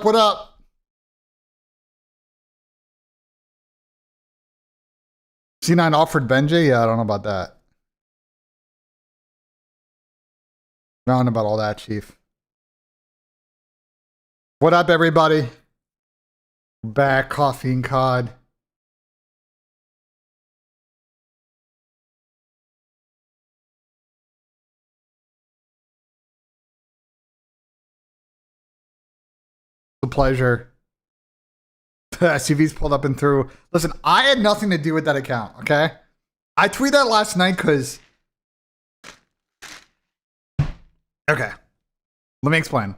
What up? C9 offered BENJ? Yeah, I don't know about that. I don't know about all that, Chief. What up, everybody? Back, coffee and cod. It's a pleasure. SUVs pulled up and through. Listen, I had nothing to do with that account, okay? I tweeted that last night because... Okay. Let me explain.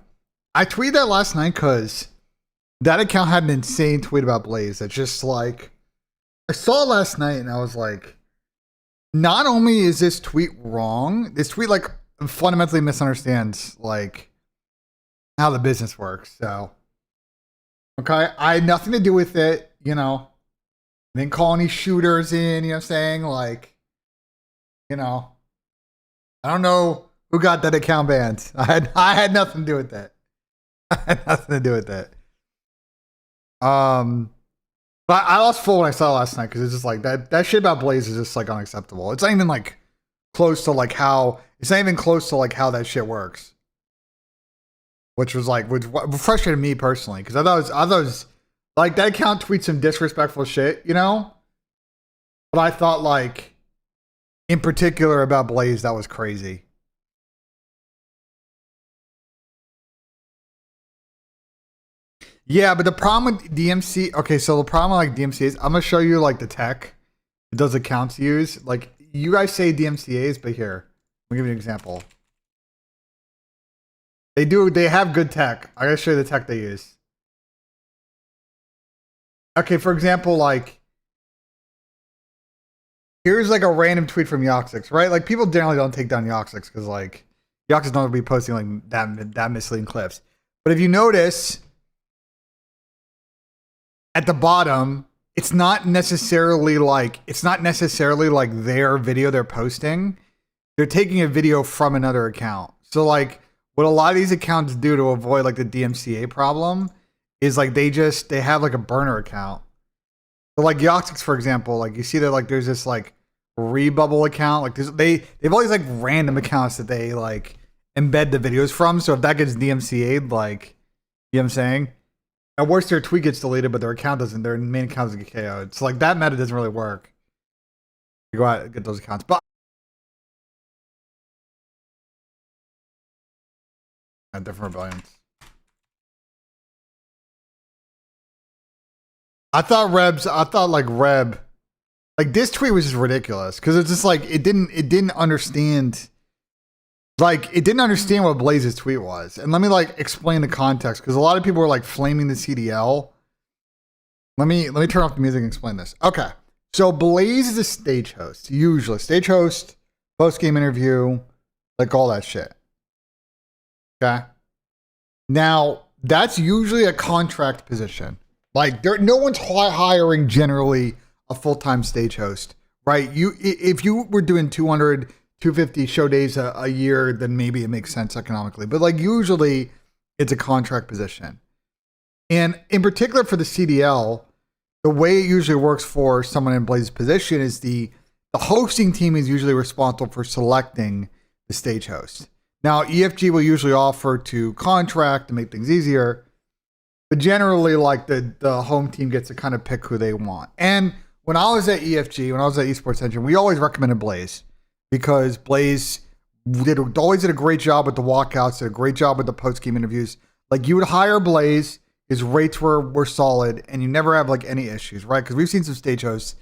I tweeted that last night because that account had an insane tweet about Blaze. It's just like... I saw it last night and I was like... Not only is this tweet wrong, this tweet like fundamentally misunderstands like how the business works. So... Okay, I had nothing to do with it, you know. I didn't call any shooters in, you know what I'm saying? Like, you know. I don't know who got that account banned. I had nothing to do with that. I had nothing to do with that. But I lost full when I saw it last night because it's just like that shit about Blaze is just like unacceptable. It's not even like close to like how that shit works. Which was like, which frustrated me personally, because I thought it was like that account tweets some disrespectful shit, you know? But I thought like, in particular about Blaze, that was crazy. Yeah, but the problem with DMC, okay, so the problem with like DMCA is, I'm gonna show you like the tech that those accounts use. Like, you guys say DMCAs, but here, let me give you an example. They have good tech. I gotta show you the tech they use. Okay, for example, like, here's like a random tweet from Yoxix, right? Like, people generally don't take down Yoxix because like, Yoxix don't be posting like that misleading clips. But if you notice, at the bottom, it's not necessarily like their video they're posting. They're taking a video from another account. So like, what a lot of these accounts do to avoid like the DMCA problem is like they have like a burner account. So like Yoxix, for example, like you see that like there's this like rebubble account. Like they've all these like random accounts that they like embed the videos from. So if that gets DMCA'd, like, you know what I'm saying? At worst, their tweet gets deleted, but their account doesn't. Their main account doesn't get KO'd. So like that meta doesn't really work. You go out and get those accounts, but different rebellions. I thought Reb, like this tweet was just ridiculous because it's just like it didn't understand. Like, it didn't understand what Blaze's tweet was. And let me like explain the context, because a lot of people were like flaming the CDL. Let me turn off the music and explain this. Okay. So Blaze is a stage host, usually stage host, post-game interview, like all that shit. Okay. Now, that's usually a contract position. Like, no one's hiring generally a full-time stage host, right? If you were doing 200, 250 show days a year, then maybe it makes sense economically. But like, usually it's a contract position. And in particular for the CDL, the way it usually works for someone in Blaze's position is the hosting team is usually responsible for selecting the stage host. Now, EFG will usually offer to contract to make things easier, but generally, like the home team gets to kind of pick who they want. And when I was at EFG, when I was at Esports Engine, we always recommended Blaze because Blaze always did a great job with the walkouts, did a great job with the post-game interviews. Like, you would hire Blaze, his rates were solid, and you never have like any issues, right? Because we've seen some stage hosts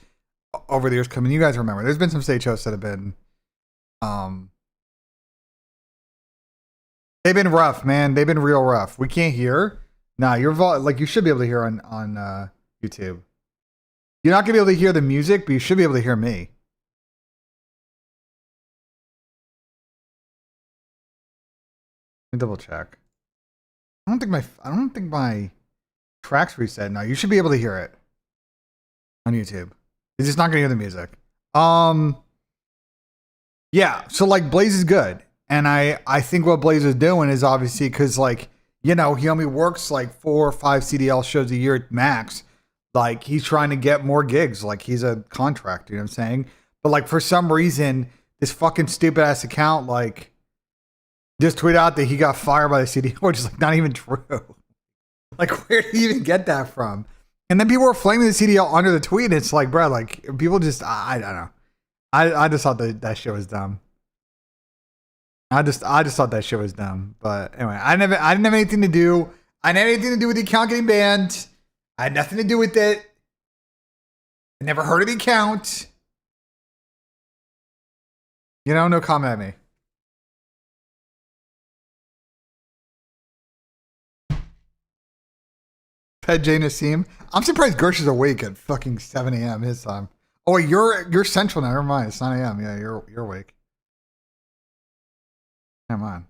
over the years come in. You guys remember, there's been some stage hosts that have been, they've been rough, man. They've been real rough. We can't hear. Nah, you should be able to hear on YouTube. You're not gonna be able to hear the music, but you should be able to hear me. Let me double check. I don't think my tracks reset. No, you should be able to hear it on YouTube. You're just not gonna hear the music. Yeah. So like Blaze is good, and I think what Blaze is doing is obviously because like he only works like 4 or 5 CDL shows a year at max. Like he's trying to get more gigs. Like he's a contractor, you know what I'm saying? But like for some reason, this fucking stupid ass account like just tweeted out that he got fired by the CDL, which is like not even true. Like where did he even get that from? And then people were flaming the CDL under the tweet. And it's like, bro, like people just I don't know. I just thought that shit was dumb. I just thought that shit was dumb. But anyway, I didn't have anything to do. I didn't have anything to do with the account getting banned. I had nothing to do with it. I never heard of the account. No comment at me. Pet J Nissim. I'm surprised Gersh is awake at fucking 7 a.m. his time. Oh, wait, you're central now. Never mind. It's 9 a.m. Yeah, you're awake. Never mind.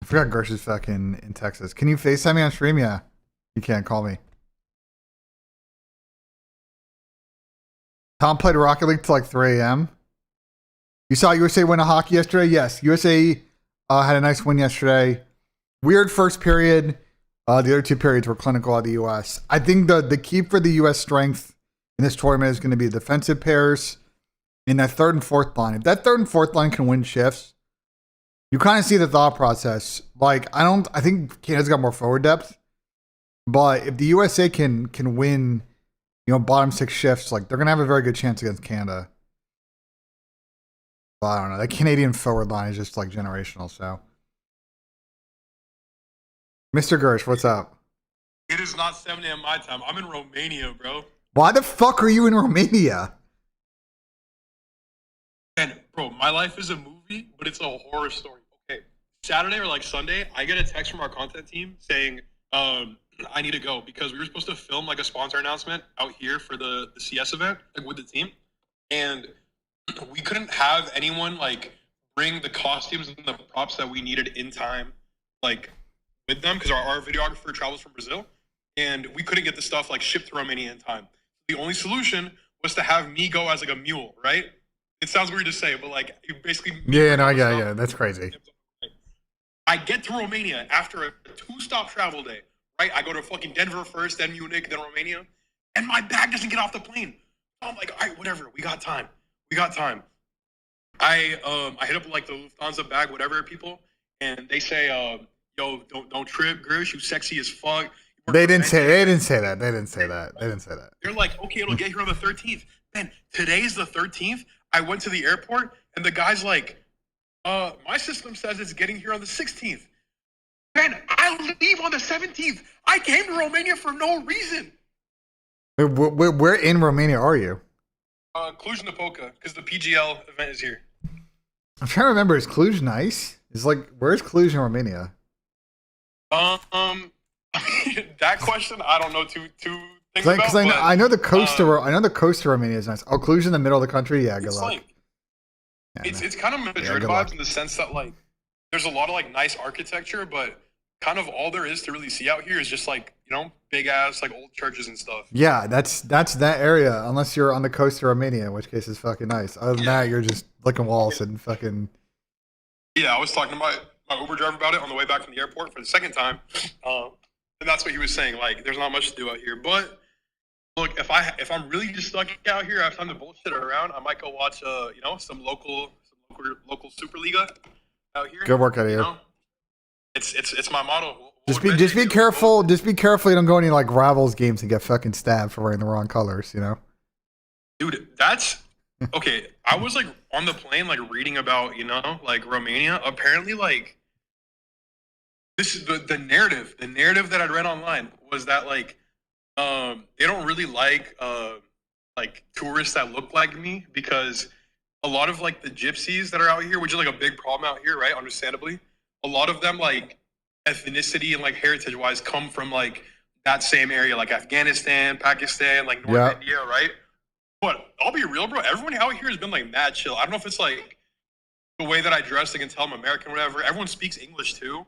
I forgot Gersh is fucking in Texas. Can you FaceTime me on stream? Yeah. You can't call me. Tom played Rocket League till like 3 a.m. You saw USA win a hockey yesterday? Yes. USA had a nice win yesterday. Weird first period. The other 2 periods were clinical of the US. I think the key for the US strength in this tournament is going to be defensive pairs in that third and fourth line. If that third and fourth line can win shifts, you kind of see the thought process. Like, I think Canada's got more forward depth, but if the USA can win, bottom 6 shifts, like they're going to have a very good chance against Canada. But I don't know. That Canadian forward line is just like generational, so. Mr. Gersh, what's up? It is not 7 a.m. my time. I'm in Romania, bro. Why the fuck are you in Romania? And bro, my life is a movie, but it's a horror story. Okay, Saturday or like Sunday, I get a text from our content team saying, I need to go because we were supposed to film like a sponsor announcement out here for the CS event, like with the team, and we couldn't have anyone like bring the costumes and the props that we needed in time, like with them because our videographer travels from Brazil, and we couldn't get the stuff like shipped to Romania in time. The only solution was to have me go as like a mule, right? It sounds weird to say, but like you basically. Yeah, that's crazy. I get to Romania after a 2-stop travel day, right? I go to fucking Denver first, then Munich, then Romania, and my bag doesn't get off the plane. So I'm like, all right, whatever, we got time. I hit up like the Lufthansa bag, whatever people, and they say, yo, don't trip, Gersh, you sexy as fuck. They didn't say that. They're like, okay, it'll get here on the 13th. Man, today's the 13th. I went to the airport and the guy's like, my system says it's getting here on the 16th. Man, I leave on the 17th. I came to Romania for no reason. Where in Romania are you? Cluj-Napoca, because the PGL event is here. I'm trying to remember. Is Cluj nice? Where's Cluj in Romania? That question I don't know too things about. Because I know the coast of Romania is nice. Oh, Cluj in the middle of the country. Yeah, good luck. Like, it's kind of Madrid vibes in the sense that like there's a lot of like nice architecture, but kind of all there is to really see out here is just like big ass like old churches and stuff. Yeah, that's that area. Unless you're on the coast of Romania, in which case it's fucking nice. Other than that, you're just licking walls and fucking. Yeah, I was talking to my Uber driver about it on the way back from the airport for the second time. And that's what he was saying. Like, there's not much to do out here. But look, if I'm really just stuck out here, I have time to bullshit around. I might go watch some local Superliga out here. Good work out of here. It's my motto. Just be careful. Just be careful. You don't go any like rivals games and get fucking stabbed for wearing the wrong colors. Dude, that's okay. I was like on the plane, like reading about like Romania. Apparently, like. This is the narrative. The narrative that I read online was that like they don't really like tourists that look like me because a lot of like the gypsies that are out here, which is like a big problem out here, right? Understandably, a lot of them like ethnicity and like heritage wise come from like that same area, like Afghanistan, Pakistan, like North India, right? But I'll be real, bro. Everyone out here has been like mad chill. I don't know if it's like the way that I dress, they can tell I'm American, or whatever. Everyone speaks English too.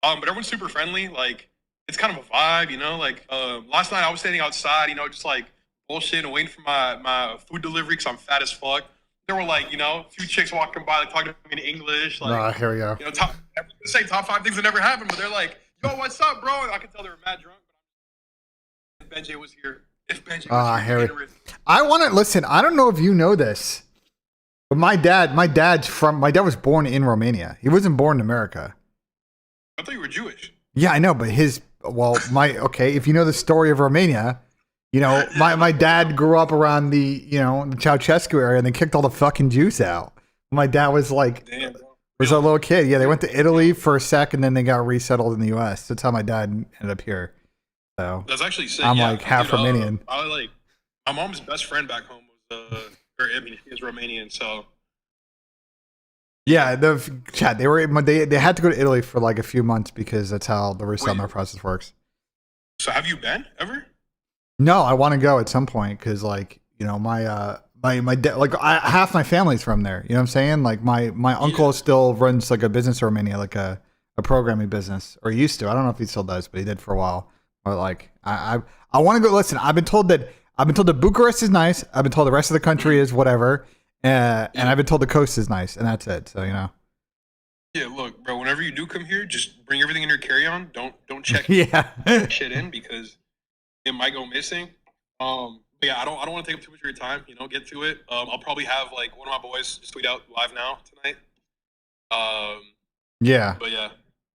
But everyone's super friendly. Like, it's kind of a vibe, Like, last night I was standing outside, just like bullshit and waiting for my food delivery because I'm fat as fuck. there were like, two chicks walking by, like talking to me in English, like, Here we go. top 5 things that never happened, but they're like, yo, what's up, bro? And I could tell they were mad drunk. If BENJ was here, Harry. I want to listen. I don't know if you know this, but my dad was born in Romania. He wasn't born in America. I thought you were Jewish. Yeah, I know, but if you know the story of Romania, my dad grew up around the Ceausescu area, and they kicked all the fucking Jews out. My dad was like, was a little kid. Yeah, they went to Italy for a sec, and then they got resettled in the U.S. That's how my dad ended up here. So that's actually sick. I'm like half Romanian. My mom's best friend back home was he was Romanian, so. Yeah, Chad. They had to go to Italy for like a few months because that's how the resettlement process works. So have you been ever? No, I want to go at some point because my dad, like half my family's from there. You know what I'm saying? Like my uncle still runs like a business in Romania, like a programming business, or he used to. I don't know if he still does, but he did for a while. But like I want to go. Listen, I've been told that Bucharest is nice. I've been told the rest of the country is whatever. And I've been told the coast is nice, and that's it. So Yeah, look, bro. Whenever you do come here, just bring everything in your carry-on. Don't check shit in because it might go missing. But yeah, I don't want to take up too much of your time. Get to it. I'll probably have like one of my boys just tweet out live now tonight. Yeah. But yeah.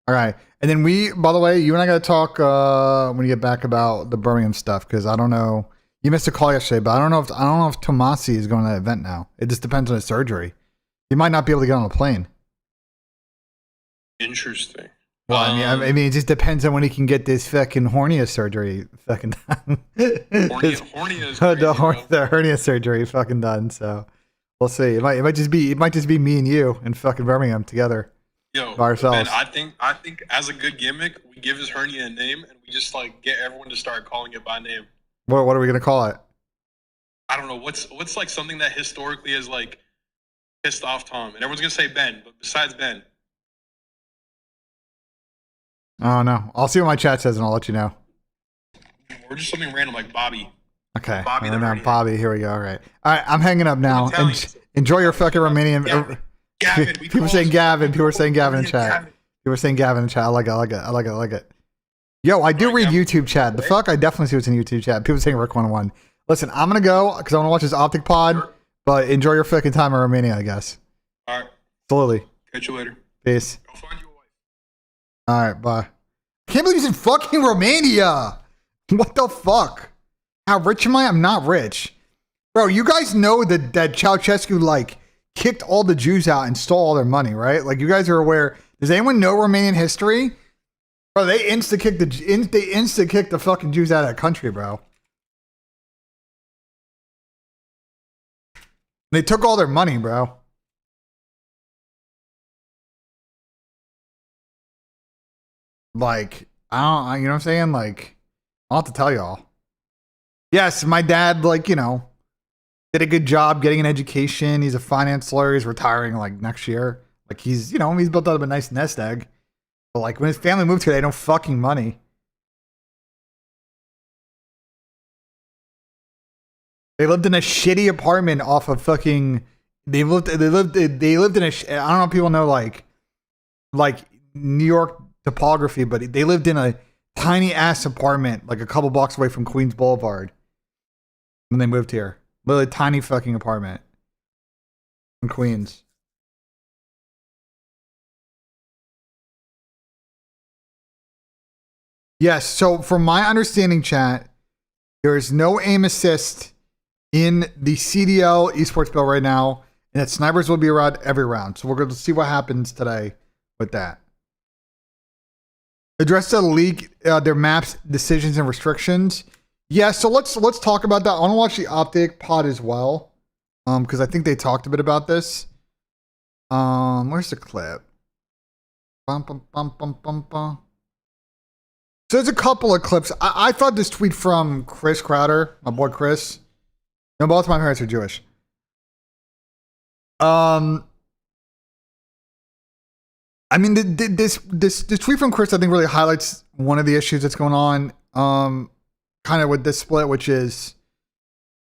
All right, and then by the way, you and I got to talk when you get back about the Birmingham stuff because I don't know. You missed a call yesterday, but I don't know if Tomasi is going to that event now. It just depends on his surgery. He might not be able to get on a plane. Interesting. Well, I mean, it just depends on when he can get this fucking hernia surgery fucking done. Hernia is crazy, the hernia surgery fucking done. So we'll see. It might just be me and you in fucking Birmingham together. Yo, by ourselves. Man, I think as a good gimmick, we give his hernia a name and we just like get everyone to start calling it by name. What are we gonna call it? I don't know. What's like something that historically has like pissed off Tom, and everyone's gonna say Ben, but besides Ben. Oh no! I'll see what my chat says, and I'll let you know. Or just something random like Bobby. Okay. Bobby. Here we go. All right. I'm hanging up now. Enjoy your fucking Romanian. Gavin. People are saying Gavin. People are saying Gavin in chat. People are saying Gavin in chat. I like it. Yo, I do read YouTube chat. The fuck? I definitely see what's in YouTube chat. People saying Rick 101. Listen, I'm going to go because I want to watch this Optic Pod, sure. But enjoy your fucking time in Romania, I guess. All right. Absolutely. Catch you later. Peace. Go find your wife. All right, bye. I can't believe he's in fucking Romania. What the fuck? How rich am I? I'm not rich. Bro, you guys know that Ceausescu, like, kicked all the Jews out and stole all their money, right? Like, you guys are aware. Does anyone know Romanian history? Bro, they insta-kicked the fucking Jews out of that country, bro. They took all their money, bro. Like, you know what I'm saying? Like, I'll have to tell y'all. Yes, my dad, like, did a good job getting an education. He's a finance lawyer. He's retiring, like, next year. Like, he's built out a nice nest egg. But, like, when his family moved here, they had no fucking money. They lived in a shitty apartment off of fucking. They lived in a. I don't know if people know like New York topography, but they lived in a tiny ass apartment like a couple blocks away from Queens Boulevard when they moved here. Literally tiny fucking apartment in Queens. Yes. So from my understanding, chat, there is no aim assist in the CDL esports bill right now, and that snipers will be around every round. So we're going to see what happens today with that. Address the league, their maps, decisions, and restrictions. Yeah, so let's talk about that. I want to watch the Optic Pod as well, because I think they talked a bit about this. Where's the clip? Bum, bum, bum, bum, bum, bum. So there's a couple of clips. I thought this tweet from Chris Crowder, my boy Chris. No, both my parents are Jewish. I mean, this tweet from Chris, I think, really highlights one of the issues that's going on, kind of with this split, which is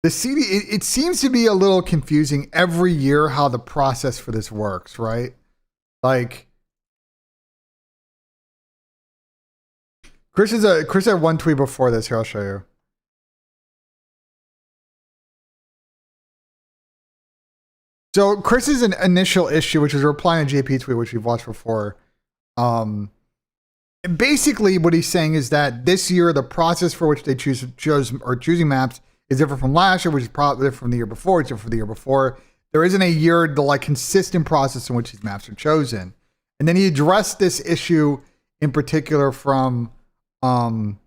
The CD, it seems to be a little confusing every year how the process for this works, right? Like, Chris had one tweet before this. Here, I'll show you. So Chris's initial issue, which was replying to JP tweet, which we've watched before, basically what he's saying is that this year the process for which they choosing maps is different from last year, which is probably different from the year before. It's different from the year before. There isn't the like consistent process in which these maps are chosen. And then he addressed this issue in particular from, from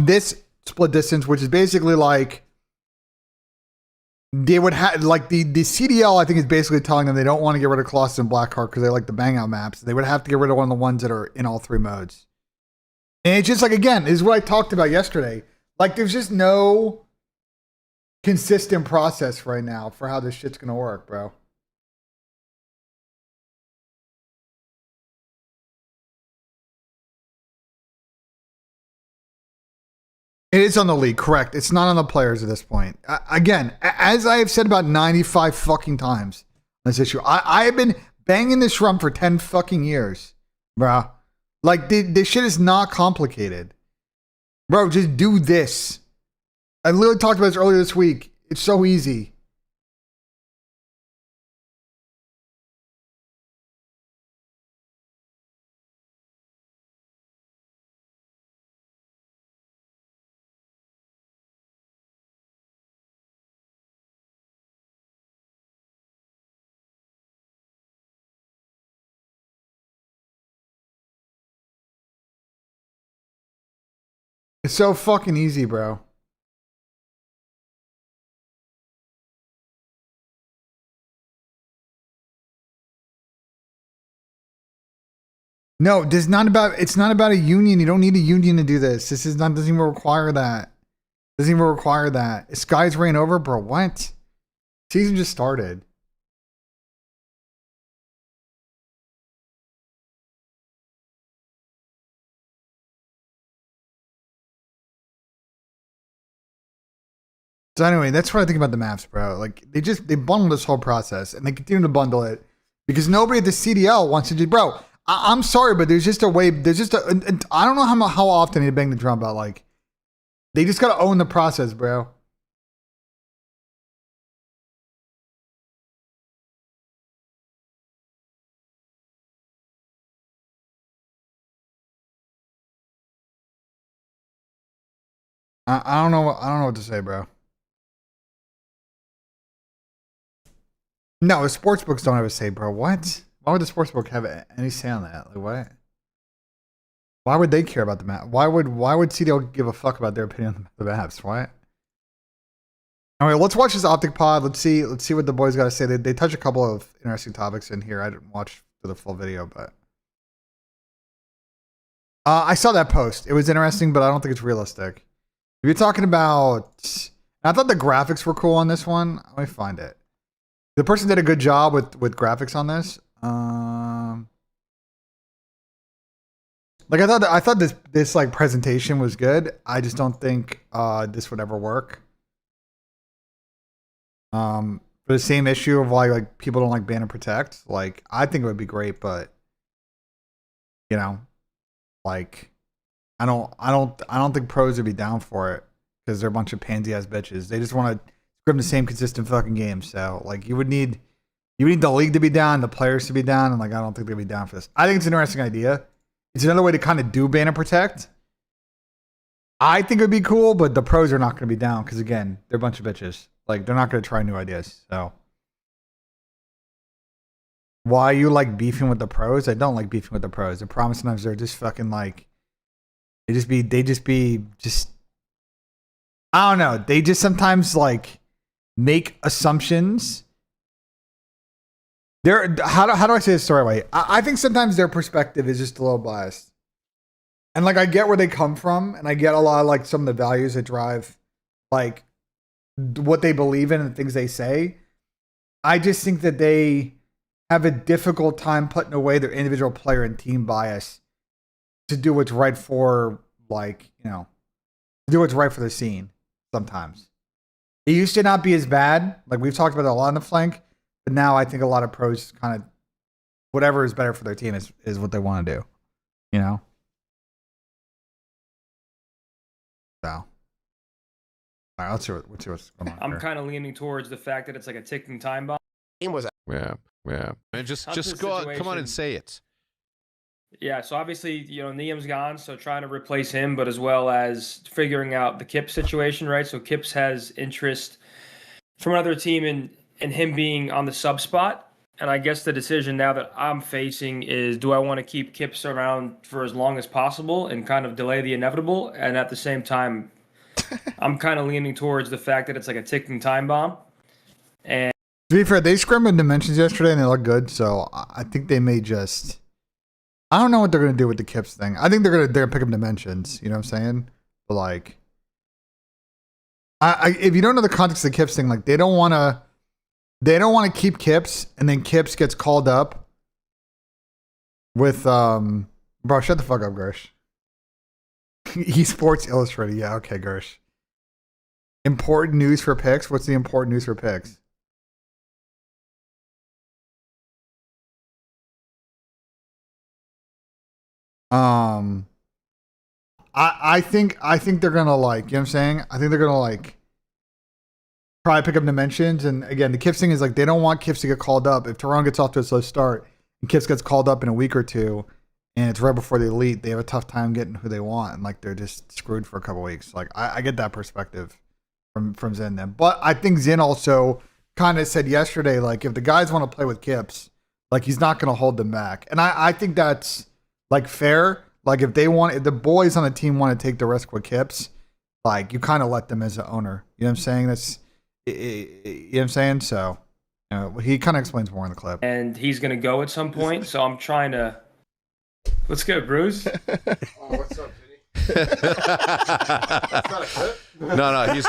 this split distance, which is basically like they would have like the CDL, I think, is basically telling them they don't want to get rid of Colossus and Blackheart because they like the bang out maps. They would have to get rid of one of the ones that are in all three modes. And it's just like, again, this is what I talked about yesterday. Like, there's just no consistent process right now for how this shit's gonna work, bro. It is on the league, correct. It's not on the players at this point. Again, as I have said about 95 fucking times on this issue, I have been banging this drum for 10 fucking years, bro. Like, this shit is not complicated. Bro, just do this. I literally talked about this earlier this week. It's so easy. It's so fucking easy, bro. No, it's not about a union. You don't need a union to do this. Doesn't even require that. Doesn't even require that. Skies ran over, bro. What? Season just started. So anyway, that's what I think about the maps, bro. Like, they bundle this whole process and they continue to bundle it because nobody at the CDL wants to do, bro. I'm sorry, but there's just a way. There's just I don't know how often they bang the drum about, like, they just gotta own the process, bro. I don't know. I don't know what to say, bro. No, the sports books don't have a say, bro. What? Why would the sports book have any say on that? Like, what? Why would they care about the map? Why would CDL give a fuck about their opinion on the maps? What? All right, let's watch this Optic Pod. Let's see what the boys got to say. They touch a couple of interesting topics in here. I didn't watch the full video, but I saw that post. It was interesting, but I don't think it's realistic. If you're talking about, I thought the graphics were cool on this one. Let me find it. The person did a good job with graphics on this. Like, I thought this like presentation was good. I just don't think this would ever work. For the same issue of like people don't like ban and protect. Like, I think it would be great, but like, I don't think pros would be down for it because they're a bunch of pansy ass bitches. They just want to script the same consistent fucking game. So like, you would need the league to be down, the players to be down, and like, I don't think they'd be down for this. I think it's an interesting idea. It's another way to kind of do ban and protect. I think it would be cool, but the pros are not going to be down because, again, they're a bunch of bitches. Like, they're not going to try new ideas. So, why you like beefing with the pros? I don't like beefing with the pros. The problem sometimes they're just fucking like, they just be I don't know. They just sometimes like make assumptions. How do I say this the right way? I think sometimes their perspective is just a little biased. And like, I get where they come from, and I get a lot of like some of the values that drive like what they believe in and the things they say. I just think that they have a difficult time putting away their individual player and team bias to do what's right for, like, do what's right for the scene sometimes. It used to not be as bad. Like we've talked about it a lot in the flank, but now I think a lot of pros kind of whatever is better for their team is what they want to do. You know? So. All right, let's see what's going on. I'm kind of leaning towards the fact that it's like a ticking time bomb. Yeah. And just go out, come on and say it. Yeah, so obviously, Niam's gone, so trying to replace him, but as well as figuring out the Kips situation, right? So Kips has interest from another team in him being on the sub spot. And I guess the decision now that I'm facing is, do I want to keep Kips around for as long as possible and kind of delay the inevitable? And at the same time, I'm kind of leaning towards the fact that it's like a ticking time bomb. And to be fair, they scrimmed in Dimensions yesterday and they look good, so I think they may just... I don't know what they're gonna do with the Kips thing. I think they're gonna pick up Dimensions. You know what I'm saying? But like, if you don't know the context of the Kips thing, like they don't want to keep Kips, and then Kips gets called up with bro. Shut the fuck up, Gersh. Esports Illustrated. Yeah, okay, Gersh. Important news for picks. What's the important news for picks? I think they're gonna like, you know what I'm saying? I think they're gonna like probably pick up Dimensions. And again, the Kips thing is like they don't want Kips to get called up. If Tehran gets off to a slow start and Kips gets called up in a week or two and it's right before the elite, they have a tough time getting who they want, and like they're just screwed for a couple weeks. Like I get that perspective from Zen then. But I think Zen also kind of said yesterday, like if the guys want to play with Kips, like he's not gonna hold them back. And I think that's like fair. Like if the boys on the team want to take the risk with Kips, like you kind of let them as an owner. You know what I'm saying? That's, you know what I'm saying? So, he kind of explains more in the clip. And he's going to go at some point. So I'm trying to, let's go, Bruce. What's up, Vinny? That's not a clip? No, he's.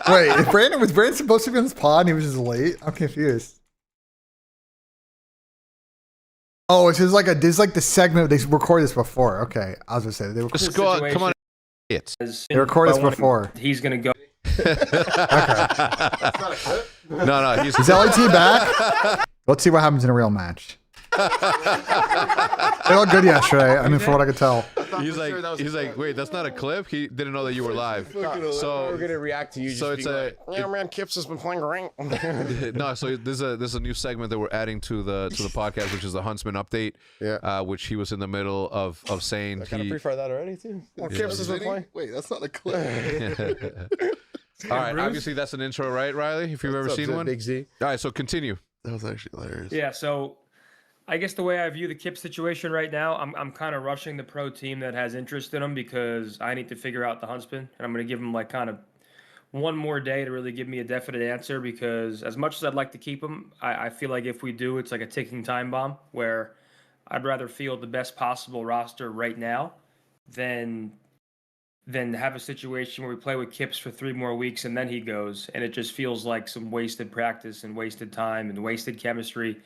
Wait, was Brandon supposed to be on this pod and he was just late? I'm confused. Oh, it's just like the segment. They recorded this before. Okay, I was gonna say they Just go out, come on. They recorded this before. He's gonna go. Okay. No, he's. Is LAT back? Let's see what happens in a real match. They looked good yesterday. I mean, from what I could tell. He's like, wait, that's not a clip. He didn't know that you were live. So we're gonna react to you. So just man, Kips has been playing great. No, so there's a new segment that we're adding to the podcast, which is the Huntsman update. Yeah. Which he was in the middle of saying. I kind of prefer that already too. Well, Kips has been playing. Wait, that's not a clip. All right, obviously that's an intro, right, Riley? If you've ever seen one. Big Z. All right, so continue. That was actually hilarious. Yeah, so I guess the way I view the Kip situation right now, I'm kind of rushing the pro team that has interest in him because I need to figure out the Huntsman, and I'm going to give him like kind of one more day to really give me a definite answer, because as much as I'd like to keep him, I feel like if we do, it's like a ticking time bomb where I'd rather field the best possible roster right now than have a situation where we play with Kips for 3 more weeks and then he goes, and it just feels like some wasted practice and wasted time and wasted chemistry.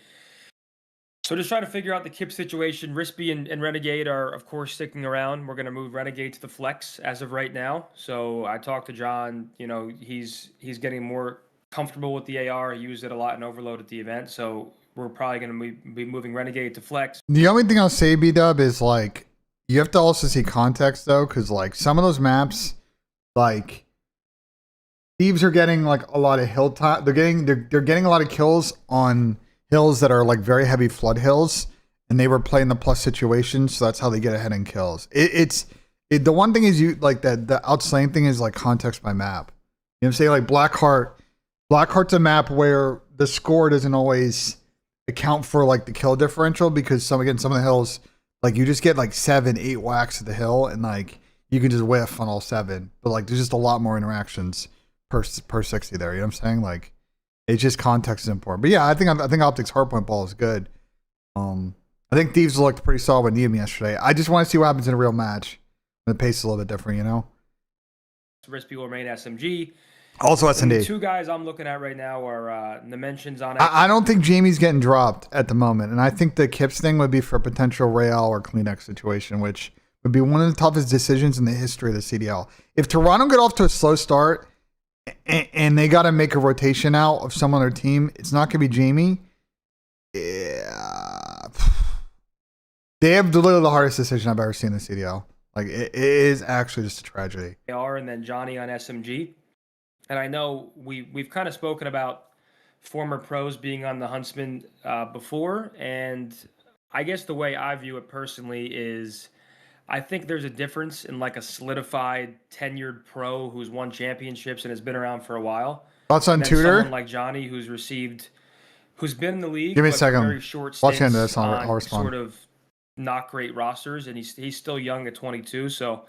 So just trying to figure out the Kip situation. Rispy and Renegade are, of course, sticking around. We're going to move Renegade to the flex as of right now. So I talked to John. He's getting more comfortable with the AR. He used it a lot in Overload at the event. So we're probably going to be moving Renegade to flex. The only thing I'll say, B-Dub, is like you have to also see context though, because like some of those maps, like Thieves are getting like a lot of hill time. They're getting a lot of kills on hills that are like very heavy flood hills, and they were playing the plus situation, so that's how they get ahead in kills. The one thing is you like that the outslaying thing is like context by map. You know what I'm saying? Like Blackheart's a map where the score doesn't always account for like the kill differential, because some of the hills, like you just get like 7-8 whacks at the hill and like you can just whiff on all 7, but like there's just a lot more interactions per 60 there. You know what I'm saying? Like it's just context is important. But yeah, I think Optic's hardpoint ball is good. I think Thieves looked pretty solid with Nissim yesterday. I just want to see what happens in a real match. The pace is a little bit different, you know. Rispy will remain SMG. Also S&D. The 2 guys I'm looking at right now are Dimensions on it. I don't think Jamie's getting dropped at the moment, and I think the Kips thing would be for a potential Real or Kleenex situation, which would be one of the toughest decisions in the history of the CDL. If Toronto get off to a slow start and they got to make a rotation out of someone on their team, it's not going to be Jamie. Yeah. They have literally the hardest decision I've ever seen in the CDL. Like, it is actually just a tragedy. They are, and then Johnny on SMG. And I know we've kind of spoken about former pros being on the Huntsman before, and I guess the way I view it personally is I think there's a difference in like a solidified, tenured pro who's won championships and has been around for a while. Thoughts on And then Tudor? someone like Johnny who's been in the league. Give me a but second. Very short Watch into stints this. I'll respond. sort of not great rosters, and he's still young at 22. So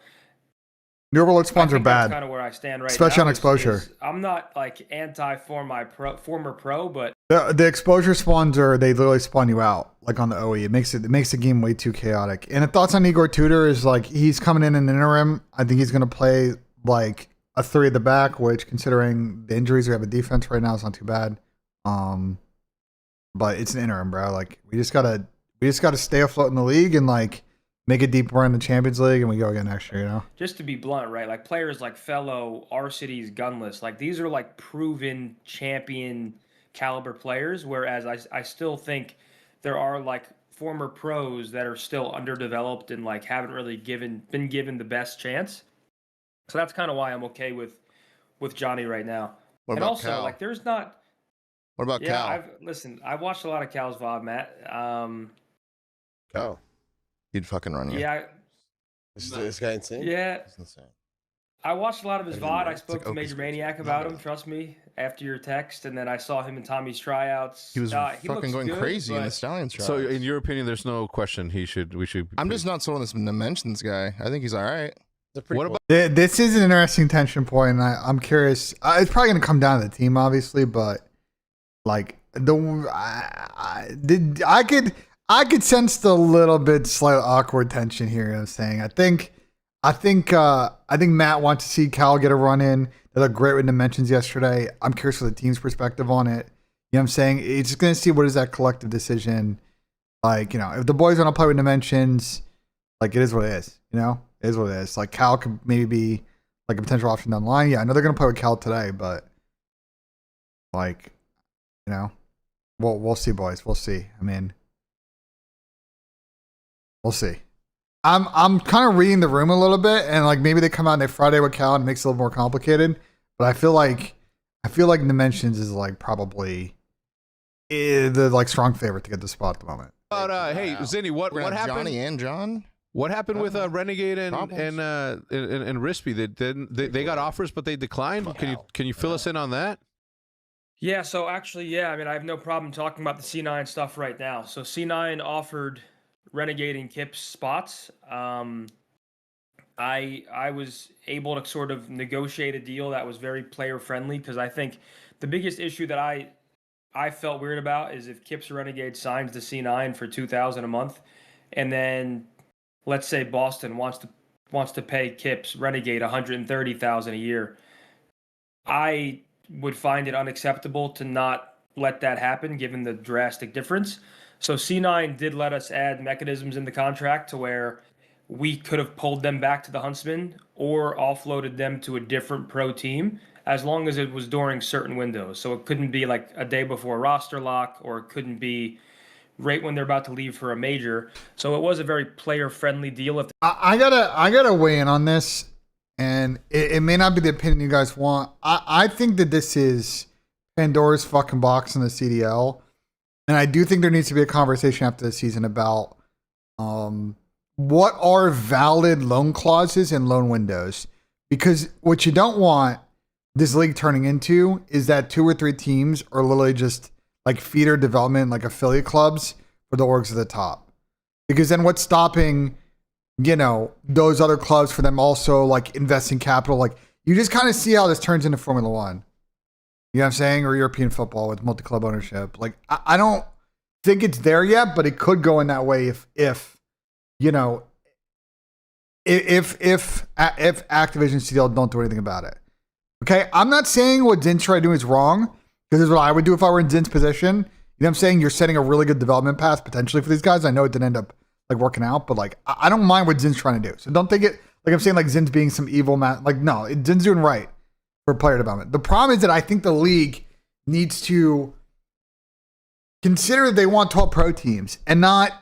New overload spawns are that's bad, kind of where I stand right especially now. on exposure. I'm not like anti former pro, but The exposure spawns they literally spawn you out like on the OE. It makes the game way too chaotic. And the thoughts on Igor Tudor is like he's coming in an interim. I think he's gonna play like a 3 at the back, which considering the injuries we have a defense right now, it's not too bad. But it's an interim, bro. Like we just gotta stay afloat in the league and like make a deep run in the Champions League, and we go again next year, you know? just to be blunt, right? Like players like Fellow, R-City's Gunless, like these are like proven champion caliber players, whereas I still think there are like former pros that are still underdeveloped and like haven't really been given the best chance. So that's kind of why I'm okay with Johnny right now. What And about also, Cal? like there's not What about Cal? I've watched a lot of Cal's VOD, Matt. Cal. He'd fucking run you. Yeah, Is this guy insane? yeah. He's insane. I watched a lot of his VOD. I spoke like to Opus Major Pix. Maniac about him, trust me, after your text, and then I saw him in Tommy's tryouts. He was looks fucking going good, crazy in but the Stallions trials. So, in your opinion, there's no question we should. I'm just not sold on this Dimensions guy. I think he's all right. What about? This is an interesting tension point, and I'm curious. It's probably going to come down to the team, obviously, but like I could sense the little bit slight awkward tension here. You know what I'm saying, I think Matt wants to see Cal get a run in. They looked great with Dimensions yesterday. I'm curious for the team's perspective on it. You know what I'm saying? It's just going to see what is that collective decision. Like, you know, if the boys want to play with Dimensions, like it is what it is. You know, it is what it is. Like Cal could maybe be like a potential option down the line. Yeah, I know they're going to play with Cal today, but like, you know, we'll see, boys. We'll see. I mean, we'll see. I'm kind of reading the room a little bit, and like maybe they come out next Friday with Cal and it makes it a little more complicated. But I feel like Dimensions is like probably the like strong favorite to get the spot at the moment. But hey, Zinni, what happened? Johnny and John? What happened with Renegade and Problems. Rispy? They got offers, but they declined. Can you fill us in on that? Yeah, so actually, yeah, I mean, I have no problem talking about the C9 stuff right now. So C9 offered Renegade and Kip's spots. I was able to sort of negotiate a deal that was very player friendly, because I think the biggest issue that I felt weird about is if Kip's Renegade signs the C9 for $2,000 a month, and then let's say Boston wants to pay Kip's Renegade $130,000 a year. I would find it unacceptable to not let that happen given the drastic difference. So C9 did let us add mechanisms in the contract to where we could have pulled them back to the Huntsman or offloaded them to a different pro team, as long as it was during certain windows. So it couldn't be like a day before roster lock, or it couldn't be right when they're about to leave for a major. So it was a very player friendly deal. If I gotta weigh in on this, and it may not be the opinion you guys want. I think that this is Pandora's fucking box in the CDL, and I do think there needs to be a conversation after the season about what are valid loan clauses and loan windows, because what you don't want this league turning into is that 2 or 3 teams are literally just like feeder development, like affiliate clubs for the orgs at the top. Because then what's stopping, you know, those other clubs for them also like investing capital? Like you just kind of see how this turns into Formula One. You know what I'm saying? Or European football with multi-club ownership. Like I don't think it's there yet, but it could go in that way if you know, if Activision CDL don't do anything about it. Okay, I'm not saying what Zin's trying to do is wrong, because this is what I would do if I were in Zin's position. You know what I'm saying? You're setting a really good development path potentially for these guys. I know it didn't end up like working out, but like I don't mind what Zin's trying to do. So don't think it like I'm saying like Zin's being some evil man. Like no, Zin's doing right for player development. The problem is that I think the league needs to consider that they want 12 pro teams and not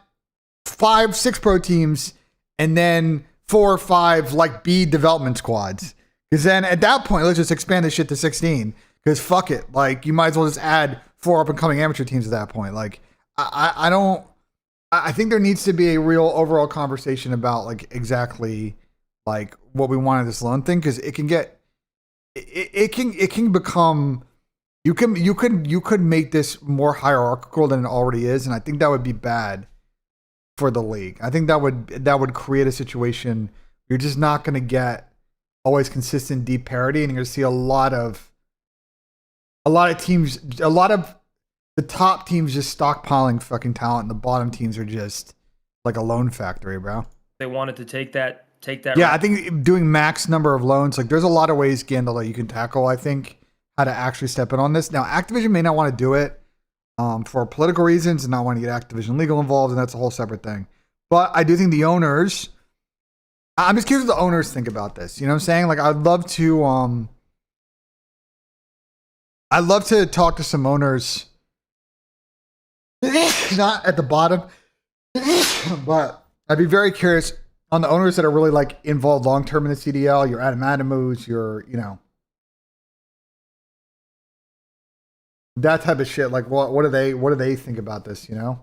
5, 6 pro teams and then 4 or 5 like B development squads. Because then at that point, let's just expand this shit to 16. Because fuck it, like you might as well just add 4 up and coming amateur teams at that point. Like I think there needs to be a real overall conversation about like exactly like what we want in this loan thing, because it can get it can become you could make this more hierarchical than it already is, and I think that would be bad for the league. I think that would create a situation you're just not going to get always consistent deep parity, and you're going to see a lot of teams, a lot of the top teams just stockpiling fucking talent, and the bottom teams are just like a loan factory, bro. They wanted to take that. Yeah, I think doing max number of loans, like there's a lot of ways, Gandalf, that you can tackle, I think, how to actually step in on this. Now, Activision may not want to do it for political reasons and not want to get Activision legal involved, and that's a whole separate thing. But I do think the owners, I'm just curious what the owners think about this. You know what I'm saying? Like I'd love to talk to some owners, not at the bottom, but I'd be very curious on the owners that are really like involved long term in the CDL. Your Adam Adamus, your that type of shit. Like what do they think about this? You know,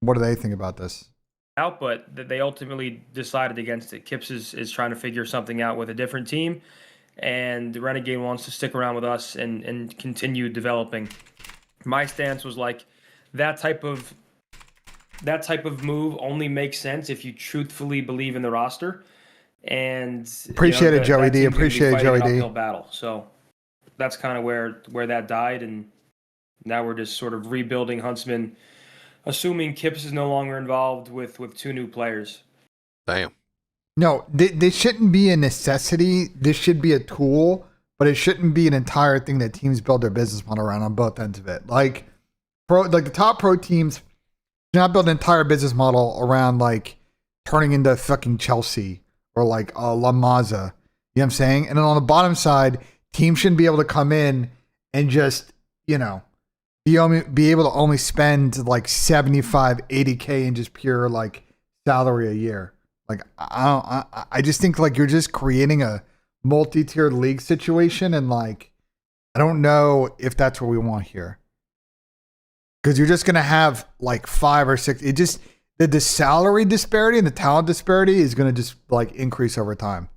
what do they think about this? Out, but they ultimately decided against it. Kips is trying to figure something out with a different team, and the Renegade wants to stick around with us and continue developing. My stance was like that type of move only makes sense if you truthfully believe in the roster. And appreciate it, Joey D. Appreciate it, Joey D. Battle. So that's kind of where that died, and now we're just sort of rebuilding Huntsman, assuming Kips is no longer involved with 2 new players. Damn. No, this shouldn't be a necessity. This should be a tool, but it shouldn't be an entire thing that teams build their business model around on both ends of it. Like the top pro teams do not build an entire business model around like turning into fucking Chelsea or like La Maza. You know what I'm saying? And then on the bottom side, teams shouldn't be able to come in and just, be able to only spend like 75, 80K in just pure like salary a year. Like I just think like you're just creating a multi-tiered league situation, and like I don't know if that's what we want here, because you're just gonna have like 5 or 6. It just the salary disparity and the talent disparity is gonna just like increase over time.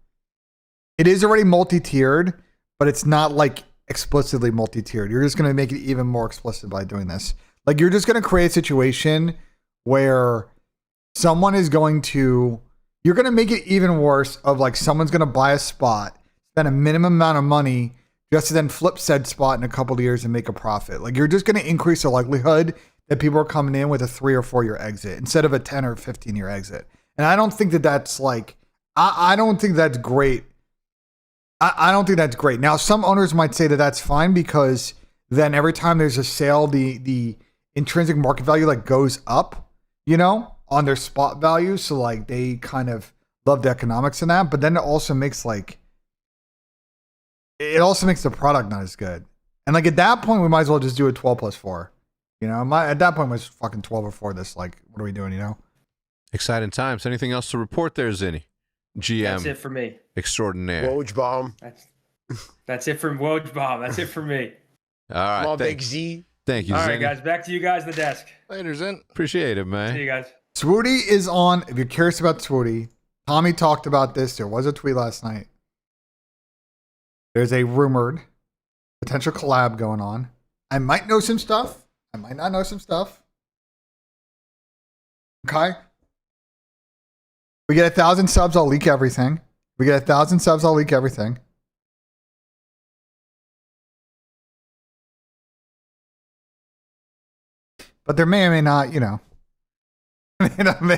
It is already multi-tiered, but it's not like explicitly multi-tiered. You're just gonna make it even more explicit by doing this. Like you're just gonna create a situation where someone is going to. You're going to make it even worse of like someone's going to buy a spot, spend a minimum amount of money just to then flip said spot in a couple of years and make a profit. Like you're just going to increase the likelihood that people are coming in with a 3 or 4 year exit instead of a 10 or 15 year exit. And I don't think that that's like, I don't think that's great. I don't think that's great. Now, some owners might say that that's fine because then every time there's a sale, the intrinsic market value like goes up, on their spot value. So like they kind of love the economics in that, but then it also makes the product not as good. And like at that point, we might as well just do a 12+4. At that point, it was fucking 12 or 4. This like, what are we doing? Exciting times. Anything else to report there, Zinni? GM. That's it for me. Extraordinaire. Woj bomb. That's it from Woj bomb. That's it for me. All right. Come on, Big Z. Thank you, All Zinni. right, guys. Back to you guys, the desk. Later, Zin. Appreciate it, man. See you guys. Swooty is on. If you're curious about Swooty, Tommy talked about this. There was a tweet last night. There's a rumored potential collab going on. I might know some stuff. I might not know some stuff. Okay. We get 1,000 subs, I'll leak everything. We get 1,000 subs, I'll leak everything. But there may or may not, may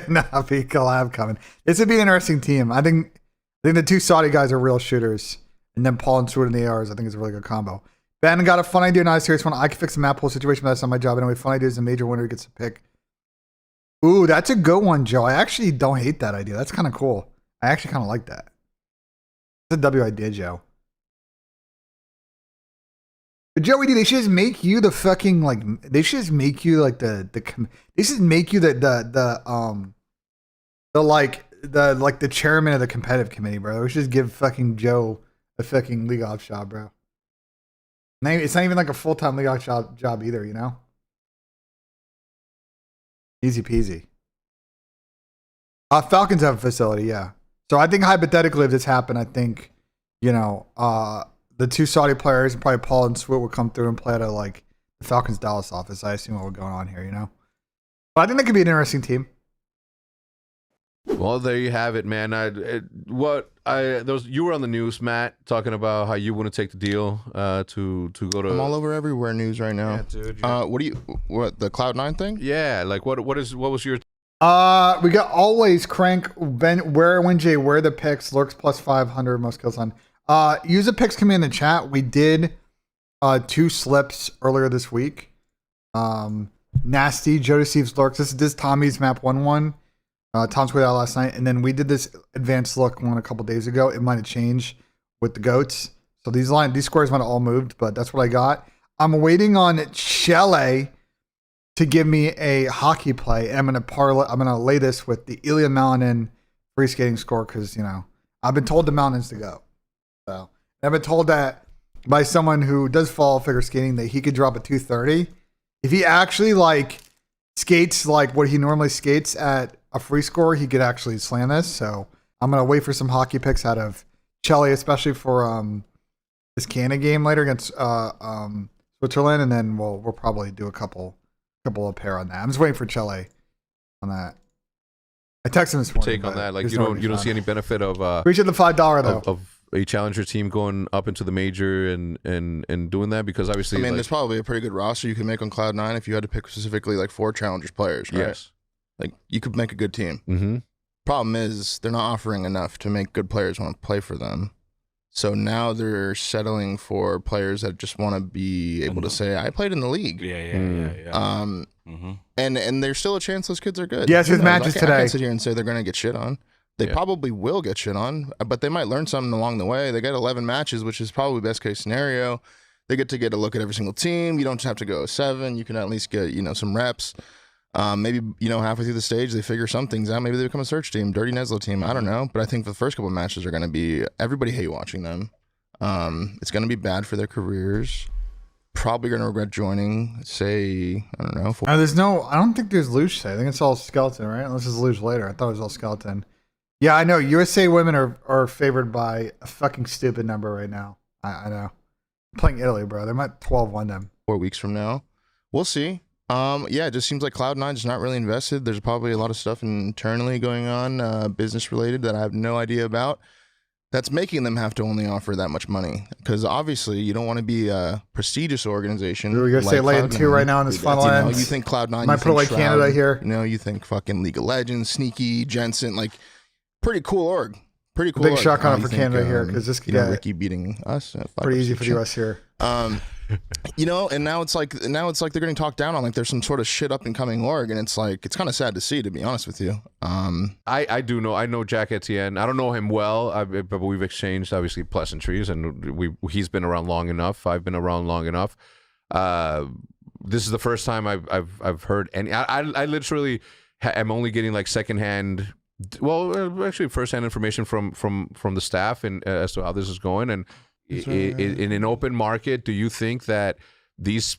not be a collab coming. This would be an interesting team. I think the 2 Saudi guys are real shooters. And then Paul and Stewart in the ARs, I think is a really good combo. Ben got a fun idea, not a serious one. I can fix the map pool situation, but that's not my job. Anyway, fun idea is a major winner who gets a pick. Ooh, that's a good one, Joe. I actually don't hate that idea. That's kind of cool. I actually kind of like that. It's a W idea, Joe. But Joey D, they should just make you the fucking like. They should just make you like They should make you the chairman of the competitive committee, bro. We should just give fucking Joe a fucking league ops job, bro. It's not even like a full-time league ops job either, you know. Easy peasy. Falcons have a facility, yeah. So I think hypothetically, if this happened, I think, you know, the two Saudi players and probably Paul and Swift would come through and play at a like the Falcons Dallas office. I assume what we're going on here, you know. But I think that could be an interesting team. Well, there you have it, man. You were on the news, Matt, talking about how you wouldn't take the deal to go to. I'm all over everywhere news right now. Yeah, dude. What the Cloud9 thing? Yeah, like what was your? We got always crank Ben when Jay where the picks lurks plus 500 most kills on. Use the picks command in the chat. We did 2 slips earlier this week. Nasty Joe Deceives lurks. This is Tommy's map 1-1. Tom's played out last night, and then we did this advanced look one a couple days ago. It might have changed with the goats, so these scores might have all moved, but that's what I got. I'm waiting on Chele to give me a hockey play, and I'm gonna lay this with the Ilya Malinin free skating score because you know I've been told the Malinins to go. So I've been told that by someone who does follow figure skating that he could drop a 230 if he actually like skates like what he normally skates at a free score. He could actually slam this. So I'm gonna wait for some hockey picks out of Chele, especially for this Canada game later against Switzerland, and then we'll probably do a couple of pair on that. I'm just waiting for Chele on that. I texted him this morning. Take on that, like you don't see any benefit of appreciate the $5 though of a challenger team going up into the major and doing that, because obviously I mean there's probably a pretty good roster you could make on Cloud9 if you had to pick specifically like 4 challengers players, right? Yes, like you could make a good team. Mm-hmm. Problem is they're not offering enough to make good players want to play for them. So now they're settling for players that just want to be able to say, I played in the league. Yeah. And there's still a chance those kids are good. Yes, with matches I today. can't sit here and say they're going to get shit on. They probably will get shit on, but they might learn something along the way. They get 11 matches, which is probably best case scenario. They get a look at every single team. You don't just have to go 7. You can at least get, some reps. Maybe, halfway through the stage, they figure some things out. Maybe they become a search team, Dirty Neslo team. I don't know. But I think the first couple of matches are going to be, everybody hate watching them. It's going to be bad for their careers. Probably going to regret joining, say, I don't know. I don't think there's luge today. I think it's all skeleton, right? Unless it's luge later. I thought it was all skeleton. Yeah, I know. USA women are favored by a fucking stupid number right now. I know. Playing Italy, bro. They might 12-1 them. 4 weeks from now. We'll see. It just seems like Cloud9 is not really invested. There's probably a lot of stuff internally going on, business related, that I have no idea about. That's making them have to only offer that much money. Because obviously, you don't want to be a prestigious organization. We're going to say lay in 2 right now in this final end. You think Cloud9. Might put away Canada here. You think fucking League of Legends, Sneaky, Jensen, like pretty cool org. Pretty cool. Big shot on for Canada here because this could get Ricky beating us. Pretty easy for the US here. And now it's like they're getting talked down on like there's some sort of shit up and coming org, and it's kind of sad to see, to be honest with you. I know Jack Etienne. I don't know him well, but we've exchanged obviously pleasantries, and he's been around long enough. I've been around long enough. This is the first time I've heard any. I literally am only getting like secondhand. Well, actually, firsthand information from the staff and as to how this is going. And in an open market, do you think that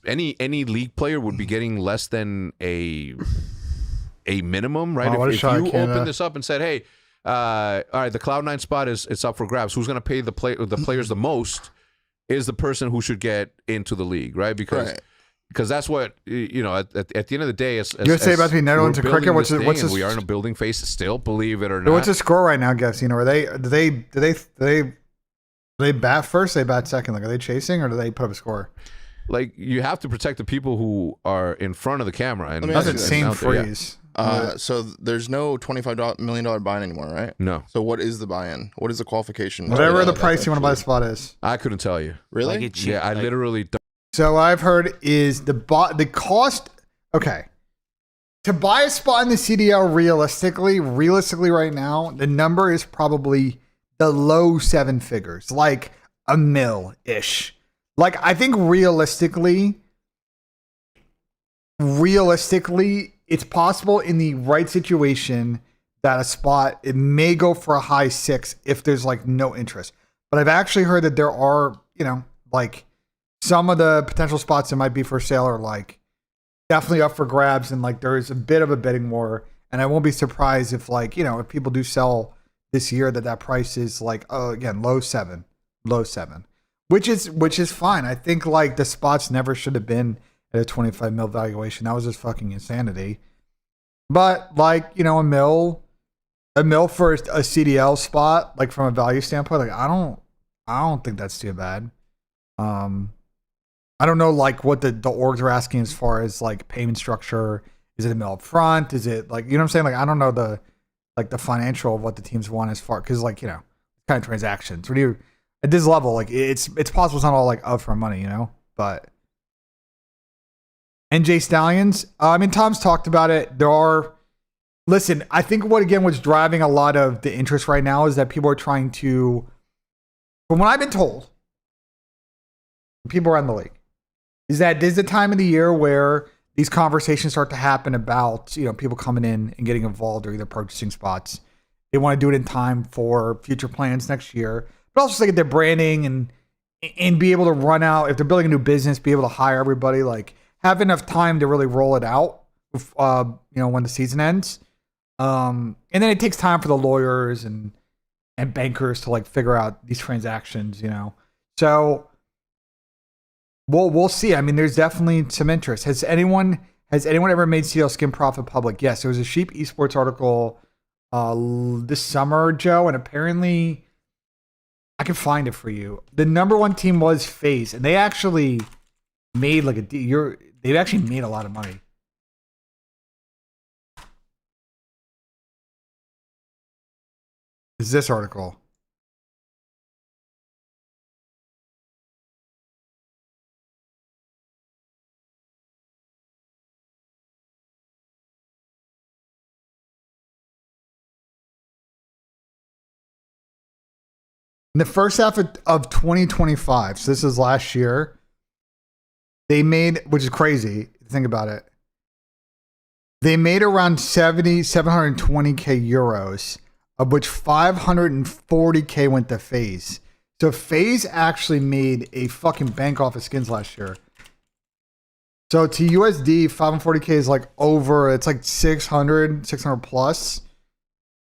any league player would be getting less than a minimum, right? If you open this up and said, "Hey, all right, the Cloud9 spot it's up for grabs. Who's going to pay the players the most is the person who should get into the league, right? Because that's what at the end of the day, you would say about the Netherlands and cricket. What's we are in a building phase still, believe it or not. What's the score right now, guys? Are they bat first? They bat second? Like, are they chasing or do they put up a score? Like, you have to protect the people who are in front of the camera. And that's insane freeze. So there's no $25 million buy-in anymore, right? No. So what is the buy-in? What is the qualification? Whatever the price you want to buy the spot is. I couldn't tell you. Really? I literally don't. So I've heard is the cost. Okay. To buy a spot in the CDL realistically right now, the number is probably the low 7 figures, like a mil-ish. Like, I think realistically, it's possible in the right situation that a spot, it may go for a high 6 if there's like no interest. But I've actually heard that there are, like some of the potential spots that might be for sale are like definitely up for grabs, and like there is a bit of a bidding war. And I won't be surprised if like, if people do sell this year that price is like, again, low 7, which is fine. I think like the spots never should have been at a 25 mil valuation. That was just fucking insanity. But like, a mil for a CDL spot, like from a value standpoint, like I don't think that's too bad. I don't know like what the orgs are asking as far as like payment structure. Is it a mil up front? Is it like, what I'm saying? Like, I don't know the financial of what the teams want as far, because like, kind of transactions. When you at this level, like it's possible it's not all like upfront money, but NJ Stallions. I mean, Tom's talked about it. Listen, I think what's driving a lot of the interest right now is that people are trying to, from what I've been told, people around the league, is that this is the time of the year where these conversations start to happen about, people coming in and getting involved or either purchasing spots. They want to do it in time for future plans next year, but also get their branding and be able to run out, if they're building a new business, be able to hire everybody, like have enough time to really roll it out, when the season ends. And then it takes time for the lawyers and bankers to like figure out these transactions, So we'll see. I mean, there's definitely some interest. Has anyone ever made CDL Skin Profit public? Yes, there was a Sheep Esports article this summer, Joe, and apparently I can find it for you. The number one team was FaZe, and they actually made like they actually made a lot of money. Is this article? In the first half of 2025, so this is last year, they made, which is crazy, think about it, they made around 720k euros, of which 540k went to FaZe. So FaZe actually made a fucking bank off of skins last year. So to USD, 540k is like it's like 600 plus.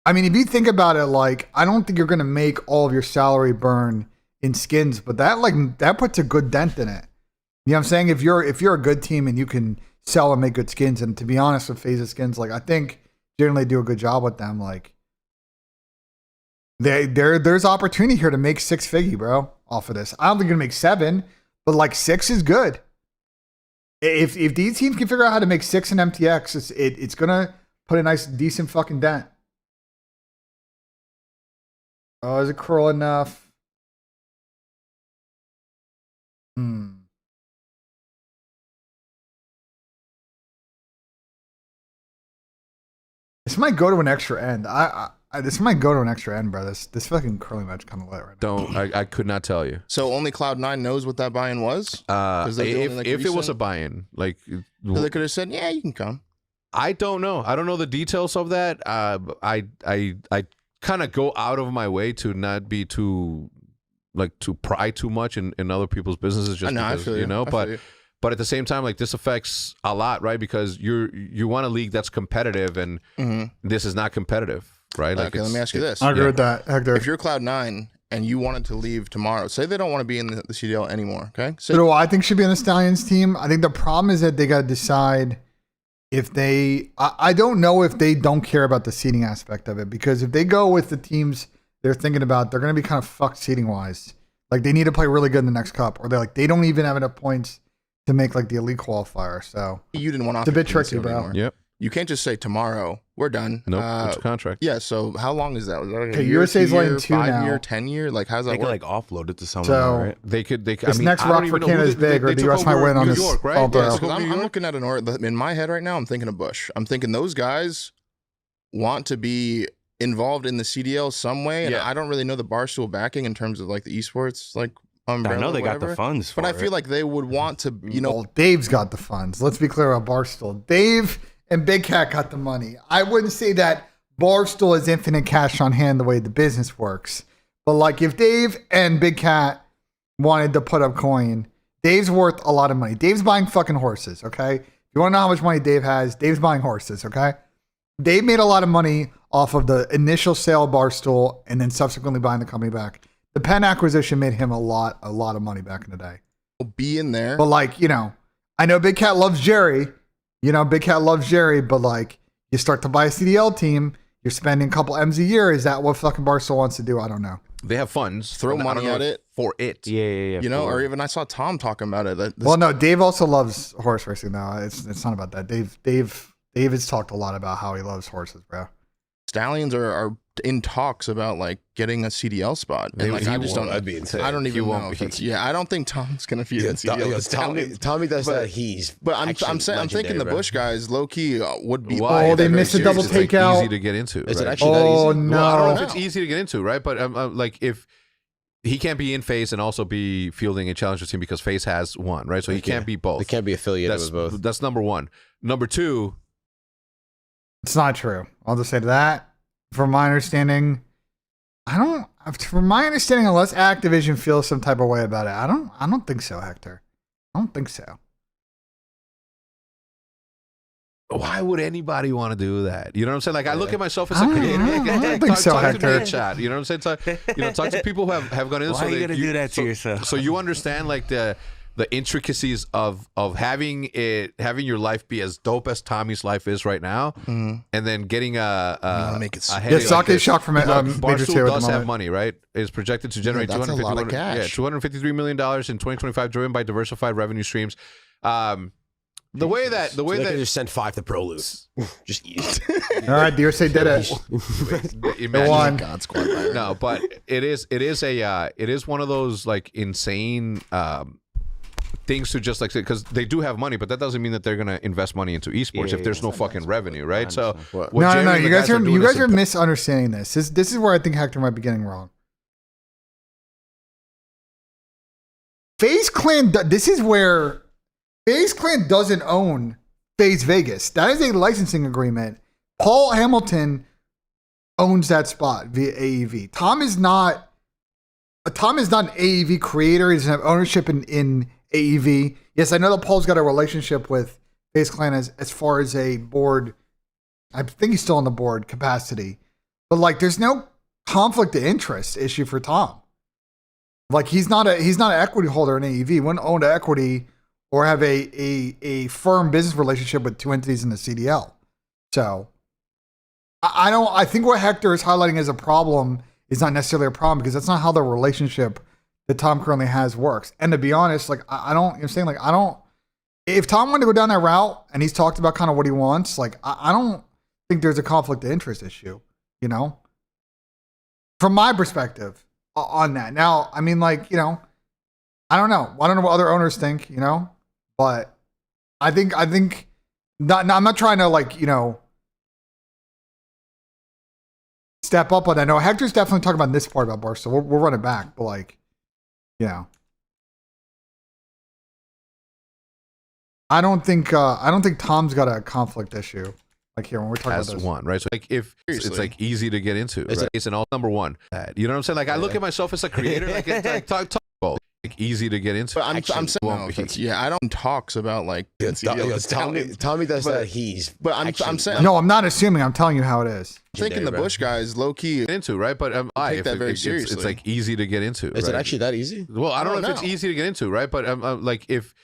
I mean, if you think about it, like, I don't think you're going to make all of your salary burn in skins, but that puts a good dent in it. You know what I'm saying? If you're a good team and you can sell and make good skins, and to be honest with FaZe skins, like, I think generally do a good job with them. Like, there's opportunity here to make 6 figgy, bro, off of this. I don't think you're going to make 7, but like 6 is good. If these teams can figure out how to make 6 in MTX, it's going to put a nice, decent fucking dent. Oh, is it curl enough? This might go to an extra end. This might go to an extra end, bro. This fucking curling match kind of lit right now. I could not tell you. So only Cloud9 knows what that buy-in was? If it was a buy-in, like, so they could have said, yeah, you can come. I don't know. I don't know the details of that. I kind of go out of my way to not be to pry too much in other people's businesses, just because, but at the same time, like, this affects a lot, right? Because you want a league that's competitive, and this is not competitive, right? Like, okay, let me ask you this. I agree with that, Hector. If you're Cloud9 and you wanted to leave tomorrow, say they don't want to be in the CDL anymore, okay? So, you know what I think should be on the Stallions team? I think the problem is that they got to decide if they, I don't know if they don't care about the seeding aspect of it, because if they go with the teams they're thinking about, they're going to be kind of fucked seeding wise. Like, they need to play really good in the next cup, or they don't even have enough points to make like the elite qualifier. So you didn't want to. It's a bit tricky, bro. Yep. You can't just say tomorrow we're done. Nope, it's a contract. Yeah. So how long is that? Was that like Okay, a year, USA's 2 year, letting 2 5 now. year, 10 year? Like how's that They could work? like offload it to someone, So- right? They could. This I mean, next I don't rock even for know who Canada's big, or they the took US might over win on New this York, right? fall They playoff. took over I'm, New I'm York? looking at in my head right now. I'm thinking of Bush. I'm thinking those guys want to be involved in the CDL some way, and Yeah. I don't really know the Barstool backing in terms of like the esports like umbrella. I know they or got the whatever. funds for But I it. feel like they would want to, you know, Well, Dave's got the funds. Let's be clear about Barstool. Dave and Big Cat got the money. I wouldn't say that Barstool is infinite cash on hand the way the business works. But like if Dave and Big Cat wanted to put up coin, Dave's worth a lot of money. Dave's buying fucking horses, okay? If you want to know how much money Dave has, Dave's buying horses, okay? Dave made a lot of money off of the initial sale of Barstool and then subsequently buying the company back. The Penn acquisition made him a lot of money back in the day. be in there. But like, you know, I know Big Cat loves Jerry. You know, Big Cat loves Jerry, but like you start to buy a CDL team, you're spending a couple M's a year. Is that what fucking Barstool wants to do? I don't know. They have funds. Throw but I don't money know at if it. for it. Yeah. You know, for- or even I saw Tom talking about it. That this Well, no, Dave also loves horse racing now. It's not about that. Dave has talked a lot about how he loves horses, bro. Stallions are in talks about like getting a CDL spot. And, like, He I just won't. don't. That'd be insane. I don't He even know. won't If be. it's, yeah, I don't think Tom's gonna be Yeah, in CDL. with Tommy Stallions. does But- that. He's But I'm actually saying I'm thinking the legendary, Bush guys low key would be. Why? Oh, they very missed a double seriously. It's like takeout. easy to get into. Is it right? actually that Oh easy? no! Well, I don't know if No. it's easy to get into, right? But like if he can't be in FaZe and also be fielding a challenger team because FaZe has one, right? So he can't be both. They can't be affiliated That's with both. that's number one. Number two, It's not true. I'll just say that. From my understanding, From my understanding, unless Activision feels some type of way about it, I don't think so, Hector. I don't think so. why would anybody want to do that? You know what I'm saying? Like I look at myself as I a don't- creator. I don't Like, think so, talk to me Hector. in chat. You know what I'm saying? Talk to people who have gone in. Why so are you that gonna do that to so- yourself? So you understand like the intricacies of having your life be as dope as Tommy's life is right now, and then getting wanna make it a so- headache Yeah, Sake like this. shock from Look, Major Barstool Two at the does have moment. money, right? Is projected to generate that's a lot of cash. $253 million in 2025, driven by diversified revenue streams. The way that They could that just send 5 to Pro Loot. Just eat. All right, DRC did it. imagine- won. God squad. Byron. No, but it is one of those like insane things to just like say, because they do have money, but that doesn't mean that they're gonna invest money into esports if there's no fucking revenue, right? So What? what Jerry No. and the You guys are doing is misunderstanding this. This is where I think Hector might be getting wrong. FaZe Clan. This is where FaZe Clan doesn't own FaZe Vegas. That is a licensing agreement. Paul Hamilton owns that spot via AEV. Tom is not an AEV creator. He doesn't have ownership in AEV. Yes, I know that Paul's got a relationship with FaZe Clan as far as a board. I think he's still on the board capacity. But like there's no conflict of interest issue for Tom. Like he's not an equity holder in AEV. He wouldn't own the equity or have a firm business relationship with two entities in the CDL. So I think what Hector is highlighting as a problem is not necessarily a problem because that's not how the relationship that Tom currently has works. And to be honest, like I don't, you know, saying like I don't. If Tom wanted to go down that route and he's talked about kind of what he wants, like I don't think there's a conflict of interest issue. You know, from my perspective on that. Now, I mean, like you know, I don't know. I don't know what other owners think. You know, but I think not. I'm not trying to like you know. Step up on that. No, Hector's definitely talking about this part about Barstool. We'll run it back, but like, you know, I don't think Tom's got a conflict issue like here when we're talking as about this. one, right? So like if it's Seriously. like easy to get into, Is right? It's an all number one. You know what I'm saying? Like I look at myself as a creator, like it's like talk like easy to get into. But I'm Actually, saying won't no, be. if it's- yeah, I don't talks about like CDL with Stallions. Tommy does But- that. He's. But I'm actually saying No, I'm not assuming. I'm telling you how it is. thinking the bro. Bush guys low key. Get into, right? But Take if that it- very it's seriously. like easy to get into. Is it right? actually that easy? Well, I don't know if it's know. easy to get into, right? But like if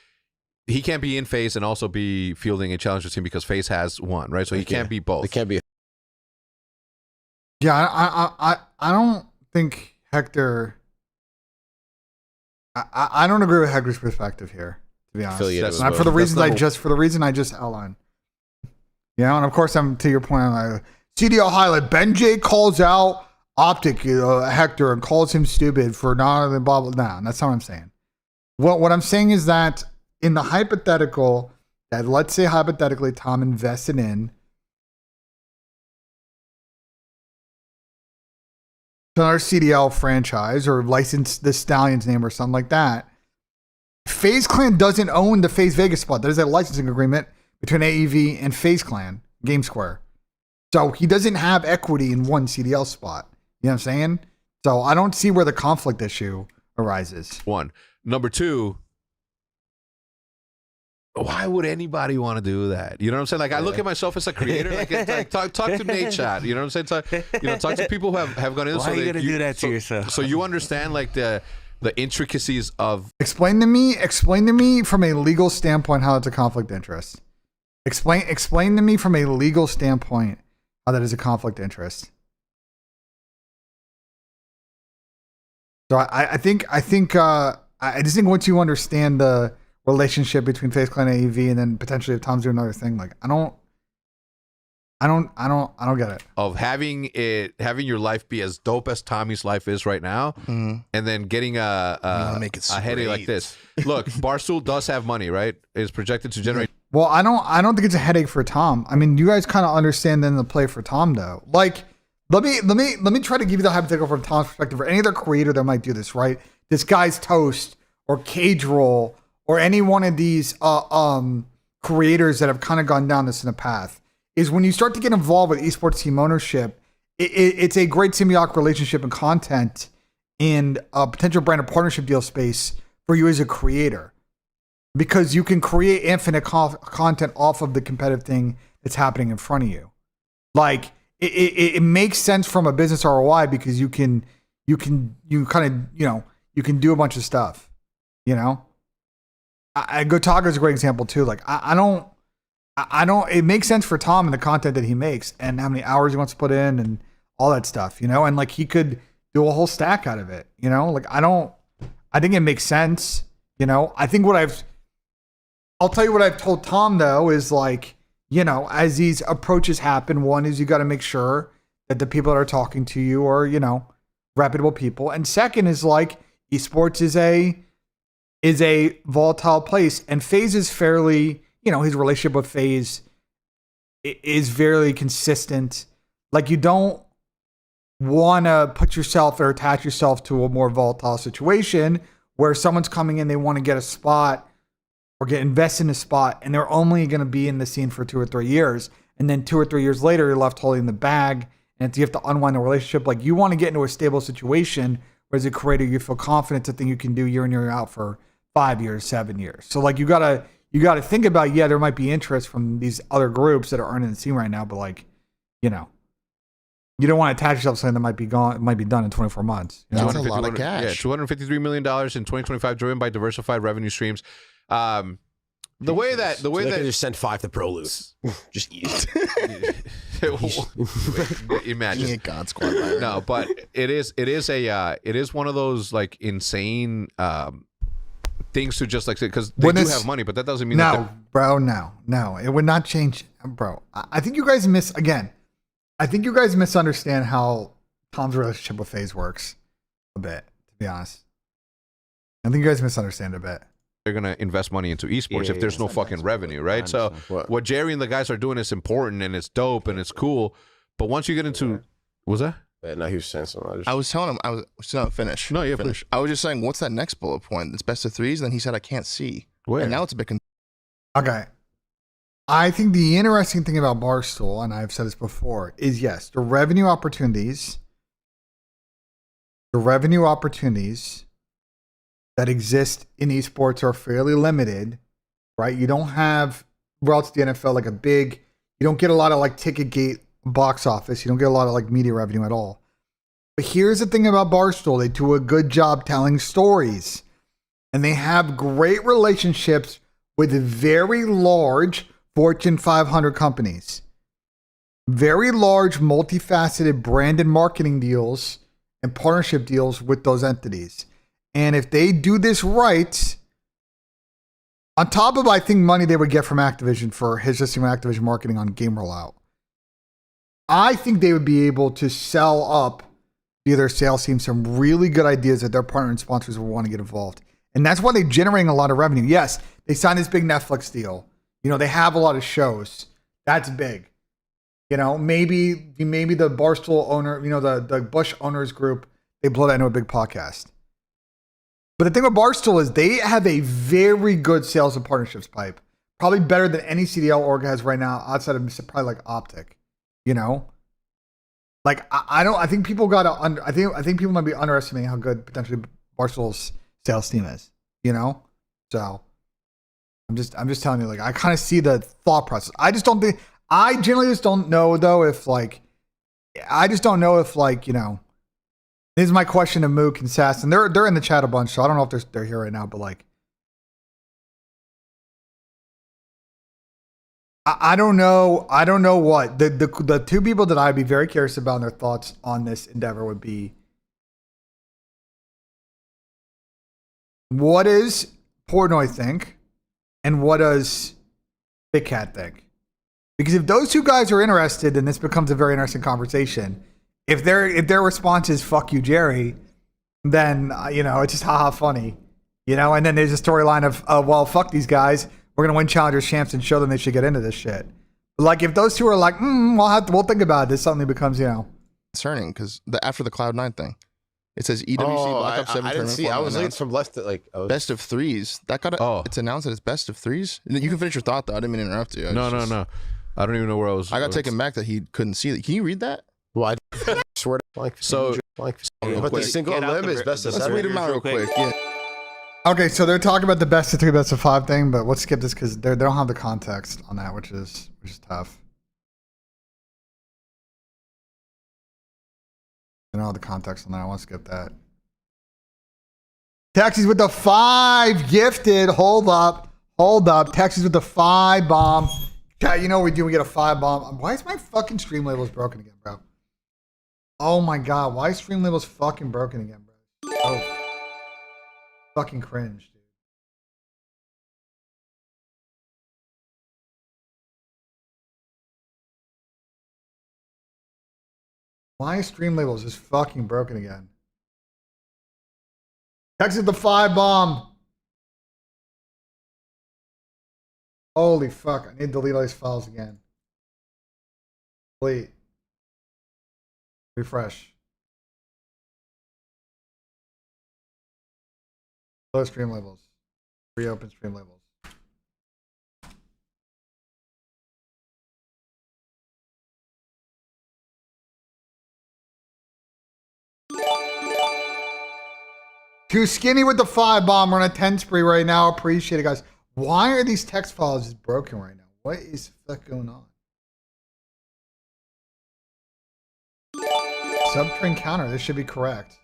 he can't be in FaZe and also be fielding a challenger team because FaZe has one, right? So he can't be both. They can't be. Yeah, I don't think Hector. I don't agree with Hector's perspective here, to be honest. Affiliated That's with Not both. for the reasons number- I just outlined. You know, and of course, I'm to your point. I'm like, CDL highlight. BENJ calls out Optic Hector and calls him stupid for not blah blah. No, that's not what I'm saying. What I'm saying is that in the hypothetical that let's say hypothetically Tom invested in another CDL franchise or licensed the Stallion's name or something like that. FaZe Clan doesn't own the FaZe Vegas spot. There's a licensing agreement between AEV and FaZe Clan, Game Square. So he doesn't have equity in one CDL spot. You know what I'm saying? So I don't see where the conflict issue arises. One. Number two, why would anybody want to do that? You know what I'm saying? Like, I look at myself as a creator. Like talk to Nate Chat. You know what I'm saying? Talk to people who have gone in. Why are you gonna do that to yourself? So you understand like the intricacies of. Explain to me from a legal standpoint how it's a conflict of interest. Explain to me from a legal standpoint how that is a conflict of interest. So I just think once you understand the relationship between FaZe Clan and AEV, and then potentially if Tom's doing another thing, like I don't get it. Of having your life be as dope as Tommy's life is right now, and then getting a headache like this. Look, Barstool does have money, right? It's projected to generate. Well, I don't think it's a headache for Tom. I mean, you guys kind of understand then the play for Tom though. Like, let me try to give you the hypothetical from Tom's perspective, or any other creator that might do this, right? This Guy's Toast or Cage Roll or any one of these creators that have kind of gone down this in the path, is when you start to get involved with esports team ownership, it's a great symbiotic relationship and content and a potential brand and partnership deal space for you as a creator, because you can create infinite content off of the competitive thing that's happening in front of you. Like it makes sense from a business ROI because you can do a bunch of stuff, you know. Gotaga is a great example too. Like I don't. It makes sense for Tom and the content that he makes and how many hours he wants to put in and all that stuff, you know. And like he could do a whole stack out of it, you know. Like I think it makes sense, you know. I think I'll tell you what I've told Tom though is like, you know, as these approaches happen, one is you got to make sure that the people that are talking to you are, you know, reputable people, and second is like esports is a volatile place, and FaZe is fairly, you know, his relationship with FaZe is very consistent. Like you don't want to put yourself or attach yourself to a more volatile situation where someone's coming in, they want to get a spot or get invested in a spot, and they're only going to be in the scene for 2 or 3 years. And then 2 or 3 years later, you're left holding the bag and you have to unwind the relationship. Like you want to get into a stable situation where as a creator, you feel confident it's a thing you can do year in, year out for 5 years, 7 years. So like you gotta think about, yeah, there might be interest from these other groups that are in the scene right now, but like, you know, you don't want to attach yourself to something that might be gone, might be done in 24 months. You know? That's a lot of cash. Yeah, $253 million in 2025, driven by diversified revenue streams. The way that just send 5 to Pro Loot. Just eat it. Imagine God Squad. Right? No, but it is one of those like insane things to just like say, because they do have money, but that doesn't mean no, it would not change, bro. I think you guys misunderstand how Tom's relationship with FaZe works a bit, to be honest. I think you guys misunderstand a bit. They're going to invest money into esports if there's no fucking revenue, right? So what Jerry and the guys are doing is important and it's dope and it's cool. But once you get into, was that? Yeah, no, he was saying something. I was telling him, I was still finish. No, yeah, finish. I was just saying, what's that next bullet point? It's best of threes. Then he said, I can't see. Where? And now it's a bit. Okay. I think the interesting thing about Barstool, and I've said this before, is yes, the revenue opportunities that exist in esports are fairly limited, right? You don't have, relative to the NFL, like you don't get a lot of like ticket gate box office. You don't get a lot of like media revenue at all. But here's the thing about Barstool. They do a good job telling stories, and they have great relationships with very large Fortune 500 companies. Very large, multifaceted branded marketing deals and partnership deals with those entities. And if they do this right, On top of, I think, money they would get from Activision for his system Activision marketing on game rollout, I think they would be able to sell up via their sales team some really good ideas that their partner and sponsors will want to get involved. And that's why they're generating a lot of revenue. Yes, they signed this big Netflix deal. You know, they have a lot of shows. That's big. You know, maybe the Barstool owner, you know, the Bush owners group, they blow that into a big podcast. But the thing with Barstool is they have a very good sales and partnerships pipe. Probably better than any CDL org has right now outside of probably like Optic. You know? Like I think people I think people might be underestimating how good potentially Barstool's sales team is. You know? So I'm just telling you, like, I kind of see the thought process. I generally just don't know though if like you know, this is my question to Mook and Sass, and they're in the chat a bunch, so I don't know if they're here right now, but like I don't know what the two people that I'd be very curious about their thoughts on this endeavor would be, what does Portnoy think, and what does Big Cat think? Because if those two guys are interested, then this becomes a very interesting conversation. If their response is "fuck you, Jerry," then you know, it's just haha funny, you know. And then there's a storyline of well, fuck these guys. We're gonna win Challengers Champs and show them they should get into this shit. But like if those two are like, we'll think about it, this suddenly becomes, you know, concerning because after the Cloud9 thing, it says EWC Black Ops 7 I didn't tournament see. I format was looking announced. from left to like Best of threes. That got it's announced that it's best of threes. You can finish your thought though. I didn't mean to interrupt you. No. I don't even know where I was. I got taken back that he couldn't see it. Can you read that? Well, I swear to like So- like real but the quick. single Get out limb the is best of Let's seven. read them out real quick. Yeah. okay. So they're talking about the best of three, best of five thing, but let's skip this because they don't have the context on that, which is tough. They don't have the context on that. I want to skip that. Taxis with the 5 gifted. Hold up. Taxis with the 5 bomb. Chat, you know what we do? We get a 5 bomb. Why is my fucking stream labels broken again, bro? Oh my god, why is stream labels fucking broken again, bro? Oh, fucking cringe, dude. Why is stream labels just fucking broken again? Texas the 5 bomb. Holy fuck, I need to delete all these files again. Delete. Refresh. Close stream labels. Reopen stream labels. Too skinny with the 5 bomb. We're on a 10 spree right now. Appreciate it, guys. Why are these text files just broken right now? What is the fuck going on? Subtrain counter. This should be correct.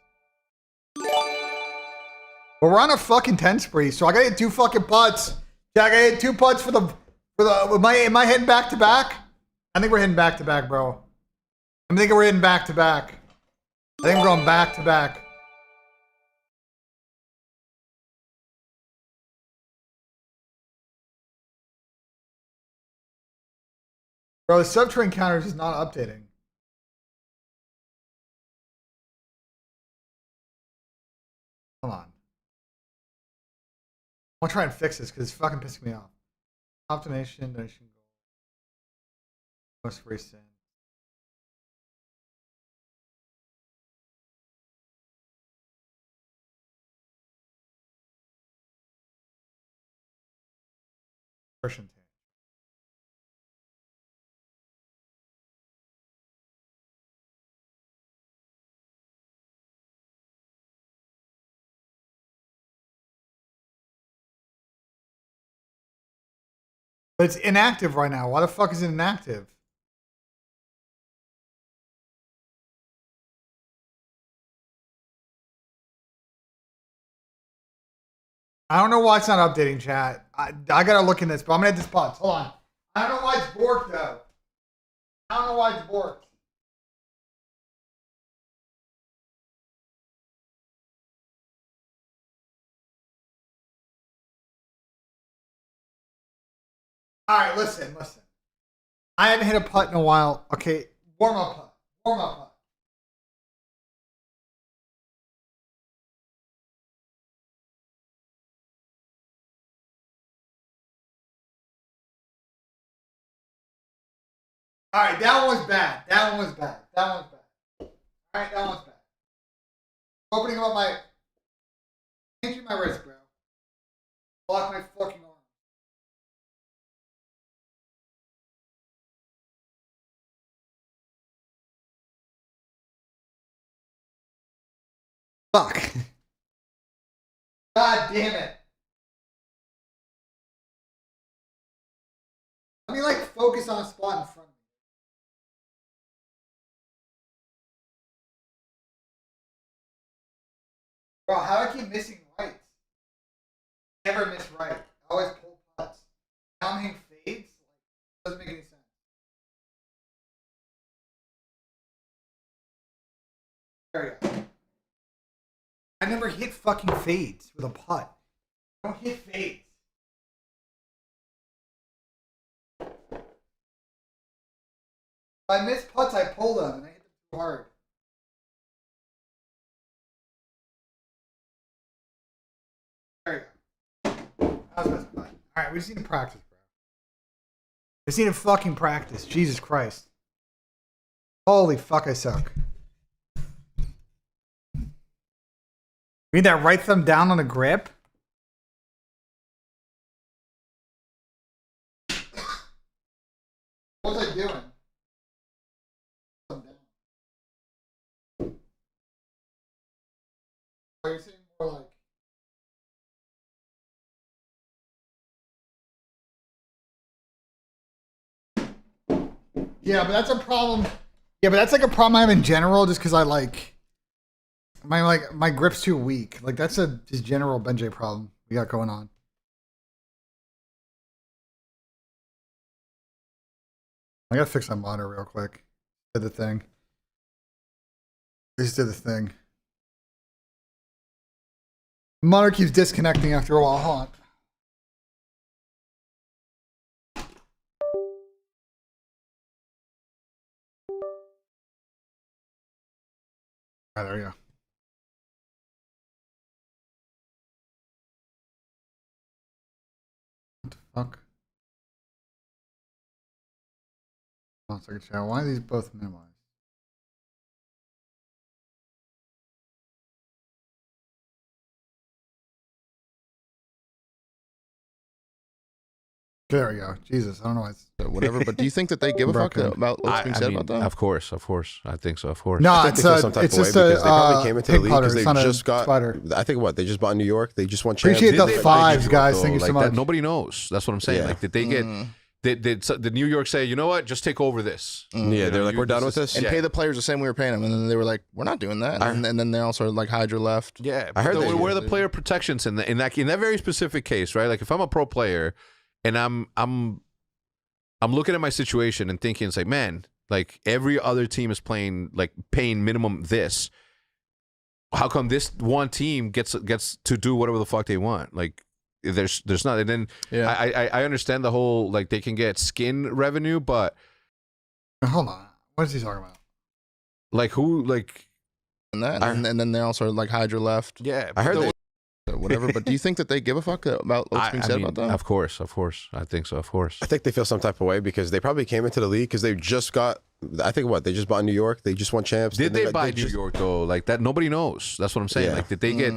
But we're on a fucking 10 spree, so I gotta hit 2 fucking putts. Yeah, I gotta hit 2 putts for the. Am I hitting back to back? I think we're hitting back to back, bro. I'm thinking we're hitting back to back. I think we're going back to back. Bro, the subtrain counter is just not updating. Hold on. I'm gonna try and fix this because it's fucking pissing me off. Optimization, donation goal. Most recent. Version 10. But it's inactive right now. Why the fuck is it inactive? I don't know why it's not updating, chat. I gotta look in this, but I'm gonna hit this putts. Hold on. I don't know why it's borked though. I don't know why it's borked. All right, listen. I haven't hit a putt in a while. Okay, warm up putt. All right, that one was bad. All right, that one's bad. Opening up my... Changing my wrist, bro. Block my fucking arm. Fuck. God damn it. Let me focus on a spot in front of me. Bro, how do I keep missing rights? Never miss right. I always pull putts. Now I'm hitting fades. Doesn't make any sense. There we go. I never hit fucking fades with a putt. I don't hit fades. If I miss putts, I pull them and I hit them too hard. There you go. That was the best putt. Alright, we just need to practice, bro. We just need to fucking practice. Jesus Christ. Holy fuck, I suck. We need that right thumb down on the grip. What was I doing? Thumb down. Are you saying more like... Yeah, but that's a problem. Yeah, but that's like a problem I have in general just because I my grip's too weak. That's a just general BENJ problem we got going on. I gotta fix my monitor real quick. Did the thing. Just did the thing. The monitor keeps disconnecting after a while. Hold on. All right, there you go. What the fuck? Hold on a second, chat. Why are these both minimized? There we go. Jesus, I don't know why it's... Whatever, but do you think that they give a fuck about what's being said about that? Of course. I think so. Of course. No, I think they feel some type it's of way just because they probably a came into the pig league putter. because It's they not a just got. spider. I think what they just bought in New York. They just won champs. Appreciate the Did they fives, buy New guys. York, Thank you though? so much. Nobody knows. That's what I'm saying. Yeah. Did they get? Did New York say, you know what, just take over this? Yeah, they're like, we're done with this. And pay the players the same way we were paying them, and then they were like, "We're not doing that." And then they also Hydra left. Yeah, I heard they where are the player protections in that very specific case, right? Like if I'm a pro player and I'm looking at my situation and thinking, it's like, man, like every other team is paying minimum this. How come this one team gets to do whatever the fuck they want? Like there's not. And then I understand the whole they can get skin revenue, but Hold on. What is he talking about? And then they also Hydra left. Yeah, I heard they. Whatever, but do you think that they give a fuck about what's being said about that? Of course. I think so. Of course. I think they feel some type of way because they probably came into the league because they just got. I think what they just bought in New York. They just won champs. Did they buy New York though? Like that, nobody knows. That's what I'm saying. Yeah. Like, did they get?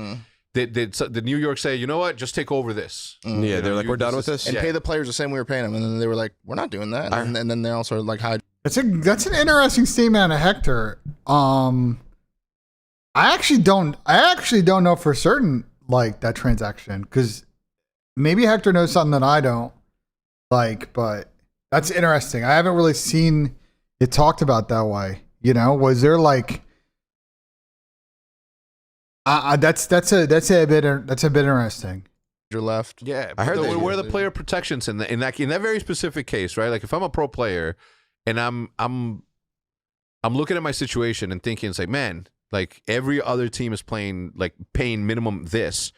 Did New York say, you know what, just take over this? Yeah, they're like, we're done with this. And pay the players the same way we were paying them, and then they were like, "We're not doing that." And then they also Hydra. That's an interesting statement on Hector. I actually don't know for certain that transaction because maybe Hector knows something that I don't but that's interesting. I haven't really seen it talked about that way. Was there that's a bit interesting. Left. Yeah, I heard where are the player protections in that very specific case, right? Like if I'm a pro player and I'm looking at my situation and thinking, it's like, man, like every other team is paying minimum this.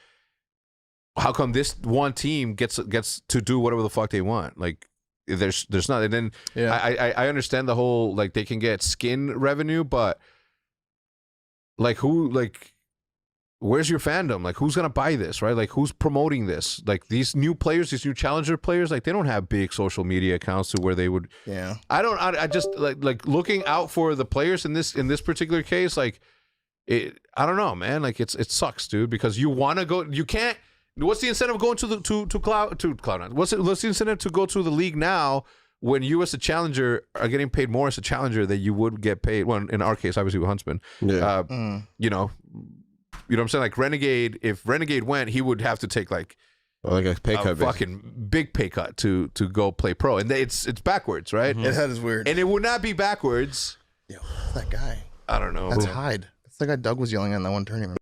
How come this one team gets to do whatever the fuck they want? Like there's not. And then Yeah. I understand the whole like they can get skin revenue, but like where's your fandom? Like who's gonna buy this, right? Like who's promoting this? Like these new players, these new challenger players, like they don't have big social media accounts to where they would. Yeah. I just like looking out for the players in this particular case. Like I don't know, man. Like it sucks, dude, because you want to go, you can't. What's the incentive of going to Cloud9? What's the incentive to go to the league now when you as a challenger are getting paid more as a challenger than you would get paid? Well, in our case, obviously with Huntsman, you know what I'm saying? Like Renegade, if Renegade went, he would have to take like a pay cut, fucking big pay cut to go play pro, and it's backwards, right? That is weird. And it would not be backwards. Yo, that guy. I don't know. That's Hyde. That's the guy Doug was yelling at in that one tournament.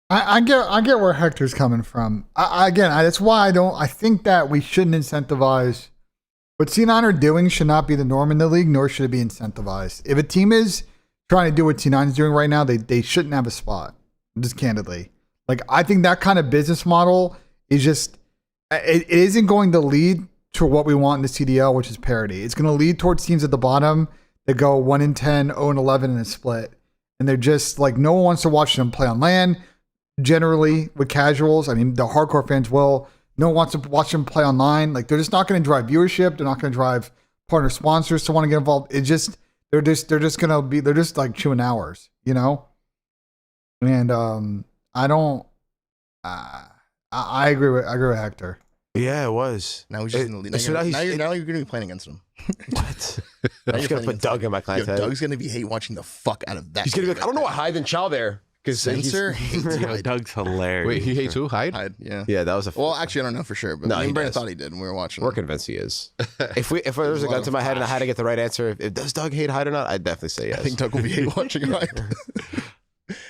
I get where Hector's coming from. That's why I think that we shouldn't incentivize what C9 are doing should not be the norm in the league, nor should it be incentivized. If a team is trying to do what C9 is doing right now, they shouldn't have a spot. Just candidly. Like I think that kind of business model is just it isn't going to lead to what we want in the CDL, which is parity. It's going to lead towards teams at the bottom that go 1-10, 0-11 in a split. And they're just like no one wants to watch them play on LAN. Generally with casuals, I mean the hardcore fans will. No one wants to watch them play online. Like they're just not going to drive viewership. They're not going to drive partner sponsors to want to get involved. They're just like chewing hours, you know. And I don't. I agree with Hector. Yeah, it was. Now he's just in the lead. Now you're going to be playing against him. What? Now I'm you're just gonna playing put Doug in my Yo, clientele. Doug's going to be hate watching the fuck out of that. He's gonna be like, I don't know what Hyde and Chow there because Censor hates Yo, Hyde. Doug's hilarious. Wait, he hates who? Hyde? Yeah. Yeah, that was a. Well, actually, I don't know for sure, but No, me he and Brandon does. thought he did when we were watching. We're him. convinced he is. If there was a gun to my head and I had to get the right answer, if does Doug hate Hyde or not, I'd definitely say yes. I think Doug will be hate watching Hyde.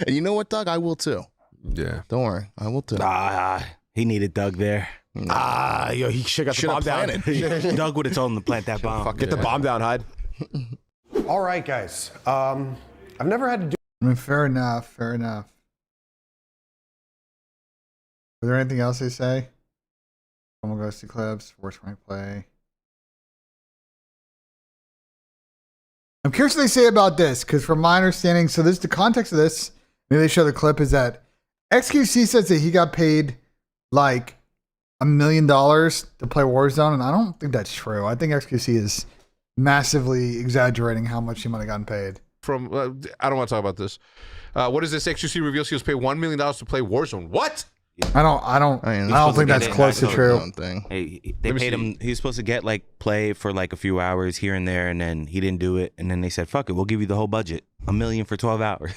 And you know what, Doug? I will too. Yeah. Don't worry, I will too. He needed Doug there. Yo, he should have got the bomb down. Doug would have told him to plant that bomb. Get the bomb down, Hyde. All right, guys. I've never had to do. I mean, fair enough. Was there anything else they say? Someone goes to clips. Worst when I play. I'm curious what they say about this, because from my understanding, so this the context of this, maybe they show the clip, is that XQC says that he got paid like $1 million to play Warzone, and I don't think that's true. I think XQC is massively exaggerating how much he might have gotten paid. From I don't want to talk about this. What is this? XQC reveals he was paid $1 million to play Warzone. What? I don't think that's close to true. Hey, they paid him. He was supposed to get like play for like a few hours here and there, and then he didn't do it. And then they said, "Fuck it, we'll give you the whole budget, $1 million for 12 hours."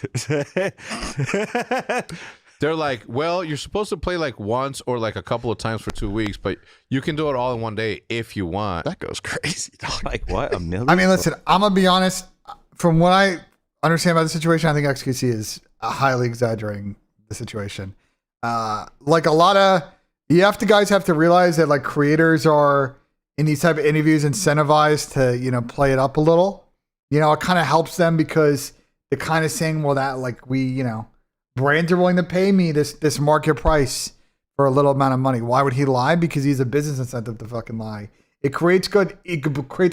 They're like, well, you're supposed to play like once or like a couple of times for 2 weeks, but you can do it all in one day if you want. That goes crazy, dog. Like what? $1 million? I mean, listen, I'm gonna be honest. From what I understand about the situation, I think XQC is highly exaggerating the situation. Like a lot of guys have to realize that like creators are in these type of interviews incentivized to play it up a little. It kind of helps them because they're kind of saying, well, that like brands are willing to pay me this market price for a little amount of money. Why would he lie? Because he's a business incentive to fucking lie. It creates good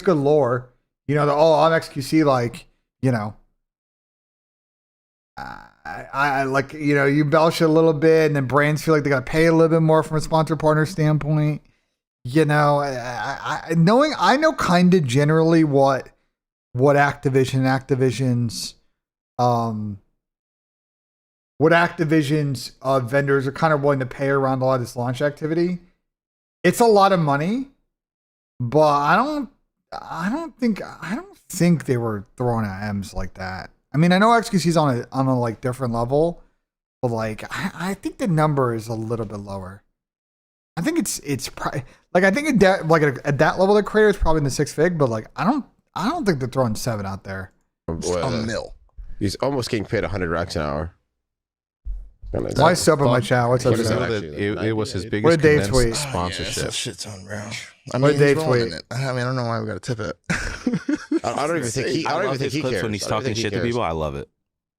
lore. I'm XQC, like, I like, you embellish it a little bit, and then brands feel like they got to pay a little bit more from a sponsor partner standpoint. I know kind of generally what Activision's vendors are kind of willing to pay around a lot of this launch activity. It's a lot of money, but I don't think they were throwing out M's like that. I mean, I know XQC's on a like different level, but like I think the number is a little bit lower. I think I think at that level, the creator is probably in the 6 fig, but like I don't think they're throwing 7 out there. $1 million. He's almost getting paid 100 racks an hour. Why is up in my chat? What's up? It was his biggest Dave condensed tweet? sponsorship. That shit's unreal. What did Dave tweet? I mean, I don't know why we got to tip it. I don't even think he. I don't even think he cares. When he's I don't talking think he shit to cares. people, I love it.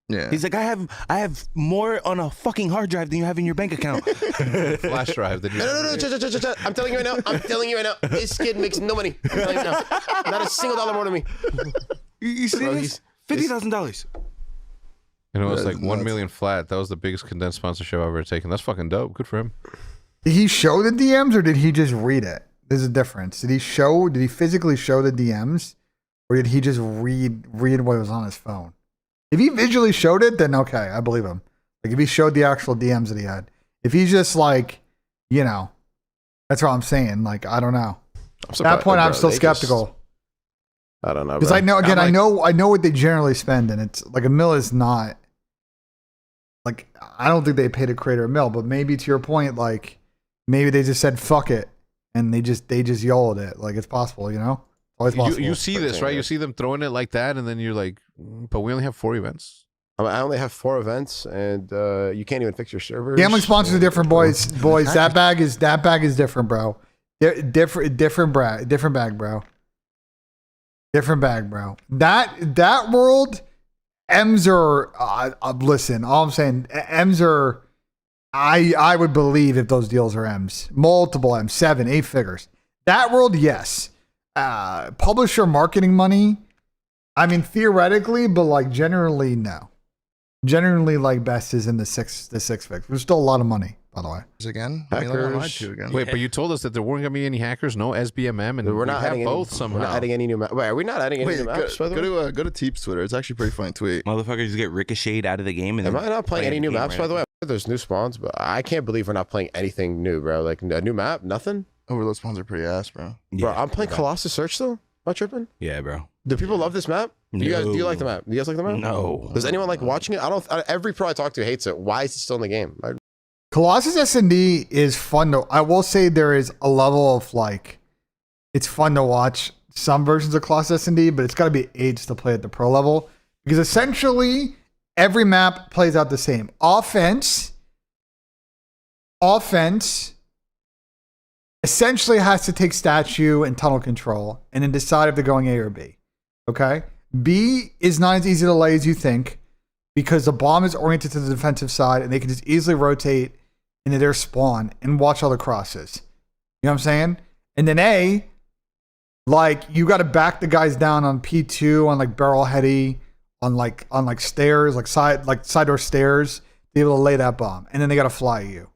Yeah. He's like, I have more on a fucking hard drive than you have in your bank account. Flash drive. That you No. I'm telling you right now. This kid makes no money. I'm telling you now. Not a single dollar more to me. You serious? $50,000. And it was That like is 1 nuts. million flat. That was the biggest condensed sponsorship I've ever taken. That's fucking dope. Good for him. Did he show the DMs or did he just read it? There's a difference. Did he physically show the DMs or did he just read what was on his phone? If he visually showed it, then okay, I believe him. Like if he showed the actual DMs that he had. If he's just like, that's what I'm saying. Like, I don't know. At that point, I'm still skeptical. I don't know. Because I know, again, I know what they generally spend, and it's like $1 million is not like, I don't think they paid a creator $1 million, but maybe to your point, like maybe they just said fuck it and they just yelled it. Like it's possible, always possible. You see this, right? You see them throwing it like that, and then you're like, but we only have 4 events. I only have 4 events, and you can't even fix your servers. Gambling sponsors are different, boys. That bag is different, bro. Different bag, bro. Different bag, bro. That world, M's are listen. All I'm saying, M's are. I would believe if those deals are M's, multiple M's, 7, 8 figures. That world, yes. Publisher marketing money. I mean, theoretically, but like generally, no. Generally, like best is in the six figures. There's still a lot of money, by the way. Again, I mean, like, I lied to you again. Wait, but you told us that there weren't gonna be any hackers, no SBMM, and We're not have adding both any, somehow. We're not adding any new maps. Wait, are we not adding any Wait, new maps? By the way? go to Teep's Twitter. It's actually a pretty funny tweet. Motherfuckers get ricocheted out of the game. And Am I not playing any new maps? Right? By the way, there's new spawns, but I can't believe we're not playing anything new, bro. Like a new map, nothing. Overload spawns are pretty ass, bro. Bro, I'm playing bro. Colossus Search still. Am I tripping? Yeah, bro. Do people love this map? Do you like the map? Do you guys like the map? No. Does anyone like watching it? Every pro I talk to hates it. Why is it still in the game? Colossus S&D is fun to. I will say there is a level of like, it's fun to watch some versions of Colossus S&D, but it's got to be AIDS to play at the pro level because essentially every map plays out the same. Offense essentially has to take statue and tunnel control and then decide if they're going A or B. Okay? B is not as easy to lay as you think because the bomb is oriented to the defensive side and they can just easily rotate into their spawn and watch all the crosses. You know what I'm saying? And then A, like you got to back the guys down on P2, on like barrel heady, on like stairs, like side door stairs, to be able to lay that bomb. And then they got to fly you.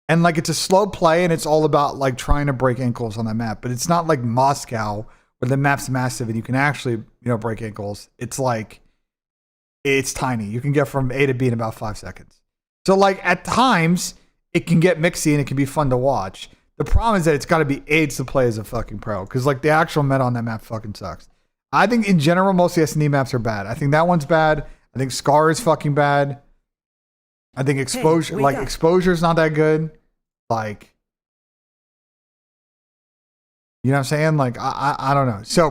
And like it's a slow play and it's all about like trying to break ankles on that map. But it's not like Moscow where the map's massive and you can actually, break ankles. It's like, it's tiny. You can get from A to B in about 5 seconds. So like at times it can get mixy and it can be fun to watch. The problem is that it's got to be AIDS to play as a fucking pro. Because like the actual meta on that map fucking sucks. I think in general, most of the S&D maps are bad. I think that one's bad. I think Scar is fucking bad. I think exposure is not that good. Like, you know what I'm saying? Like, I don't know. So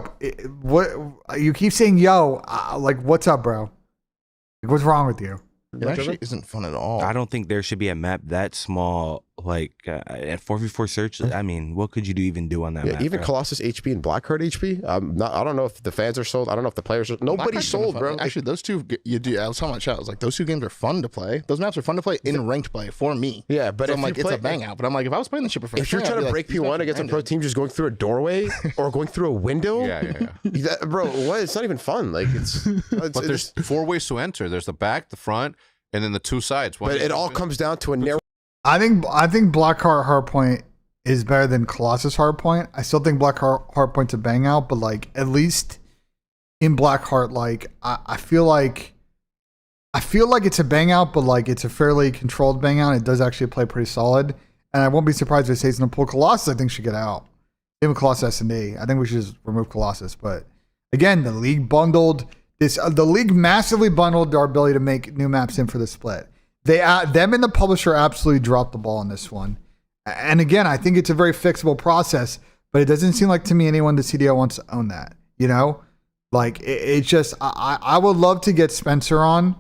what you keep saying, yo, like, what's up, bro? Like, what's wrong with you? It actually isn't fun at all. I don't think there should be a map that small, like at 4v4 search. I mean, what could you even do on that map? Even bro? Colossus HP and Blackheart HP. I don't know if the fans are sold. I don't know if the players are. Nobody's sold, bro. Actually, those two, I was telling my chat, I was like, those two games are fun to play. Those maps are fun to play in ranked play for me. Yeah, but so I'm like, it's a bang out. But I'm like, if I was playing this shit professionally, if you're trying to break P1 against a pro team just going through a doorway or going through a window, bro, what? It's not even fun. Like but there's 4 ways to enter. There's the back, the front, and then the 2 sides. But it all comes down to a narrow. I think Blackheart Hardpoint is better than Colossus Hardpoint. I still think Blackheart Hardpoint's a bang out, but like at least in Blackheart, like I feel like it's a bang out, but like it's a fairly controlled bang out. It does actually play pretty solid, and I won't be surprised if it stays in the pool. Colossus, I think, should get out. Even Colossus S&D, I think we should just remove Colossus. But again, the league bundled this. The league massively bundled our ability to make new maps in for the split. Them and the publisher absolutely dropped the ball on this one. And again, I think it's a very fixable process, but it doesn't seem like to me anyone the CDO wants to own that. Like it's just I would love to get Spencer on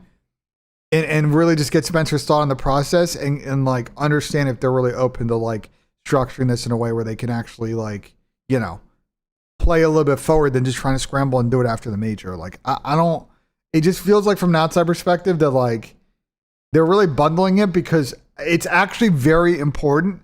and really just get Spencer's thought on the process and like understand if they're really open to like structuring this in a way where they can actually like play a little bit forward than just trying to scramble and do it after the major. Like I don't. it just feels like from an outside perspective that like they're really bundling it because it's actually very important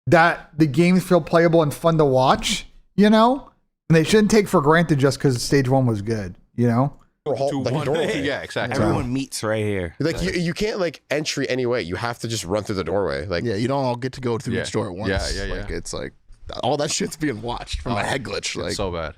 that the games feel playable and fun to watch, you know? And they shouldn't take for granted just because stage 1 was good, you know? Yeah, exactly. Everyone meets right here. Like you can't like entry anyway. You have to just run through the doorway. Like Yeah, you don't all get to go through each door at once. Yeah. Like it's like all that shit's being watched from a head glitch. Like It's so bad.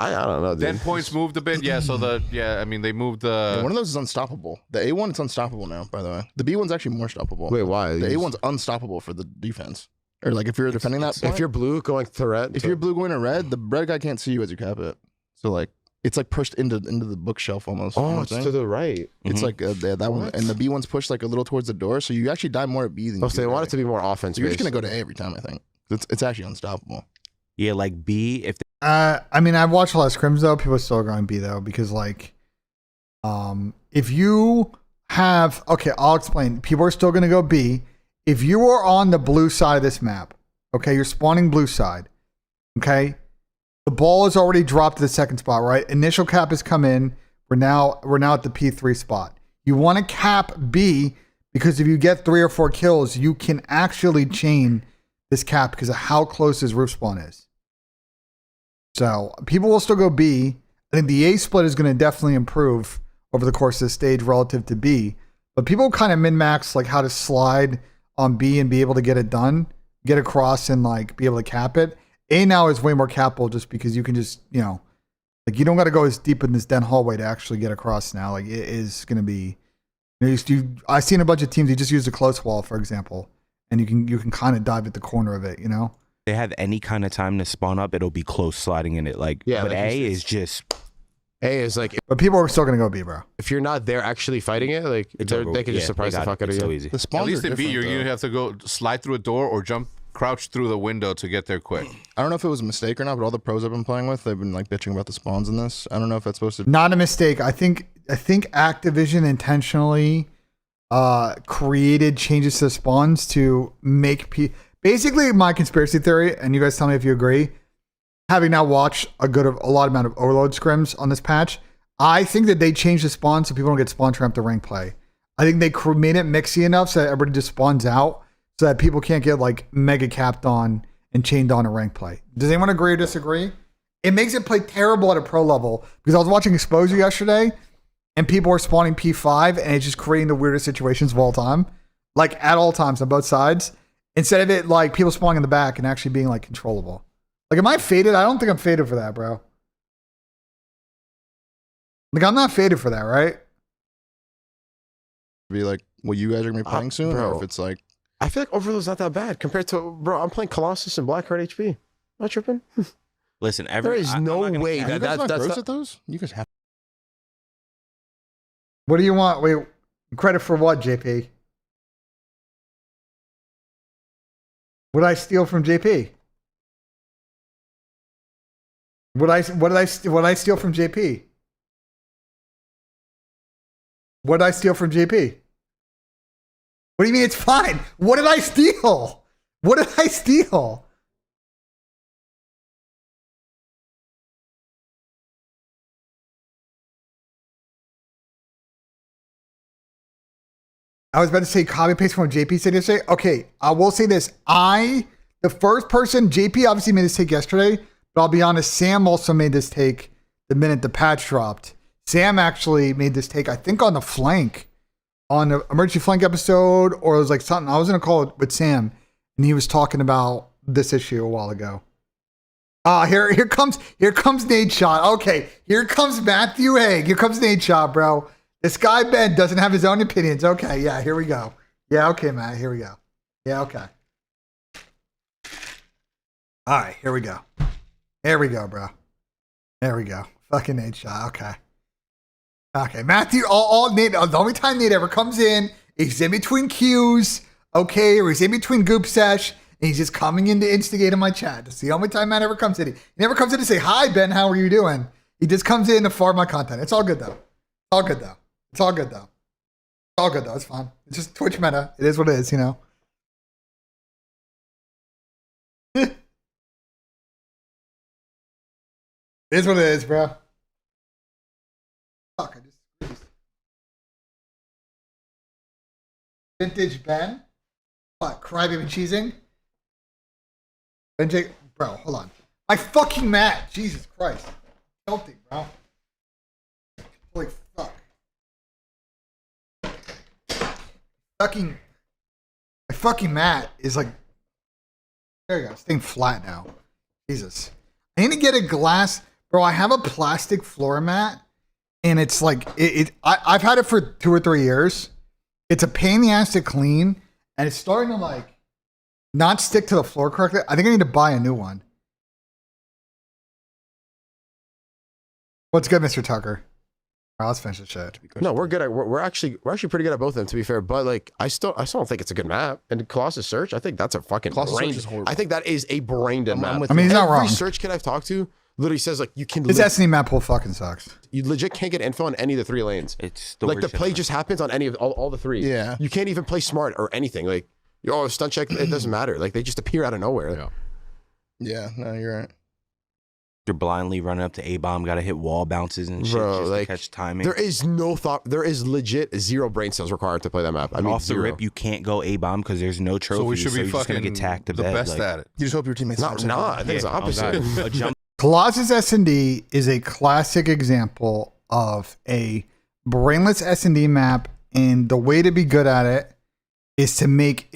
I don't know. Dude. Then points moved a bit. Yeah, so I mean, they moved yeah, one of those is unstoppable. The A1 is unstoppable now, by the way. The B1's actually more stoppable. Wait, why? The A1's unstoppable for the defense. Or like if you're defending that point, if you're blue going to red, if you're blue going to red, the red guy can't see you as you cap it. So like it's like pushed into the bookshelf almost. You know oh, what it's I'm saying? to the right. It's like that one, and the B1's pushed like a little towards the door, so you actually die more at B than. Oh, so they want it to be more offense. So you're just gonna go to A every time, I think. It's actually unstoppable. Yeah, like B. If I mean, I've watched a lot of scrims though. People are still going B though because like, if you have I'll explain. People are still going to go B. If you are on the blue side of this map, okay, you're spawning blue side, okay. The ball is already dropped to the second spot, right? Initial cap has come in. We're now at the P3 spot. You want to cap B because if you get 3 or 4 kills, you can actually chain this cap because of how close his roof spawn is. So people will still go B. I think the A split is going to definitely improve over the course of the stage relative to B. But people kind of min-max like how to slide on B and be able to get it done, get across and like be able to cap it. A now is way more capable just because you can just, you know, like you don't got to go as deep in this den hallway to actually get across now. Like it is going to be, I've seen a bunch of teams, you just use a close wall, for example, and you can kind of dive at the corner of it, you know? they have any kind of time to spawn up, it'll be close sliding in it. Like, Yeah, but like A is just. A is like But people are still going to go B, bro. if you're not there actually fighting it, like they can just surprise the fuck out of you. So easy. The spawns At least are in B, different, you though. have to go slide through a door or crouch through the window to get there quick. I don't know if it was a mistake or not, but all the pros I've been playing with, they've been like bitching about the spawns in this. I don't know if that's supposed to. Not a mistake. I think Activision intentionally created changes to the spawns to make basically my conspiracy theory, and you guys tell me if you agree. Having now watched a lot amount of Overload scrims on this patch, I think that they changed the spawn so people don't get spawn trapped to rank play. I think they made it mixy enough so that everybody just spawns out so that people can't get like mega capped on and chained on a rank play. Does anyone agree or disagree? It makes it play terrible at a pro level because I was watching Exposure yesterday and people were spawning P5 and it's just creating the weirdest situations of all time. Like at all times on both sides. Instead of it like people spawning in the back and actually being like controllable. Like, am I faded? I don't think I'm faded for that, bro. Like, I'm not faded for that, right? Be like, well, you guys are gonna be playing soon, bro. or if it's like, I feel like Overload's not that bad compared to I'm playing Colossus and Blackheart HP. Not tripping. Listen, There is no way are you that guys not that's gross not, at those? You guys have. What do you want? Wait, credit for what, JP? What did I steal from JP? What did I steal from JP? What did I steal from JP? What do you mean it's fine? What did I steal? What did I steal? I was about to say copy paste from what JP said yesterday. Okay, I will say this. The first person, JP obviously made this take yesterday, but I'll be honest, Sam also made this take the minute the patch dropped. Sam actually made this take, I think, on the flank, on the emergency flank episode, or it was like something. I was in a call with Sam, and he was talking about this issue a while ago. Here comes Nate Shot. Okay, here comes Matthew Haig. Here comes Nate Shot, bro. This guy Ben doesn't have his own opinions. Okay, yeah, here we go. Yeah, okay, Matt, here we go. Yeah, okay. All right, here we go. Here we go, bro. There we go. Fucking Nate Shot. Okay. Okay, Matthew. All Nate. The only time Nate ever comes in, he's in between queues. Okay, or he's in between Goop Sesh, and he's just coming in to instigate in my chat. That's the only time Matt ever comes in. He never comes in to say, "Hi, Ben. How are you doing?" He just comes in to farm my content. It's all good though. It's all good though. It's all good though. It's all good though. It's fine. It's just Twitch meta. It is what it is, you know. It is what it is, bro. Fuck, I just Vintage Ben. What? Crybaby cheesing? BENJ, bro, hold on. My fucking mat. Jesus Christ. Tilting, bro. Holy fuck. My fucking mat is like, there you go, staying flat now. Jesus. I need to get a glass, bro. I have a plastic floor mat, and it's like, I've had it for 2 or 3 years. It's a pain in the ass to clean, and it's starting to like not stick to the floor correctly. I think I need to buy a new one. What's good, Mr. Tucker? All right, let's finish this shit. No, we're good. We're actually pretty good at both of them, to be fair. But like, I still don't think it's a good map. And Colossus Search, I think that's a fucking Colossus brain. Search is horrible. I think that is a brain dead map. I mean, he's not Every wrong. search kit I've talked to literally says like you can. His S&E map pool fucking sucks. You legit can't get info on any of the 3 lanes. It's the Like worst the play shit just happens on any of all the 3. Yeah. You can't even play smart or anything. Like, stunt check, it doesn't matter. Like they just appear out of nowhere. Yeah. Yeah, no, you're right. You're blindly running up to A-bomb, got to hit wall bounces and shit Bro, just like, to catch timing. There is no thought. There is legit 0 brain cells required to play that map. I mean, Off the 0. rip, you can't go A-bomb because there's no trophy. So we should be you're just gonna fucking get tacked to the bed. best at it. You just hope your teammates Not, I think it's the opposite. A jump Colossus S&D is a classic example of a brainless S&D map, and the way to be good at it is to make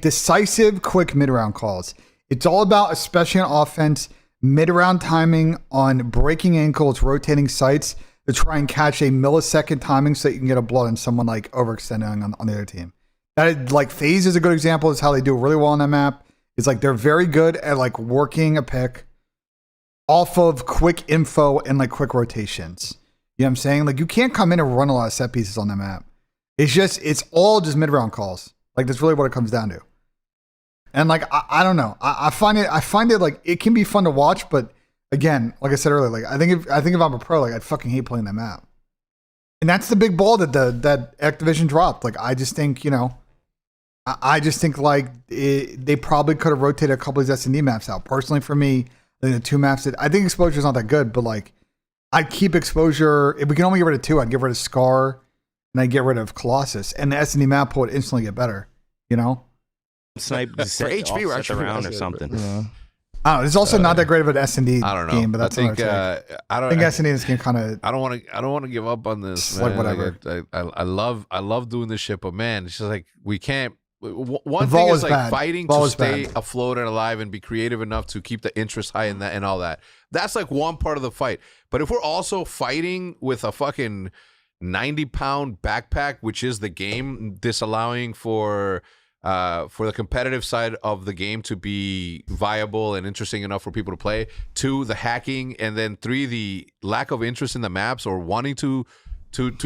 decisive, quick mid-round calls. It's all about, especially on offense, mid-round timing on breaking ankles, rotating sights to try and catch a millisecond timing so that you can get a blood on someone like overextending on the other team. That is, like, FaZe is a good example. Is how they do really well on that map. It's like they're very good at like working a pick off of quick info and like quick rotations. You know what I'm saying? Like you can't come in and run a lot of set pieces on that map. It's all just mid-round calls. Like that's really what it comes down to. And like I don't know. I find it like it can be fun to watch, but again, like I said earlier, like I think if I'm a pro, like I'd fucking hate playing that map. And that's the big ball that that Activision dropped. Like I just think, I just think like they probably could have rotated a couple of these S&D maps out. Personally, for me, the 2 maps that I think Exposure's not that good, but like I'd keep Exposure. If we can only get rid of 2, I'd get rid of Scar and I'd get rid of Colossus, and the S&D map pool would instantly get better. snipe For HP, we're actually around or pretty something. Yeah. I don't know. It's also not that great of an S&D I don't know. game, but that's I think I think S&D in this game kind of. I don't want to give up on this. It's like Man. whatever. I love doing this shit, but man, it's just like we can't. One The thing vol is is like bad. fighting Vol to is stay bad. afloat and alive and be creative enough to keep the interest high in that and all that. That's like one part of the fight. But if we're also fighting with a fucking 90-pound backpack, which is the game, disallowing for the competitive side of the game to be viable and interesting enough for people to play, 2, the hacking, and then 3, the lack of interest in the maps or wanting to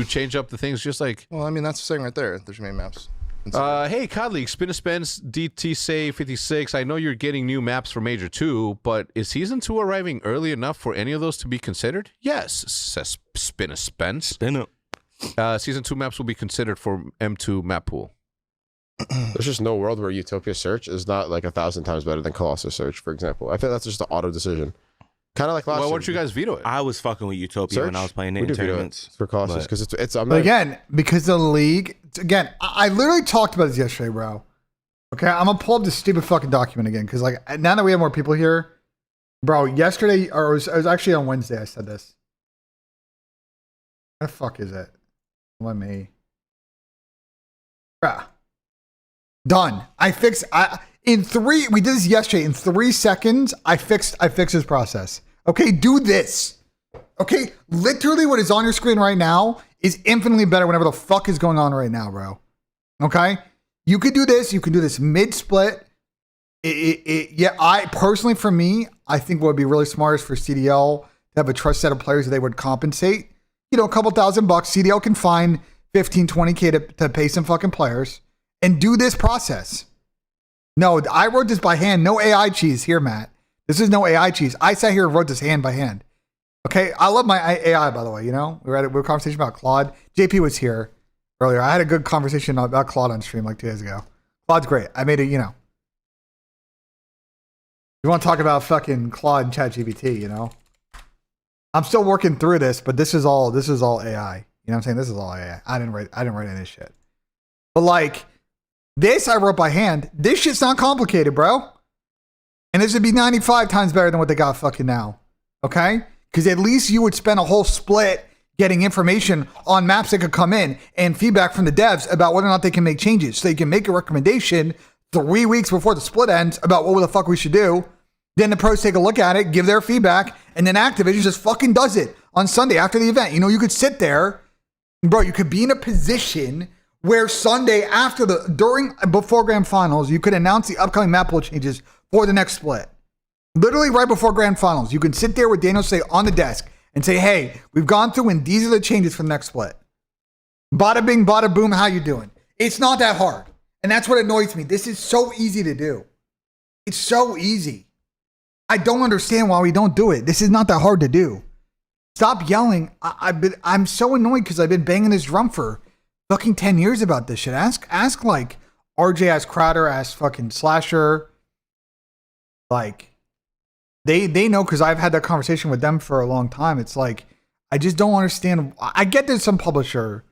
change up the things, just like. Well, I mean, that's the thing right there. There's your main maps. Hey, COD League, Spin a Spence, DT Say 56. I know you're getting new maps for Major 2, but is Season 2 arriving early enough for any of those to be considered? Yes, says Spin a Spence. Spin up. Season 2 maps will be considered for M2 map pool. There's just no world where Utopia Search is not like 1,000 times better than Colossus Search, for example. I think that's just an auto decision. Kind of like last Why year. don't you guys veto it? I was fucking with Utopia when I was playing it We in do veto it tournaments. for Colossus but- because it's I'm But not, again, because the league, again, I literally talked about this yesterday, bro. Okay, I'm gonna pull up this stupid fucking document again because like now that we have more people here, bro. Yesterday, or it was actually on Wednesday. I said this. What the fuck is it? Let me. Bruh. Done. I fixed. In 3. We did this yesterday. In 3 seconds, I fixed this process. Okay, do this. Okay, literally, what is on your screen right now is infinitely better. Whatever the fuck is going on right now, bro. Okay, you could do this. You can do this mid split. Yeah, I personally, for me, I think what would be really smart is for CDL to have a trust set of players that they would compensate. A couple $1,000. CDL can find 15, 20K to pay some fucking players and do this process. No, I wrote this by hand. No AI cheese here, Matt. This is no AI cheese. I sat here and wrote this hand by hand. Okay, I love my AI, by the way. We were a conversation about Claude. JP was here earlier. I had a good conversation about Claude on stream like 2 days ago. Claude's great. I made it, You want to talk about fucking Claude and ChatGPT, I'm still working through this, but this is all AI. You know what I'm saying? This is all AI. I didn't write any of this shit. But like this, I wrote by hand. This shit's not complicated, bro. And this would be 95 times better than what they got fucking now. Okay? Because at least you would spend a whole split getting information on maps that could come in and feedback from the devs about whether or not they can make changes. So you can make a recommendation 3 weeks before the split ends about what the fuck we should do. Then the pros take a look at it, give their feedback, and then Activision just fucking does it on Sunday after the event. You know, you could sit there, bro, you could be in a position where Sunday before grand finals, you could announce the upcoming map pool changes for the next split. Literally right before grand finals, you can sit there with Daniel Say on the desk and say, hey, we've gone through and these are the changes for the next split. Bada bing, bada boom, how you doing? It's not that hard. And that's what annoys me. This is so easy to do. It's so easy. I don't understand why we don't do it. This is not that hard to do. Stop yelling. I'm so annoyed because I've been banging this drum for fucking 10 years about this shit. Ask like RJ, ask Crowder, ask fucking Slasher. Like, they know because I've had that conversation with them for a long time. It's like, I just don't understand. I get there's some publisher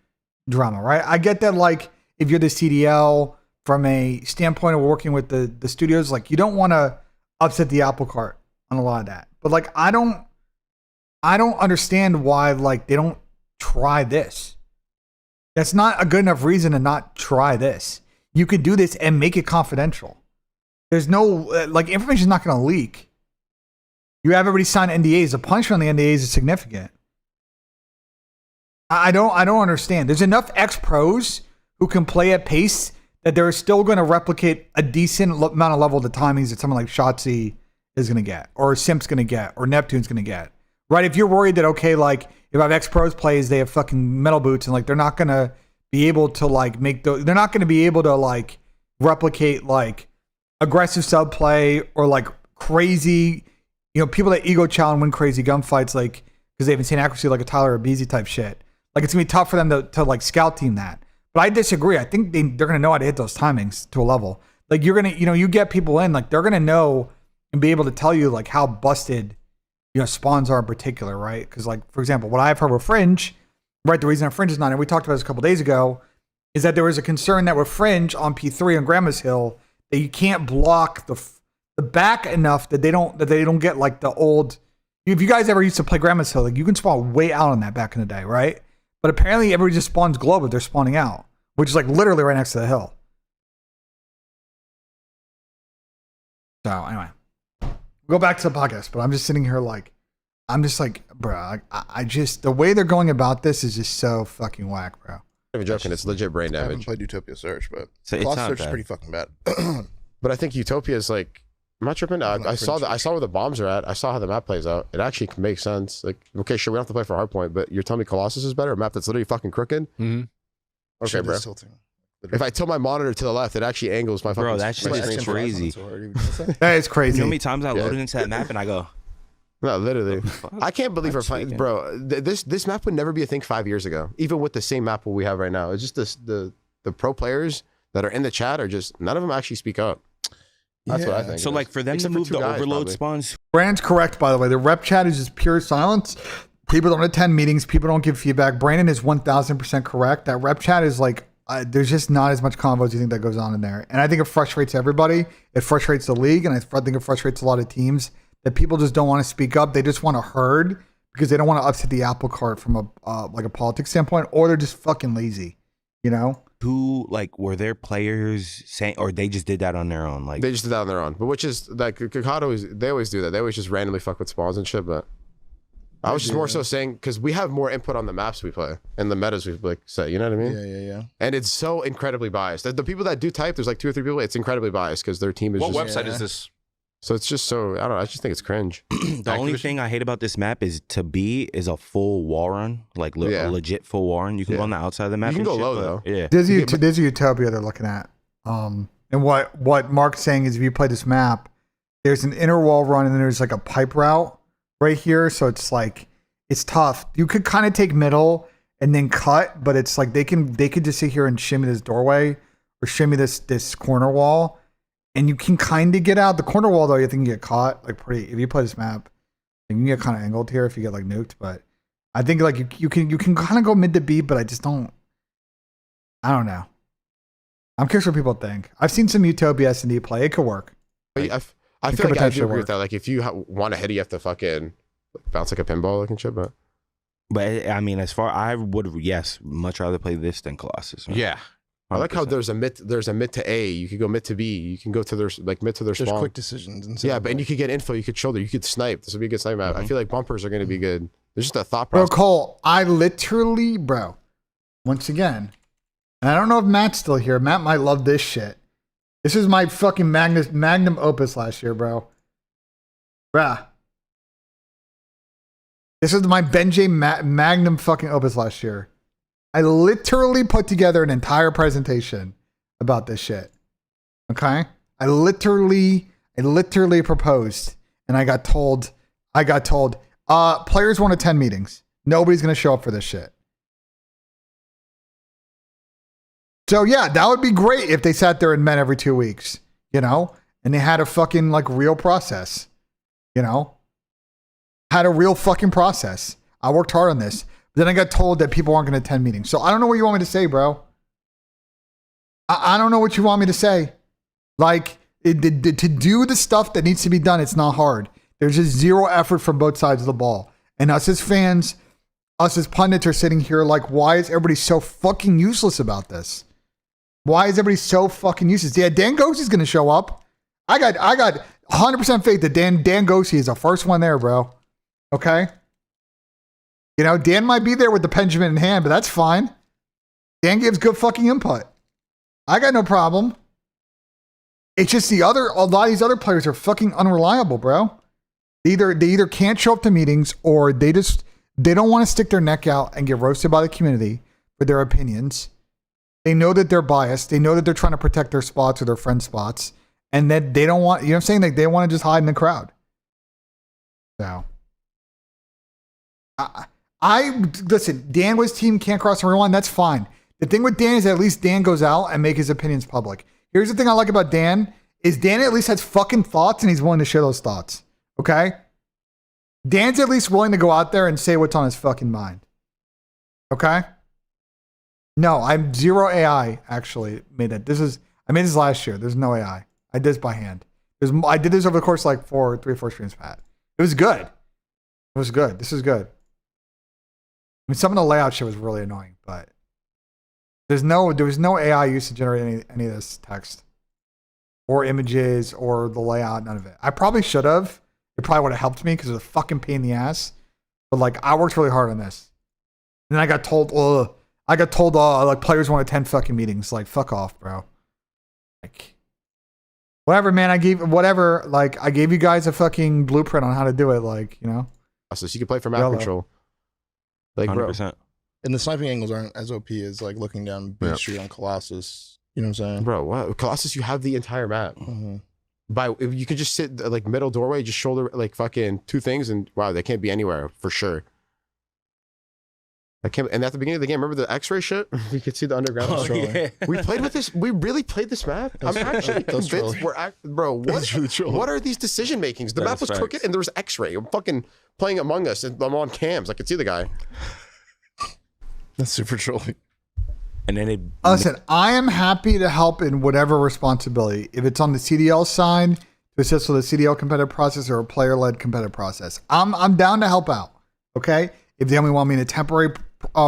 drama, right? I get that, like, if you're the CDL, from a standpoint of working with the studios, like, you don't want to upset the apple cart on a lot of that. But like, I don't understand why, like, they don't try this. That's not a good enough reason to not try this. You could do this and make it confidential. There's no, like, information's not going to leak. You have everybody sign NDAs. The punishment on the NDAs is significant. I don't understand. There's enough ex-pros who can play at pace that they're still going to replicate a decent amount of level of the timings that someone like Shotzi is going to get, or Simp's going to get, or Neptune's going to get. Right? If you're worried that, okay, like, if I have ex-pros plays, they have fucking metal boots, and like, they're not going to be able to like they're not going to be able to like replicate like aggressive sub play or like crazy, you know, people that ego challenge win crazy gunfights, like, because they have insane accuracy, like a Tyler or Beezy type shit. Like, it's going to be tough for them to like scout team that. But I disagree. I think they're going to know how to hit those timings to a level. Like, you're going to, you know, you get people in, like, they're going to know and be able to tell you, like, how busted, you know, spawns are in particular, right? Because, like, for example, what I've heard with Fringe, right, the reason that Fringe is not, and we talked about this a couple days ago, is that there was a concern that with Fringe on P3 on Grandma's Hill, that you can't block the back enough that they don't get, like, the old, if you guys ever used to play Grandma's Hill, like, you can spawn way out on that back in the day, right? But apparently everybody just spawns globe if they're spawning out, which is like literally right next to the hill. So anyway, go back to the podcast, but I'm just sitting here like, I'm just like, bro, I just, the way they're going about this is just so fucking whack, bro. I'm not even joking. It's legit brain I haven't damage. played Utopia Search, but So Colossus Search is pretty fucking bad. But I think Utopia is like, I'm not tripping. I saw where the bombs are at. I saw how the map plays out. It actually makes sense. Like, okay, sure, we don't have to play for Hardpoint, but you're telling me Colossus is better? A map that's literally fucking crooked? Mm-hmm. Okay, Shit bro. is tilting. If I tilt my monitor to the left, it actually angles my fucking. Bro, that's my just screen. crazy. That is crazy. You know how many times I loaded into that map and I go, No, literally. I can't believe we're playing, chicken. bro. This map would never be a thing 5 years ago, even with the same map we have right now. It's just the pro players that are in the chat are just, none of them actually speak up. That's what I think. so it like is. for them Except to move two the guys, overload probably. spawns, Brandon's correct, by the way. The rep chat is just pure silence. People don't attend meetings. People don't give feedback. Brandon is 1000% correct. That rep chat is like, there's just not as much convo as you think that goes on in there. And I think it frustrates everybody. It frustrates the league. And I think it frustrates a lot of teams that people just don't want to speak up. They just want to herd because they don't want to upset the apple cart from like a politics standpoint, or they're just fucking lazy, you know? who like were there players saying, or they just did that on their own? Like They just did that on their own. But which is like Kakado is, they always do that. They always just randomly fuck with spawns and shit. But I was just more so saying because we have more input on the maps we play and the metas we like say. You know what I mean? Yeah. And it's so incredibly biased. The people that do type, there's like 2 or 3 people. It's incredibly biased because their team is What just. website is this? So it's just so I don't know. I just think it's cringe. the only thing I hate about this map is a full wall run, like a legit full wall run. You can go on the outside of the map. You can and go shit, low, but- though. Yeah. There's a Utopia they're looking at. And what Mark's saying is if you play this map, there's an inner wall run and then there's like a pipe route right here. So it's like, it's tough. You could kind of take middle and then cut, but it's like they could just sit here and shimmy this doorway or shimmy this corner wall. And you can kind of get out the corner wall though. You think you get caught like pretty. If you play this map, you can get kind of angled here if you get like nuked. But I think like you can kind of go mid to B, but I don't know. I'm curious what people think. I've seen some Utopia S&D play. It could work. I feel like I do agree with that. Like, if you want to hit it, you have to fucking bounce like a pinball looking shit. But I mean, I would much rather play this than Colossus. Man. Yeah. 100%. I like how there's a mid to A. You could go mid to B. You can go to their mid to their There's spawn. quick decisions. And you could get info. You could shoulder. You could snipe. This would be a good snipe map. I feel like bumpers are going to be good. There's just a thought Bro, process. Cole, I literally, once again, and I don't know if Matt's still here. Matt might love this shit. This is my fucking magnum opus last year, bro. Bruh. This is my BENJ magnum fucking opus last year. I literally put together an entire presentation about this shit. Okay? I literally proposed, and I got told, players won't attend meetings. Nobody's going to show up for this shit. So yeah, that would be great if they sat there and met every 2 weeks, you know, and they had a fucking like real process, you know, had a real fucking process. I worked hard on this, but then I got told that people aren't going to attend meetings. So I don't know what you want me to say, bro. I don't know what you want me to say. Like to do the stuff that needs to be done, it's not hard. There's just zero effort from both sides of the ball. And us as fans, us as pundits are sitting here like, why is everybody so fucking useless about this? Why is everybody so fucking useless? Yeah, Dan Gosey's going to show up. I got 100% faith that Dan Gosey is the first one there, bro. Okay? You know, Dan might be there with the pendulum in hand, but that's fine. Dan gives good fucking input. I got no problem. It's just a lot of these other players are fucking unreliable, bro. They either can't show up to meetings or they don't want to stick their neck out and get roasted by the community for their opinions. They know that they're biased. They know that they're trying to protect their spots or their friend spots. And that they don't want, you know what I'm saying? Like they want to just hide in the crowd. So. Listen, Dan was team can't cross everyone. That's fine. The thing with Dan is at least Dan goes out and make his opinions public. Here's the thing I like about Dan is Dan at least has fucking thoughts and he's willing to share those thoughts. Okay? Dan's at least willing to go out there and say what's on his fucking mind. Okay? No, I'm zero AI actually made it. I made this last year. There's no AI. I did this by hand. I did this over the course of like 3 or 4 streams, Pat. It was good. It was good. This is good. I mean, some of the layout shit was really annoying, but there was no AI used to generate any of this text or images or the layout, none of it. I probably should have. It probably would have helped me because it was a fucking pain in the ass. But like, I worked really hard on this. And then I got told, like players want to attend fucking meetings. Like, fuck off, bro. Like, whatever, man. I gave you guys a fucking blueprint on how to do it. Like, you know. So you can play for map control. Like, 100%. bro. And the sniping angles aren't as OP as like looking down B Street on Colossus. You know what I'm saying? Bro, what? Colossus, you have the entire map. Mm-hmm. If you could just sit like middle doorway, just shoulder like fucking 2 things, and wow, they can't be anywhere for sure. And at the beginning of the game, remember the X-ray shit? You could see the underground. Oh, yeah. We played with this. We really played this map. I'm actually convinced bro. What are these decision makings? The map was crooked, and there was X-ray. I'm fucking playing Among Us, and I'm on cams. I could see the guy. That's super trolly. And then listen, I am happy to help in whatever responsibility. If it's on the CDL side, to assist with a CDL competitive process or a player-led competitive process, I'm down to help out. Okay, if they only want me in a temporary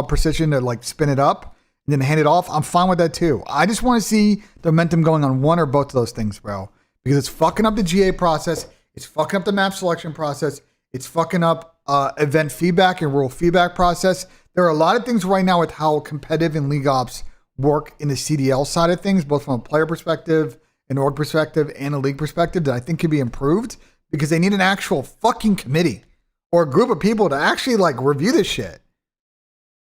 precision to like spin it up and then hand it off, I'm fine with that too. I just want to see the momentum going on one or both of those things, bro, because it's fucking up the GA process, it's fucking up the map selection process, it's fucking up event feedback and rule feedback process. There are a lot of things right now with how competitive and league ops work in the CDL side of things, both from a player perspective, an org perspective, and a league perspective, that I think could be improved because they need an actual fucking committee or a group of people to actually like review this shit.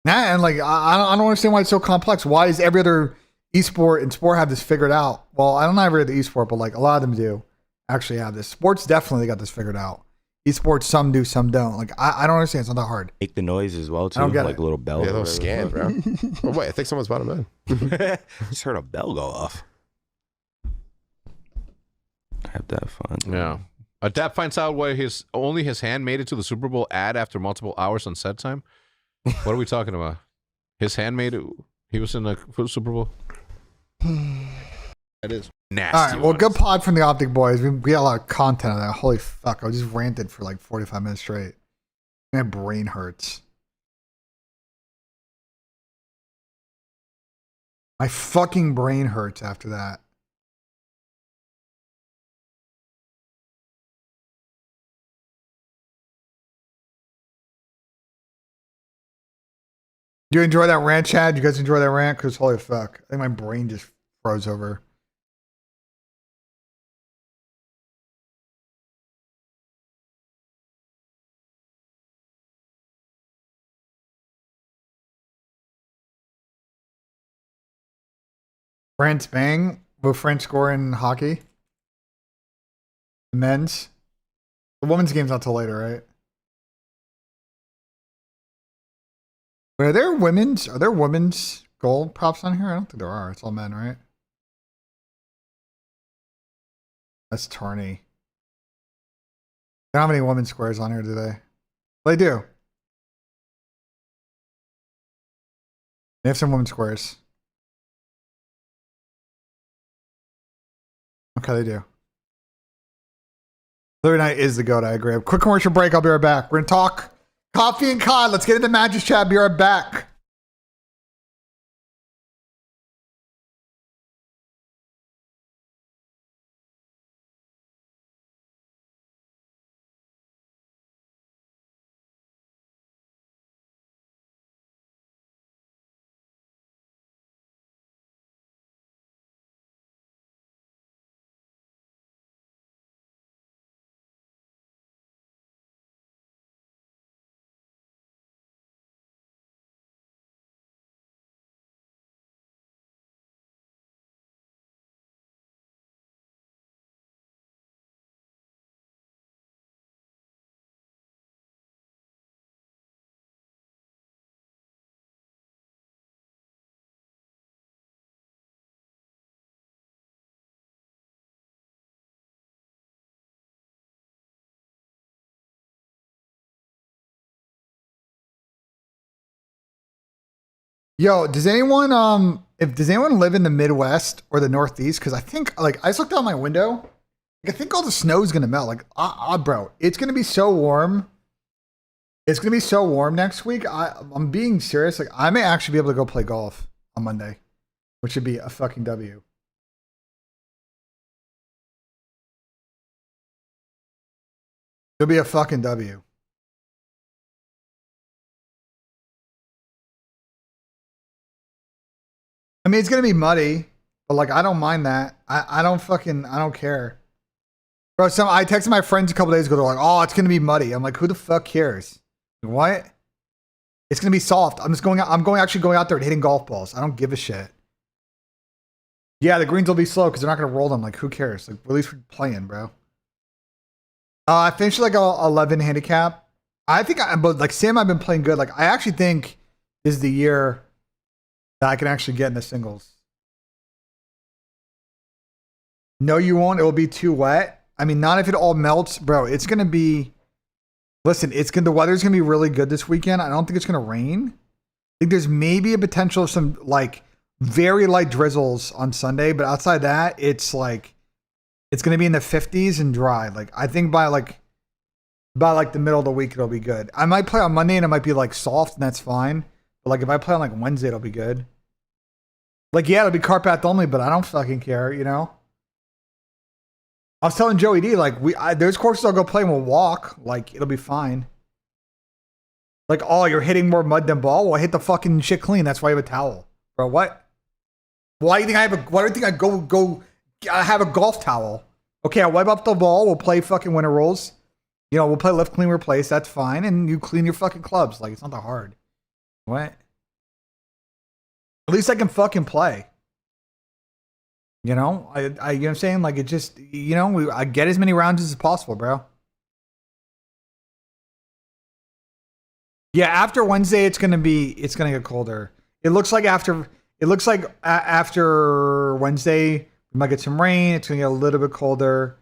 And like, I don't understand why it's so complex. Why does every other esport and sport have this figured out? Well, I don't know every other esport, but like a lot of them do actually have this. Sports definitely got this figured out. Esports, some do, some don't. Like, I don't understand. It's not that hard. make the noise as well too, I don't get like it. a little bell. Yeah, that was scanned, bro. Oh wait, I think someone's bottom in. Just heard a bell go off. Have that fun. Yeah. Adapt finds out why only his hand made it to the Super Bowl ad after multiple hours on set time. What are we talking about? His hand made it. He was in the Super Bowl. I think. It is. Nasty. All right, well, ones. good pod from the Optic Boys. We got a lot of content on that. Holy fuck, I just ranted for like 45 minutes straight. My brain hurts. My fucking brain hurts after that. Do you enjoy that rant, Chad? You guys enjoy that rant? Because holy fuck, I think my brain just froze over. France bang. Will France score in hockey? Men's. The women's game's not till later, right? Wait, are there women's goal props on here? I don't think there are. It's all men, right? That's Tarney. They don't have any women's squares on here, do they? They do. They have some women's squares. Okay, they do. Thursday night is the GOAT, I agree. Quick commercial break, I'll be right back. We're going to talk coffee and cod. Let's get into Magic's chat, be right back. Yo, does anyone live in the Midwest or the Northeast? Because I think like I just looked out my window. Like, I think all the snow's gonna melt. Like, bro, it's gonna be so warm. It's gonna be so warm next week. I'm being serious. Like, I may actually be able to go play golf on Monday, which would be a fucking W. It'll be a fucking W. I mean, it's gonna be muddy, but like, I don't mind that. I don't care. Bro, I texted my friends a couple days ago. They're like, "Oh, it's gonna be muddy." I'm like, "Who the fuck cares? What? It's gonna be soft. I'm actually going out there and hitting golf balls. I don't give a shit." Yeah, the greens will be slow because they're not gonna roll them. Like, who cares? Like, at least we're playing, bro. I finished like a 11 handicap. I think, but like Sam, I've been playing good. Like, I actually think this is the year that I can actually get in the singles. No, you won't. It will be too wet. I mean, not if it all melts, bro. It's gonna be. Listen, the weather's gonna be really good this weekend. I don't think it's gonna rain. I think there's maybe a potential of some like very light drizzles on Sunday, but outside that, it's like it's gonna be in the 50s and dry. Like, I think by the middle of the week, it'll be good. I might play on Monday and it might be like soft, and that's fine. But like, if I play on like Wednesday, it'll be good. Like, yeah, it'll be cart path only, but I don't fucking care, you know? I was telling Joey D, like, there's courses I'll go play and we'll walk. Like, it'll be fine. Like, oh, you're hitting more mud than ball? Well, I hit the fucking shit clean. That's why you have a towel. Bro, what? Why do you think I go I have a golf towel? Okay, I'll wipe up the ball. We'll play fucking winter rolls. You know, we'll play lift, clean, replace. That's fine. And you clean your fucking clubs. Like, it's not that hard. What? At least I can fucking play. You know? You know what I'm saying? Like, it just, you know, I get as many rounds as possible, bro. Yeah, after Wednesday, it's gonna get colder. It looks like after Wednesday, we might get some rain. It's gonna get a little bit colder.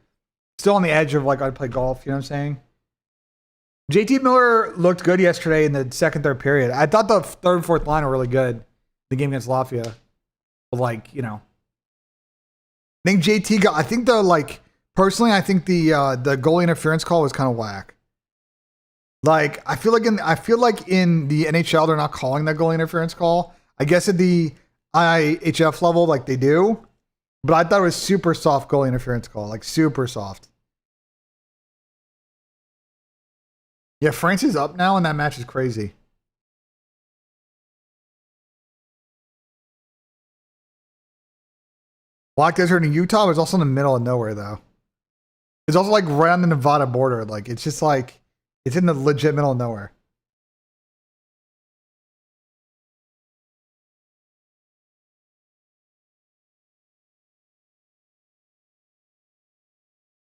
Still on the edge of like, I'd play golf, you know what I'm saying? JT Miller looked good yesterday in the second, third period. I thought the third and fourth line were really good. The game against Lafayette. But like, you know, I think JT got. I think personally, I think the goalie interference call was kind of whack. Like I feel like in the NHL they're not calling that goalie interference call. I guess at the IHF level like they do, but I thought it was super soft goalie interference call, like super soft. Yeah, France is up now, and that match is crazy. Black Desert in Utah was also in the middle of nowhere, though. It's also like right on the Nevada border. Like it's just like it's in the legit middle of nowhere.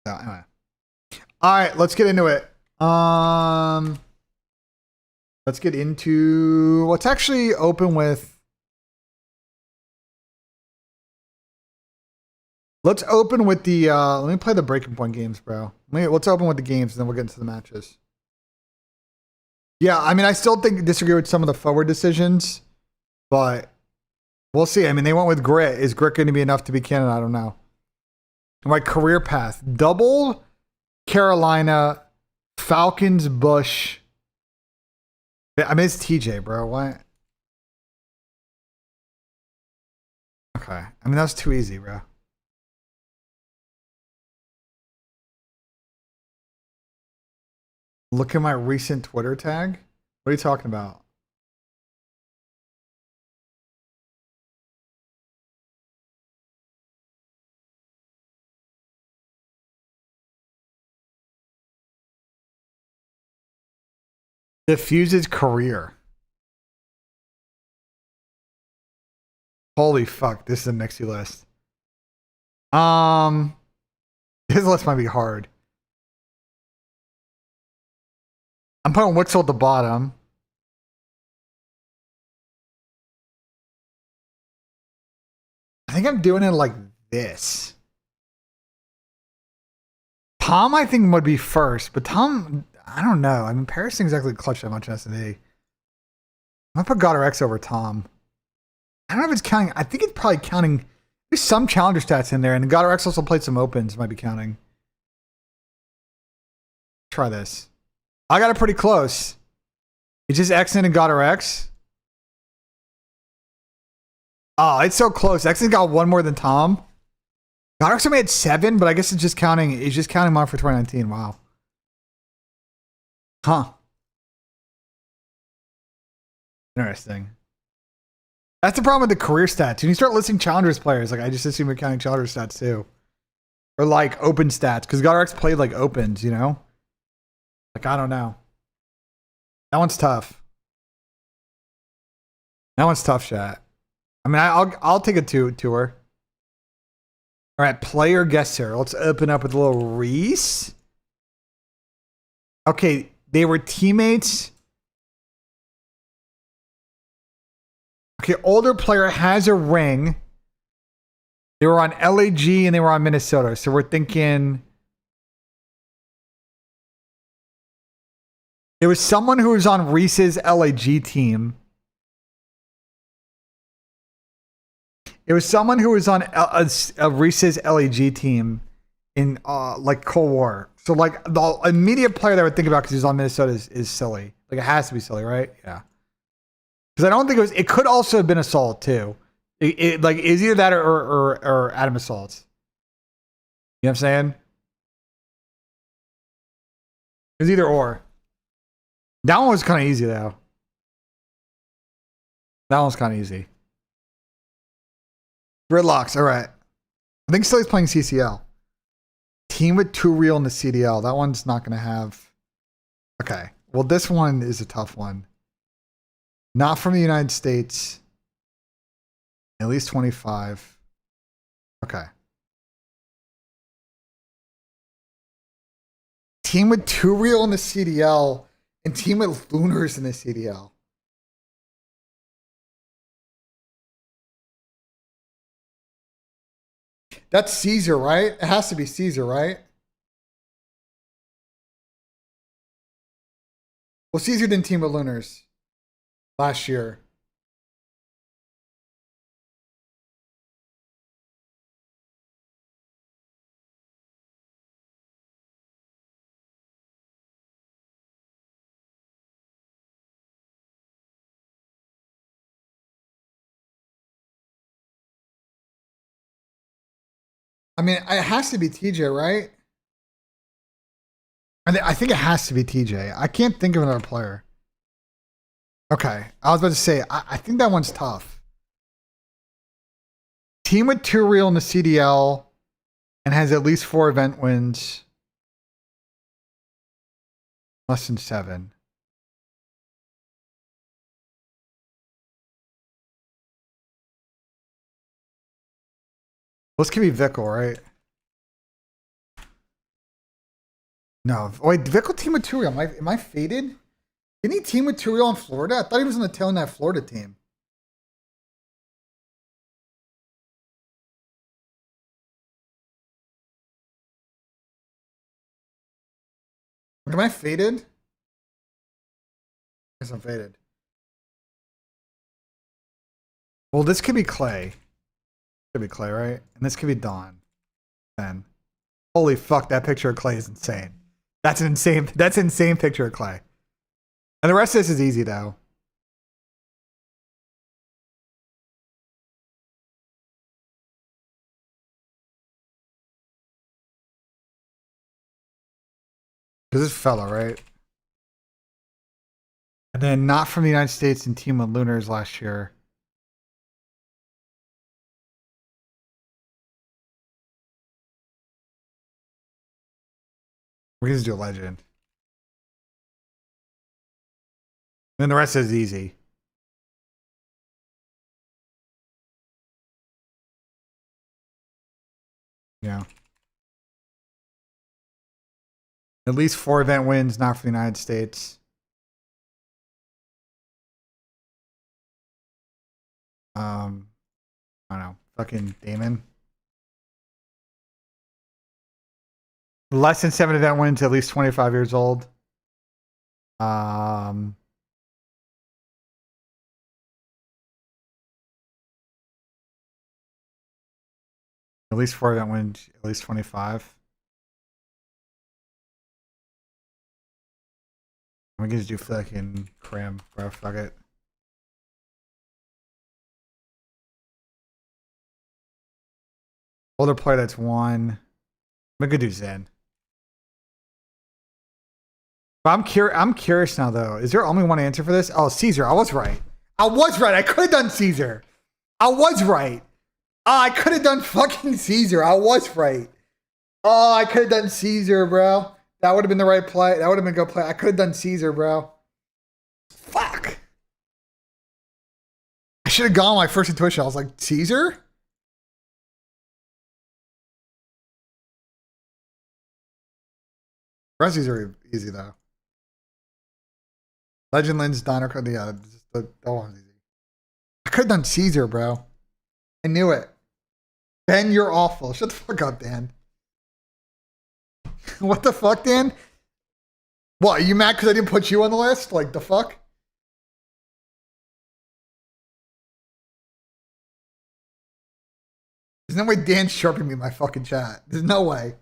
So, anyway. All right, let's get into it. Let's get into let's actually open with. Let's open with the. Let me play the breaking point games, bro. Let's open with the games, and then we'll get into the matches. Yeah, I mean, I still disagree with some of the forward decisions, but we'll see. I mean, they went with grit. Is grit going to be enough to be canon? I don't know. My career path: double Carolina, Falcons, Bush. I mean, it's TJ, bro. What? Okay. I mean, that's too easy, bro. Look at my recent Twitter tag. What are you talking about? Diffuse's career. Holy fuck, this is a mixy list. This list might be hard. I'm putting Wixel at the bottom. I think I'm doing it like this. Tom, I think, would be first, but Tom, I don't know. I mean, Paris isn't exactly clutch that much in S&D. I'm going to put Goddard X over Tom. I don't know if it's counting. I think it's probably counting. There's some challenger stats in there, and Goddard X also played some opens. Might be counting. Try this. I got it pretty close. It's just Xen and Goddard X. Oh, it's so close. Xen got one more than Tom. Goddard X only had 7, but I guess it's just counting. It's just counting mine for 2019. Wow. Huh. Interesting. That's the problem with the career stats. When you start listing challengers players, like I just assume you're counting challenger stats too. Or like open stats. Because Goddard X played like opens, you know? Like, I don't know. That one's tough. That one's tough, chat. I mean, I'll take a tour. All right, player guess here. Let's open up with a little Reese. Okay, they were teammates. Okay, older player has a ring. They were on LAG and they were on Minnesota. So we're thinking there was someone who was on Reese's LAG team. It was someone who was on a Reese's LAG team in like Cold War. So like the immediate player that I would think about because he's on Minnesota is Silly. Like it has to be Silly, right? Yeah. Because I don't think it could also have been Assault too. It like is either that or Adam Assault. You know what I'm saying? It's either or. That one was kind of easy though. That one's kind of easy. Gridlocks, all right. I think Silly's playing CCL. Team with 2 real in the CDL. That one's not going to have. Okay. Well, this one is a tough one. Not from the United States. At least 25. Okay. Team with 2 real in the CDL and team with Lunars in the CDL. That's Caesar, right? It has to be Caesar, right? Well, Caesar didn't team with Lunars last year. I mean, it has to be TJ, right? I think it has to be TJ. I can't think of another player. Okay, I was about to say, I think that one's tough. Team with 2 real in the CDL and has at least 4 event wins. Less than 7. This could be Vickle, right? No. Wait, Vickle team with 2 real. Am I faded? Didn't he team with 2 real in Florida? I thought he was on the tail in that Florida team. Am I faded? I guess I'm faded. Well, this could be Clay. Could be Clay, right? And this could be Dawn. Then, holy fuck, that picture of Clay is insane. That's an insane picture of Clay. And the rest of this is easy though. Because this fella, right? And then not from the United States and team with Lunars last year. We can just do a legend. And then the rest is easy. Yeah. At least 4 event wins, not for the United States. I don't know. Fucking Damon. Less than 7 event wins, at least 25 years old. At least 4 event wins, at least 25. We can just do fucking cram, bro. Fuck it. Older player that's 1. I'm gonna do Zen. But I'm curious now though. Is there only one answer for this? Oh, Caesar. I was right. I could have done Caesar. I was right. Oh, I could have done fucking Caesar. I was right. Oh, I could have done Caesar, bro. That would have been the right play. That would have been a good play. I could have done Caesar, bro. Fuck. I should have gone my first intuition. I was like, Caesar? The rest of these are easy, though. Legend Lens, Donner Code. Yeah, that one's easy. I could have done Caesar, bro. I knew it. Ben, you're awful. Shut the fuck up, Dan. What the fuck, Dan? What, are you mad because I didn't put you on the list? Like, the fuck? There's no way Dan's sharpening me in my fucking chat. There's no way.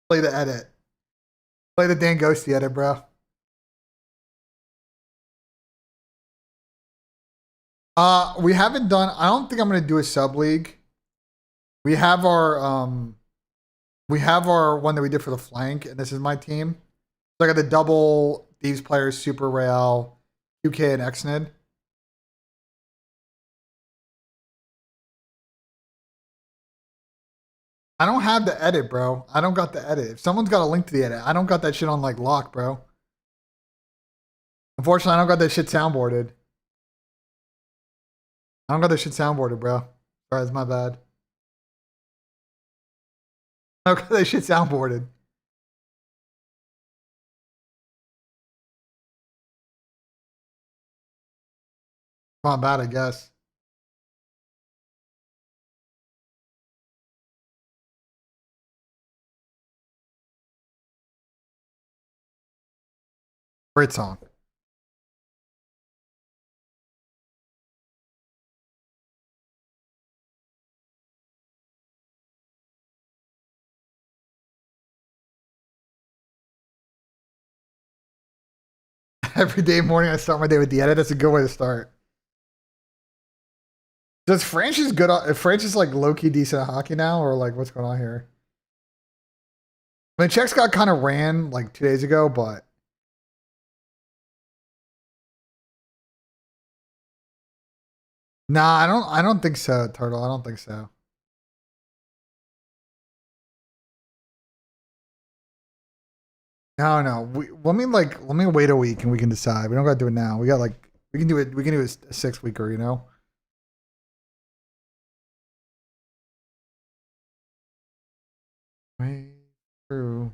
Play the edit. Play the Dan Ghosty edit, bro. We haven't done, I don't think I'm gonna do a sub league. We have our one that we did for the flank, and this is my team. So I got the double these players, Super Rail, UK and Xnid. I don't have the edit, bro. I don't got the edit. If someone's got a link to the edit, I don't got that shit on like lock, bro. Unfortunately, I don't got that shit soundboarded. I don't got that shit soundboarded, bro. Sorry, that's my bad. I don't got that shit soundboarded. Not bad, I guess. Great song. Every day morning I start my day with the edit. That's a good way to start. Does Francis good? If Francis like low key decent at hockey now, or like what's going on here? I mean, Czech got kind of ran like 2 days ago, but nah, I don't think so, Turtle. I don't think so. No. Let me wait a week and we can decide. We don't gotta do it now. We can do it. We can do a 6 weeker, you know. Wait through.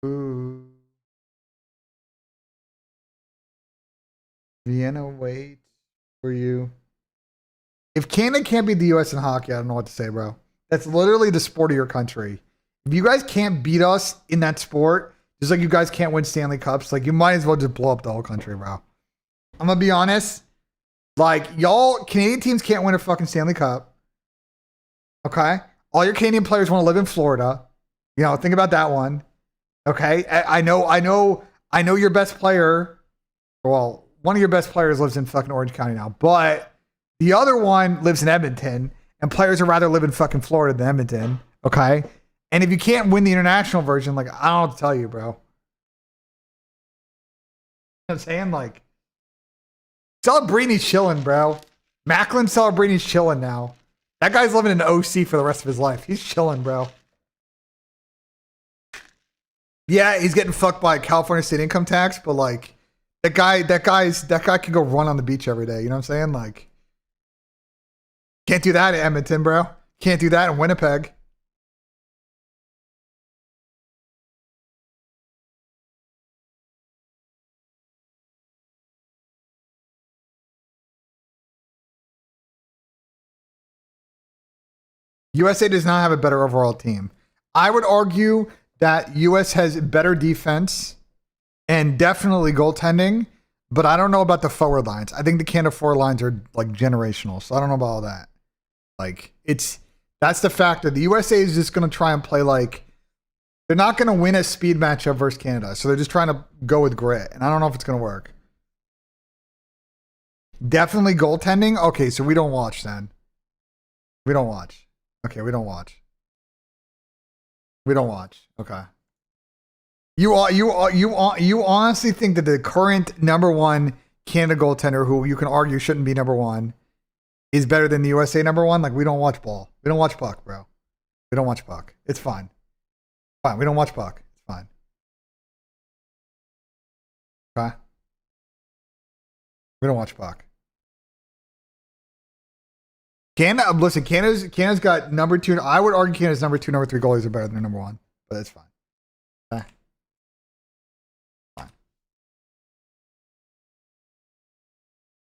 Ooh. Vienna, wait for you. If Canada can't beat the US in hockey, I don't know what to say, bro. That's literally the sport of your country. If you guys can't beat us in that sport, just like you guys can't win Stanley Cups, like you might as well just blow up the whole country, bro. I'm gonna be honest. Like, y'all, Canadian teams can't win a fucking Stanley Cup. Okay? All your Canadian players want to live in Florida. You know, think about that one. Okay? I know your best player. Well, one of your best players lives in fucking Orange County now, but the other one lives in Edmonton, and players would rather live in fucking Florida than Edmonton. Okay? And if you can't win the international version, like, I don't know what to tell you, bro. You know what I'm saying? Like, Celebrini chilling, bro. Macklin Celebrini's chilling now. That guy's living in OC for the rest of his life. He's chilling, bro. Yeah, he's getting fucked by California state income tax, but like that guy can go run on the beach every day. You know what I'm saying? Like, can't do that in Edmonton, bro. Can't do that in Winnipeg. USA does not have a better overall team. I would argue that US has better defense and definitely goaltending, but I don't know about the forward lines. I think the Canada forward lines are like generational, so I don't know about all that. Like, that's the factor. The USA is just going to try and play like they're not going to win a speed matchup versus Canada, so they're just trying to go with grit, and I don't know if it's going to work. Definitely goaltending. Okay, so we don't watch then. We don't watch. Okay, we don't watch. We don't watch. Okay. You honestly think that the current number one Canada goaltender, who you can argue shouldn't be number one, is better than the USA number one? Like, we don't watch ball. We don't watch puck, bro. We don't watch puck. It's fine. Fine. We don't watch puck. It's fine. Okay. We don't watch puck. Canada, listen, Canada's got number two. I would argue Canada's number two, number three goalies are better than their number one, but that's fine. Okay. Fine.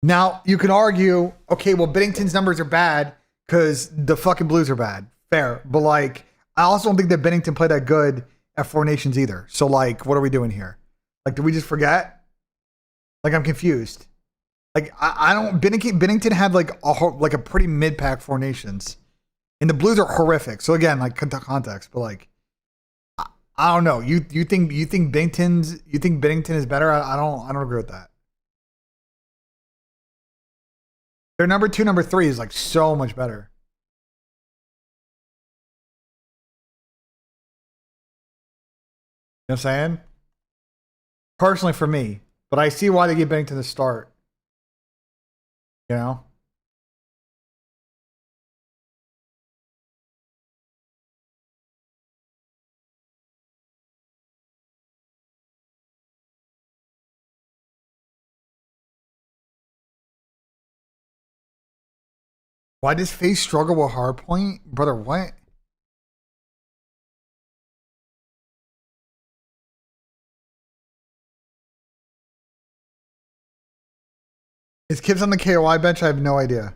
Now, you can argue, okay, well, Binnington's numbers are bad because the fucking Blues are bad. Fair. But, like, I also don't think that Binnington played that good at Four Nations either. So, like, what are we doing here? Like, did we just forget? Like, I'm confused. Like, I don't. Binnington had like a pretty mid pack Four Nations, and the Blues are horrific. So again, like context, but like, I don't know. You think Binnington is better? I don't agree with that. Their number two, number three is like so much better. You know what I'm saying? Personally, for me, but I see why they give Binnington the start. You know? Why does Face struggle with hardpoint? Brother, what? Is Kibbs on the KOI bench? I have no idea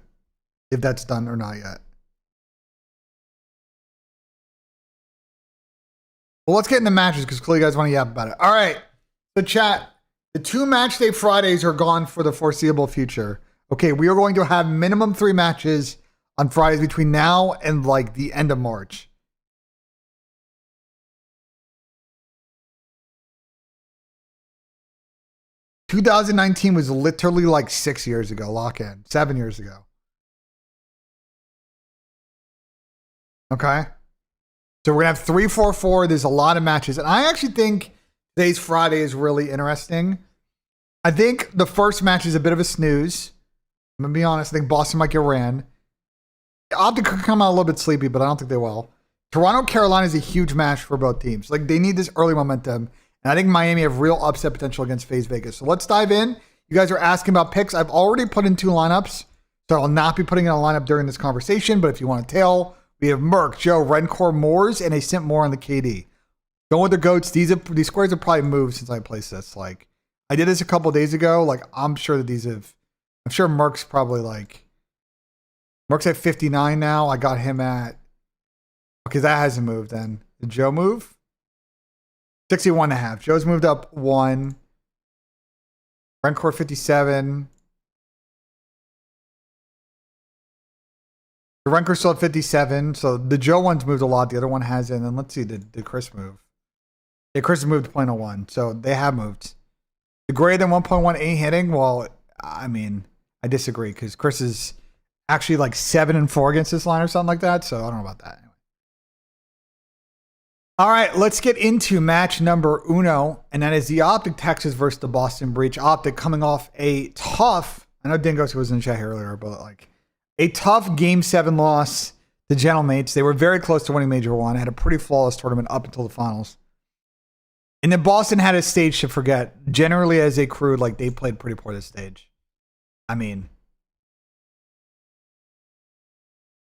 if that's done or not yet. Well, let's get into matches because clearly you guys want to yap about it. All right. So chat, the 2 match day Fridays are gone for the foreseeable future. Okay, we are going to have minimum 3 matches on Fridays between now and like the end of March. $2019 was literally like 6 years ago, lock in, 7 years ago. Okay. So we're going to have 3-4-4. There's a lot of matches. And I actually think today's Friday is really interesting. I think the first match is a bit of a snooze. I'm going to be honest. I think Boston might get ran. Optic could come out a little bit sleepy, but I don't think they will. Toronto, Carolina is a huge match for both teams. Like, they need this early momentum. And I think Miami have real upset potential against FaZe Vegas. So let's dive in. You guys are asking about picks. I've already put in 2 lineups. So I'll not be putting in a lineup during this conversation. But if you want to tail, we have Merck, Joe, Rencor, Moores, and a cent more on the KD. Going with the GOATs. These squares have probably moved since I placed this. Like, I did this a couple days ago. Like, I'm sure that I'm sure Merck's probably like, Merck's at 59 now. I got him at, okay, that hasn't moved then. Did Joe move? 61.5. Joe's moved up 1. Rencor 57. The Renkor's still at 57. So the Joe one's moved a lot. The other one hasn't. And let's see, did Chris move? Yeah, Chris has moved to 0.01. So they have moved. The greater than 1.1 ain't hitting. Well, I mean, I disagree because Chris is actually like 7-4 against this line or something like that. So I don't know about that. Anyway. All right, let's get into match number uno, and that is the Optic Texas versus the Boston Breach. Optic coming off a tough, I know Dingos was in the chat here earlier, but like a tough Game 7 loss to Gentlemates. They were very close to winning Major 1, had a pretty flawless tournament up until the finals. And then Boston had a stage to forget. Generally, as a crew, like they played pretty poor this stage. I mean,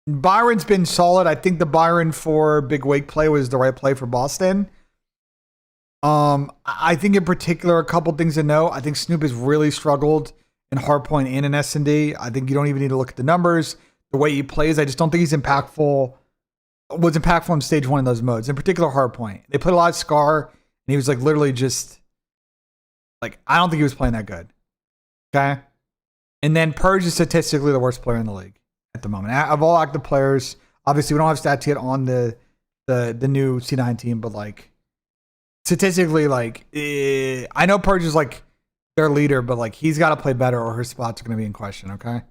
Byron's been solid. I think the Byron for big wake play was the right play for Boston. I think in particular, a couple things to note. I think Snoop has really struggled in hardpoint and in S&D. I think you don't even need to look at the numbers, the way he plays. I just don't think he's impactful. Was impactful in stage 1 in those modes, in particular hardpoint. They played a lot of Scar, and he was like literally just like, I don't think he was playing that good. Okay. And then Purge is statistically the worst player in the league at the moment. Of all active players, obviously we don't have stats yet on the new C9 team, but like statistically, like I know Purge is like their leader, but like he's got to play better or his spots are going to be in question. Okay.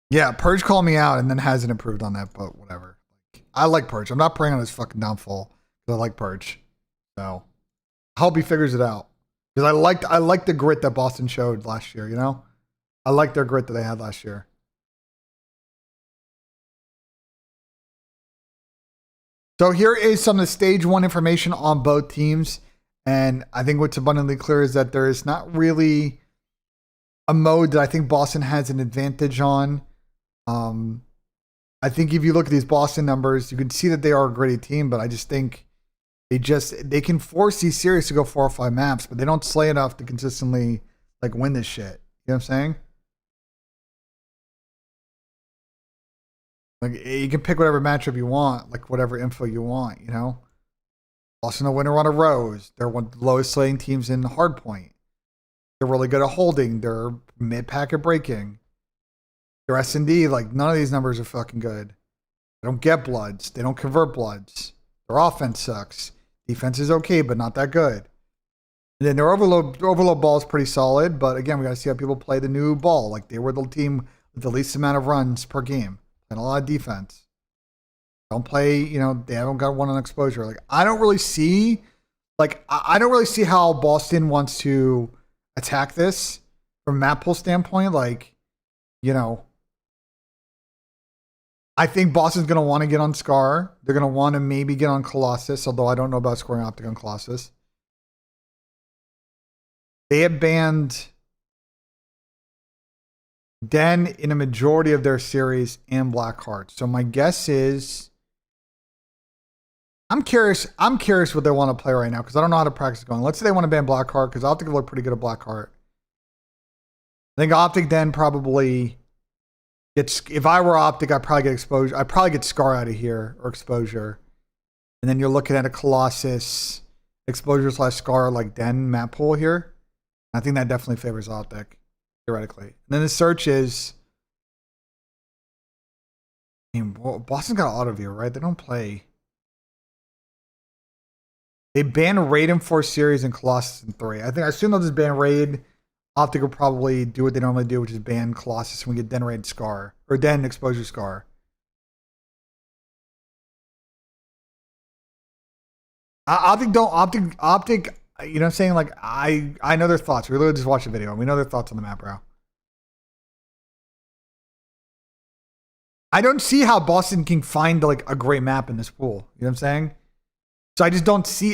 Yeah, Purge called me out and then hasn't improved on that, but whatever. I like Purge. I'm not praying on his fucking downfall because I like Purge. So I hope he figures it out because I liked the grit that Boston showed last year. You know. I like their grit that they had last year. So here is some of the stage 1 information on both teams. And I think what's abundantly clear is that there is not really a mode that I think Boston has an advantage on. I think if you look at these Boston numbers, you can see that they are a gritty team, but I just think they can force these series to go 4 or 5 maps, but they don't slay enough to consistently like win this shit. You know what I'm saying? Like, you can pick whatever matchup you want, like whatever info you want, you know? Boston a winner on a Rose. They're one of the lowest slaying teams in hardpoint. They're really good at holding. They're mid-pack at breaking. Their S&D, like, none of these numbers are fucking good. They don't get bloods. They don't convert bloods. Their offense sucks. Defense is okay, but not that good. And then their overload ball is pretty solid, but again, we got to see how people play the new ball. Like, they were the team with the least amount of runs per game. And a lot of defense. Don't play, you know, they haven't got one on exposure. Like, I don't really see how Boston wants to attack this from a map pool standpoint. Like, you know, I think Boston's going to want to get on Scar. They're going to want to maybe get on Colossus, although I don't know about scoring Optic on Colossus. They have banned Den in a majority of their series and Blackheart. So my guess is, I'm curious what they want to play right now because I don't know how to practice going. Let's say they want to ban Blackheart because Optic look pretty good at Blackheart. I think Optic then probably gets, if I were Optic, I'd probably get exposure. I'd probably get Scar out of here or exposure. And then you're looking at a Colossus exposure / Scar like Den map pool here. I think that definitely favors Optic. Theoretically. And then the search is, I mean, well, Boston's got auto view, right? They don't play. They ban Raid in 4 series and Colossus in 3. I assume they'll just ban Raid Optic will probably do what they normally do, which is ban Colossus and we get Den Raid Scar. Or Den Exposure Scar. Optic don't Optic, you know what I'm saying? Like I know their thoughts. We literally just watched the video and we know their thoughts on the map, bro. I don't see how Boston can find like a great map in this pool. You know what I'm saying? So I just don't see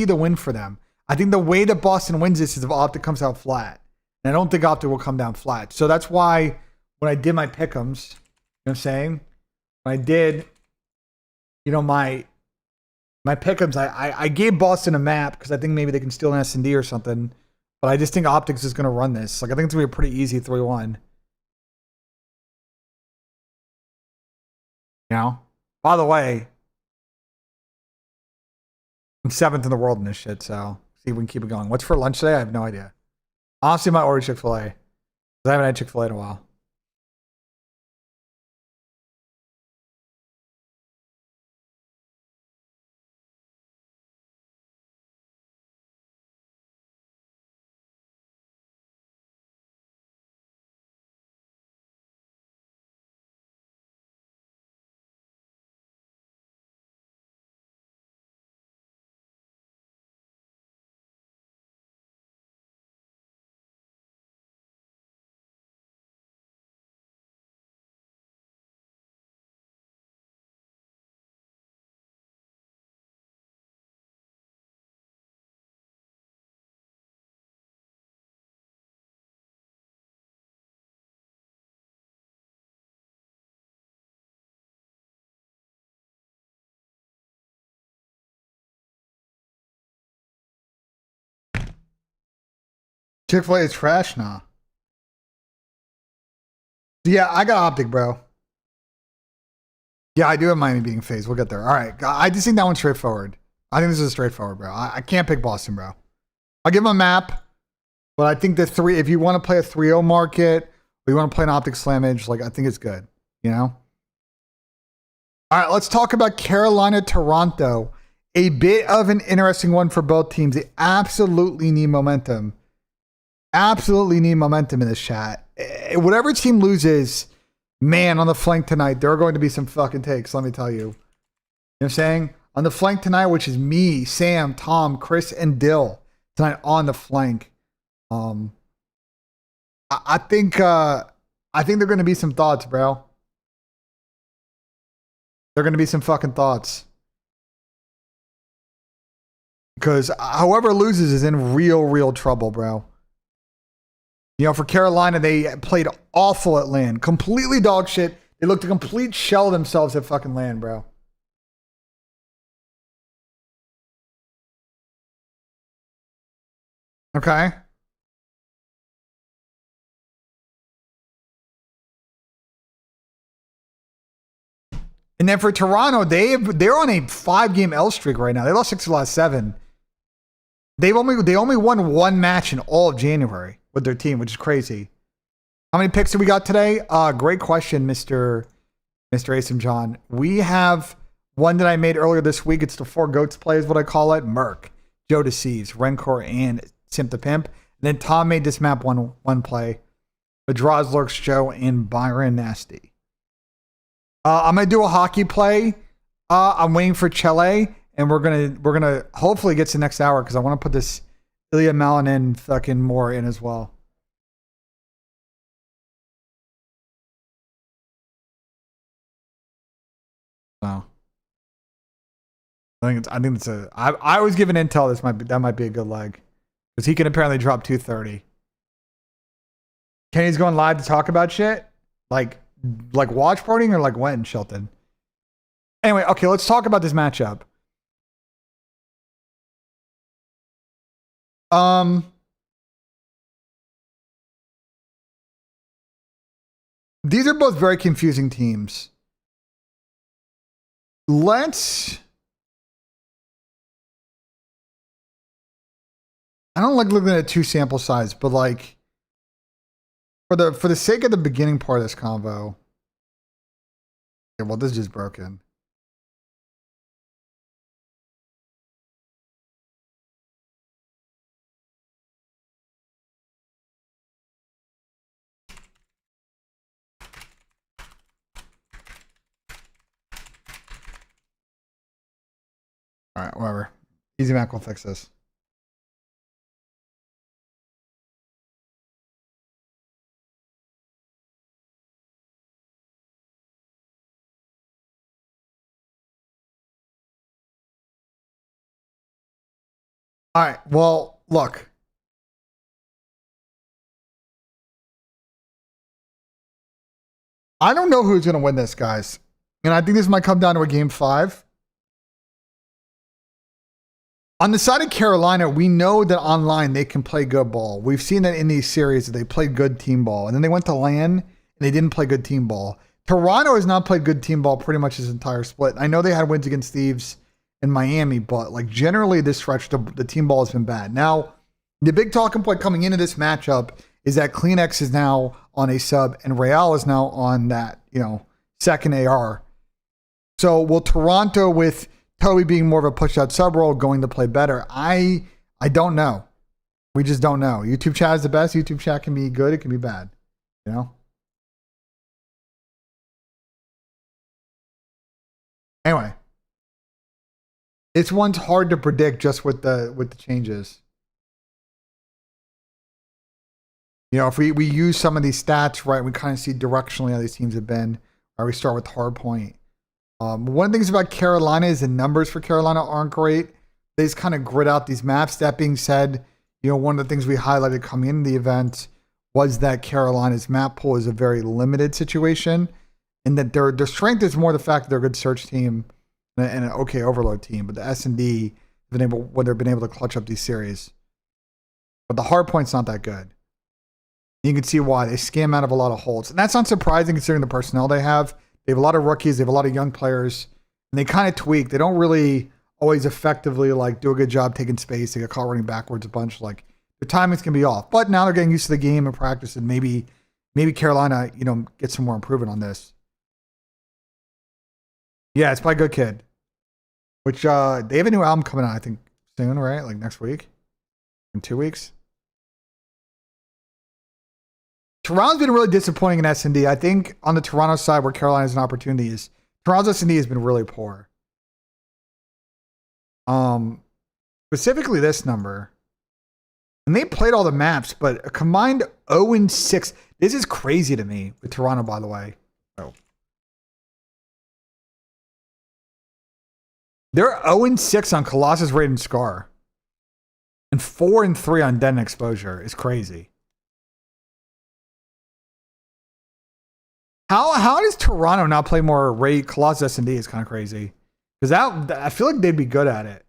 the win for them. I think the way that Boston wins this is if Optic comes out flat. And I don't think Optic will come down flat. So that's why when I did my pick'ems, you know what I'm saying? When I did, you know, my pick'ems, I gave Boston a map because I think maybe they can steal an S&D or something. But I just think Optics is going to run this. Like I think it's going to be a pretty easy 3-1. You know? By the way, I'm 7th in the world in this shit, so see if we can keep it going. What's for lunch today? I have no idea. Honestly, I might order Chick-fil-A. Because I haven't had Chick-fil-A in a while. Chick-fil-A is trash now. Yeah, I got Optic, bro. Yeah, I do have Miami beating FaZe. We'll get there. All right. I just think that one's straightforward. I think this is straightforward, bro. I can't pick Boston, bro. I'll give them a map, but I think if you want to play a 3-0 market, or you want to play an Optic Slammage, like I think it's good, you know? All right, let's talk about Carolina, Toronto. A bit of an interesting one for both teams. They absolutely need momentum. Absolutely need momentum in this chat. Whatever team loses, man, on the flank tonight, there are going to be some fucking takes, let me tell you. You know what I'm saying? On the flank tonight, which is me, Sam, Tom, Chris, and Dill tonight on the flank. I think they're going to be some thoughts, bro. They're going to be some fucking thoughts. Because whoever loses is in real trouble, bro. You know, for Carolina, they played awful at LAN. Completely dog shit. They looked a complete shell of themselves at fucking LAN, bro. Okay. And then for Toronto, they're on a 5-game L streak right now. They lost 6 of the last 7. They only won 1 match in all of January with their team, which is crazy. How many picks do we got today? Great question, Mr. Asim John. We have one that I made earlier this week. It's the 4 GOATs play is what I call it. Merc, Joe Deceives, Rencor, and Simp the Pimp. And then Tom made this map one play with Draws, Lurks, Joe, and Byron Nasty. I'm gonna do a hockey play. I'm waiting for Chele, and we're gonna hopefully get to the next hour because I want to put this Ilya Malinin fucking more in as well. So I think it's a. I was given intel. That might be a good leg because he can apparently drop 230. Kenny's going live to talk about shit like watch partying or like when, Shelton? Anyway, okay, let's talk about this matchup. These are both very confusing teams. I don't like looking at 2 sample size, but like for the sake of the beginning part of this convo. Okay, well, this is just broken. All right, whatever. Easy Mac will fix this. All right. Well, look. I don't know who's going to win this, guys. And I think this might come down to a game 5. On the side of Carolina, we know that online they can play good ball. We've seen that in these series that they played good team ball. And then they went to LAN and they didn't play good team ball. Toronto has not played good team ball pretty much this entire split. I know they had wins against Thieves in Miami, but like generally this stretch, the team ball has been bad. Now, the big talking point coming into this matchup is that Kleenex is now on a sub and Real is now on that, second AR. So will Toronto, with Toby being more of a push-out sub role, going to play better? I don't know. We just don't know. YouTube chat is the best. YouTube chat can be good. It can be bad. Anyway, this one's hard to predict just with the changes. If we use some of these stats, right, we kind of see directionally how these teams have been. Or we start with hard point. One of the things about Carolina is the numbers for Carolina aren't great. They just kind of grid out these maps. That being said, one of the things we highlighted coming into the event was that Carolina's map pool is a very limited situation, and that their strength is more the fact that they're a good search team and an okay overload team. But the S&D they've been able to clutch up these series. But the hard point's not that good. You can see why. They scam out of a lot of holds. And that's not surprising considering the personnel they have. They have a lot of rookies. They have a lot of young players. And they kind of tweak. They don't really always effectively do a good job taking space. They get caught running backwards a bunch. Their timings can be off. But now they're getting used to the game and practice. And maybe Carolina, gets some more improvement on this. Yeah, it's by Good Kid. Which they have a new album coming out, I think, soon, right? Like next week? In 2 weeks? Toronto's been really disappointing in S&D. I think on the Toronto side where Carolina's an opportunity is Toronto's S&D has been really poor. Specifically this number. And they played all the maps, but a combined 0-6. This is crazy to me with Toronto, by the way. Oh. They're 0-6 on Colossus, Raid, and Scar. And 4-3 on Den Exposure is crazy. How does Toronto not play more Raid? Colossus S&D is kind of crazy. Because I feel like they'd be good at it.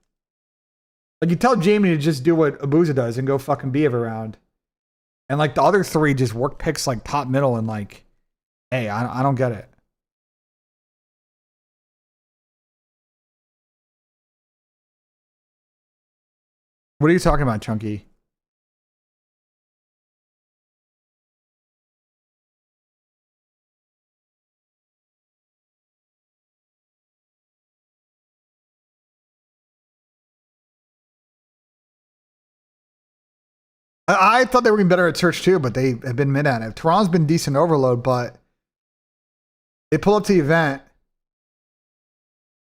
You tell Jamie to just do what Abuza does and go fucking B every round. And the other 3 just work picks top, middle, and hey, I don't get it. What are you talking about, Chunky? I thought they were getting better at search too, but they have been mid at it. Toronto's been decent overload, but they pull up to the event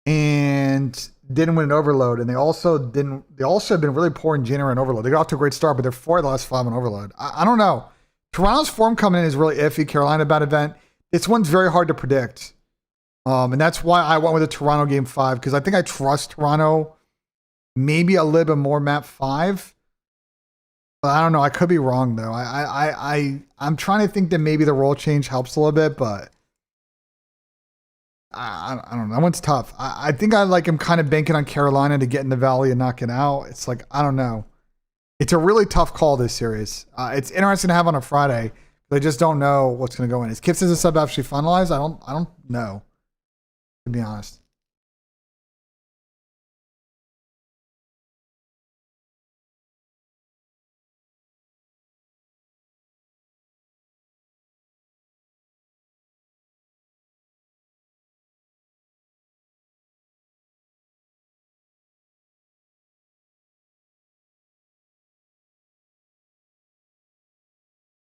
and didn't win an overload, and they also have been really poor in January and overload. They got off to a great start, but they're 4 of the last 5 on overload. I don't know. Toronto's form coming in is really iffy. Carolina bad event. This one's very hard to predict. And that's why I went with a Toronto game 5, because I think I trust Toronto maybe a little bit more map 5. But I don't know. I could be wrong though. I'm trying to think that maybe the role change helps a little bit, but I don't know. That one's tough. I think I am kind of banking on Carolina to get in the Valley and knock it out. It's I don't know. It's a really tough call this series. It's interesting to have on a Friday. But I just don't know what's going to go in. Is Kips as a sub actually finalized? I don't know, to be honest.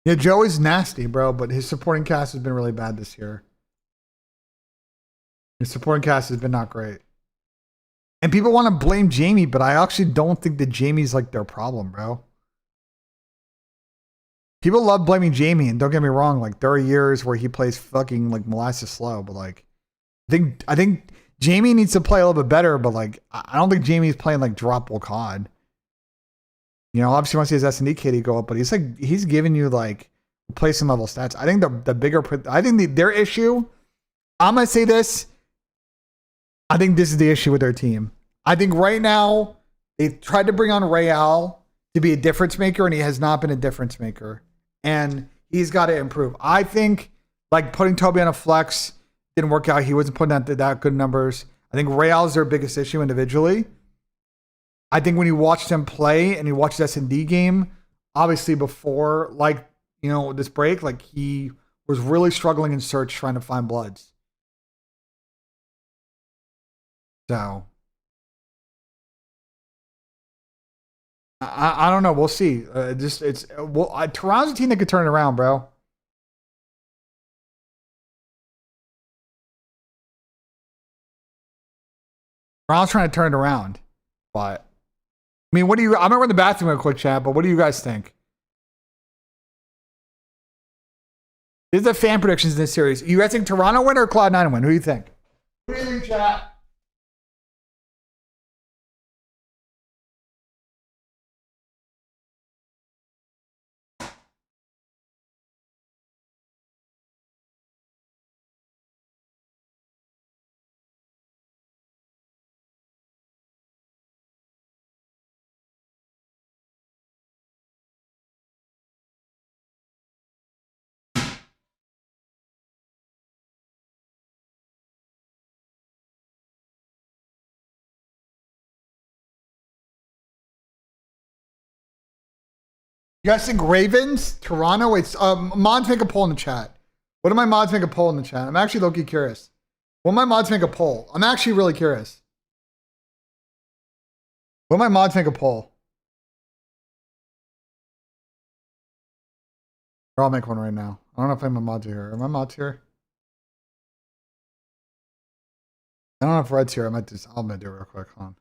Yeah, Joey's nasty, bro, but his supporting cast has been really bad this year. His supporting cast has been not great. And people want to blame Jamie, but I actually don't think that Jamie's like their problem, bro. People love blaming Jamie, and don't get me wrong, like there are years where he plays fucking like molasses slow, but like I think Jamie needs to play a little bit better, but like I don't think Jamie's playing like dropable COD. You know, obviously you want to see his S&D KD go up, but he's giving you like replacement level stats. I think their issue, I'm gonna say this. I think this is the issue with their team. I think right now they tried to bring on Real to be a difference maker, and he has not been a difference maker. And he's got to improve. I think like putting Toby on a flex didn't work out. He wasn't putting out that good numbers. I think Real is their biggest issue individually. I think when you watched him play and you watched his S&D game, obviously before like, you know, this break, like he was really struggling in search trying to find bloods. So I don't know. We'll see. Toronto's a team that could turn it around, bro. Toronto's trying to turn it around, but I mean, I'm gonna run the bathroom real quick, chat. But what do you guys think? This is the fan predictions in this series. You guys think Toronto win or Cloud9 win? Who do you think? Who do you think, chat? You guys think Ravens, Toronto? It's mods make a poll in the chat. What do my mods make a poll in the chat? I'm actually low-key curious. What my mods make a poll? I'm actually really curious. What my mods make a poll? Or I'll make one right now. I don't know if my mods are here. Are my mods here? I don't know if Red's here. I'm gonna do it real quick. Hold on.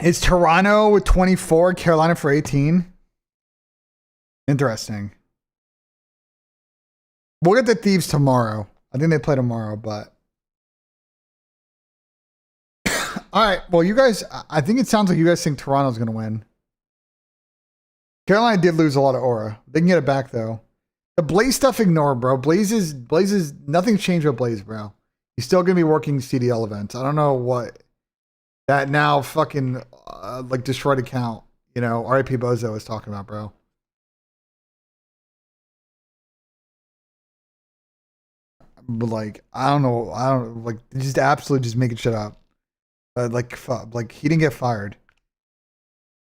Is Toronto with 24, Carolina for 18? Interesting. We'll get the Thieves tomorrow. I think they play tomorrow, but... All right. Well, you guys... I think it sounds like you guys think Toronto's going to win. Carolina did lose a lot of aura. They can get it back, though. The Blaze stuff, ignore, bro. Blaze is... Nothing's changed with Blaze, bro. He's still going to be working CDL events. I don't know what... That now fucking like destroyed account, you know, RIP Bozo is talking about, bro. But like, I don't like just absolutely just making shit up. Like he didn't get fired.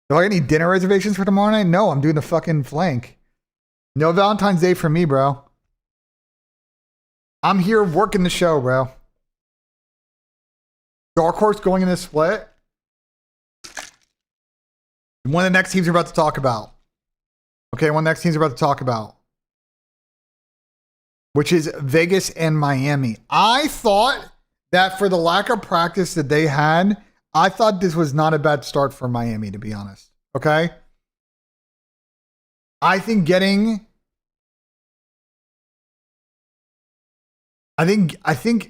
Do I get any dinner reservations for tomorrow night? No, I'm doing the fucking flank. No Valentine's Day for me, bro. I'm here working the show, bro. Dark Horse going in this split. One of the next teams we're about to talk about. Okay, one of the next teams we're about to talk about. Which is Vegas and Miami. I thought that for the lack of practice that they had, I thought this was not a bad start for Miami, to be honest. Okay? I think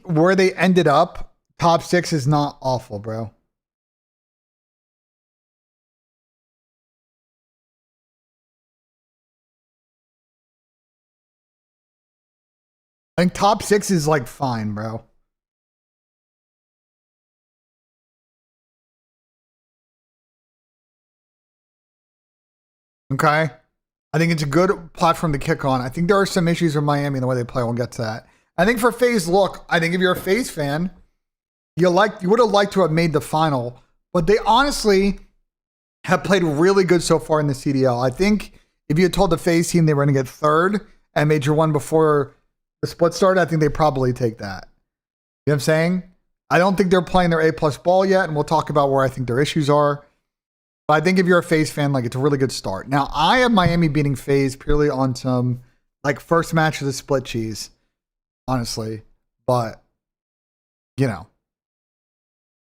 where they ended up, top 6 is not awful, bro. I think top 6 is like fine, bro. Okay. I think it's a good platform to kick on. I think there are some issues with Miami in the way they play. We'll get to that. I think for FaZe, look, I think if you're a FaZe fan, you would have liked to have made the final, but they honestly have played really good so far in the CDL. I think if you had told the FaZe team they were going to get third and major one before the split started, I think they probably take that. You know what I'm saying? I don't think they're playing their A+ ball yet, and we'll talk about where I think their issues are. But I think if you're a FaZe fan, like, it's a really good start. Now, I have Miami beating FaZe purely on some, like, first match of the split cheese, honestly. But, you know,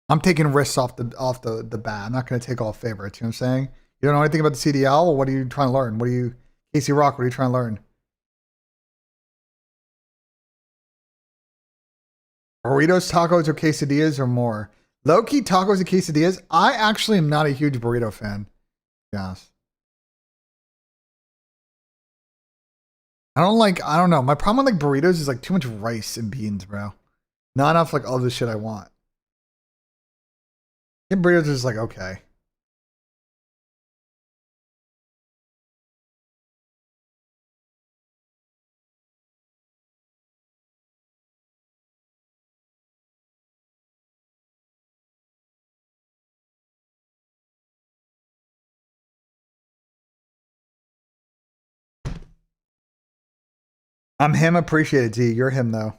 I'm taking risks off the bat. I'm not going to take all favorites. You know what I'm saying? You don't know anything about the CDL? Well, what are you trying to learn? Casey Rock, what are you trying to learn? Burritos, tacos, or quesadillas, or more? Low-key tacos and quesadillas. I actually am not a huge burrito fan. Yes. I don't know. My problem with like burritos is like too much rice and beans, bro. Not enough like all the shit I want. And burritos is like, okay. I'm him appreciated, T. You're him, though.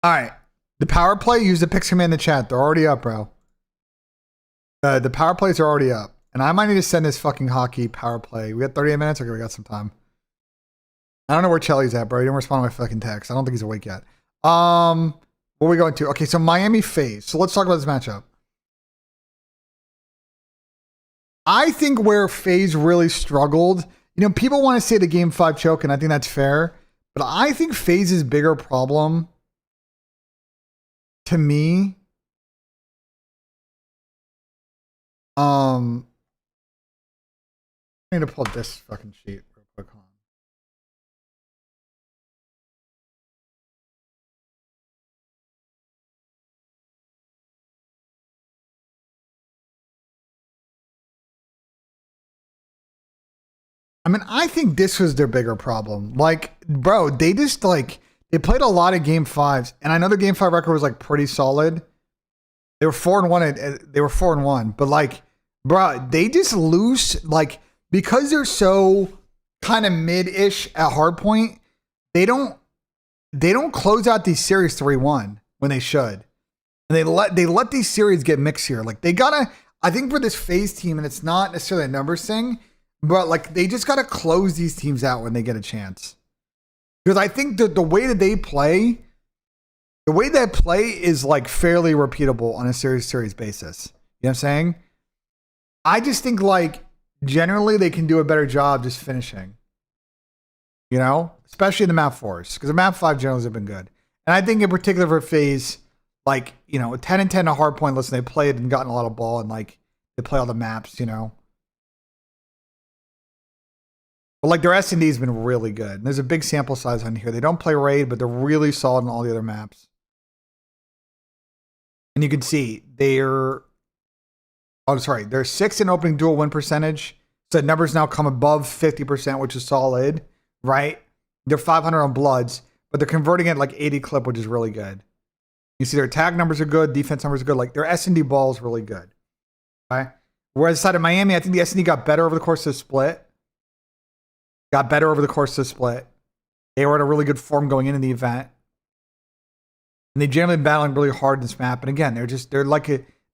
All right. The power play, use the picks command in the chat. They're already up, bro. The power plays are already up. And I might need to send this fucking hockey power play. We got 38 minutes? Okay, we got some time. I don't know where Chelly's at, bro. He didn't respond to my fucking text. I don't think he's awake yet. What are we going to? Okay, so Miami FaZe. So let's talk about this matchup. I think where FaZe really struggled, you know, people want to say the game 5 choke, and I think that's fair. But I think FaZe's bigger problem, to me, I need to pull up this fucking sheet real quick. I mean, I think this was their bigger problem. Like, bro, they just like, they played a lot of game 5s, and I know the game 5 record was like pretty solid. They were 4-1. They were 4-1, but like, bro, they just lose, like, because they're so kind of mid-ish at hardpoint. They don't close out these series 3-1 when they should, and they let these series get mixed here. Like, they gotta, I think for this FaZe team, and it's not necessarily a numbers thing, but like, they just gotta close these teams out when they get a chance. Because I think the way that they play, is like fairly repeatable on a series basis. You know what I'm saying? I just think like generally they can do a better job just finishing. You know, especially in the map 4s, because the map 5 generally have been good. And I think in particular for FaZe, like, you know, 10 and 10 a hard point. Listen, they played and gotten a lot of ball, and like they play all the maps, you know. But like their S&D has been really good. And there's a big sample size on here. They don't play raid, but they're really solid on all the other maps. And you can see they're 6th in opening duel win percentage. So the numbers now come above 50%, which is solid, right? They're 500 on bloods, but they're converting at like 80 clip, which is really good. You see their attack numbers are good, defense numbers are good. Like their S&D ball is really good. Okay. Whereas the side of Miami, I think the S&D got better over the course of the split. They were in a really good form going into the event. And they generally been battling really hard in this map. And again, they're like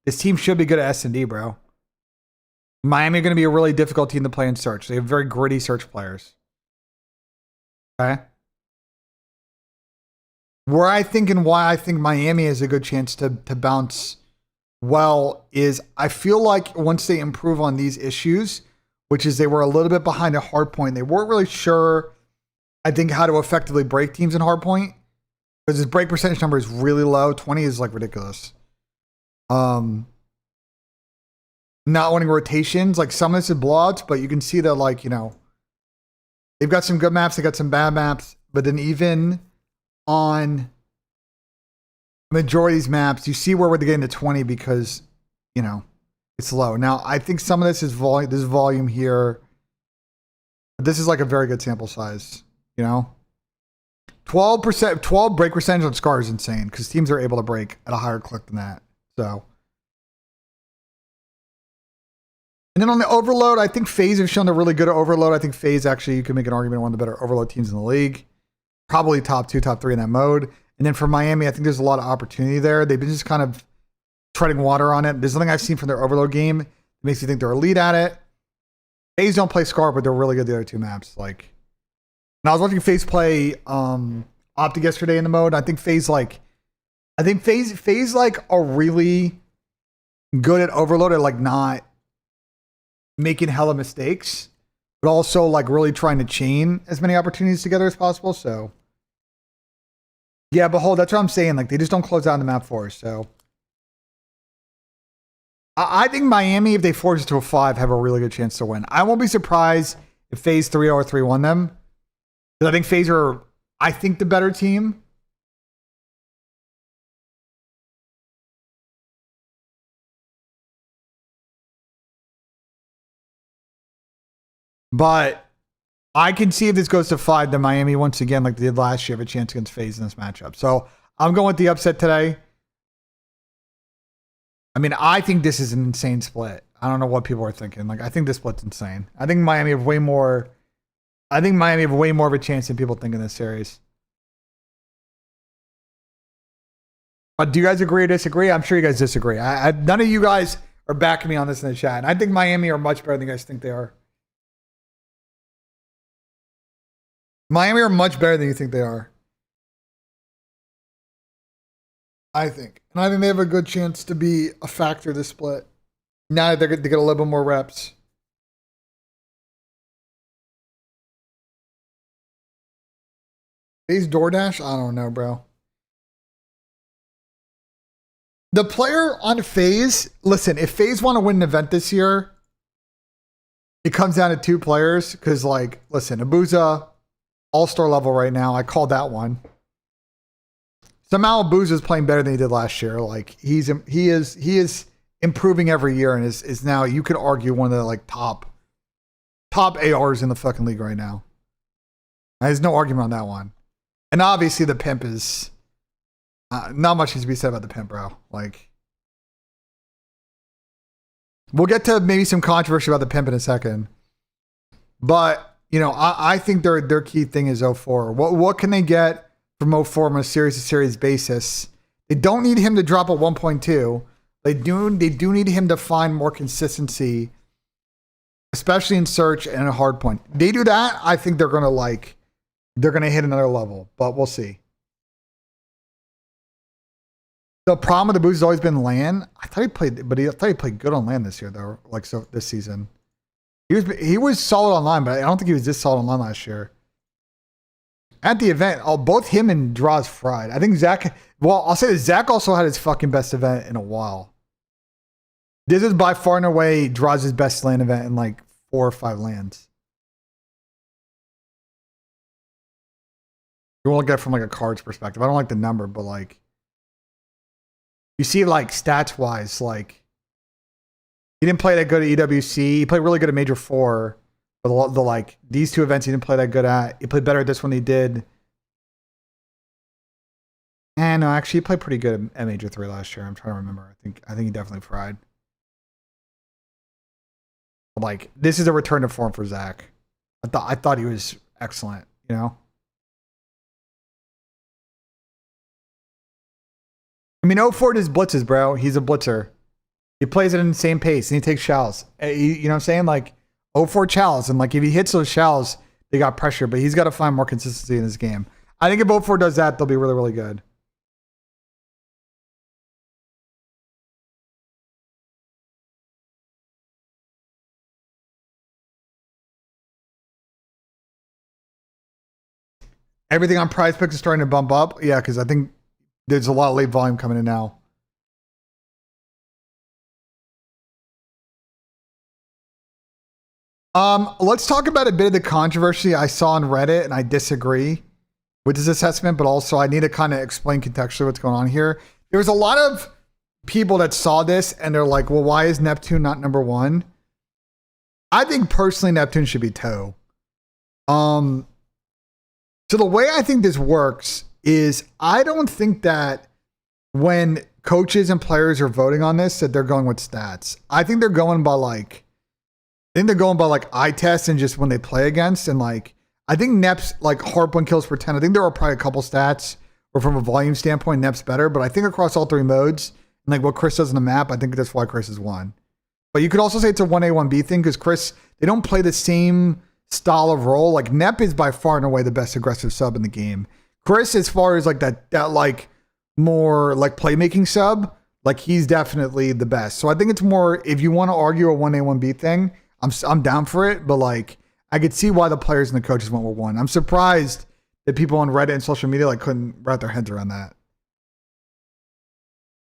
this team should be good at S&D, bro. Miami are going to be a really difficult team to play in search. They have very gritty search players. Okay. where I think and why I think Miami has a good chance to bounce well is I feel like once they improve on these issues, which is they were a little bit behind a hard point, they weren't really sure, I think, how to effectively break teams in hard point because his break percentage number is really low. 20 is like ridiculous. Not winning rotations, like some of this is blowouts, but you can see that, like, you know, they've got some good maps, they got some bad maps, but then even on majority of these maps, you see where we're getting to 20 because, you know, it's low. Now, I think some of this is volume. This volume here, but this is like a very good sample size. You know, 12 break percentage on Scar is insane because teams are able to break at a higher clip than that. So, and then on the overload, I think FaZe have shown they're really good at overload. I think FaZe actually, you can make an argument, one of the better overload teams in the league. Probably top 2, top 3 in that mode. And then for Miami, I think there's a lot of opportunity there. They've been just kind of treading water on it. There's nothing I've seen from their overload game that makes me think they're elite at it. FaZe don't play Scar, but they're really good at the other two maps. Like, and I was watching FaZe play Optic yesterday in the mode. I think FaZe like are really good at overload at like not making hella mistakes, but also like really trying to chain as many opportunities together as possible. So yeah, behold, that's what I'm saying. Like, they just don't close down the map for us. So I think Miami, if they force it to a 5, have a really good chance to win. I won't be surprised if FaZe 3-0 or 3-1 them. Because I think FaZe are, I think, the better team. But I can see if this goes to 5, then Miami, once again, like they did last year, have a chance against FaZe in this matchup. So I'm going with the upset today. I mean, I think this is an insane split. I don't know what people are thinking. Like, I think this split's insane. I think Miami have way more of a chance than people think in this series. But do you guys agree or disagree? I'm sure you guys disagree. None of you guys are backing me on this in the chat. And I think Miami are much better than you guys think they are. Miami are much better than you think they are. I think. And I think they have a good chance to be a factor this split. Now that they get a little bit more reps. FaZe DoorDash? I don't know, bro. The player on FaZe, listen, if FaZe want to win an event this year, it comes down to 2 players. Because, like, listen, Abuza, all-star level right now. I called that one. Somehow Abuza is playing better than he did last year. Like, he is improving every year and is now, you could argue, one of the like top ARs in the fucking league right now. There's no argument on that one. And obviously the pimp is not much needs to be said about the pimp, bro. Like, we'll get to maybe some controversy about the pimp in a second. But, you know, I think their key thing is 04. What can they get from 04 on a series-to-series basis? They don't need him to drop a 1.2. They do need him to find more consistency, especially in search and a hard point. They do that, I think they're gonna hit another level, but we'll see. The problem with the Boost has always been LAN. I thought he played good on LAN this year though. Like, so this season, he was solid online, but I don't think he was this solid online last year. At the event, both him and Draws fried. I think Zach. Well, I'll say that Zach also had his fucking best event in a while. This is by far and away Draws' best LAN event in like 4 or 5 LANs. You want to look at it from like a cards perspective. I don't like the number, but like, you see, like, stats wise, like, he didn't play that good at EWC. He played really good at Major 4. But the like, these 2 events he didn't play that good at. He played better at this one than he did. And no, actually, he played pretty good at Major 3 last year. I'm trying to remember. I think he definitely fried. Like, this is a return to form for Zach. I thought he was excellent, you know? I mean, 04 does blitzes, bro. He's a blitzer. He plays at an insane pace, and he takes shallows. You know what I'm saying? Like, 04 shallows, and like, if he hits those shallows, they got pressure, but he's got to find more consistency in his game. I think if Vote For does that, they'll be really, really good. Everything on Prize Picks is starting to bump up. Yeah, because I think there's a lot of late volume coming in now. Let's talk about a bit of the controversy I saw on Reddit, and I disagree with this assessment, but also I need to kind of explain contextually what's going on here. There was a lot of people that saw this, and they're like, well, why is Neptune not number one? I think personally Neptune should be two. So the way I think this works is I don't think that when coaches and players are voting on this that they're going with stats. I think they're going by like eye tests and just when they play against, and like I think Nep's like hard point kills per 10. I think there are probably a couple stats where from a volume standpoint Nep's better, but I think across all three modes and like what Chris does on the map, I think that's why Chris is one. But you could also say it's a 1A 1B thing because Chris, they don't play the same style of role. Like Nep is by far and away the best aggressive sub in the game. Chris, as far as like that like more like playmaking sub, like he's definitely the best. So I think it's more, if you want to argue a 1A 1B thing, I'm down for it, but like I could see why the players and the coaches went with one. I'm surprised that people on Reddit and social media like couldn't wrap their heads around that.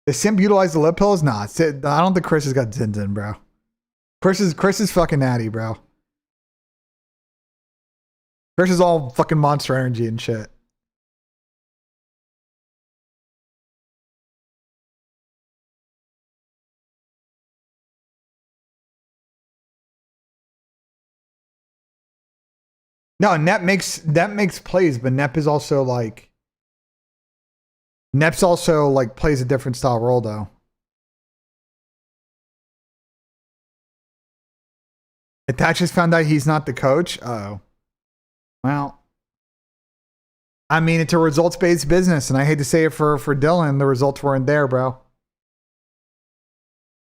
Does Simp utilize the lip pills? Nah, I don't think Chris has got Zinzin, bro. Chris is fucking natty, bro. Chris is all fucking monster energy and shit. No, Nep makes plays, but Nep's also like plays a different style role though. Itachi's found out he's not the coach. Uh-oh. Well, I mean, it's a results-based business, and I hate to say it for Dylan, the results weren't there, bro.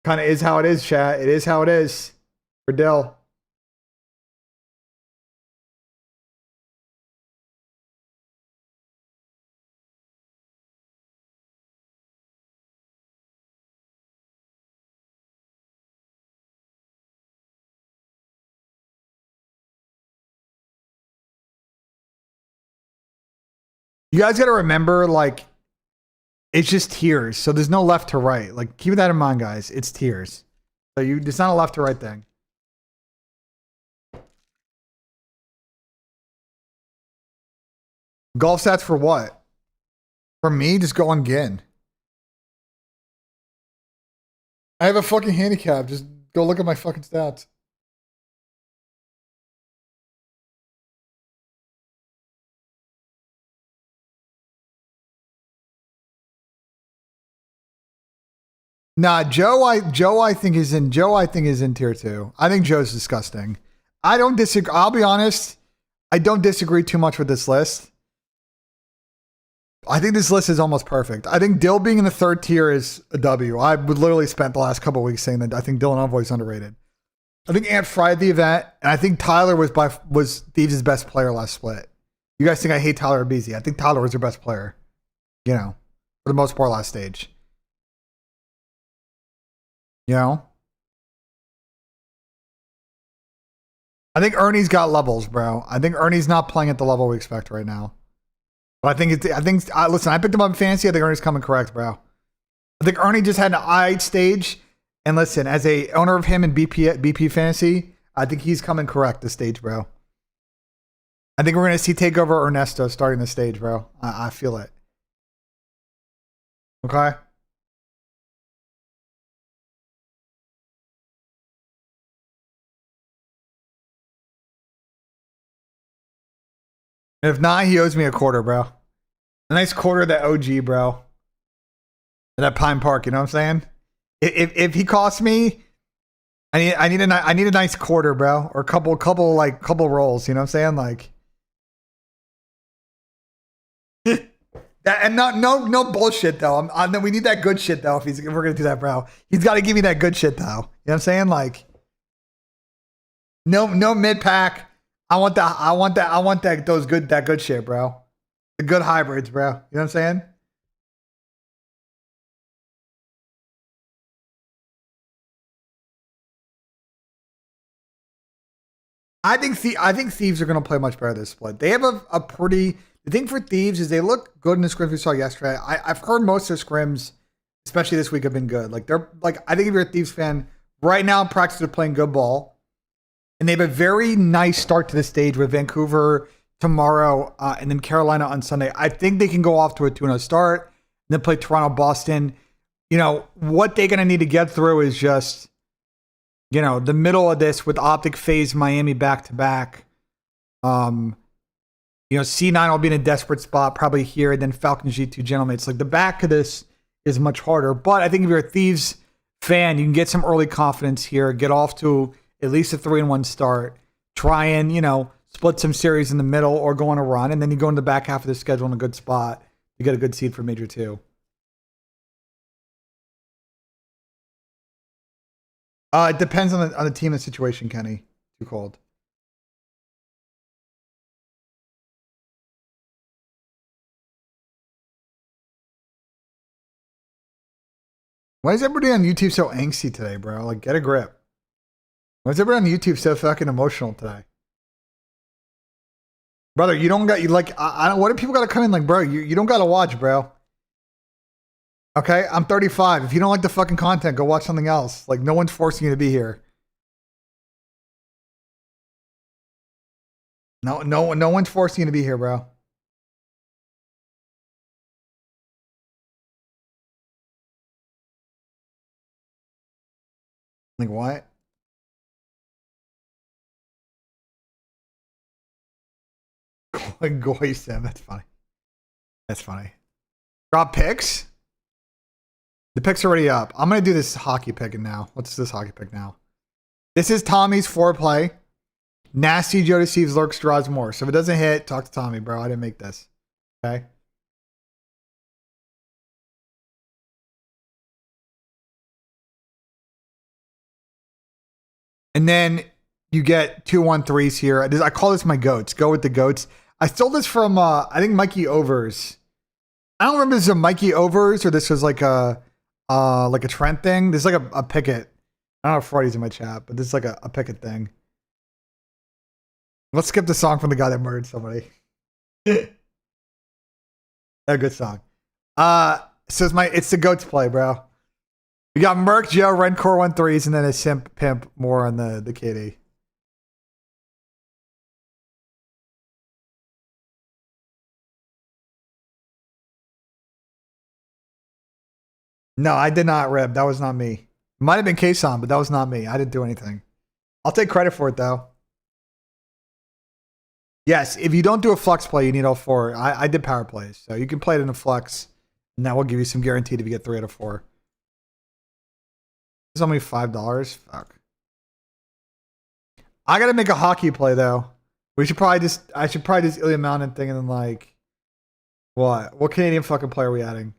Kind of is how it is, chat. It is how it is for Dill. You guys got to remember, like, it's just tiers. So there's no left to right. Like, keep that in mind, guys. It's tiers. So it's not a left to right thing. Golf stats for what? For me, just go on Gin. I have a fucking handicap. Just go look at my fucking stats. Nah, Joe I think is in tier 2. I think Joe's disgusting. I don't disagree. I'll be honest. I don't disagree too much with this list. I think this list is almost perfect. I think Dill being in the third tier is a W. I would literally spent the last couple of weeks saying that I think Dylan Envoy is underrated. I think Ant fried the event, and I think Tyler was Thieves' best player last split. You guys think I hate Tyler or Beezy? I think Tyler was your best player. You know, for the most part last stage. You know? I think Ernie's got levels, bro. I think Ernie's not playing at the level we expect right now. But listen, I picked him up in fantasy. I think Ernie's coming correct, bro. I think Ernie just had an eye stage. And listen, as a owner of him in BP fantasy, I think he's coming correct this stage, bro. I think we're going to see Takeover Ernesto starting the stage, bro. I feel it. Okay? If not, he owes me a quarter, bro. A nice quarter of that OG, bro. That Pine Park, you know what I'm saying? If he costs me, I need a nice quarter, bro, or a couple rolls. You know what I'm saying? Like that, and no bullshit though. We need that good shit though. If we're gonna do that, bro, he's got to give me that good shit though. You know what I'm saying? Like no mid pack. I want that good shit, bro. The good hybrids, bro. You know what I'm saying? I think Thieves are going to play much better this split. They have a pretty. The thing for Thieves is they look good in the scrims we saw yesterday. I've heard most of their scrims, especially this week, have been good. Like they're like I think if you're a Thieves fan right now, in practice they're playing good ball, and they have a very nice start to the stage with Vancouver tomorrow and then Carolina on Sunday. I think they can go off to a 2-0 start and then play Toronto, Boston. You know what they're going to need to get through is just. You know, the middle of this with Optic Phase Miami back to back. You know, C9 will be in a desperate spot probably here, and then Falcon G2 Gentlemen. It's like the back of this is much harder. But I think if you're a Thieves fan, you can get some early confidence here, get off to at least a 3-1 start, try and, you know, split some series in the middle or go on a run, and then you go in the back half of the schedule in a good spot. You get a good seed for Major 2. It depends on the team and situation, Kenny. Too cold. Why is everybody on YouTube so angsty today, bro? Like, get a grip. Why is everybody on YouTube so fucking emotional today? Brother, you don't got, you like, I don't, what do people got to come in like, bro? You don't got to watch, bro. Okay, I'm 35. If you don't like the fucking content, go watch something else. Like, no one's forcing you to be here. No one's forcing you to be here, bro. Like, what? Goy Sim, that's funny. That's funny. Drop picks? The pick's already up. I'm going to do this hockey pick now. What's this hockey pick now? This is Tommy's foreplay. Nasty Joe deceives, lurks, draws more. So if it doesn't hit, talk to Tommy, bro. I didn't make this. Okay? And then you get 2-1-3s here. I call this my goats. Go with the goats. I stole this from, I think, Mikey Overs. I don't remember if this is a Mikey Overs or this was like a Trent thing. This is like a Pickett. I don't know if Freddy's in my chat, but this is like a Pickett thing. Let's skip the song from the guy that murdered somebody. A good song. So it's the goats play, bro. We got Merc, Joe, Rencore 1-3s, and then a Simp Pimp more on the KD. No, I did not rip. That was not me. Might have been Kason, but that was not me. I didn't do anything. I'll take credit for it, though. Yes, if you don't do a flex play, you need all 4. I did power plays, so you can play it in a flex, and that will give you some guaranteed if you get 3 out of 4. It's only $5. Fuck. I gotta make a hockey play though. I should probably just Ilya Mountain thing and then like what Canadian fucking player are we adding?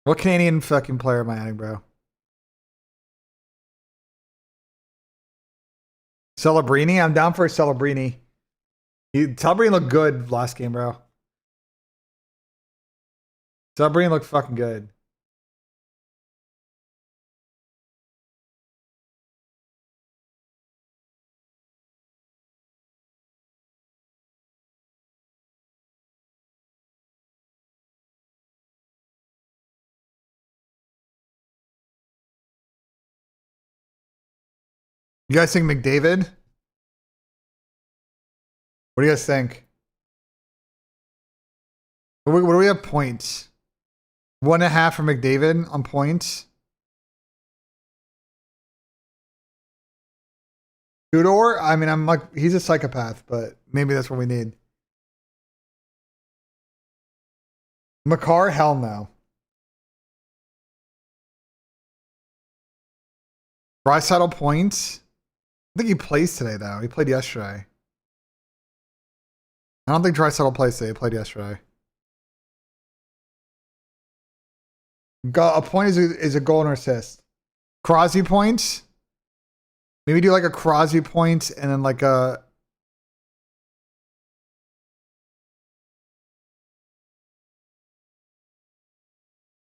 What Canadian fucking player am I adding, bro? Celebrini? I'm down for a Celebrini. Celebrini looked good last game, bro. Celebrini looked fucking good. You guys think McDavid? What do you guys think? What do we have points? 1.5 for McDavid on points. Tudor? I mean, I'm like, he's a psychopath, but maybe that's what we need. Makar? Hell no. Draisaitl points? I think he plays today, though. He played yesterday. I don't think Draisaitl plays today. He played yesterday. A point is a goal and assist. Crosby points? Maybe do like a Crosby points and then like a...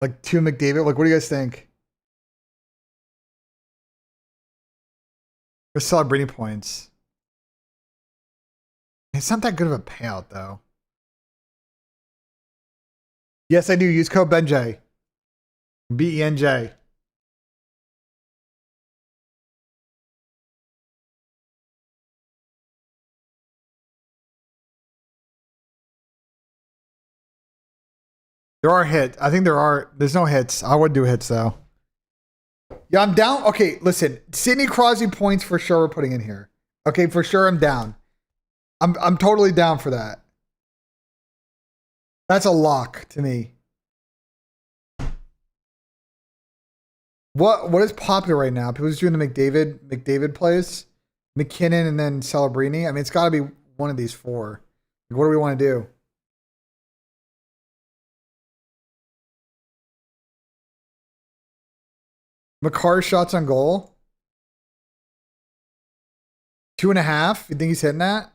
Like 2 McDavid. Like, what do you guys think? Or Celebrini points. It's not that good of a payout, though. Yes, I do. Use code BENJ. BENJ. There are hits. I think there are. There's no hits. I would do hits, though. Yeah, I'm down. Okay, listen. Sidney Crosby points for sure we're putting in here. Okay, for sure I'm down. I'm totally down for that. That's a lock to me. What is popular right now? People just doing the McDavid plays, McKinnon, and then Celebrini. I mean, it's got to be one of these four. What do we want to do? McCarr's shots on goal. 2.5. You think he's hitting that?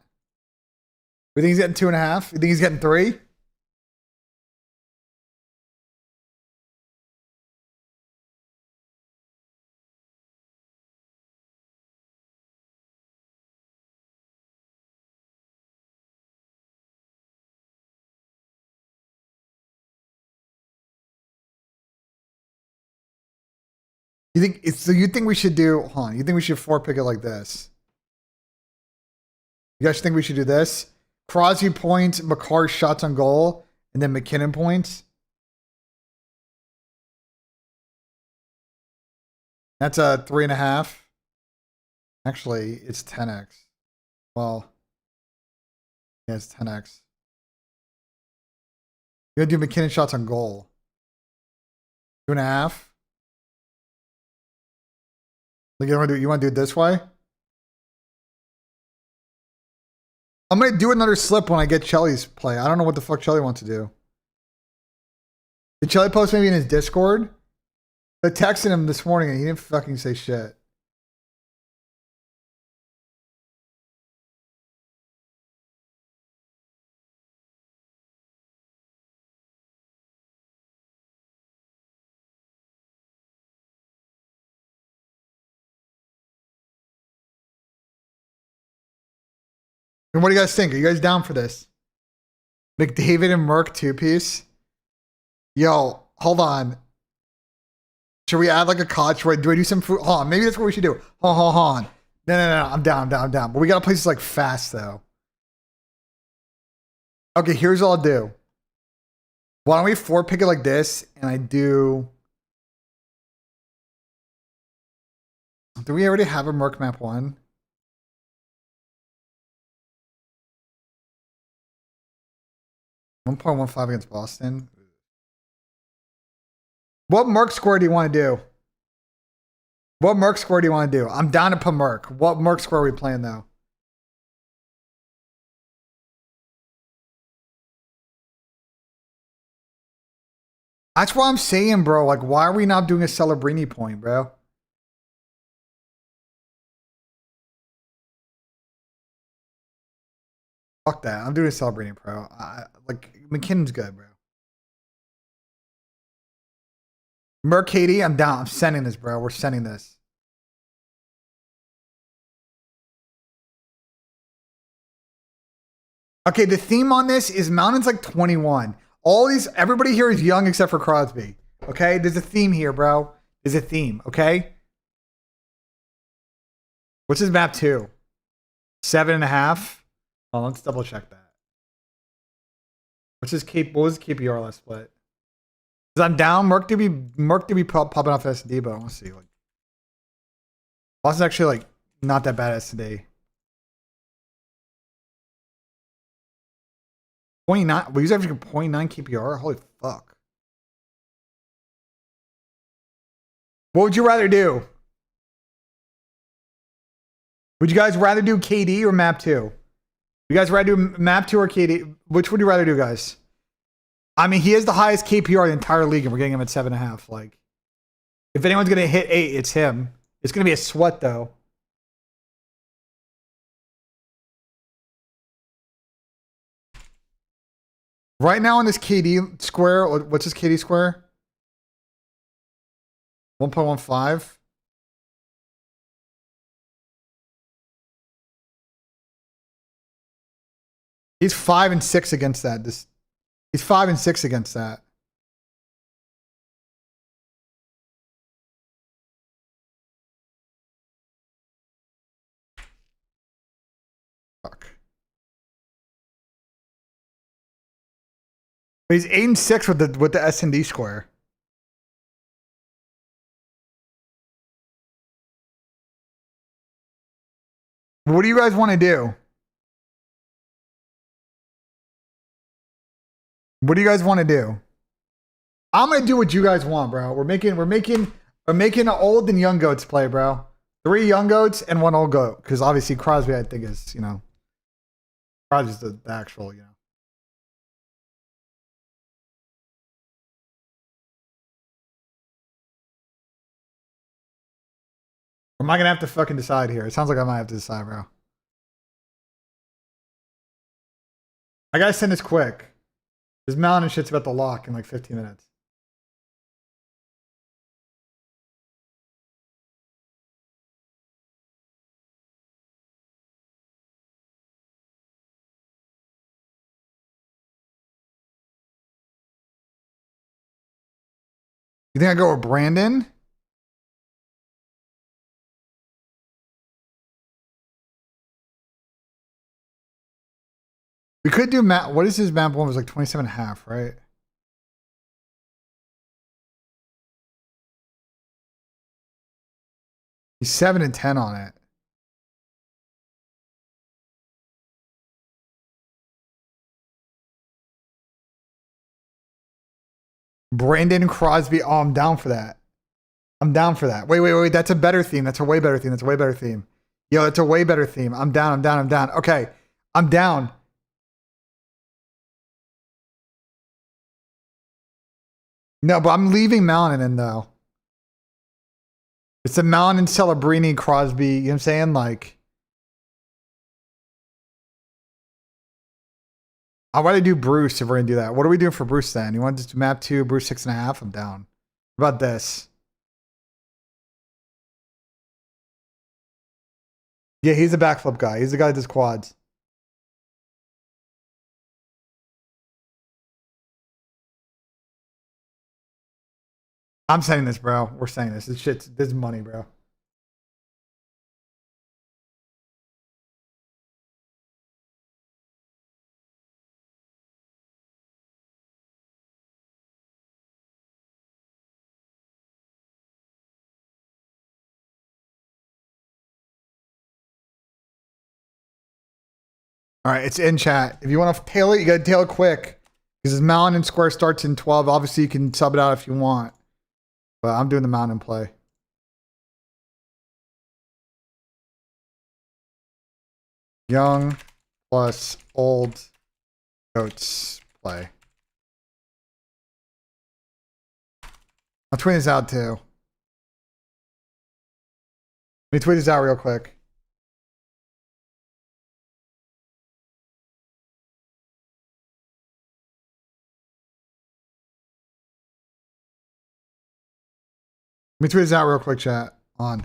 We think he's getting 2.5. You think he's getting 3? You think it's so? You think we should do? Hold on. You think we should 4-pick it like this? You guys think we should do this? Crosby points, McCarr shots on goal, and then McKinnon points. That's a 3.5. Actually, it's 10x. Well, yeah, it's 10x. You're gonna do McKinnon shots on goal. 2.5. Like you want to do it this way? I'm gonna do another slip when I get Chelly's play. I don't know what the fuck Chelly wants to do. Did Chelly post maybe in his Discord? I texted him this morning and he didn't fucking say shit. And what do you guys think? Are you guys down for this? McDavid and Merck 2-piece? Yo, hold on. Should we add like a college? Do I do some food? Hold on, maybe that's what we should do. Hold on. No. I'm down. But we gotta play this like fast though. Okay, here's what I'll do. Why don't we 4-pick it like this? And I do. Do we already have a Merc map 1? 1.15 against Boston. What Merc score do you want to do? What Merc score do you want to do? I'm down to put Merc. What Merc score are we playing though? That's what I'm saying, bro. Like, why are we not doing a Celebrini point, bro? Fuck that. I'm doing a Celebrini, bro. Like, McKinnon's good, bro. Merc KD, I'm down. I'm sending this, bro. We're sending this. Okay, the theme on this is Mountain's like 21. Everybody here is young except for Crosby. Okay, there's a theme here, bro. There's a theme, okay? What's his map 2? 7.5? Oh, let's double check that. What was his KPR last split? Because I'm down. Merc to be popping off SD, but I want to see. Like, Boston's actually like not that bad SD. 0.9. We use averaging 0.9 KPR. Holy fuck. What would you rather do? Would you guys rather do KD or map 2? You guys rather do map 2 or KD? Which would you rather do, guys? I mean, he has the highest KPR in the entire league, and we're getting him at 7.5. Like, if anyone's gonna hit 8, it's him. It's gonna be a sweat though. Right now on this KD square, what's his KD square? 1.15. He's 5 and 6 against that. He's 5 and 6 against that. Fuck. But he's 8 and 6 with the S&D square. What do you guys want to do? What do you guys want to do? I'm gonna do what you guys want, bro. We're making an old and young goats play, bro. 3 young goats and 1 old goat. Because obviously Crosby, I think, is, Crosby's the actual, Or am I gonna have to fucking decide here? It sounds like I might have to decide, bro. I gotta send this quick. This mountain shit's about to lock in like 15 minutes. You think I go with Brandon? We could do map. What is his map one? It was like 27.5, right? He's 7 and 10 on it. Brandon Crosby. Oh, I'm down for that. I'm down for that. Wait. That's a better theme. That's a way better theme. That's a way better theme. Yo, it's a way better theme. I'm down. Okay. I'm down. No, but I'm leaving Mountain in, though. It's a Mountain, Celebrini, Crosby. You know what I'm saying? Like, I'd rather do Bruce if we're going to do that. What are we doing for Bruce then? You want to just map 2, Bruce 6.5? I'm down. What about this? Yeah, he's a backflip guy. He's the guy that does quads. I'm saying this, bro. We're saying this. This is money, bro. All right, it's in chat. If you want to tail it, you got to tail it quick. Because this mountain square starts in 12. Obviously, you can sub it out if you want. But I'm doing the mountain play. Young plus old goats play. I'll tweet this out too. Let me tweet this out real quick. Let me tweet this out real quick, chat. On.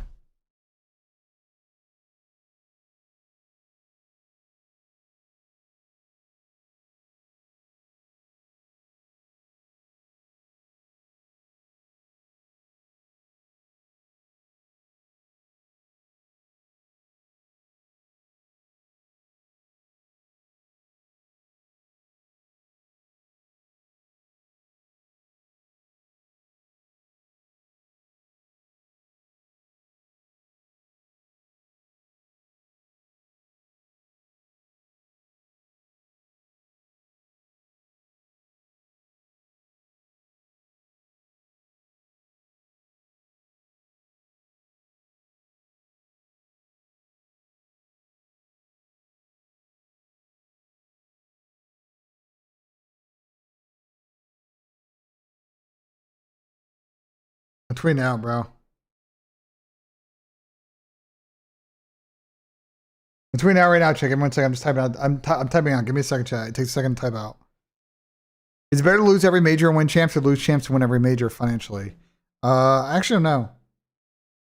I'm tweeting out, bro. I'm tweeting out right now, check it. 1 second. I'm just typing out. I'm typing out. Give me a second, chat. It takes a second to type out. It's better to lose every major and win champs or lose champs and win every major financially. I actually don't know.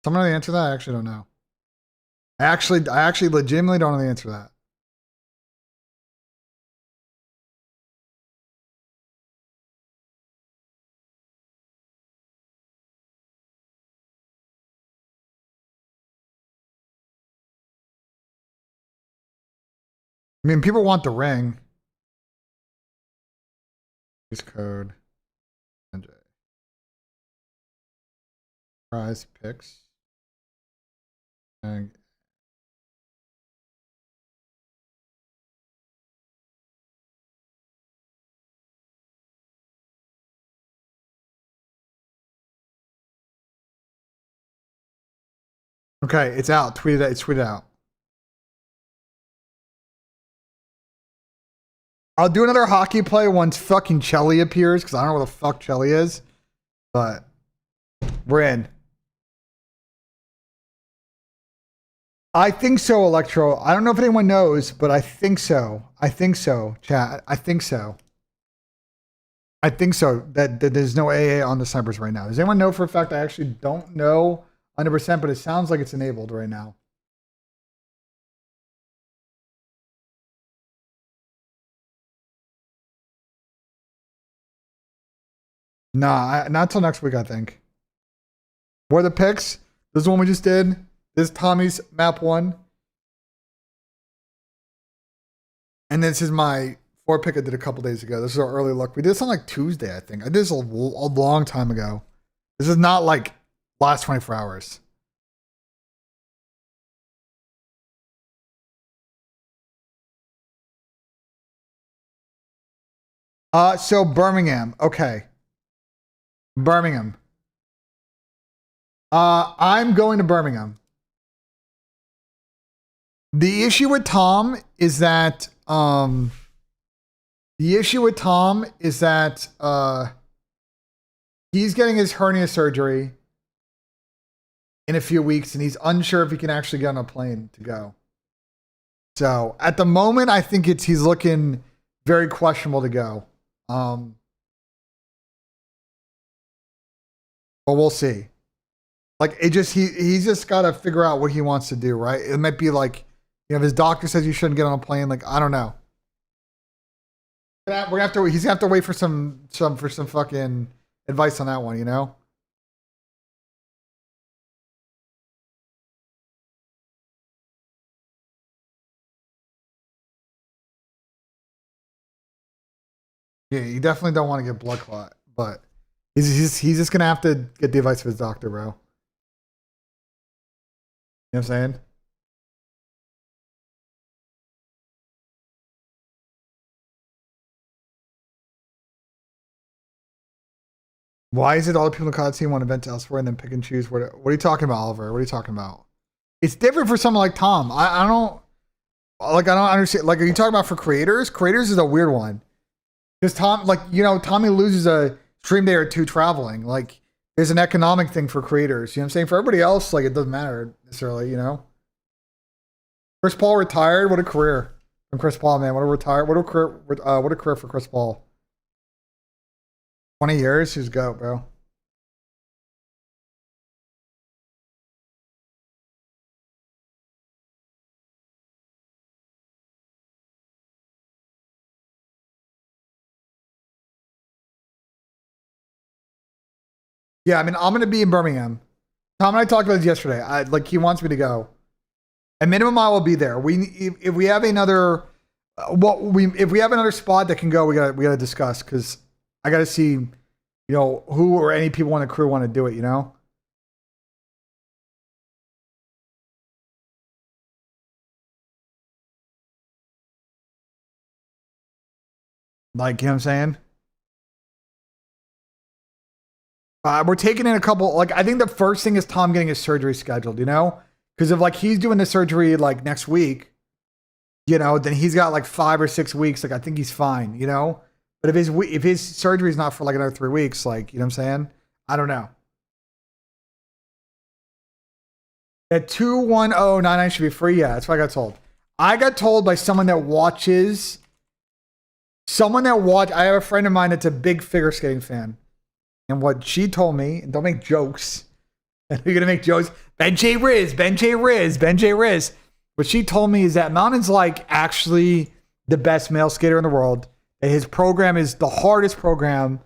Someone know the answer to that? I actually don't know. I actually legitimately don't know the answer to that. I mean, people want the ring. Use code. BENJ. Prize picks. And okay, it's out. Tweeted it. It's tweeted out. I'll do another hockey play once fucking Chelly appears, because I don't know where the fuck Chelly is. But we're in. I think so, Electro. I don't know if anyone knows, but I think so. I think so, chat. I think so. I think so that there's no AA on the snipers right now. Does anyone know for a fact? I actually don't know 100%, but it sounds like it's enabled right now. Nah, not till next week, I think. Where are the picks? This is the one we just did. This is Tommy's map 1. And this is my 4 pick I did a couple days ago. This is our early look. We did this on like Tuesday, I think. I did this a long time ago. This is not like last 24 hours. So Birmingham. Okay. Birmingham. I'm going to Birmingham. The issue with Tom is that he's getting his hernia surgery in a few weeks, and he's unsure if he can actually get on a plane to go. So at the moment, I think he's looking very questionable to go. But we'll see. Like he's just got to figure out what he wants to do, right? It might be like, if his doctor says you shouldn't get on a plane, like I don't know. He's gonna have to wait for some fucking advice on that one, you know? Yeah, you definitely don't want to get blood clot, but he's just gonna have to get the advice of his doctor, bro. You know what I'm saying? Why is it all the people in the COD team want to vent elsewhere and then pick and choose? What are you talking about, Oliver? What are you talking about? It's different for someone like Tom. I don't understand. Like, are you talking about for creators? Creators is a weird one. Because Tom, like, Tommy loses a stream day or 2 traveling. Like, there's an economic thing for creators. You know what I'm saying? For everybody else, like, it doesn't matter necessarily, you know? Chris Paul retired. What a career from Chris Paul, man. What a career for Chris Paul. 20 years, he's GOAT, bro. Yeah, I mean, I'm gonna be in Birmingham. Tom and I talked about this yesterday. He wants me to go. At minimum, I will be there. If we have another, if we have another spot that can go, we gotta discuss, because I gotta see, who or any people on the crew want to do it. You know. Like, you know what I'm saying? We're taking in a couple, I think the first thing is Tom getting his surgery scheduled, because if he's doing the surgery next week, then he's got 5 or 6 weeks. I think he's fine, but if his surgery is not for another 3 weeks, you know what I'm saying? I don't know. That 21099 should be free. Yeah, that's what I got told. I got told by someone that watches, I have a friend of mine that's a big figure skating fan. And what she told me, and don't make jokes. You're going to make jokes. BENJ Riz, BENJ Riz, BENJ Riz. What she told me is that Mountain's like actually the best male skater in the world. And his program is the hardest program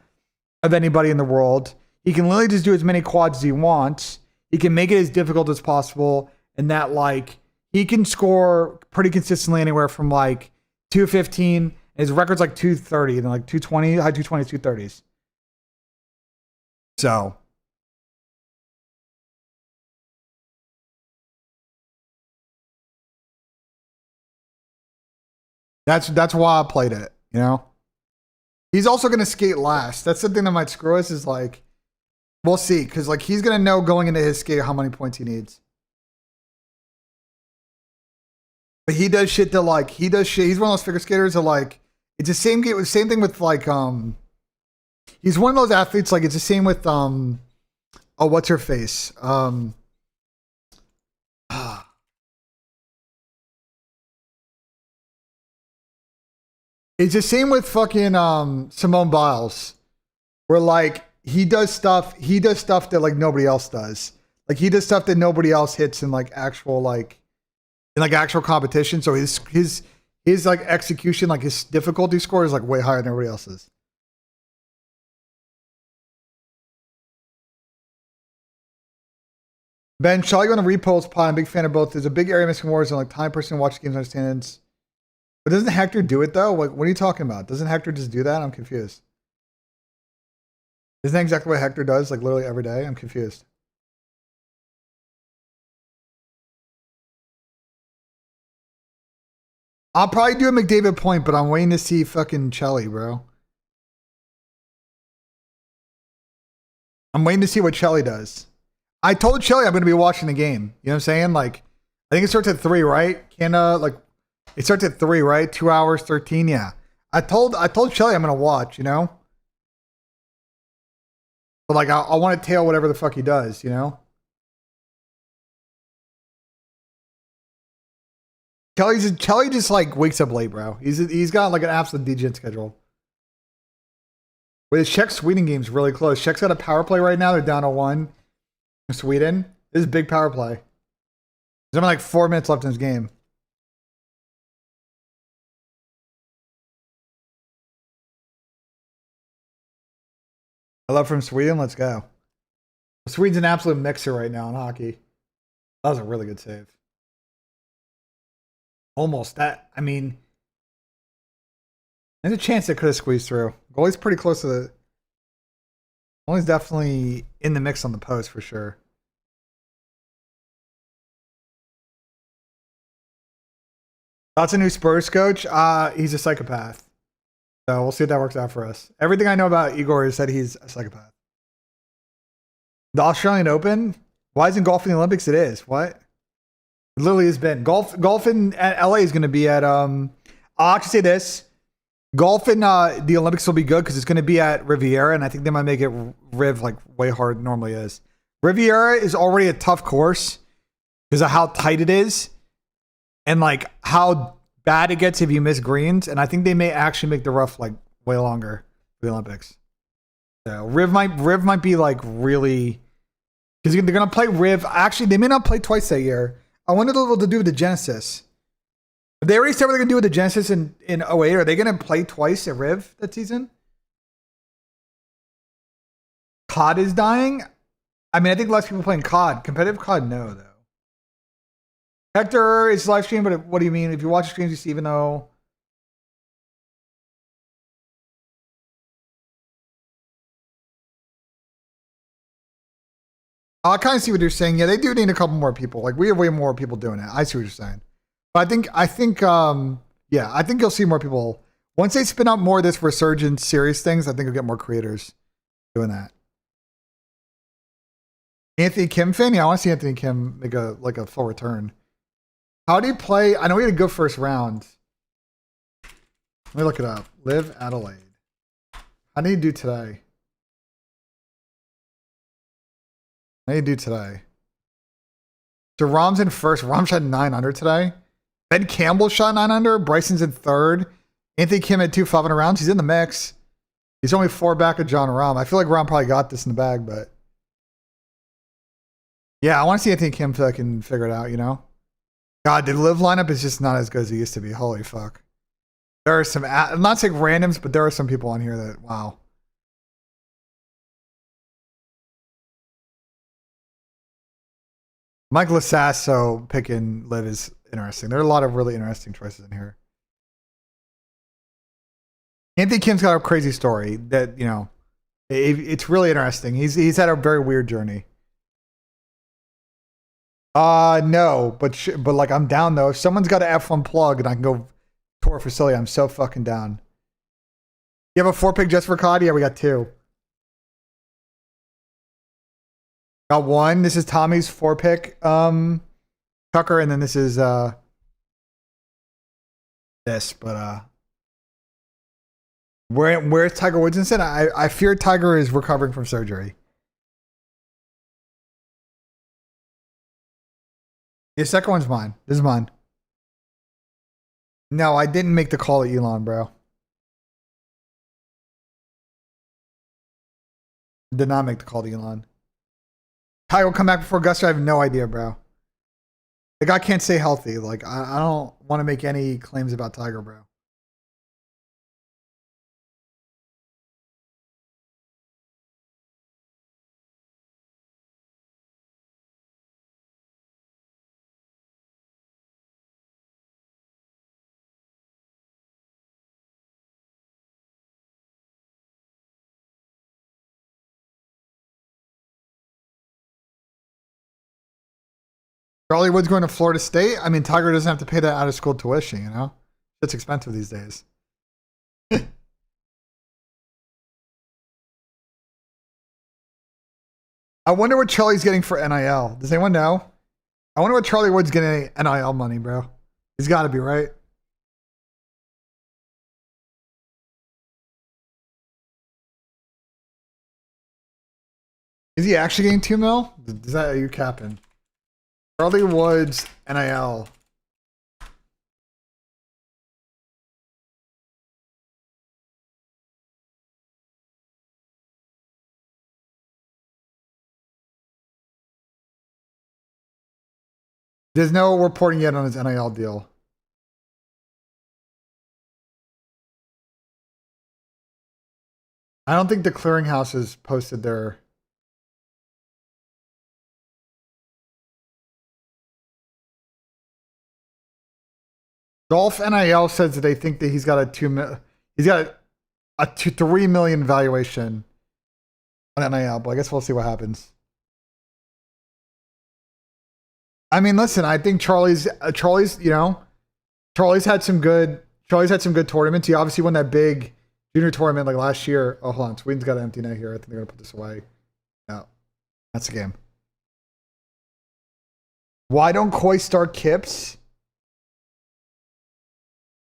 of anybody in the world. He can literally just do as many quads as he wants. He can make it as difficult as possible. And that like he can score pretty consistently anywhere from like 215. His record's like 230 and like 220, high 220s, 230s. So that's why I played it, you know? He's also going to skate last. That's the thing that might screw us is like, we'll see. Because like he's going to know going into his skate how many points he needs. But he does shit that like, he does shit. He's one of those figure skaters that like, it's the same game, same thing with like, he's one of those athletes, like it's the same with, oh, what's her face? It's the same with fucking Simone Biles, where like he does stuff that like nobody else does. Like he does stuff that nobody else hits in like actual like in like actual competition. So his like execution, like his difficulty score is like way higher than everybody else's. Ben, shall I go on the repost pod? I'm a big fan of both. There's a big area missing wars and like time person watch games understands. But doesn't Hector do it though? Like, what are you talking about? Doesn't Hector just do that? I'm confused. Isn't that exactly what Hector does? Like literally every day? I'm confused. I'll probably do a McDavid point, but I'm waiting to see fucking Chelly, bro. I'm waiting to see what Chelly does. I told Chelly I'm going to be watching the game. You know what I'm saying? Like, I think it starts at 3, right? Like, it starts at 3, right? 2 hours, 13. Yeah. I told Shelly I'm going to watch, you know? But like, I want to tail whatever the fuck he does, you know? Chelly just like wakes up late, bro. He's got like an absolute DGen schedule. Wait, Czech Sweden game's really close. Czech's got a power play right now. They're down to 1. Sweden. This is a big power play. There's only like 4 minutes left in this game. I love from Sweden. Let's go. Sweden's an absolute mixer right now in hockey. That was a really good save. Almost that. I mean, there's a chance it could have squeezed through. Goalie's pretty close to the. Goalie's definitely in the mix on the post for sure. That's a new Spurs coach. He's a psychopath. So we'll see if that works out for us. Everything I know about Igor is that he's a psychopath. The Australian Open? Why isn't golf in the Olympics? It is. What? It literally has been. Golf in LA is going to be at, I'll actually say this. Golf in the Olympics will be good because it's going to be at Riviera, and I think they might make it Riv like way harder than it normally is. Riviera is already a tough course because of how tight it is and like how bad it gets if you miss greens, and I think they may actually make the rough like way longer for the Olympics. So Riv might be like really because they're gonna play Riv. Actually, they may not play twice that year. I wonder what to do with the Genesis. If they already said what they're gonna do with the Genesis in 08, are they gonna play twice at Riv that season? COD is dying. I mean, I think less people playing COD. Competitive COD, no though. Hector is live stream, but what do you mean? If you watch streams, you see, even though. I kind of see what you're saying. Yeah, they do need a couple more people. Like we have way more people doing it. I see what you're saying. But I think, yeah, I think you'll see more people once they spin up more of this resurgent serious things. I think you'll get more creators doing that. Anthony Kim fan? Yeah, I want to see Anthony Kim make a full return. How do you play? I know we had a good first round. Let me look it up. Live Adelaide. How do you do today? How do you do today? So Rom's in first. Rom shot 9 under today. Ben Campbell shot 9 under. Bryson's in third. Anthony Kim had 2 500 rounds. He's in the mix. He's only 4 back of John Rahm. I feel like Rahm probably got this in the bag, but yeah, I want to see Anthony Kim so I can figure it out. You know, God, the live lineup is just not as good as it used to be. Holy fuck! There are some. I'm not saying randoms, but there are some people on here that wow. Mike Lasasso picking live is interesting. There are a lot of really interesting choices in here. Anthony Kim's got a crazy story that, you know, it's really interesting. He's had a very weird journey. No, but like I'm down though. If someone's got an F1 plug and I can go tour a facility, I'm so fucking down. You have a 4 pick just for COD? Yeah, we got 2. Got 1. This is Tommy's 4 pick, Tucker, and then this is this, but where's Tiger Woods instead? I fear Tiger is recovering from surgery. The second one's mine. This is mine. No, I didn't make the call at Elon, bro. Did not make the call to Elon. Tiger will come back before Augusta. I have no idea, bro. The guy can't stay healthy. Like, I don't want to make any claims about Tiger, bro. Charlie Wood's going to Florida State. I mean, Tiger doesn't have to pay that out of school tuition, you know? It's expensive these days. I wonder what Charlie's getting for NIL. Does anyone know? I wonder what Charlie Wood's getting NIL money, bro. He's got to be, right? Is he actually getting 2 mil? Is that, are you capping? Charlie Woods NIL. There's no reporting yet on his NIL deal. I don't think the clearinghouse has posted their. Golf NIL says that they think that he's got a 3 million valuation on NIL, but I guess we'll see what happens. I mean, listen, I think Charlie's, you know, Charlie's had some good tournaments. He obviously won that big junior tournament like last year. Oh, hold on. Sweden's got an empty net here. I think they're going to put this away. No, that's the game. Why don't Koi start Kips?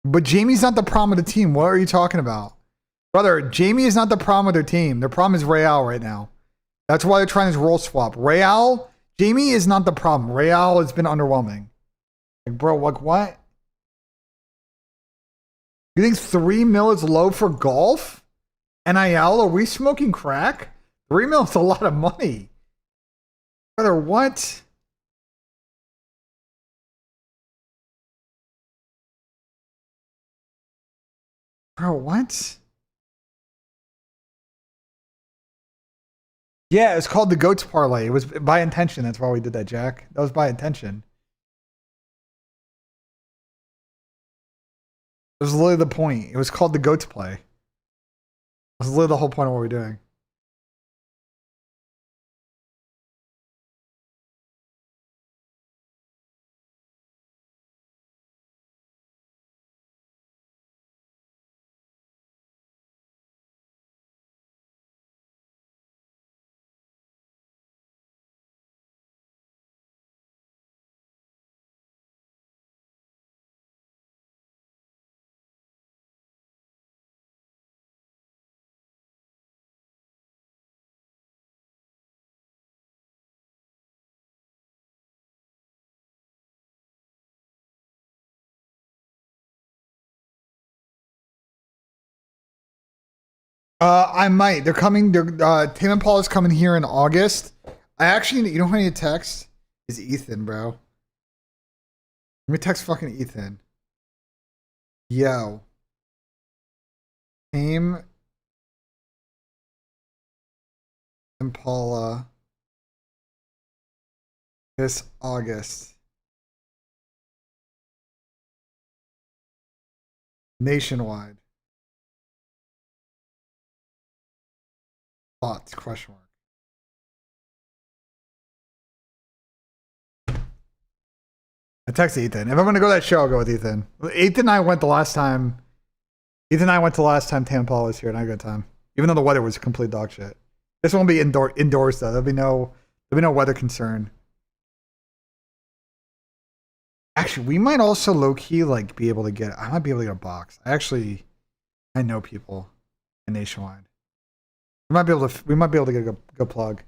But Jamie's not the problem with the team. What are you talking about? Brother, Jamie is not the problem with their team. Their problem is Real right now. That's why they're trying this role swap. Real, Jamie is not the problem. Real has been underwhelming. Like, bro, like what? You think 3 mil is low for golf? NIL, are we smoking crack? 3 mil is a lot of money. Brother, what? Bro, what? Yeah, it's called the Goats Parlay. It was by intention. That's why we did that, Jack. That was by intention. It was literally the point. It was called the Goats Play. It was literally the whole point of what we're doing. I might. They're coming. Tim and Paul is coming here in August. I actually, you know who I need to text? Is Ethan, bro. Let me text fucking Ethan. Yo. Tame and Paula this August. Nationwide. Thoughts? Question mark. I texted Ethan. If I'm gonna go to that show, I'll go with Ethan. Ethan and I went the last time. Ethan and I went the last time Tam Paul was here, and I had a good time. Even though the weather was complete dog shit. This won't be indoors though. There'll be no weather concern. Actually, we might also low key like be able to get. I might be able to get a box. I know people in Nationwide. We might be able to get a good plug.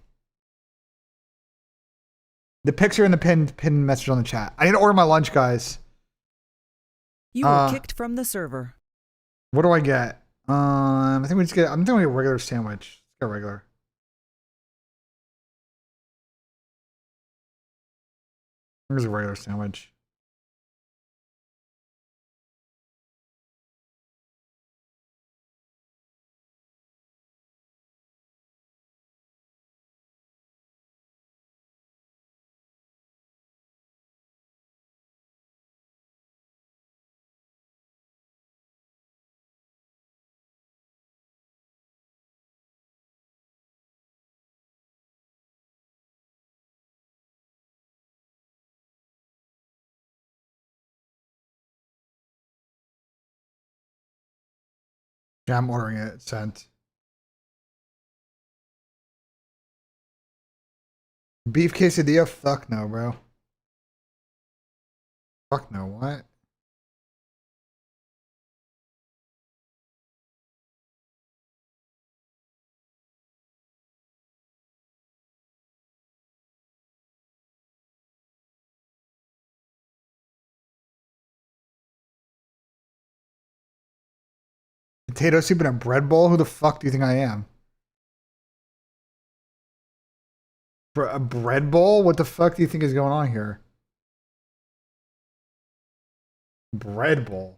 The pics are in the pinned message on the chat. I need to order my lunch, guys. You were kicked from the server. What do I get? I think we just get. I'm doing a regular sandwich. Let's get a regular. Here's a regular sandwich. Yeah, I'm ordering it. Sent. Beef quesadilla? Fuck no, bro. Fuck no, what? Potato soup in a bread bowl? Who the fuck do you think I am? For a bread bowl? What the fuck do you think is going on here? Bread bowl.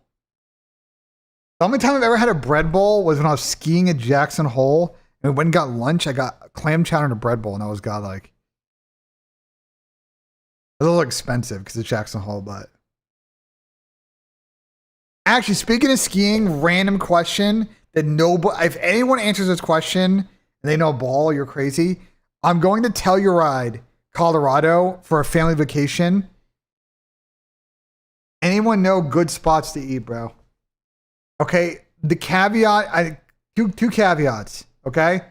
The only time I've ever had a bread bowl was when I was skiing at Jackson Hole, and we went and got lunch. I got clam chowder and a bread bowl, and that was godlike. It was a little expensive because it's Jackson Hole, but actually, speaking of skiing, random question that nobody, if anyone answers this question and they know ball, you're crazy. I'm going to Telluride, Colorado for a family vacation. Anyone know good spots to eat, bro? Okay, the caveat, two caveats, okay?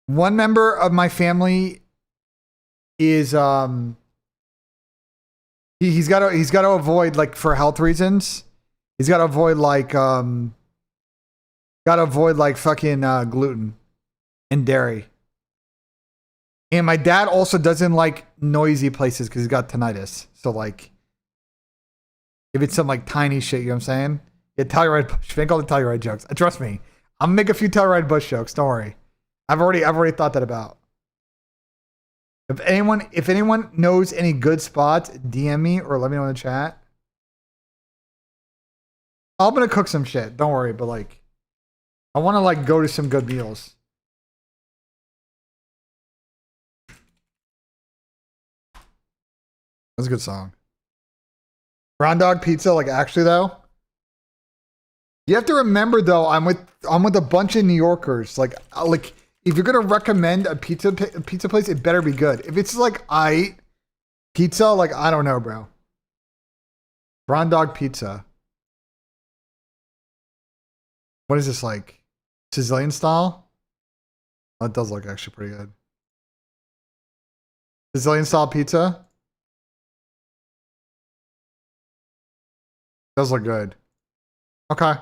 One member of my family is he's got to avoid, like, for health reasons. He's got to avoid fucking gluten and dairy. And my dad also doesn't like noisy places because he's got tinnitus. So, like, if it's some like tiny shit, you know what I'm saying? Yeah, Telluride Bush. Make all the Telluride jokes. Trust me, I'm gonna make a few Telluride Bush jokes. Don't worry. I've already thought that about. If anyone knows any good spots, DM me or let me know in the chat. I'm gonna cook some shit. Don't worry, but like, I want to like go to some good meals. That's a good song. Brown Dog Pizza, like actually though. You have to remember though, I'm with a bunch of New Yorkers. Like if you're gonna recommend a pizza place, it better be good. If it's like pizza, like I don't know, bro. Brown Dog Pizza. What is this, like Sicilian style? Oh, it does look actually pretty good. Sicilian style pizza. Does look good. Okay.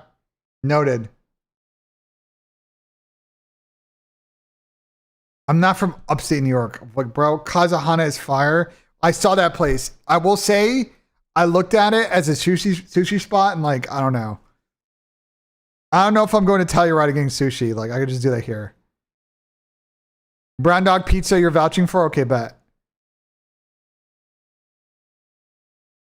Noted. I'm not from upstate New York. Like, bro, Kazahana is fire. I saw that place. I will say, I looked at it as a sushi spot and like, I don't know. I don't know if I'm going to Telluride getting sushi. Like, I could just do that here. Brown Dog Pizza you're vouching for? Okay, bet.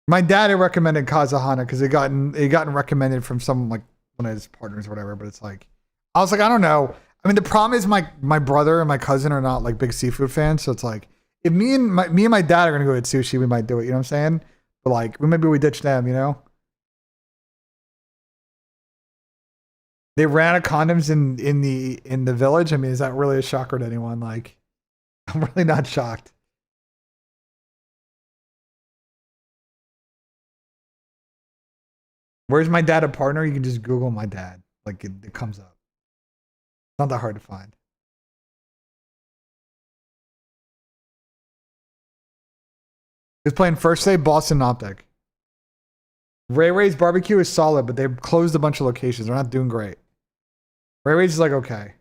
My dad had recommended Kazahana because it gotten recommended from some, like, one of his partners or whatever, but it's like, I was like, I don't know. I mean, the problem is my brother and my cousin are not, like, big seafood fans, so it's like, if me and my dad are going to go get sushi, we might do it, you know what I'm saying? But, like, maybe we ditch them, you know? They ran out of condoms in the village. I mean, is that really a shocker to anyone? Like, I'm really not shocked. Where's my dad a partner? You can just Google my dad. Like, it comes up. Not that hard to find. Who's playing first day? Boston Optic. Ray Ray's barbecue is solid, but they've closed a bunch of locations. They're not doing great. Ray Ray's is like, okay.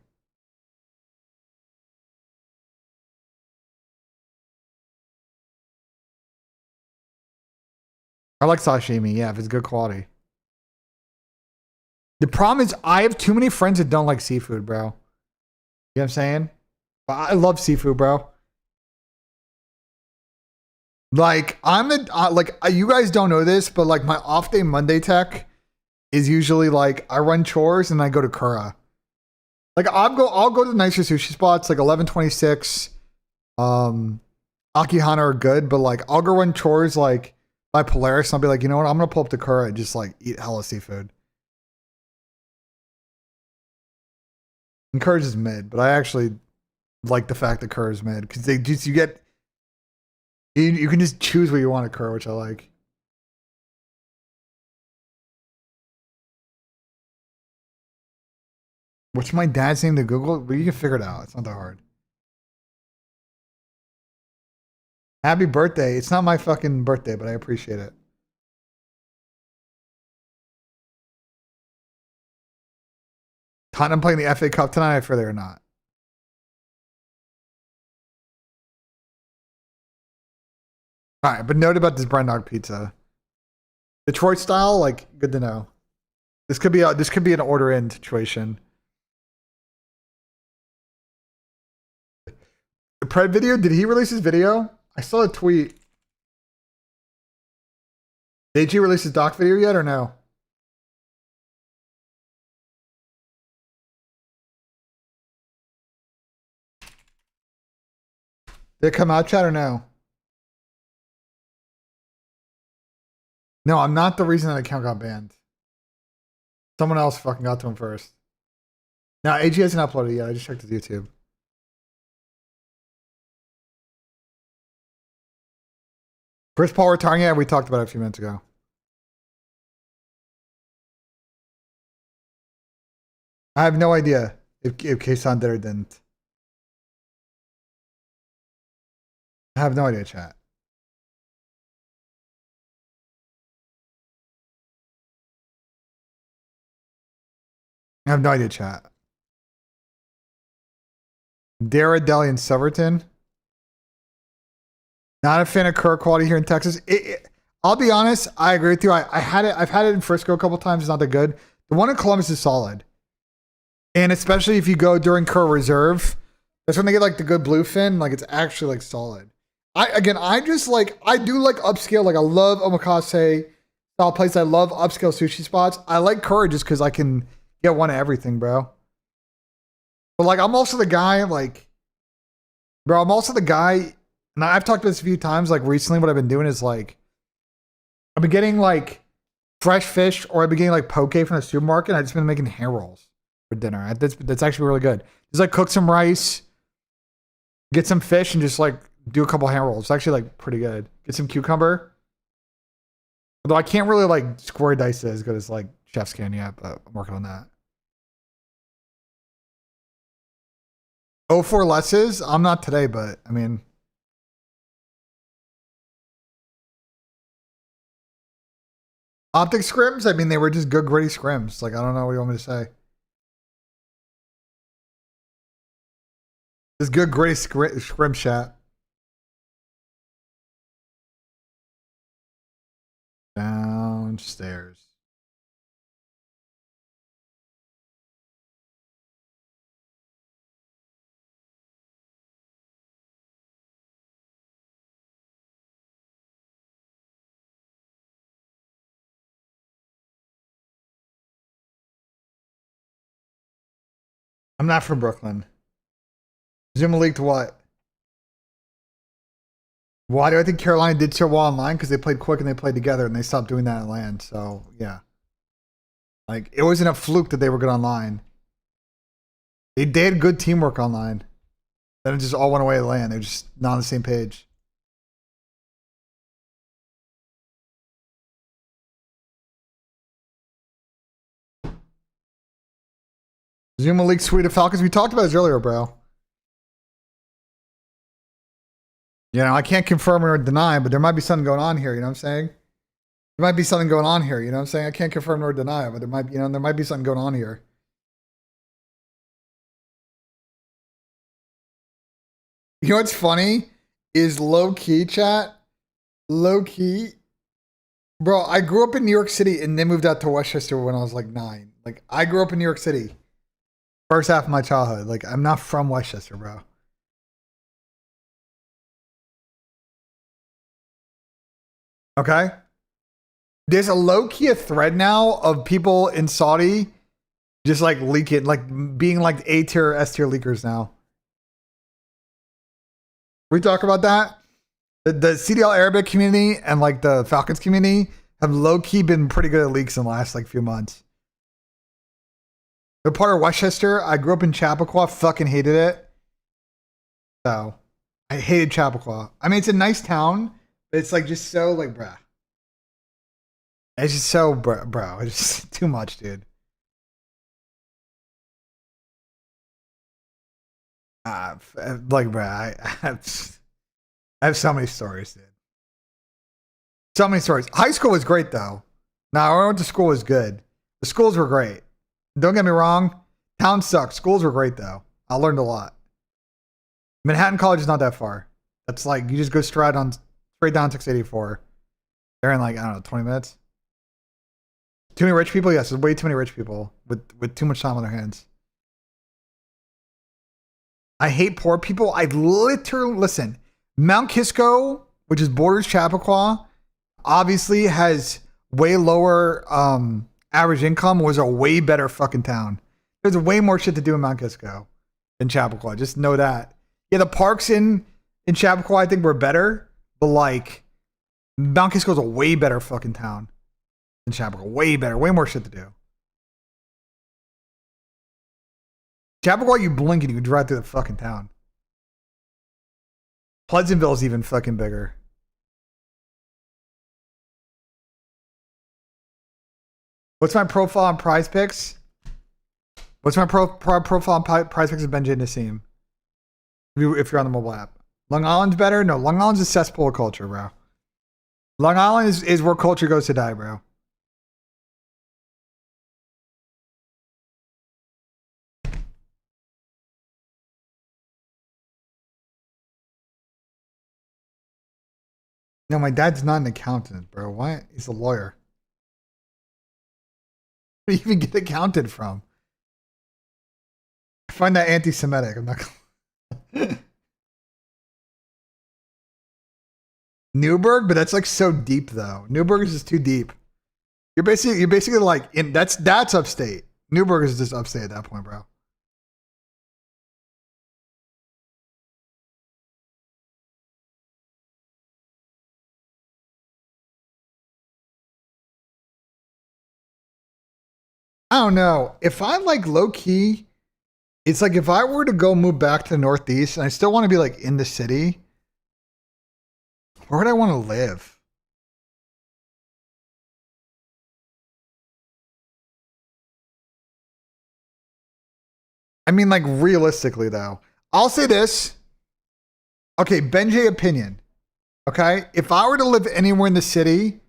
I like sashimi, yeah, if it's good quality. The problem is I have too many friends that don't like seafood, bro. You know what I'm saying? I love seafood, bro. Like, you guys don't know this, but like my off day Monday tech is usually like I run chores and I go to Kura. Like I'll go to the nicer sushi spots, like 1126, Akihana are good, but like I'll go run chores like by Polaris and I'll be like, you know what, I'm gonna pull up to Kura and just like eat hella seafood. And Kura is mid, but I actually like the fact that Kura is mid because they just you can just choose what you want at Kura, which I like. What's my dad's name to Google? Well, you can figure it out. It's not that hard. Happy birthday. It's not my fucking birthday, but I appreciate it. Tottenham playing the FA Cup tonight, I fear they're not. All right, but note about this Brown Dog Pizza. Detroit style, like, good to know. This could be an order in situation. The Pred video, did he release his video? I saw a tweet. Did he release his doc video yet or no? Did it come out, chat, or no? No, I'm not the reason that account got banned. Someone else fucking got to him first. No, AG hasn't uploaded yet. I just checked his YouTube. Chris Paul retiring? Yeah, we talked about it a few minutes ago. I have no idea if Kason did or didn't. I have no idea, chat. I have no idea, chat. Dara, Deli, and Severton. Not a fan of Kura quality here in Texas. I'll be honest, I agree with you. I've had it in Frisco a couple times. It's not that good. The one in Columbus is solid. And especially if you go during Kura Reserve, that's when they get like the good bluefin. Like it's actually like solid. I do like upscale. Like I love omakase style places. I love upscale sushi spots. I like Kura just because I can get one of everything, bro. But like I'm also the guy, and I've talked about this a few times, like recently what I've been doing is like, I've been getting like fresh fish or I've been getting like poke from the supermarket and I've just been making hair rolls for dinner. That's actually really good. Just like cook some rice, get some fish and just like do a couple hair rolls. It's actually like pretty good. Get some cucumber. Although I can't really like square dice it as good as like chefs can yet, but I'm working on that. 04 lesses? I'm not today, but I mean, optic scrims? I mean, they were just good, gritty scrims. Like, I don't know what you want me to say. Just good, gritty scrim chat. Downstairs. I'm not from Brooklyn. Zuma leaked what? Why do I think Carolina did so well online? Because they played quick and they played together and they stopped doing that at land. So, yeah. Like, it wasn't a fluke that they were good online. They had good teamwork online. Then it just all went away at land. They're just not on the same page. Zuma leaked Sweet of Falcons. We talked about this earlier, bro. You know, I can't confirm or deny, but there might be something going on here. You know what I'm saying? There might be something going on here. You know what I'm saying? I can't confirm nor deny, but there might, you know, there might be something going on here. You know what's funny is low key chat. Low key, bro. I grew up in New York City and then moved out to Westchester when I was like 9. Like I grew up in New York City. First half of my childhood. Like I'm not from Westchester, bro. Okay. There's a low-key thread now of people in Saudi just like leaking, like being like A-tier, S-tier leakers now. We talk about that. The CDL Arabic community and like the Falcons community have low-key been pretty good at leaks in the last like few months. They're part of Westchester. I grew up in Chappaqua. Fucking hated it. So I hated Chappaqua. I mean, it's a nice town, but it's like just so like, bruh. It's just so, bro. It's just too much, dude. Like, bro, I have so many stories, dude. So many stories. High school was great, though. Now, I went to school was good. The schools were great. Don't get me wrong. Town sucked. Schools were great, though. I learned a lot. Manhattan College is not that far. That's like, you just go straight down 684. They're in like, I don't know, 20 minutes. Too many rich people? Yes, there's way too many rich people with too much time on their hands. I hate poor people. I literally, listen, Mount Kisco, which is borders Chappaqua, obviously has way lower average income, was a way better fucking town. There's way more shit to do in Mount Kisco than Chappaqua. Just know that. Yeah, the parks in Chappaqua I think were better, but like Mount Kisco is a way better fucking town than Chappaqua. Way better. Way more shit to do. Chappaqua, you blink and you can drive through the fucking town. Pleasantville's even fucking bigger. What's my profile on Prize Picks? What's my profile on Prize Picks of BENJ and Nissim? If you're on the mobile app. Long Island's better? No, Long Island's a cesspool of culture, bro. Long Island is where culture goes to die, bro. No, my dad's not an accountant, bro. Why? He's a lawyer. Where do you even get accounted from? I find that anti-Semitic. I'm not gonna... Newburgh, but that's like so deep though. Newburgh is just too deep. You're basically like in that's upstate. Newburgh is just upstate at that point, bro. I don't know. If I like low key, it's like if I were to go move back to the Northeast and I still want to be like in the city, where would I want to live? I mean, like realistically though, I'll say this. Okay, BENJ opinion. Okay, if I were to live anywhere in the city,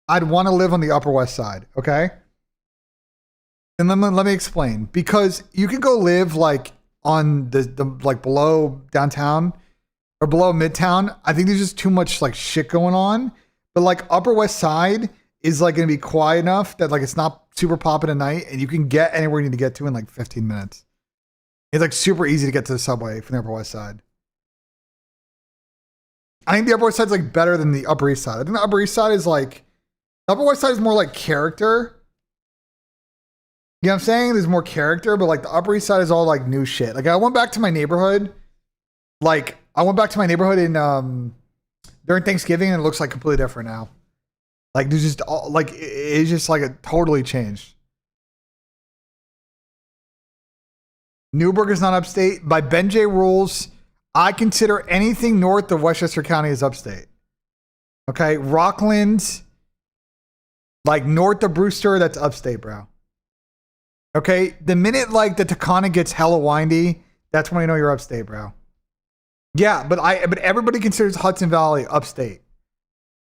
I'd want to live on the Upper West Side. Okay. And let me explain, because you can go live like on the like below downtown or below Midtown. I think there's just too much like shit going on. But like Upper West Side is like going to be quiet enough that like it's not super popping at night and you can get anywhere you need to get to in like 15 minutes. It's like super easy to get to the subway from the Upper West Side. I think the Upper West Side is like better than the Upper East Side. I think the Upper East Side is like, the Upper West Side is more like character. You know what I'm saying? There's more character, but like the Upper East Side is all like new shit. Like I went back to my neighborhood. Like I went back to my neighborhood in during Thanksgiving and it looks like completely different now. Like there's just all, like it's just like it totally changed. Newburgh is not upstate. By BENJ rules, I consider anything north of Westchester County as upstate. Okay, Rockland, like north of Brewster, that's upstate, bro. Okay, the minute like the Taconic gets hella windy, that's when you know you're upstate, bro. Yeah, but everybody considers Hudson Valley upstate.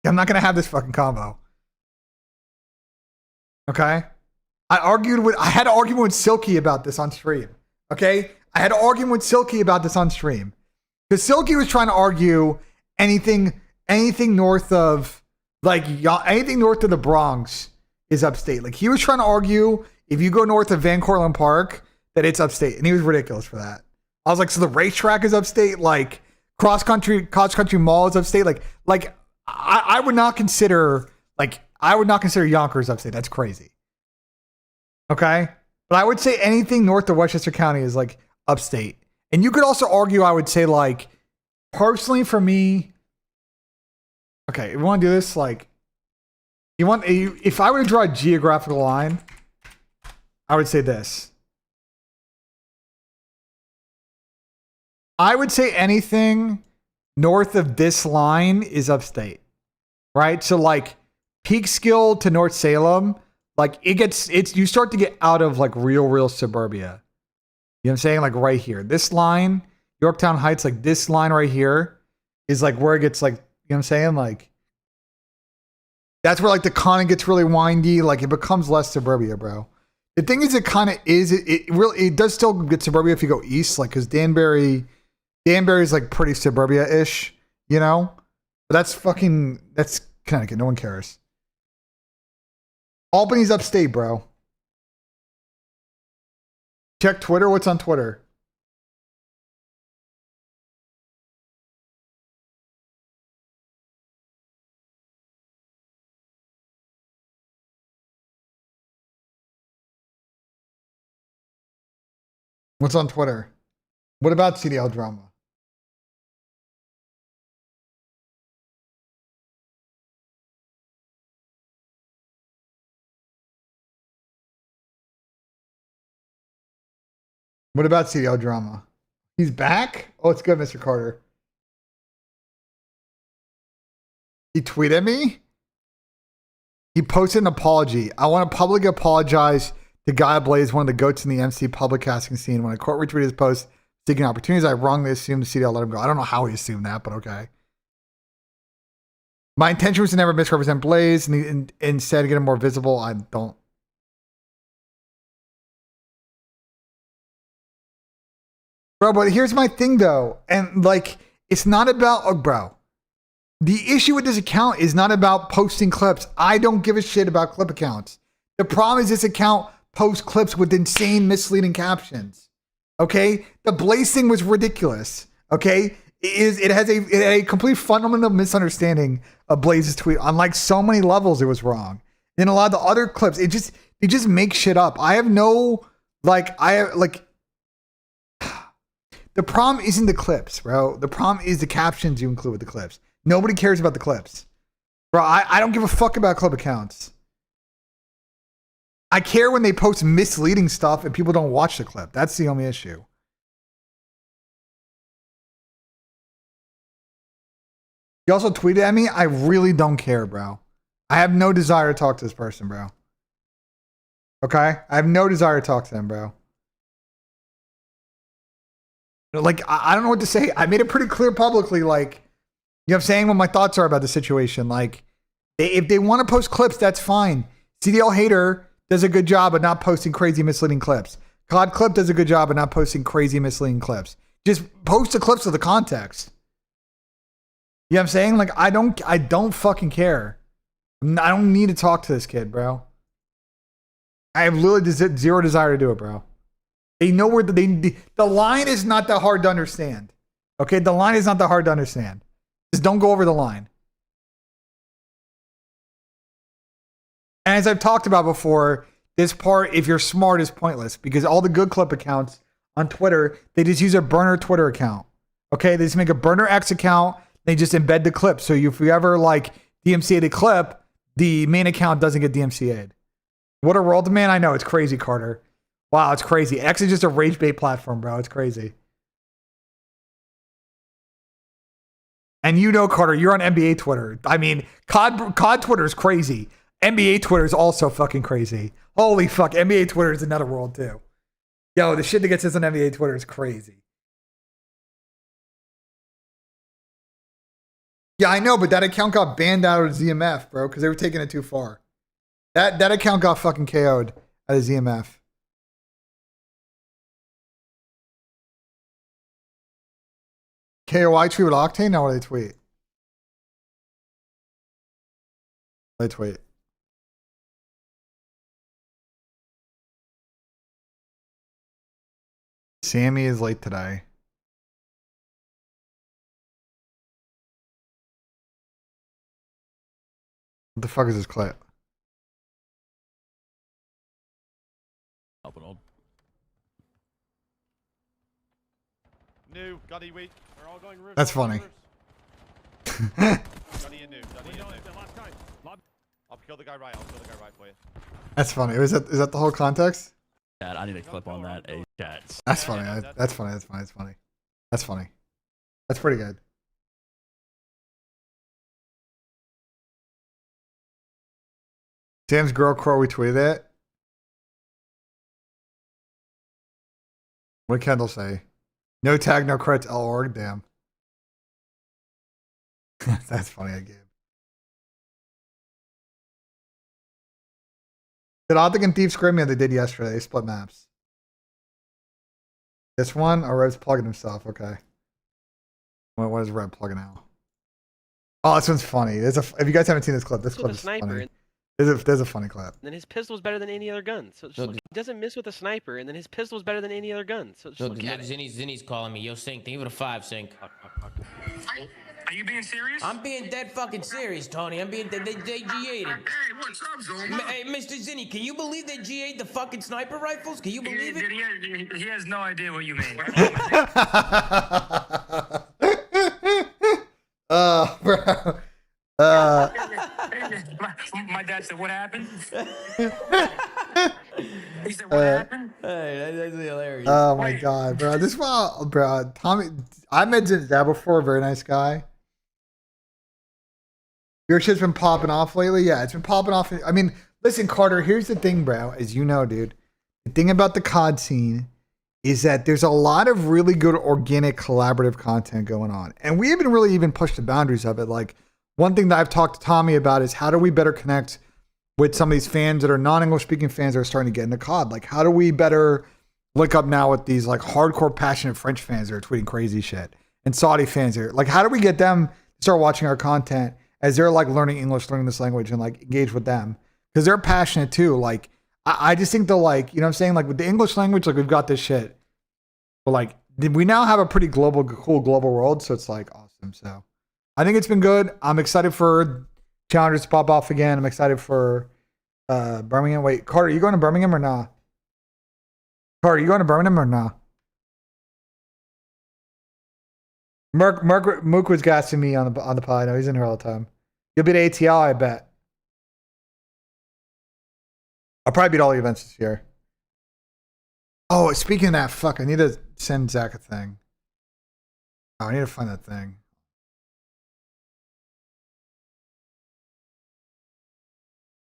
I'm not gonna have this fucking combo. Okay, I had an argument with Silky about this on stream. Okay, I had an argument with Silky about this on stream because Silky was trying to argue anything north of anything north of the Bronx is upstate. Like he was trying to argue if you go north of Van Cortlandt Park that it's upstate, and he was ridiculous for that. I was like, so the racetrack is upstate, like cross country mall is upstate. Like I would not consider Yonkers upstate. That's crazy. Okay. But I would say anything north of Westchester County is like upstate. And you could also argue, I would say like, personally for me, okay, if you want to do this, like, if I were to draw a geographical line, I would say this. I would say anything north of this line is upstate, right? So like Peekskill to North Salem, like you start to get out of like real suburbia. You know what I'm saying? Like right here, this line, Yorktown Heights, like this line right here is like where it gets like, you know what I'm saying? Like that's where like the Conic gets really windy. Like it becomes less suburbia, bro. The thing is, it does still get suburbia if you go east, like, cause Danbury's like pretty suburbia-ish, you know? But that's Connecticut. No one cares. Albany's upstate, bro. Check Twitter. What's on Twitter? What's on Twitter? What about CDL drama? What about CDL drama? He's back? Oh, it's good, Mr. Carter. He tweeted me? He posted an apology. I want to publicly apologize to Guy Blaze, one of the goats in the MC public casting scene. When a court retweeted his post seeking opportunities, I wrongly assumed the CDL let him go. I don't know how he assumed that, but okay. My intention was to never misrepresent Blaze and instead get him more visible. I don't. Bro, but here's my thing though. And like, it's not about, bro. The issue with this account is not about posting clips. I don't give a shit about clip accounts. The problem is this account posts clips with insane misleading captions. Okay? The Blaze thing was ridiculous. Okay? It had a complete fundamental misunderstanding of Blaze's tweet. On like so many levels, it was wrong. In a lot of the other clips, it just makes shit up. The problem isn't the clips, bro. The problem is the captions you include with the clips. Nobody cares about the clips. Bro, I don't give a fuck about clip accounts. I care when they post misleading stuff and people don't watch the clip. That's the only issue. You also tweeted at me. I really don't care, bro. I have no desire to talk to this person, bro. Okay? I have no desire to talk to them, bro. Like, I don't know what to say. I made it pretty clear publicly, like, you know what I'm saying, what my thoughts are about the situation. Like, if they want to post clips, that's fine. CDL Hater does a good job of not posting crazy misleading clips. COD Clip does a good job of not posting crazy misleading clips. Just post the clips with the context. You know what I'm saying? Like, I don't fucking care. I don't need to talk to this kid, bro. I have literally zero desire to do it, bro. They know where the line is not that hard to understand. Okay, the line is not that hard to understand. Just don't go over the line. And as I've talked about before, this part, if you're smart, is pointless because all the good clip accounts on Twitter, they just use a burner Twitter account. Okay, they just make a burner X account. They just embed the clip. So if you ever like DMCA the clip, the main account doesn't get DMCA'd. What a world, man! I know it's crazy, Carter. Wow, it's crazy. X is just a rage bait platform, bro. It's crazy. And you know, Carter, you're on NBA Twitter. I mean, COD Twitter is crazy. NBA Twitter is also fucking crazy. Holy fuck, NBA Twitter is another world too. Yo, the shit that gets us on NBA Twitter is crazy. Yeah, I know, but that account got banned out of ZMF, bro, because they were taking it too far. That account got fucking KO'd out of ZMF. KOI tweet with Octane? No, what do they tweet? What do they tweet? Sammy is late today. What the fuck is this clip? New, Gutty, we're all going roof. That's funny. Gutty and new, I'll kill the guy right, for you. That's funny. Is that the whole context? Chat, I need a clip on that. Chat. That's funny. That's funny. That's funny. That's funny. That's funny. That's pretty good. Sam's girl crow retweeted it. What did Kendall say? No tag, no credits, L.org. Damn. That's funny, I gave. Did Optic and Thief scream me they did yesterday? They split maps. This one or Red's plugging himself? Okay. What is Red plugging out? Oh, this one's funny. If you guys haven't seen this clip, this clip is funny. There's a funny clip. And then his pistol's better than any other gun. So just he doesn't miss with a sniper, and then his pistol's better than any other gun. So just look at it. Zinny's calling me. Yo, Sync, think of it a 5, Sync. Are you being serious? I'm being dead fucking serious, Tony. I'm being dead. They G8'd. Hey, what's up, Zoma? Hey, Mr. Zinny, can you believe they G8'd the fucking sniper rifles? Can you believe it? He has no idea what you mean. Bro. My dad said, "What happened?" He said, "What happened?" Hey, that's hilarious. Oh my god, bro. This one, bro. Tommy, I met Dad before. Very nice guy. Your shit's been popping off lately. Yeah, it's been popping off. I mean, listen, Carter. Here's the thing, bro. As you know, dude, the thing about the COD scene is that there's a lot of really good organic collaborative content going on, and we haven't really even pushed the boundaries of it. Like, one thing that I've talked to Tommy about is how do we better connect with some of these fans that are non-English speaking fans that are starting to get into COD? Like, how do we better link up now with these like hardcore passionate French fans that are tweeting crazy shit and Saudi fans here? Like, how do we get them to start watching our content as they're like learning English, learning this language, and like engage with them? Because they're passionate too. Like, I just think they're like, you know what I'm saying? Like with the English language, like we've got this shit. But like, we now have a pretty cool global world. So it's like awesome. So I think it's been good. I'm excited for challengers to pop off again. I'm excited for Birmingham. Wait, Carter, you going to Birmingham or not? Carter, you going to Birmingham or not? Mook was gassing me on the pod. I know he's in here all the time. You'll beat ATL, I bet. I'll probably beat all the events this year. Oh, speaking of that, fuck, I need to send Zach a thing. Oh, I need to find that thing.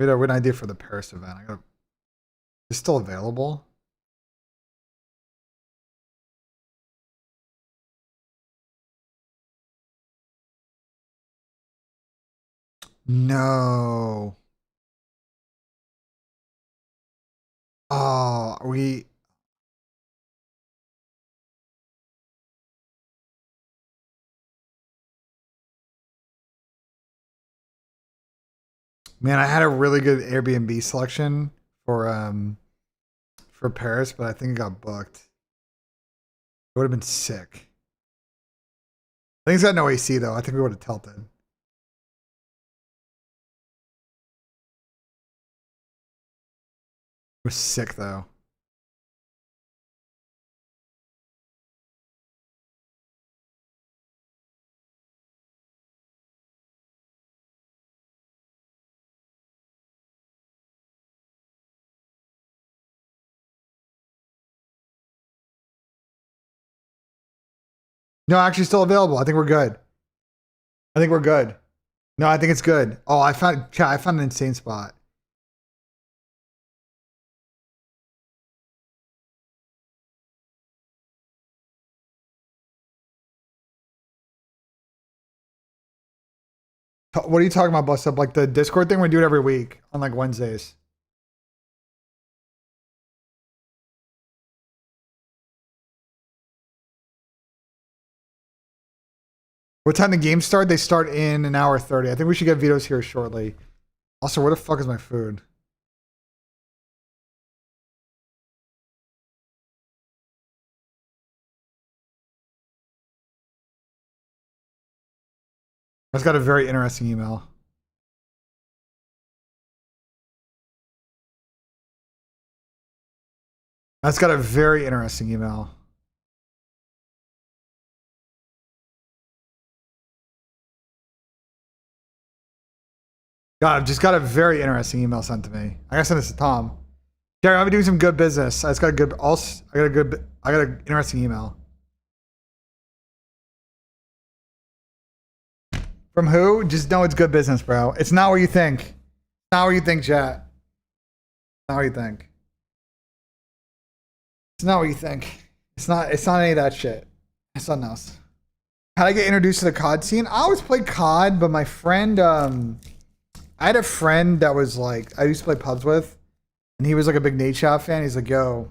We had an idea for the Paris event. It's still available. No. Oh, man, I had a really good Airbnb selection for Paris, but I think it got booked. It would have been sick. I think it's got no AC though. I think we would have tilted. was sick though. No, actually still available. I think we're good. I think we're good. No, I think it's good. Oh, I found an insane spot. What are you talking about, Bust Up? Like the Discord thing? We do it every week on like Wednesdays. What time the games start? They start in an hour 30. I think we should get Vito's here shortly. Also, where the fuck is my food? I just got a very interesting email. That's got a very interesting email. God, I've just got a very interesting email sent to me. I gotta send this to Tom. Jerry, I've been doing some good business. I just got a good. I got an interesting email. From who? Just know it's good business, bro. It's not what you think. It's not what you think, chat. It's not what you think. It's not what you think. It's not any of that shit. It's something else. How'd I get introduced to the COD scene? I always played COD, but my friend, I had a friend that was like, I used to play pubs with, and he was like a big Nate Shot fan. He's like, yo,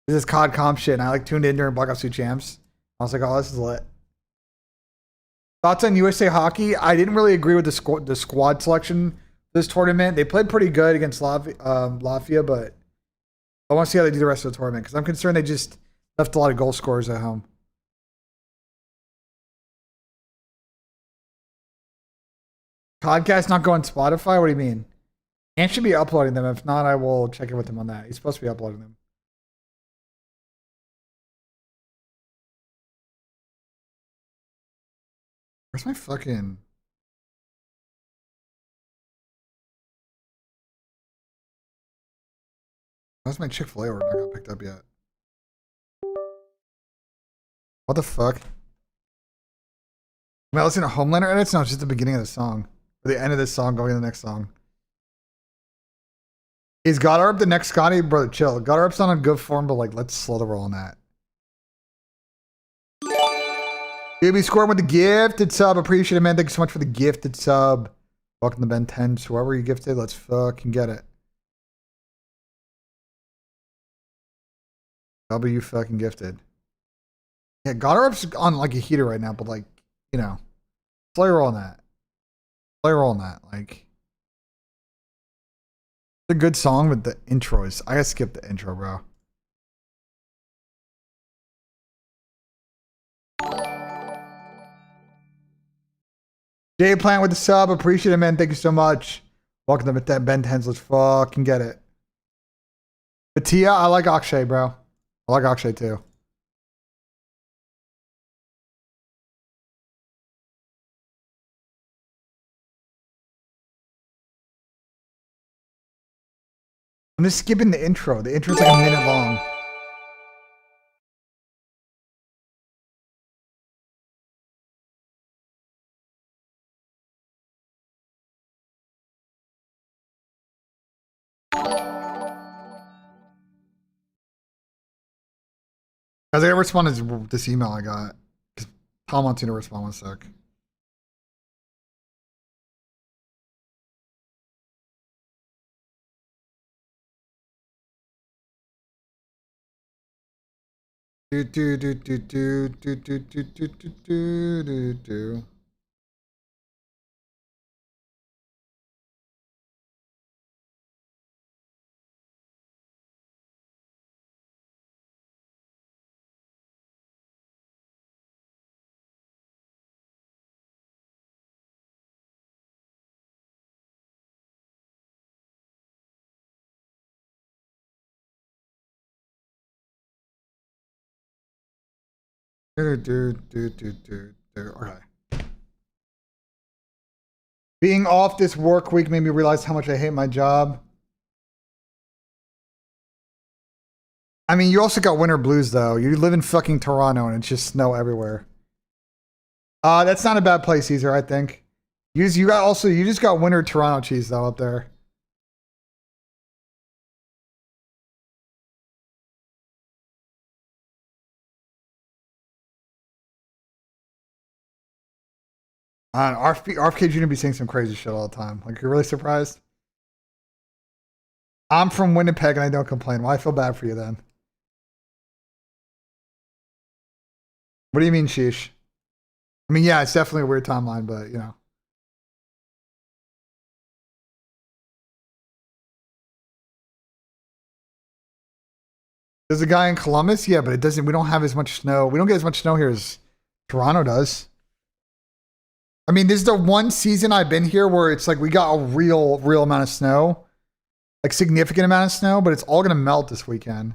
this is COD comp shit. And I like tuned in during Black Ops 2 Champs. I was like, oh, this is lit. Thoughts on USA Hockey? I didn't really agree with the squad selection for this tournament. They played pretty good against Latvia, but I want to see how they do the rest of the tournament because I'm concerned they just left a lot of goal scorers at home. Podcast not going Spotify? What do you mean? Ant should be uploading them. If not, I will check in with him on that. He's supposed to be uploading them. Where's my fucking... Why's my Chick-fil-A order not got picked up yet? What the fuck? Am I listening to Homelander edits? No, it's just the beginning of the song. Or the end of this song going to the next song. Is Goddard the next Scotty? Brother, chill. Goddard's not on good form, but like, let's slow the roll on that. You'll be scoring with the gifted sub. Appreciate it, man. Thank you so much for the gifted sub. Welcome to Ben 10. Whoever you gifted, let's fucking get it. W fucking gifted. Yeah, Goddard's on like a heater right now, but like, you know, play roll on that. Play roll on that. Like, it's a good song, but the intro is. I gotta skip the intro, bro. Jay Plant with the sub. Appreciate it, man. Thank you so much. Welcome to Ben 10s. Let's fucking get it. Batia, I like Akshay, bro. I like Akshay too. I'm just skipping the intro. The intro's like a minute long. Guys, I gotta respond to this email I got. Because Tom wants you to respond 1 sec. Do. Okay. Being off this work week made me realize how much I hate my job. I mean, you also got winter blues though. You live in fucking Toronto and it's just snow everywhere. That's not a bad place, Caesar, I think. You just got winter Toronto cheese though up there. RFK Jr. be saying some crazy shit all the time. Like, you're really surprised? I'm from Winnipeg and I don't complain. Well, I feel bad for you then. What do you mean, sheesh? I mean, yeah, it's definitely a weird timeline, but, you know. There's a guy in Columbus? Yeah, but we don't have as much snow. We don't get as much snow here as Toronto does. I mean, this is the one season I've been here where it's like we got a real amount of snow. Like, significant amount of snow, but it's all going to melt this weekend.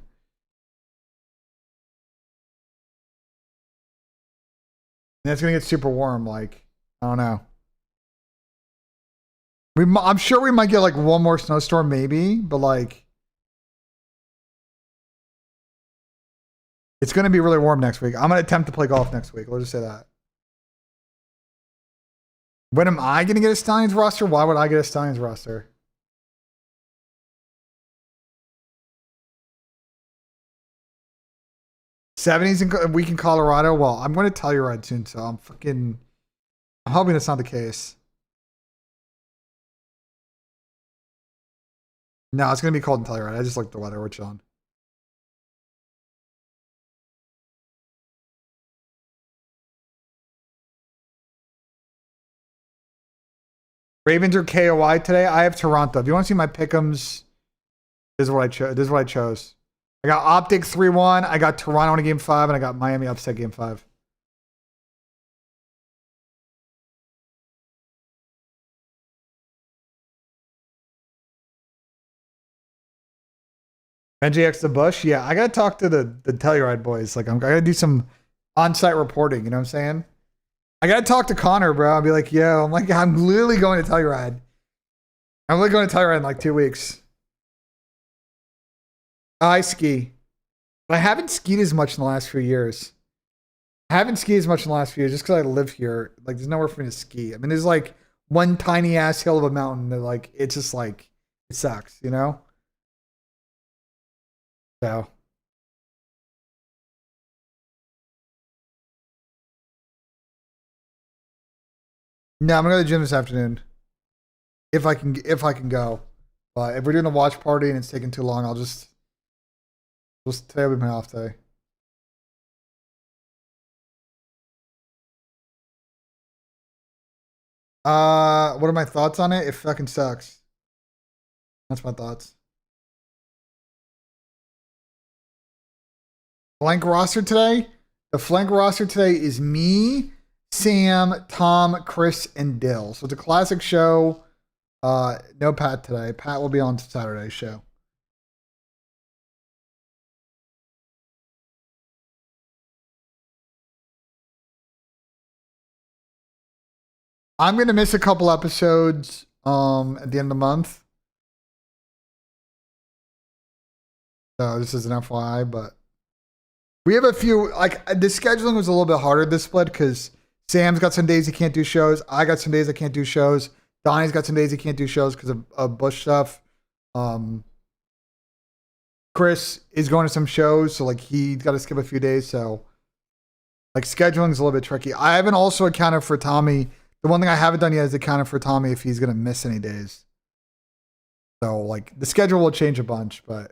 And it's going to get super warm, like, I don't know. I'm sure we might get like one more snowstorm maybe, but like, it's going to be really warm next week. I'm going to attempt to play golf next week. We'll just say that. When am I going to get a Stallions roster? Why would I get a Stallions roster? '70s week in Colorado. Well, I'm going to Telluride soon, so I'm hoping that's not the case. No, it's going to be cold in Telluride. I just looked at the weather. We're chilling. Ravens are KOI today. I have Toronto. If you want to see my pick'ems, this is what I chose. I got Optic 3-1. I got Toronto in game 5, and I got Miami upset game 5. NJX the Bush. Yeah, I gotta talk to the Telluride boys. Like, I gotta do some on-site reporting. You know what I'm saying? I gotta talk to Connor, bro. I'll be like, yo, I'm literally going to Telluride. I'm literally going to Telluride in like 2 weeks. I ski. But I haven't skied as much in the last few years. I haven't skied as much in the last few years just because I live here. Like, there's nowhere for me to ski. I mean, there's like one tiny ass hill of a mountain that, like, it's just like, it sucks, you know? So. No, I'm gonna go to the gym this afternoon. If I can go. But if we're doing a watch party and it's taking too long, I'll just today will be my off day. What are my thoughts on it? It fucking sucks. That's my thoughts. Flank roster today? The flank roster today is me, Sam, Tom, Chris, and Dill. So it's a classic show. No Pat today. Pat will be on Saturday's show. I'm gonna miss a couple episodes at the end of the month. So this is an FYI, but we have a few, like, the scheduling was a little bit harder this split because Sam's got some days he can't do shows. I got some days I can't do shows. Donnie's got some days he can't do shows because of Bush stuff. Chris is going to some shows, so like he's got to skip a few days. So like scheduling is a little bit tricky. I haven't also accounted for Tommy. The one thing I haven't done yet is accounted for Tommy if he's gonna miss any days. So like the schedule will change a bunch, but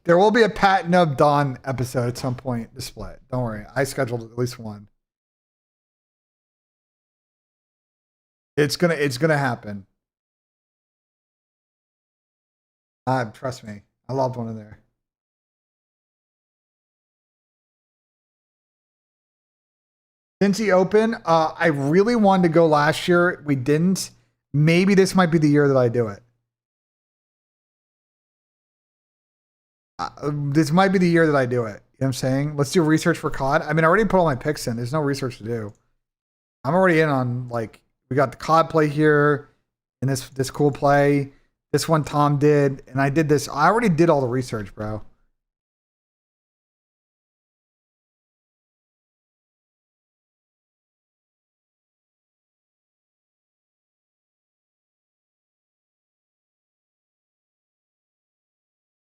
there will be a Pat Nub Don episode at some point to split. Don't worry. I scheduled at least one. It's gonna happen. Trust me. I loved one in there. Cincy Open, I really wanted to go last year. We didn't. maybe this might be the year that I do it. This might be the year that I do it. You know what I'm saying? Let's do research for COD. I mean, I already put all my picks in. There's no research to do. I'm already in on, like, we got the COD play here and this cool play. This one Tom did, and I did this. I already did all the research, bro.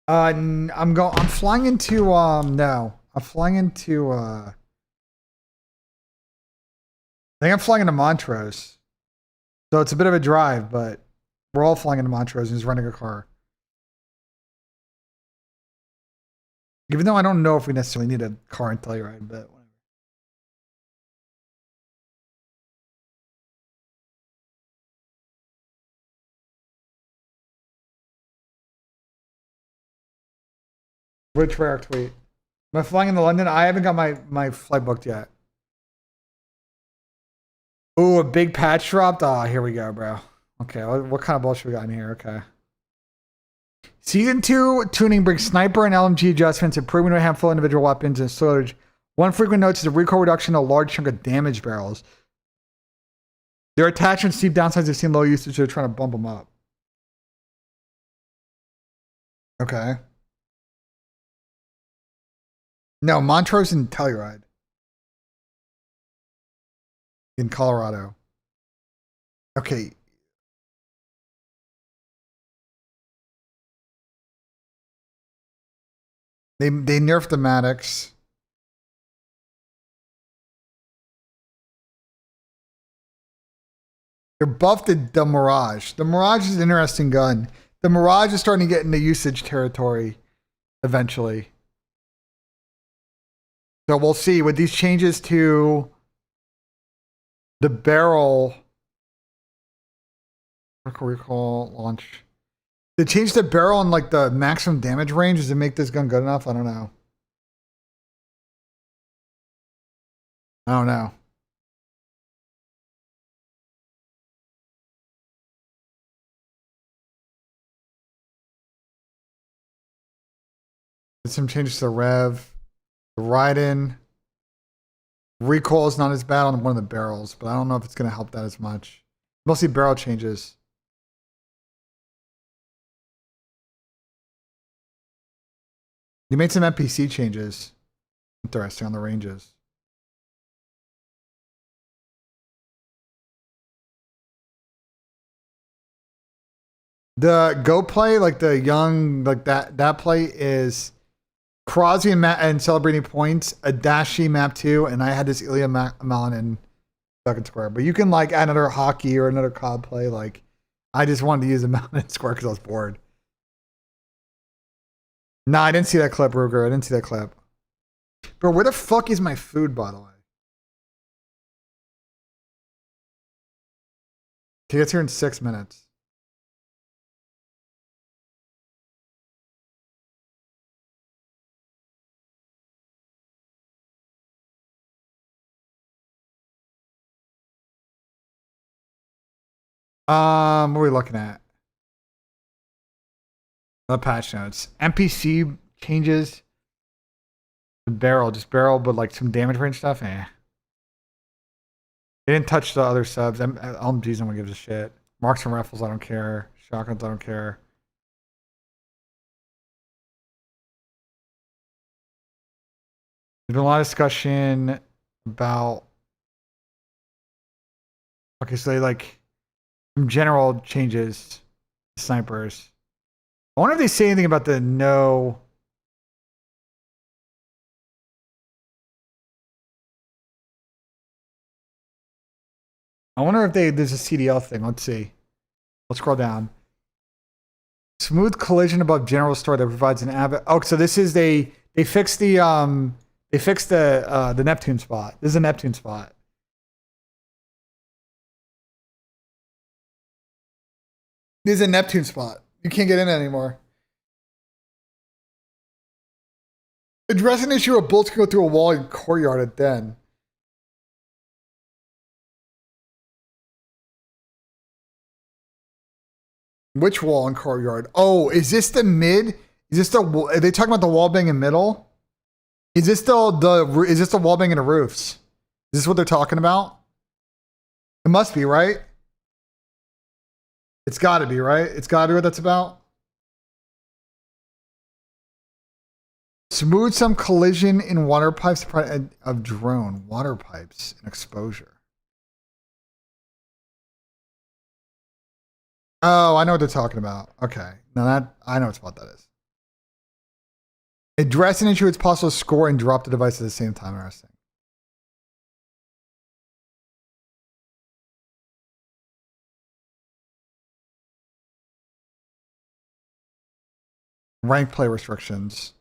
I'm flying into no. I'm flying into I think I'm flying into Montrose. So it's a bit of a drive, but we're all flying into Montrose and he's renting a car. Even though I don't know if we necessarily need a car and Telluride, but whatever. Which rare tweet? Am I flying into London? I haven't got my flight booked yet. Ooh, a big patch dropped? Ah, here we go, bro. Okay, what kind of bullshit we got in here? Okay. Season 2 tuning brings sniper and LMG adjustments, improving a handful of individual weapons and storage. One frequent note is a recoil reduction, a large chunk of damage barrels. Their attachments, steep downsides, have seen low usage, so they're trying to bump them up. Okay. No, Montrose and Telluride. In Colorado. Okay. They nerfed the Maddox. They buffed the Mirage. The Mirage is an interesting gun. The Mirage is starting to get into usage territory eventually. So we'll see with these changes to the barrel. Recall launch. They changed the barrel and like the maximum damage range. Does it make this gun good enough? I don't know. I don't know. There's some changes to the rev. The ride-in. Recoil is not as bad on one of the barrels, but I don't know if it's going to help that as much. Mostly barrel changes. You made some NPC changes. Interesting on the ranges. The Go play, like the young, like that play is Crosby and celebrating points, a Dashi map 2, and I had this Ilya Malin in second square. But you can like add another hockey or another COD play. Like, I just wanted to use a Malin square because I was bored. Nah, I didn't see that clip, Ruger. I didn't see that clip. Bro, where the fuck is my food, by the way? He gets here in 6 minutes. What are we looking at? The patch notes. NPC changes. The barrel, just barrel, but like some damage range stuff. Eh. They didn't touch the other subs. LMGs, no one gives a shit. Marks and rifles, I don't care. Shotguns, I don't care. There's been a lot of discussion about. Okay, so they like some general changes to snipers. I wonder if they say anything about the no. I wonder if there's a CDL thing. Let's see. Let's scroll down. Smooth collision above general store that provides an avid. Oh, so this is they fixed the the Neptune spot. This is a Neptune spot. This is a Neptune spot. You can't get in anymore. Address an issue of bullets can go through a wall in courtyard at Den. Which wall in courtyard? Oh, is this the mid? Is this the? Are they talking about the wall bang in middle? Is this the? Is this the wall bang in the roofs? Is this what they're talking about? It must be, right? It's got to be, right? It's got to be what that's about. Smooth some collision in water pipes of drone. Water pipes and exposure. Oh, I know what they're talking about. Okay. Now that I know what that is. Address an issue it's possible to score and drop the device at the same time. Interesting. Rank play restrictions.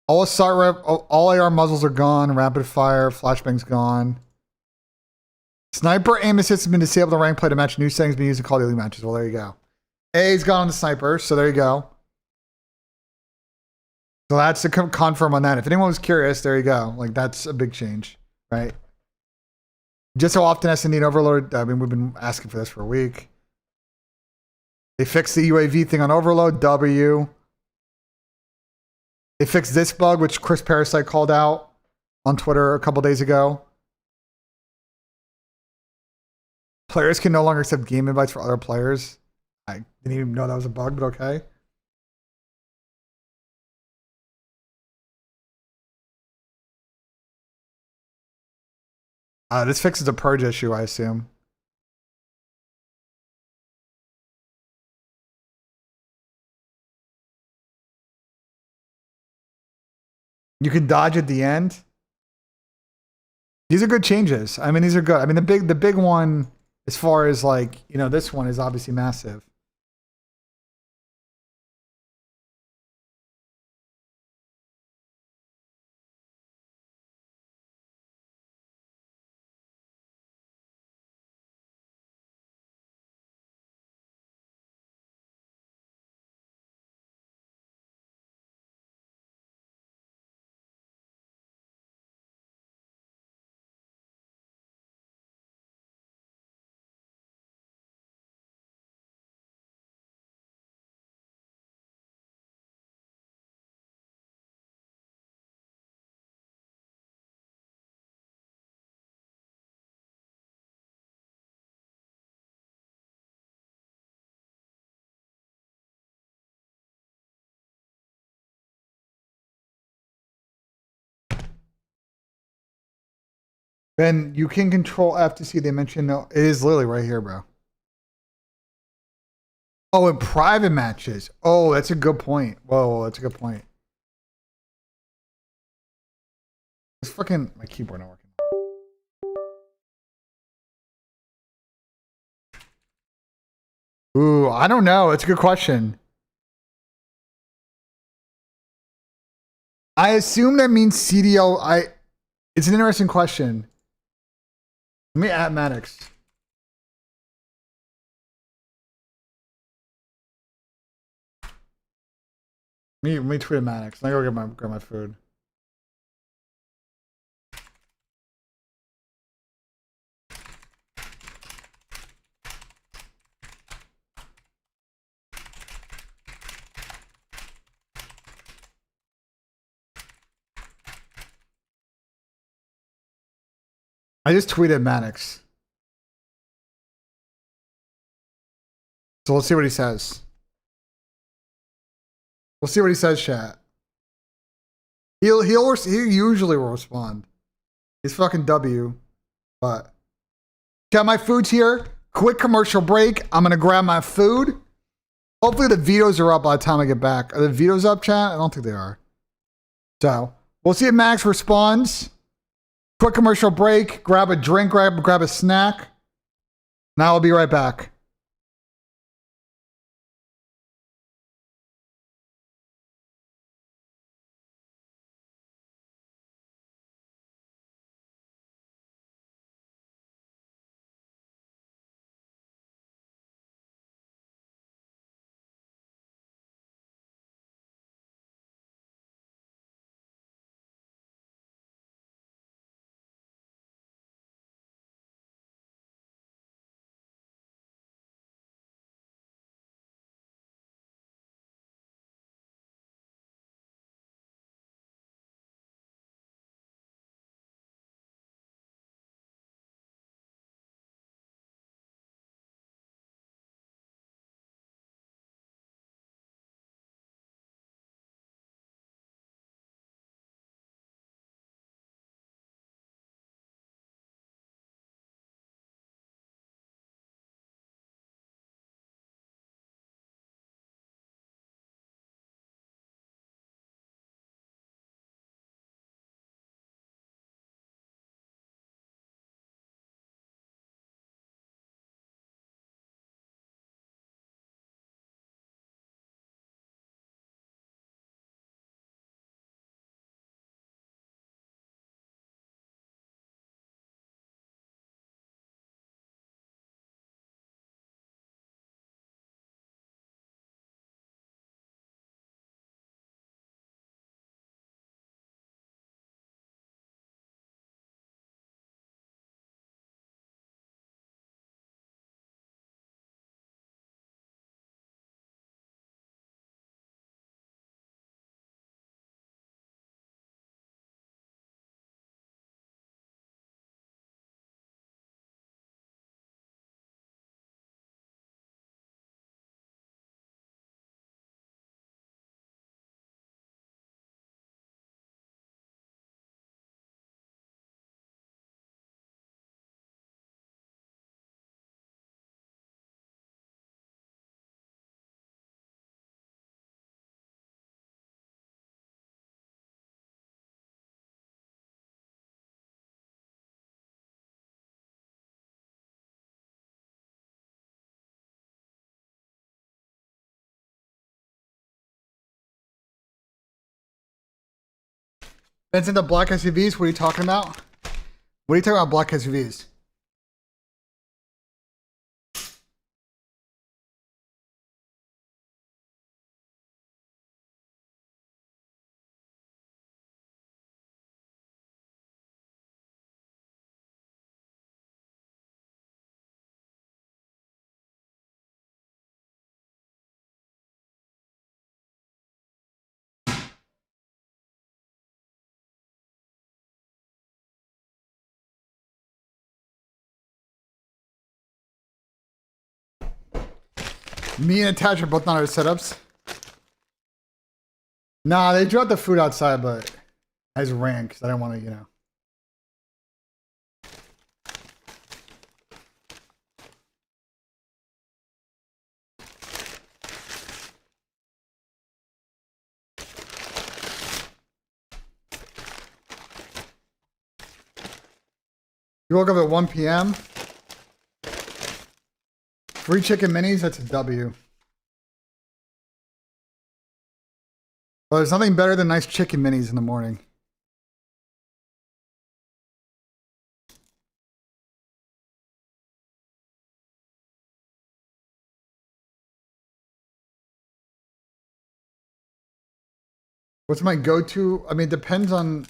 All AR muzzles are gone. Rapid fire, flashbang's gone. Sniper aim assist has been disabled on rank play to match new settings being used in Call of Duty matches. Well, there you go. A's gone on the sniper, so there you go. So that's to confirm on that. If anyone was curious, there you go. Like, that's a big change, right? Just how often S&D and Overload, I mean, we've been asking for this for a week. They fixed the UAV thing on Overload, W. They fixed this bug, which Chris Parasite called out on Twitter a couple days ago. Players can no longer accept game invites for other players. I didn't even know that was a bug, but okay. This fixes a purge issue, I assume. You can dodge at the end. These are good changes. I mean, these are good. I mean, the big one, as far as like, you know, this one is obviously massive. Ben, you can control F to see they mention no. It is literally right here, bro. Oh, in private matches. Oh, that's a good point. Whoa, that's a good point. It's fucking my keyboard not working. Ooh, I don't know. It's a good question. I assume that means CDL. It's an interesting question. Let me add Maddox. Let me tweet at Maddox. Let me go grab my food. I just tweeted Maddox. So let's see what he says. We'll see what he says, chat. He usually will respond. He's fucking W. But got my food's here. Quick commercial break. I'm gonna grab my food. Hopefully the videos are up by the time I get back. Are the videos up, chat? I don't think they are. So we'll see if Max responds. Quick commercial break. Grab a drink. Grab a snack. Now I'll be right back. Ben's into black SUVs. What are you talking about? What are you talking about, black SUVs? Me and Attach are both not our setups. Nah, they dropped the food outside, but I just ran because I didn't want to, you know. You woke up at 1 p.m. Free chicken minis, that's a W. Well, there's nothing better than nice chicken minis in the morning. What's my go-to? I mean, it depends on,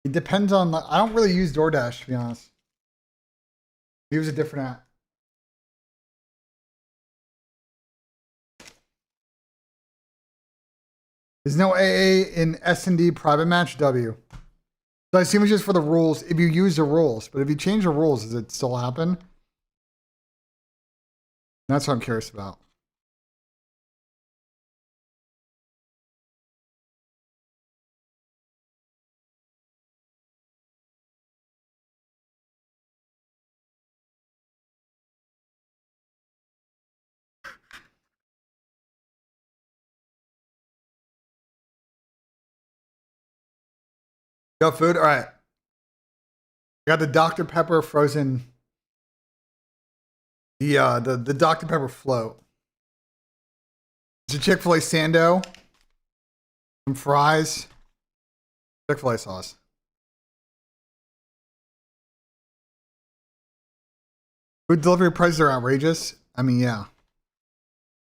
I don't really use DoorDash, to be honest. I use a different app. There's no AA in S&D private match, W. So I assume it's just for the rules, if you use the rules. But if you change the rules, does it still happen? That's what I'm curious about. Got food? All right. Got the Dr. Pepper frozen. The Dr. Pepper float. It's a Chick-fil-A Sando. Some fries. Chick-fil-A sauce. Food delivery prices are outrageous. I mean, yeah.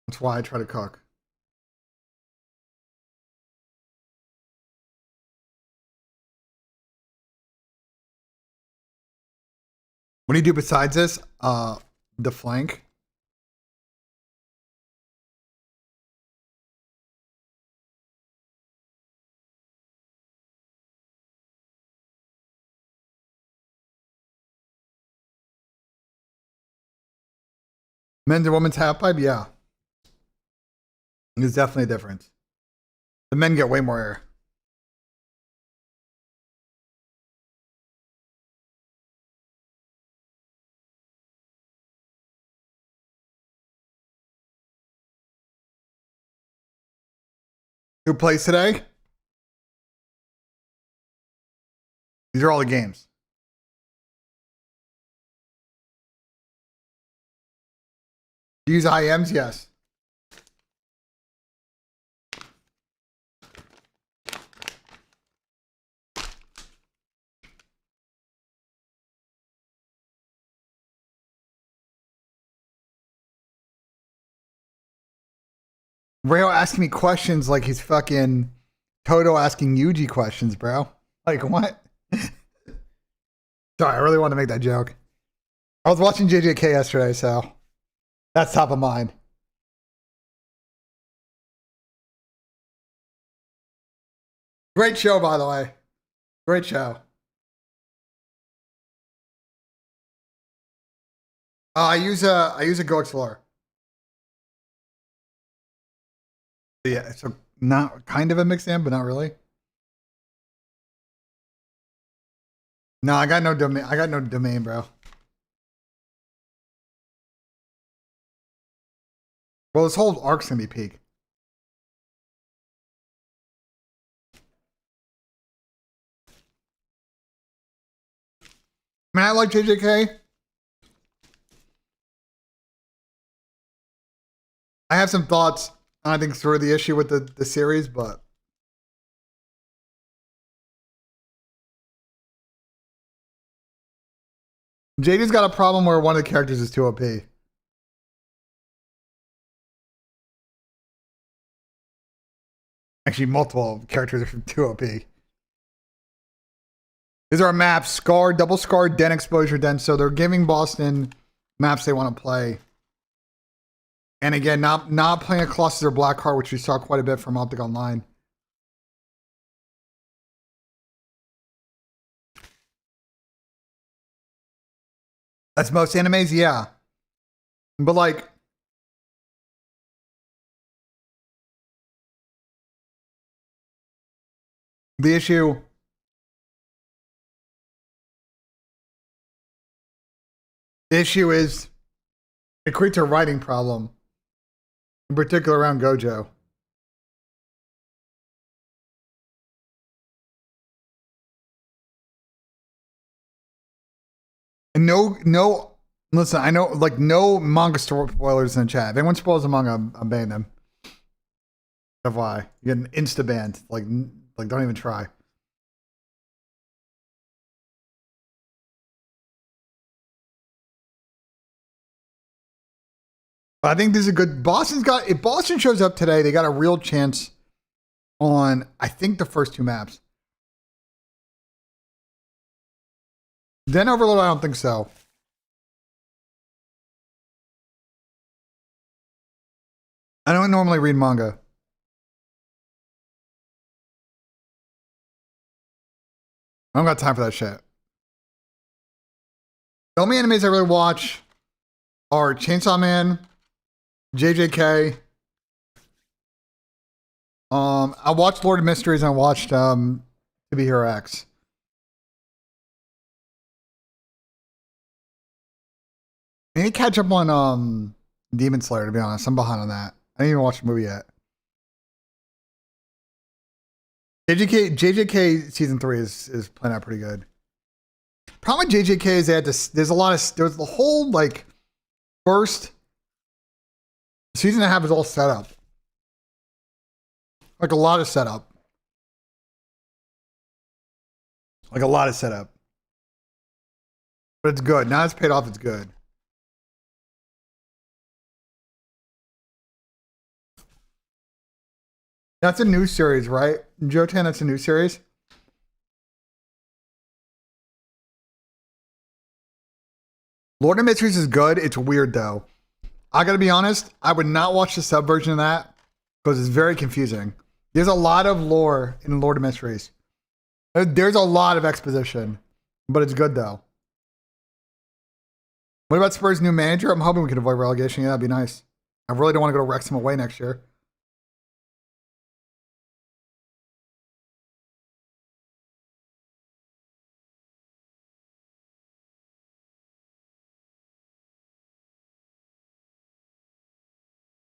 That's why I try to cook. What do you do besides this? The flank. Men's and women's half pipe, yeah. There's definitely a difference. The men get way more air. Who plays today? These are all the games. Do you use IMs? Yes. Rayo asking me questions like he's fucking Toto asking Yuji questions, bro. Like, what? Sorry, I really wanted to make that joke. I was watching JJK yesterday, so that's top of mind. Great show, by the way. Great show. I use a Go Explorer. Yeah, so not kind of a mixed amp, but not really. No, I got no domain. I got no domain, bro. Well, this whole arc's gonna be peak. I mean, I like JJK. I have some thoughts. I think sort of the issue with the series, but JD's got a problem where one of the characters is too OP. Actually, multiple characters are too OP. These are maps: Scar, Double Scar, Den Exposure, Den. So they're giving Boston maps they want to play. And again, not playing a Colossus or Blackheart, which we saw quite a bit from Optic Online. That's most animes, yeah. But like, the issue is it creates a writing problem, in particular around Gojo. And no, listen, I know, like, no manga spoilers in the chat. If anyone spoils a manga, I'm banning them. FYI. You get an insta banned. Like, don't even try. But I think this is a good. If Boston shows up today, they got a real chance on, I think, the first two maps. Then Overload, I don't think so. I don't normally read manga. I don't got time for that shit. The only animes I really watch are Chainsaw Man, JJK. I watched Lord of Mysteries and I watched To Be Hero X. I need to catch up on Demon Slayer, to be honest. I'm behind on that. I didn't even watch the movie yet. JJK season 3 is playing out pretty good. Problem with JJK is that there's the whole, like, first season and a half is all set up. Like a lot of setup. Like a lot of setup. But it's good. Now it's paid off, it's good. That's a new series, right? Jotan, that's a new series. Lord of Mysteries is good. It's weird, though. I gotta be honest, I would not watch the sub version of that because it's very confusing. There's a lot of lore in Lord of Mysteries. There's a lot of exposition, but it's good, though. What about Spurs' new manager? I'm hoping we can avoid relegation. Yeah, that'd be nice. I really don't want to go to Wrexham away next year.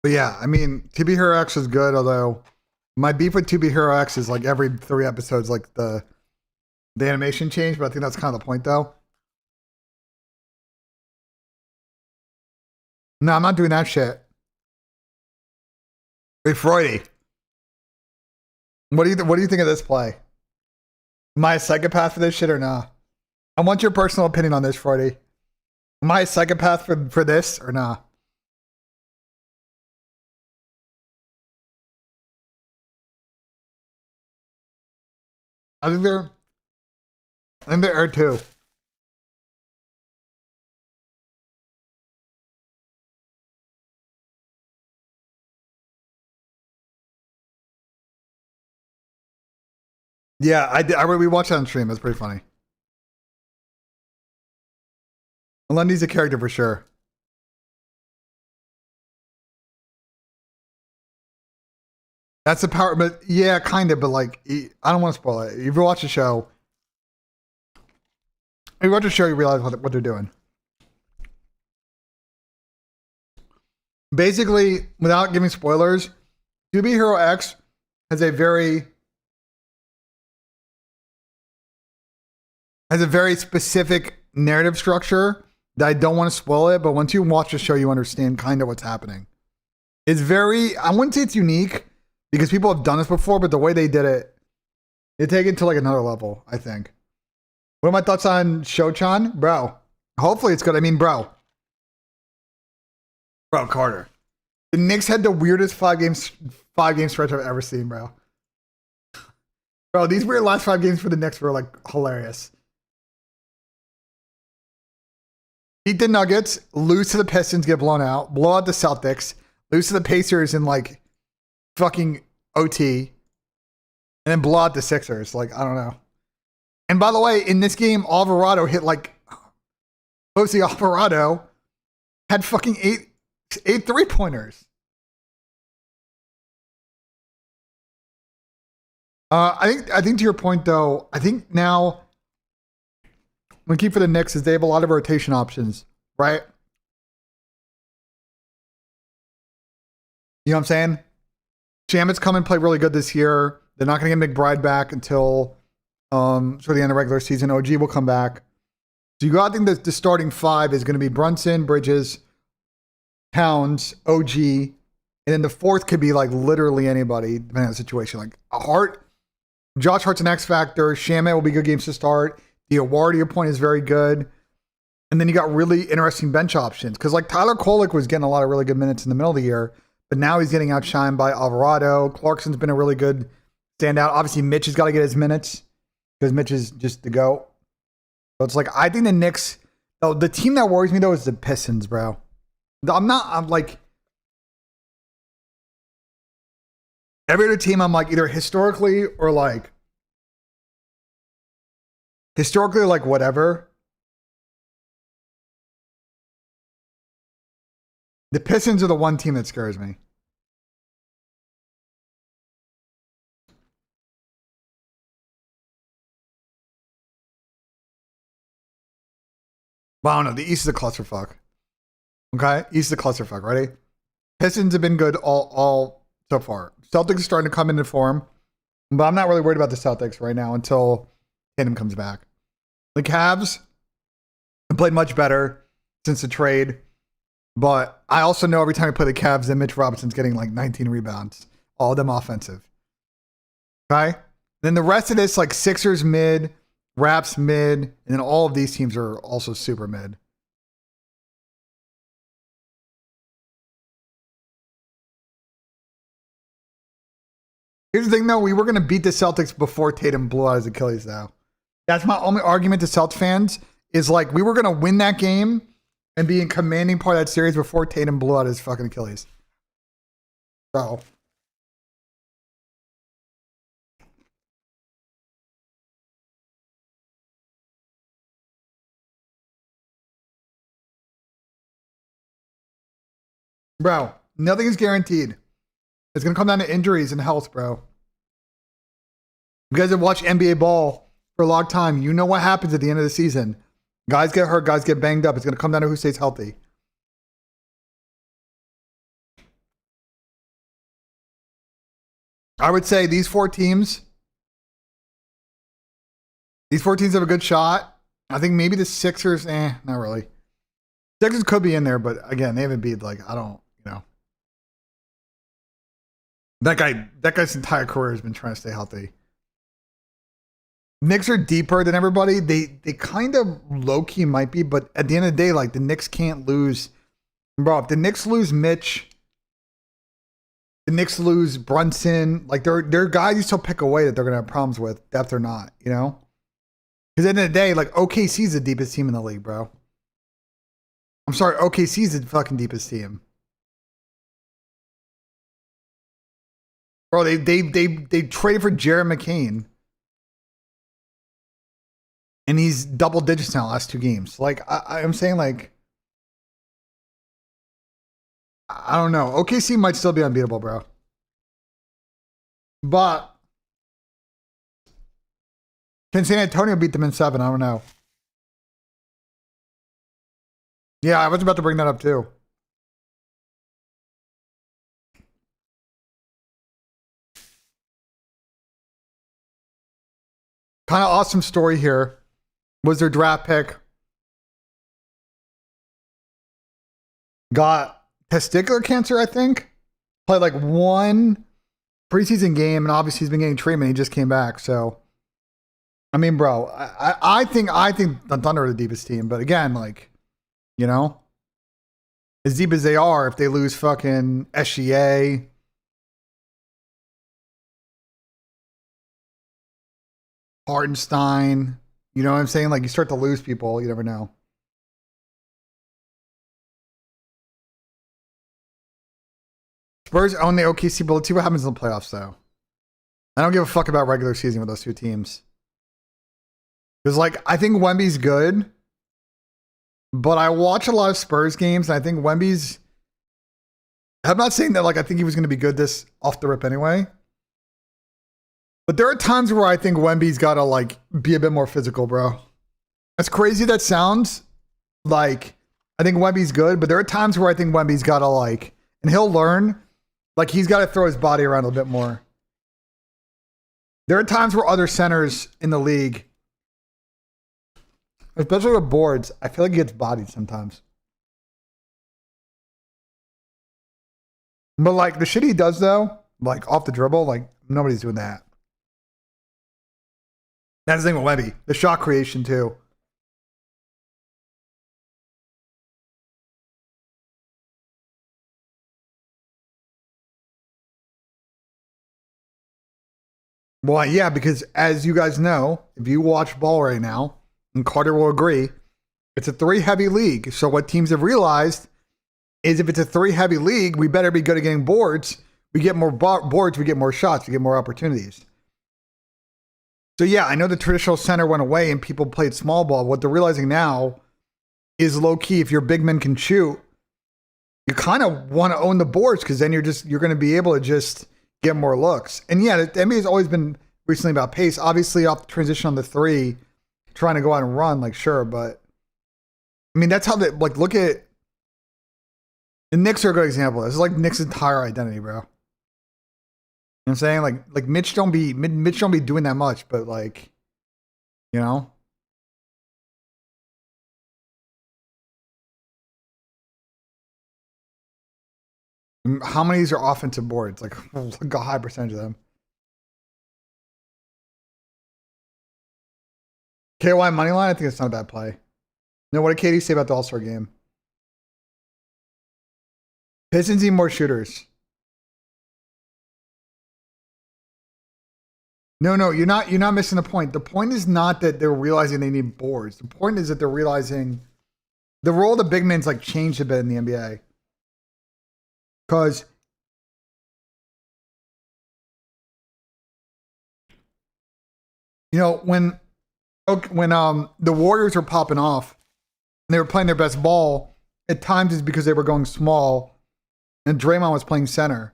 But yeah, I mean, To Be Hero X is good, although my beef with To Be Hero X is like every 3 episodes, like the animation change, but I think that's kind of the point, though. No, I'm not doing that shit. Hey, Freudy. What do you think of this play? Am I a psychopath for this shit or not? I want your personal opinion on this, Freudy. Am I a psychopath for this or not? I think there are two. Yeah, we watched that on stream. That's pretty funny. Lundy's a character for sure. That's the power, but yeah, kind of. But like, I don't want to spoil it. If you watch the show, you realize what they're doing. Basically, without giving spoilers, To Be Hero X has a very specific narrative structure that I don't want to spoil it. But once you watch the show, you understand kind of what's happening. It's very, I wouldn't say it's unique, because people have done this before, but the way they did it, they take it to like another level, I think. What are my thoughts on Shochan? Bro, Hopefully it's good. I mean, bro, Carter. The Knicks had the weirdest 5-game stretch I've ever seen, bro. Bro, these weird last 5 games for the Knicks were like hilarious. Beat the Nuggets, lose to the Pistons, get blown out, blow out the Celtics, lose to the Pacers in like fucking OT, and then blow out the Sixers. Like, I don't know. And by the way, in this game, Alvarado hit like Jose Alvarado had fucking eight 3-pointers. I think to your point though, I think now the key for the Knicks is they have a lot of rotation options, right? You know what I'm saying? Shamit's come and played really good this year. They're not going to get McBride back until sort of the end of regular season. OG will come back. So you got to think that the starting 5 is going to be Brunson, Bridges, Towns, OG, and then the 4th could be like literally anybody, depending on the situation. Like a Hart, Josh Hart's an X factor. Shamet will be good games to start. Diawara, to your point, is very good. And then you got really interesting bench options because like Tyler Kolek was getting a lot of really good minutes in the middle of the year, but now he's getting outshined by Alvarado. Clarkson's been a really good standout. Obviously, Mitch has got to get his minutes because Mitch is just the GOAT. So it's like, I think the Knicks, though, the team that worries me though is the Pistons, bro. I'm like, every other team I'm like either historically or like whatever. The Pistons are the one team that scares me. But I don't know. The East is a clusterfuck. Okay? East is a clusterfuck. Ready? Pistons have been good all so far. Celtics are starting to come into form. But I'm not really worried about the Celtics right now until Tatum comes back. The Cavs have played much better since the trade. But I also know every time I play the Cavs that Mitch Robinson's getting like 19 rebounds. All of them offensive. Okay? Then the rest of this, like Sixers mid, Raps mid, and then all of these teams are also super mid. Here's the thing though, we were going to beat the Celtics before Tatum blew out his Achilles though. That's my only argument to Celtics fans is like we were going to win that game and be in commanding part of that series before Tatum blew out his fucking Achilles. So. Bro, nothing is guaranteed. It's going to come down to injuries and health, bro. You guys have watched NBA ball for a long time. You know what happens at the end of the season. Guys get hurt, guys get banged up. It's going to come down to who stays healthy. I would say these four teams have a good shot. I think maybe the Sixers, not really. Sixers could be in there, but again, they haven't beat, like, I don't, you know. That guy's entire career has been trying to stay healthy. Knicks are deeper than everybody. They kind of low-key might be, but at the end of the day, like, the Knicks can't lose. Bro, if the Knicks lose Mitch, the Knicks lose Brunson, like, there are guys you still pick away that they're going to have problems with, depth or not, you know? Because at the end of the day, like, OKC's the deepest team in the league, bro. I'm sorry, OKC's the fucking deepest team. Bro, they traded for Jared McCain. And he's double digits now last 2 games. Like, I'm saying, like, I don't know. OKC might still be unbeatable, bro. But can San Antonio beat them in 7? I don't know. Yeah, I was about to bring that up too. Kind of awesome story here was their draft pick got testicular cancer, I think. Played like 1 preseason game, and obviously he's been getting treatment. He just came back, so I mean, bro, I think the Thunder are the deepest team, but again, like, you know, as deep as they are, if they lose fucking SGA, Hartenstein, you know what I'm saying? Like, you start to lose people, you never know. Spurs own the OKC, but let's see what happens in the playoffs, though. I don't give a fuck about regular season with those two teams. Because, like, I think Wemby's good, but I watch a lot of Spurs games, and I think Wemby's... I'm not saying that, like, I think he was going to be good this off the rip anyway. But there are times where I think Wemby's got to, like, be a bit more physical, bro. As crazy that sounds, like, I think Wemby's good, but there are times where I think Wemby's got to, like... And he'll learn... Like, he's got to throw his body around a bit more. There are times where other centers in the league, especially with boards, I feel like he gets bodied sometimes. But, like, the shit he does, though, like, off the dribble, like, nobody's doing that. That's the thing with Wemby. The shot creation, too. Well, yeah, because as you guys know, if you watch ball right now, and Carter will agree, it's a three-heavy league. So what teams have realized is if it's a three-heavy league, we better be good at getting boards. We get more boards, we get more shots, we get more opportunities. So yeah, I know the traditional center went away and people played small ball. What they're realizing now is low-key, if your big men can shoot, you kind of want to own the boards because then you're going to be able to just get more looks. And yeah, the NBA has always been recently about pace. Obviously, off the transition on the three, trying to go out and run, like, sure. But, I mean, that's how they, like, look at, the Knicks are a good example. This is like Knicks' entire identity, bro. You know what I'm saying? Like Mitch don't be doing that much, but, like, you know? How many of these are offensive boards? Like a high percentage of them. KY moneyline, I think it's not a bad play. No, what did Katie say about the All-Star game? Pistons need more shooters. No, you're not missing the point. The point is not that they're realizing they need boards. The point is that they're realizing the role of the big men's like changed a bit in the NBA. Because you know, when the Warriors were popping off and they were playing their best ball, at times it's because they were going small and Draymond was playing center.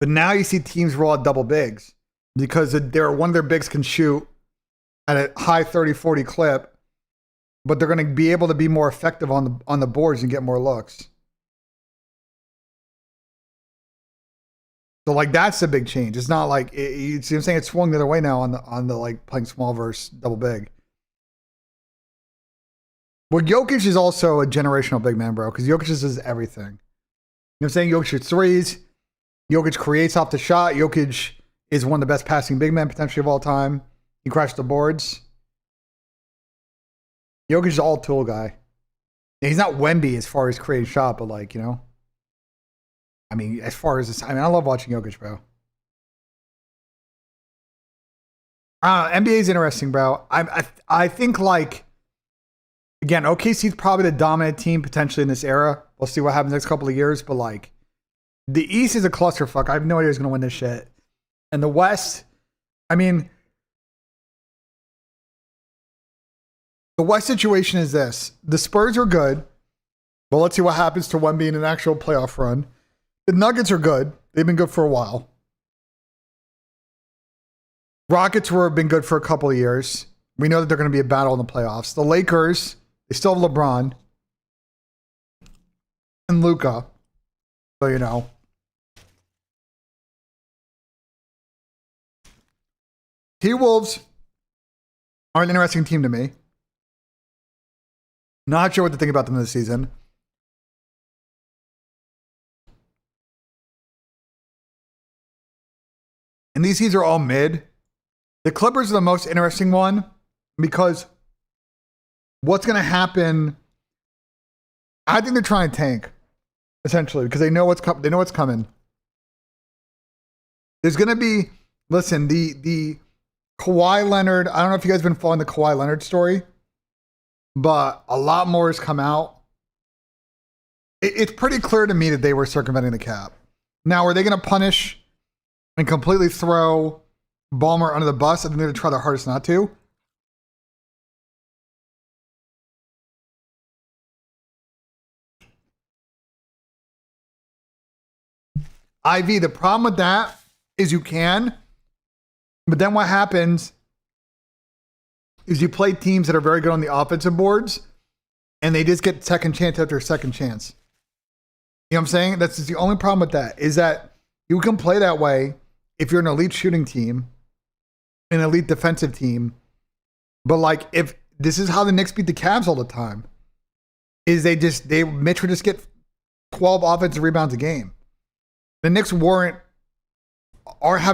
But now you see teams roll out double bigs because one of their bigs can shoot at a high 30-40 clip, but they're going to be able to be more effective on the boards and get more looks. So, like, that's a big change. It's not like you see what I'm saying. It's swung the other way now on the like playing small versus double big. Well, Jokic is also a generational big man, bro, because Jokic does everything. You know what I'm saying? Jokic shoots threes. Jokic creates off the shot. Jokic is one of the best passing big men potentially of all time. He crashed the boards. Jokic is all tool guy. He's not Wemby as far as creating shot, but, like, you know. I mean, as far as this, I love watching Jokic, bro. NBA is interesting, bro. I think, like, again, OKC is probably the dominant team potentially in this era. We'll see what happens next couple of years, but, like, the East is a clusterfuck. I have no idea who's going to win this shit. And the West, I mean, the West situation is this. The Spurs are good, but let's see what happens to Wemby in an actual playoff run. The Nuggets are good. They've been good for a while. Rockets have been good for a couple of years. We know that they're going to be a battle in the playoffs. The Lakers, they still have LeBron and Luka. So, you know. T-Wolves are an interesting team to me. Not sure what to think about them this season. And these teams are all mid. The Clippers are the most interesting one because what's going to happen? I think they're trying to tank, essentially, because they know what's they know what's coming. There's going to be, listen, the Kawhi Leonard. I don't know if you guys have been following the Kawhi Leonard story, but a lot more has come out. It's pretty clear to me that they were circumventing the cap. Now, are they going to punish and completely throw Ballmer under the bus? I think they're going to try their hardest not to. IV, the problem with that is you can, but then what happens is you play teams that are very good on the offensive boards and they just get second chance after second chance. You know what I'm saying? That's just the only problem with that, is that you can play that way if you're an elite shooting team, an elite defensive team. But like, if this is how the Knicks beat the Cavs all the time, is Mitch would just get 12 offensive rebounds a game. The Knicks haven't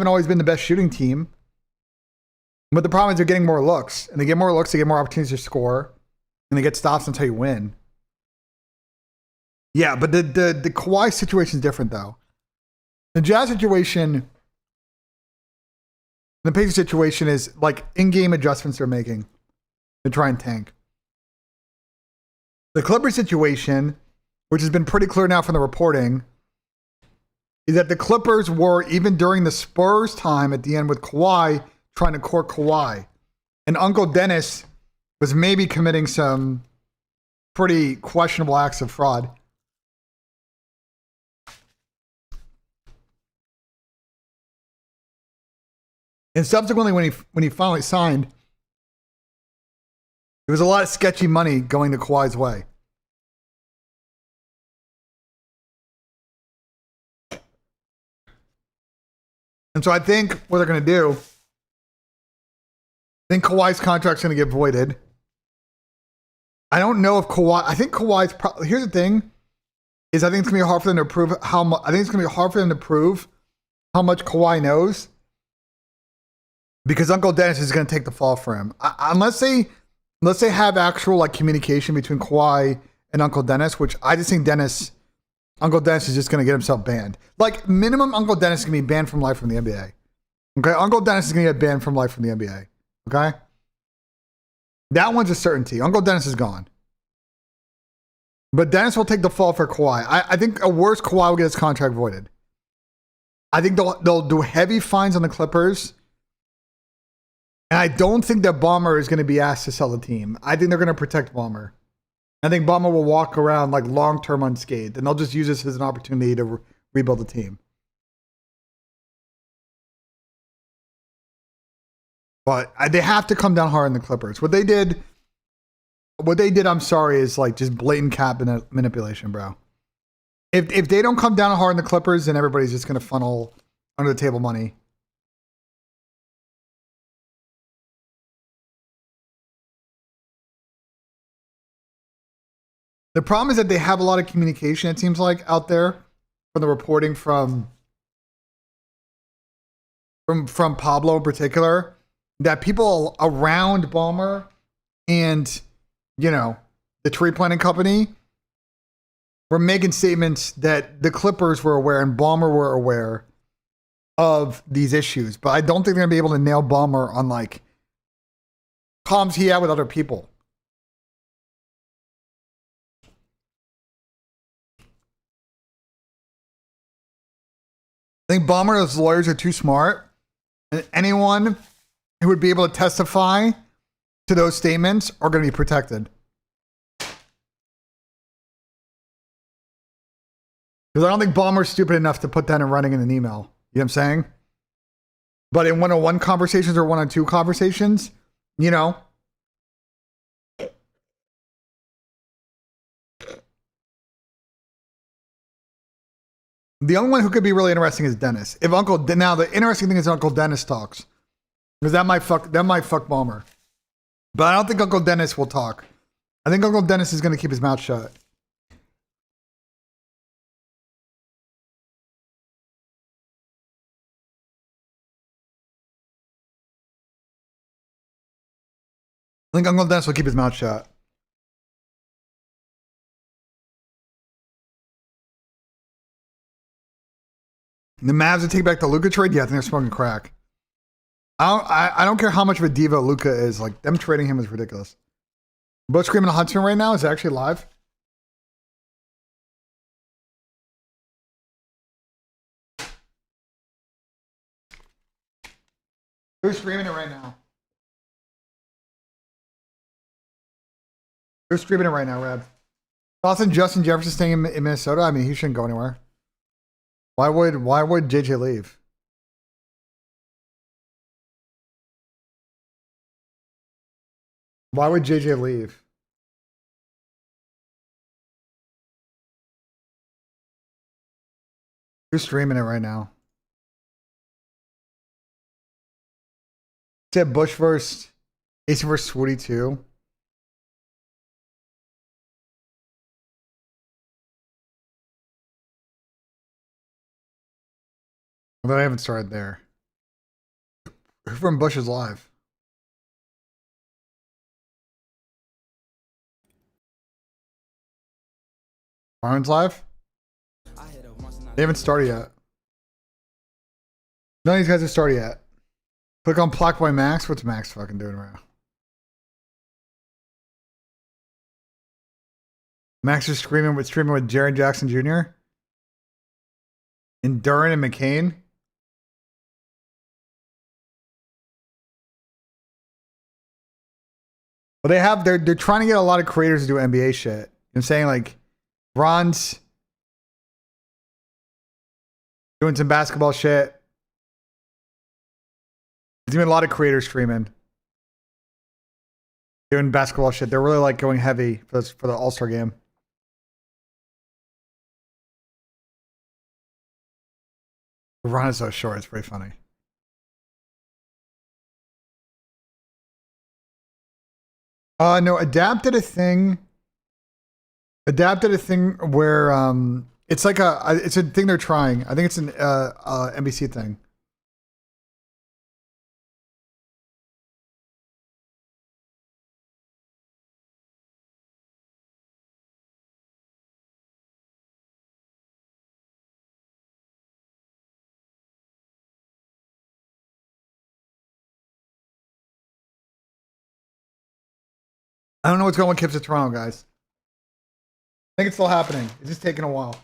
always been the best shooting team. But the problem is they're getting more looks. And they get more looks, they get more opportunities to score. And they get stops until you win. Yeah, but the Kawhi situation is different, though. The Jazz situation, the Pacers situation is like in-game adjustments they're making to try and tank. The Clippers situation, which has been pretty clear now from the reporting, is that the Clippers were, even during the Spurs time at the end with Kawhi, trying to court Kawhi. And Uncle Dennis was maybe committing some pretty questionable acts of fraud. And subsequently, when he finally signed, there was a lot of sketchy money going to Kawhi's way. And so I think what they're going to do, I think Kawhi's contract's going to get voided. I don't know if Kawhi, I think Kawhi's, here's the thing, is I think it's going to be hard for them to prove how much, I think it's going to be hard for them to prove how much Kawhi knows, because Uncle Dennis is going to take the fall for him. Unless they have actual like communication between Kawhi and Uncle Dennis, which I just think Uncle Dennis is just going to get himself banned. Like, minimum, Uncle Dennis is going to be banned from life from the NBA. Okay? Uncle Dennis is going to get banned from life from the NBA. Okay? That one's a certainty. Uncle Dennis is gone. But Dennis will take the fall for Kawhi. I think a worse Kawhi will get his contract voided. I think they'll do heavy fines on the Clippers. And I don't think that Ballmer is going to be asked to sell the team. I think they're going to protect Ballmer. I think Ballmer will walk around like long-term unscathed, and they'll just use this as an opportunity to rebuild the team. But they have to come down hard on the Clippers. What they did, I'm sorry, is like just blatant cap manipulation, bro. If they don't come down hard on the Clippers, then everybody's just going to funnel under the table money. The problem is that they have a lot of communication, it seems like, out there from the reporting from Pablo in particular, that people around Ballmer and, you know, the tree planting company were making statements that the Clippers were aware and Ballmer were aware of these issues. But I don't think they're going to be able to nail Ballmer on, like, comms he had with other people. I think Ballmer's lawyers are too smart, and anyone who would be able to testify to those statements are going to be protected. Because I don't think Ballmer's stupid enough to put that in writing in an email. You know what I'm saying? But in one-on-one conversations or one-on-two conversations, you know, the only one who could be really interesting is Dennis. Now the interesting thing is Uncle Dennis talks, because that might fuck Ballmer. But I don't think Uncle Dennis will talk. I think Uncle Dennis is going to keep his mouth shut. I think Uncle Dennis will keep his mouth shut. The Mavs would take back the Luka trade. Yeah, I think they're smoking crack. I don't care how much of a diva Luka is. Like them trading him is ridiculous. Both screaming Huntsman right now. Is it actually live? Who's streaming it right now? Who's streaming it right now, Reb? Thoughts on Justin Jefferson staying in Minnesota? I mean, he shouldn't go anywhere. Why would JJ leave? Why would JJ leave? Who's streaming it right now? Said Bush versus Ace versus Woody 2. Although I haven't started there. Who from Bush is live? Barnes live? They haven't started yet. None of these guys have started yet. Click on Blockboy Max. What's Max fucking doing right now? Max is streaming with Jared Jackson Jr. and Duran and McCain. Well, they're trying to get a lot of creators to do NBA shit. I'm saying like Bron's doing some basketball shit. There's even a lot of creators streaming, doing basketball shit. They're really like going heavy for the All-Star game. Ron is so short. It's pretty funny. No, adapted a thing where it's like it's a thing they're trying. I think it's an NBC thing. I don't know what's going on with Kips at Toronto, guys. I think it's still happening. It's just taking a while.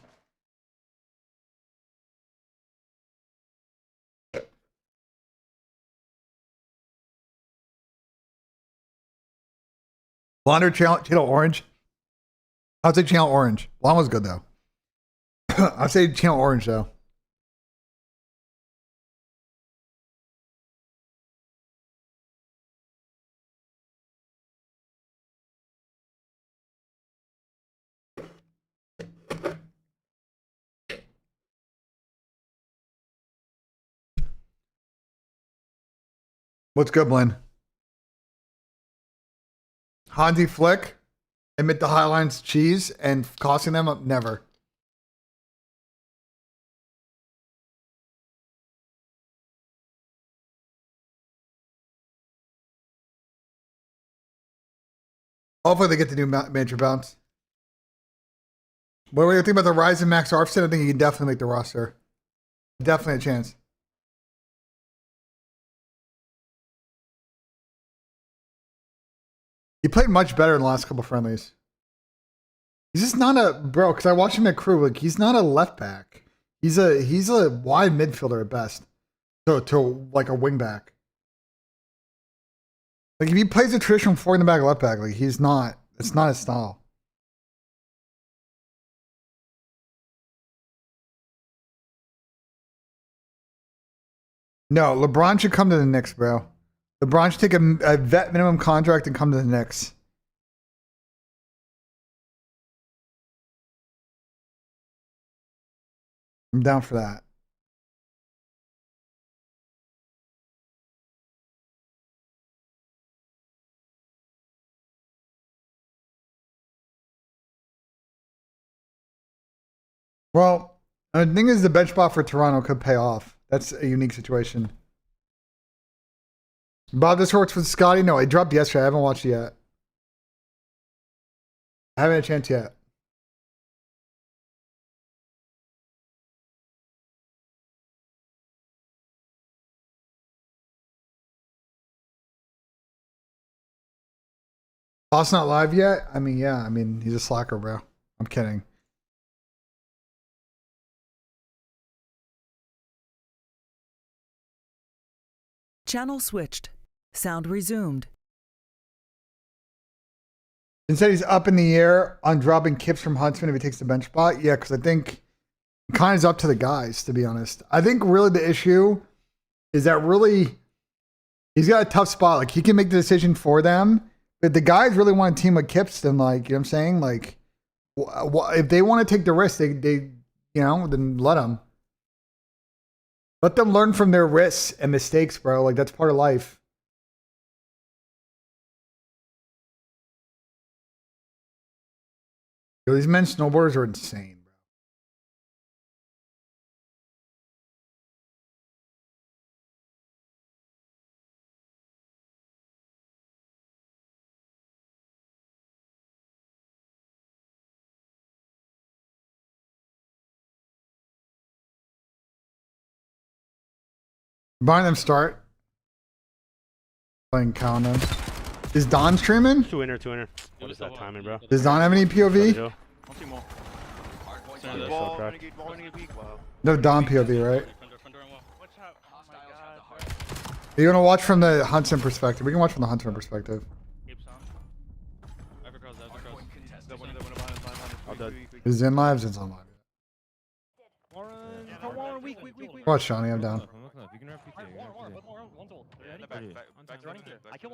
Blonde or Channel Orange? I'd say Channel Orange. Blonde was good, though. I'd say Channel Orange, though. What's good, Blin? Hansi Flick, admit the Highline's cheese and costing them up? Never. Hopefully they get the new major bounce. What do you think about the rise of Max Arfstead? I think he can definitely make the roster. Definitely a chance. He played much better in the last couple friendlies. He's just not a bro. Because I watched him at Crew. Like he's not a left back. He's a wide midfielder at best. To like a wing back. Like if he plays a traditional 4 in the back left back, like he's not. It's not his style. No, LeBron should come to the Knicks, bro. LeBron should take a vet minimum contract and come to the Knicks. I'm down for that. Well, the thing is the bench spot for Toronto could pay off. That's a unique situation. Bob, this works with Scotty? No, it dropped yesterday. I haven't watched it yet. I haven't had a chance yet. Boss not live yet? I mean, yeah. I mean, he's a slacker, bro. I'm kidding. Channel switched. Sound resumed. Instead, he's up in the air on dropping kips from Huntsman if he takes the bench spot. Yeah, because I think it kind of is up to the guys, to be honest. I think really the issue is that really he's got a tough spot. Like, he can make the decision for them, but the guys really want a team with kips, then, like, you know what I'm saying? Like, if they want to take the risk, they you know, then let them. Let them learn from their risks and mistakes, bro. Like, that's part of life. Yo, these men's snowboarders are insane, bro. Buying them start. Playing Counter. Is Don streaming? Two inner. What is that timing, bro? Does Don have any POV? No Don POV, right? You're gonna watch from the Huntsman perspective. We can watch from the Huntsman perspective. Is in live? It's on live. Watch Shawnee, I'm down.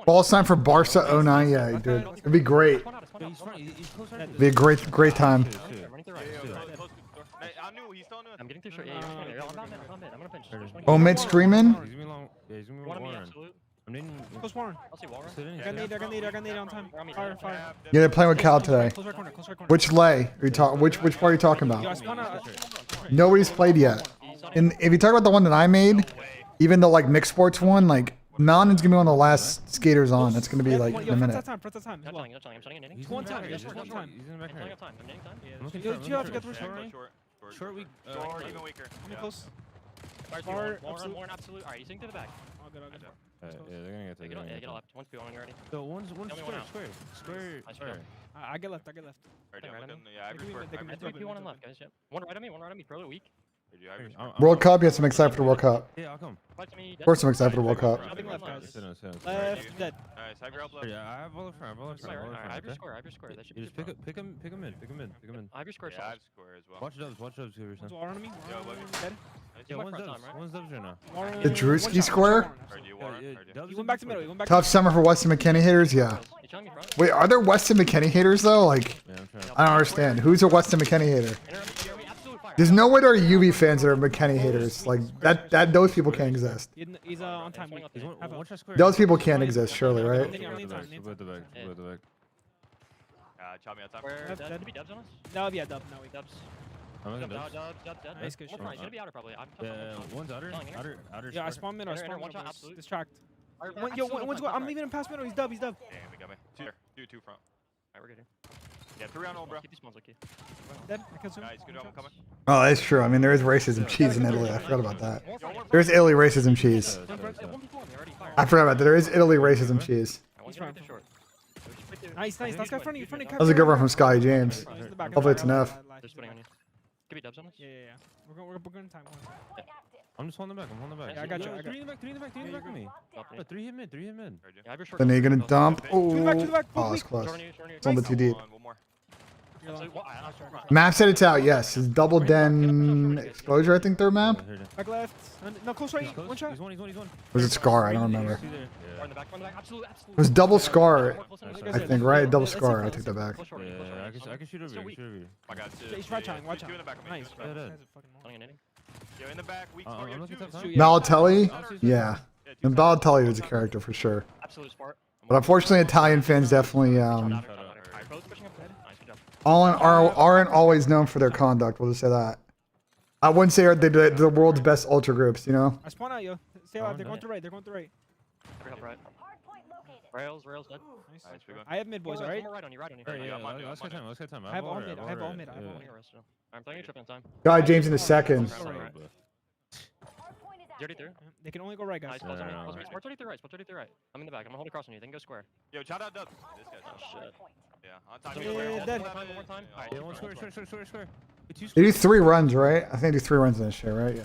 Ball sign for Barca 09, yeah, dude. It'd be great. It'd be a great time. Oh, mid streaming? Yeah, they're playing with Cal today. Which lay are you talking? Which part are you talking about? Nobody's played yet. And if you talk about the one that I made, even the like mixed sports one, like Mountain's gonna be one of the last skaters on. That's gonna be like in a minute. Short weak. Even weaker. Close. More absolute. Alright, you sink to the back. Yeah, they're gonna get taken. Yeah, get left. One's on already. So one's square. I get left. Yeah, I agree. There's 3 1 left, guys. Yep. One right on me. Pro weak. World Cup, yes, I'm excited for the World Cup. Yeah, I'll come. Of course, I'm excited for the World Cup. Left, dead. Yeah, I have all the I have your score. That should be just pick him in. I have your score. Yeah, I have score as well. Watch dubs here. One's Dead. Yeah, one's Dubs right now. The Drewski square? He went back to middle. Tough summer for Weston McKinney haters, yeah. Wait, are there Weston McKinney haters though? Like, I don't understand. Who's a Weston McKinney hater? There's no way there are UV fans that are McKinney haters. Like that those people can't exist. He's on time. Those people can't exist, surely, right? No, yeah, dub. No, dubs. Nice, good shot. Should be outer probably. One's outer. Yeah, I spawned mid. I spawned One shot, mid. absolute. Distract. One's going. I'm leaving him past middle. He's dub. Damn, we got me. Two front. Alright, we're good here. Yeah, 3 on old, bro. Keep these spawns okay. Dead. I killed him. Nice, good job. I'm coming. Oh, that's true. I mean, there is racism cheese in Italy. I forgot about that. There's Italy racism cheese. I forgot about that. There is Italy racism cheese. Nice. Last guy front of you. That was a good one from Scotty James. Hopefully it's enough. They're spinning on you. Give me dubs on us. Yeah. We're going time. I'm just holding back. Yeah, I got you. Three in the back of me. Three hit mid. Yeah, I have your short. Then you're gonna dump. Oh, To the back. oh, it's close. Shorting you. It's a little bit too deep. One more. Map said it's out. Yes, it's double den exposure. I think their map. Back left. No, close right. One shot. He's one. Was it Scar? I don't remember. One in the back. Absolute. It was double Scar. I think, right? Double Scar. I take that back. Yeah, I can shoot over here. I got two. He's right trying. Watch out. Two in the back of me. Nice. Yo, in the back. Weak score. You have two. Balotelli? Yeah. And Balotelli was a character for sure. Absolute smart. But unfortunately, Italian fans definitely aren't always known for their conduct. We'll just say that. I wouldn't say they're the world's best ultra groups, you know? I spawn out, yo. Stay alive. They're going to right. Every help right. Rails dead. Nice. I have mid boys, One alright? more right on you, right on you. Yeah, let's get time. Let's get time. I have all mid. I have all mid. I'm throwing you tripping time. Guy James in the second. Dirty through. They can only go right, guys. Nice, pulse on me. Sport 33 right. Sport 33 right. I'm in the back. I'm gonna hold across on you. They can go square. Yo, shout out Dub. This guy. Oh shit. Yeah, on time. Yeah, dead. One more time. Alright. Yeah, one square. They do 3 runs, right? I think they do 3 runs in this shit, right? Yeah.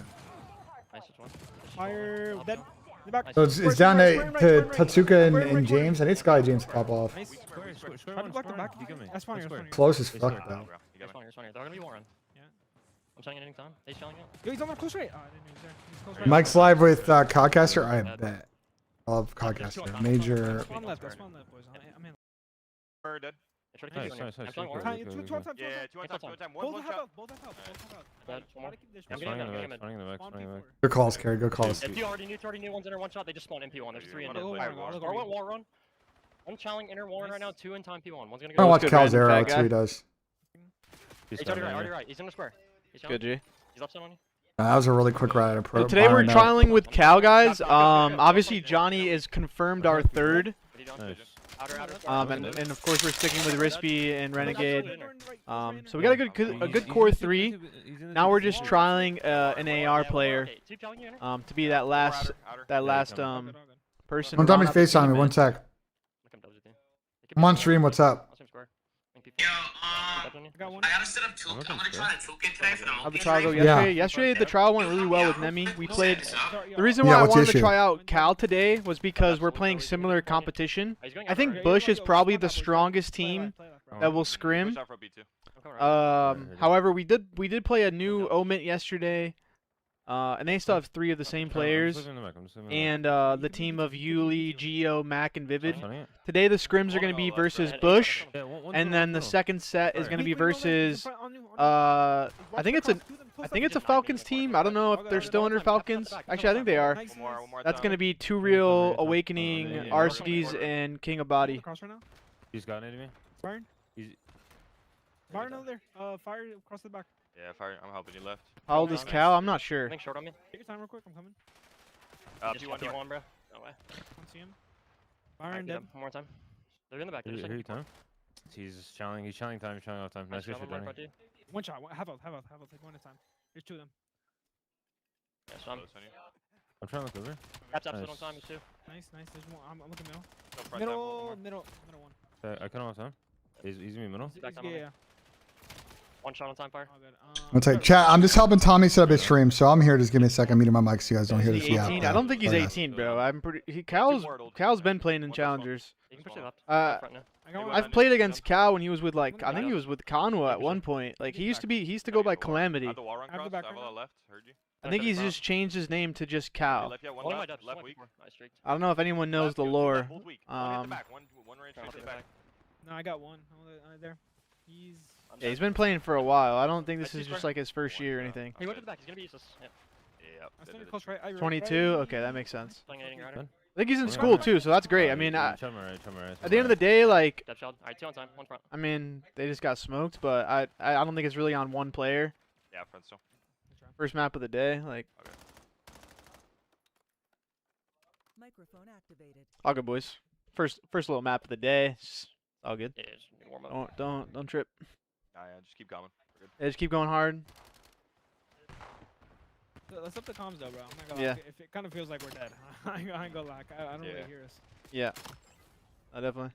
Nice one. Fire. Dead. In the back. So it's down to Tatsuka and James. I need Sky James to pop off. Nice. Square. Try to block the back. That's fine. That's fine. Close as fuck, though. You're fine. They're gonna be one run. Yeah. I'm selling it anytime. He's selling it. Yo, he's on my close right. Oh, I didn't know he was there. He's close right. Mike's live with Codcaster. I bet. I love Codcaster. Major. Spawn left, boys. I'm in. Dead. I'm selling one. Yeah, 2 on time. Both have out. Dead. One more. I'm getting them. Good calls, Kerry. Good calls. If you already knew one's inner one shot, they just spawn MP1. There's 3 in there. Wall run. I'm challenging inner wall right now. 2 in time P1. One's gonna go. I watch Cal's arrow. That's what he does. He's already right. He's in the square. He's Good, G. He's upset on you. That was a really quick ride. So today we're trialing with Cal, guys. Obviously Johnny is confirmed our third. And of course we're sticking with Rispy and Renegade. So we got a good core 3. Now we're just trialing an AR player to be that last person. Don't tell me FaceTime me. 1 sec. I'm on stream. What's up? Yo, I gotta set up toolkit. I'm gonna try the toolkit today for the How'd the trial go yesterday? Yesterday the trial went really well with Nemi. We played. The reason why I what's the wanted to issue? try out Cal today was because we're playing similar competition. I think Bush is probably the strongest team that will scrim. However, we did play a new Omit yesterday. And they still have 3 of the same players, and the team of Yuli, Geo, Mac, and Vivid. Today the scrims are going to be versus Bush, and then the second set is going to be versus. I think it's a Falcons team. I don't know if they're still under Falcons. Actually, I think they are. That's going to be 2 Real, Awakening, RCDs, and King of Body. He's got it to me. Fire. Fire over there. Fire across the back. Yeah, fire. I'm helping you left. How old is Cal? I'm not sure. Think short on me. Take your time real quick. I'm coming. P1, bro. No way. Can't see him. Fire and dead. One more time. They're in the back. He's challenging time. He's challenging off time. Nice good shit, Johnny. One shot. Have out. Take 1 at a time. There's 2 of them. Yeah, so I'm trying to look over. Taps on time. There's 2. Nice. There's 1. I'm looking middle. Middle 1. I can almost have. He's me middle. Yeah. 1 shot on time, fire. I'll take chat. I'm just helping Tommy set up his stream, so I'm here. Just give me a second. I'm muting my mic so you guys don't hear this. Yeah. I don't think he's 18, bro. I'm pretty. Cal's been playing in challengers. I've played against Cal when he was with I think he was with Conwa at one point. Like he used to go by Calamity. I think he's just changed his name to just Cal. I don't know if anyone knows the lore. No, I got 1 there. Yeah, he's been playing for a while. I don't think this is just like his first year or anything. He went to the back. He's gonna be useless. Yeah. 22. Okay, that makes sense. I think he's in school too, so that's great. I mean, at the end of the day, like, Alright, 2 on time. 1 front. I mean, they just got smoked, but I don't think it's really on one player. Yeah, front still. First map of the day, like. Microphone activated. All good, boys. First little map of the day. It's all good. Yeah, just warm up. Don't trip. Yeah, just keep going. We're good. Yeah, just keep going hard. Let's up the comms though, bro. I'm not gonna lie. If it kind of feels like we're dead. I ain't gonna lie. I don't really hear us. Yeah. Definitely.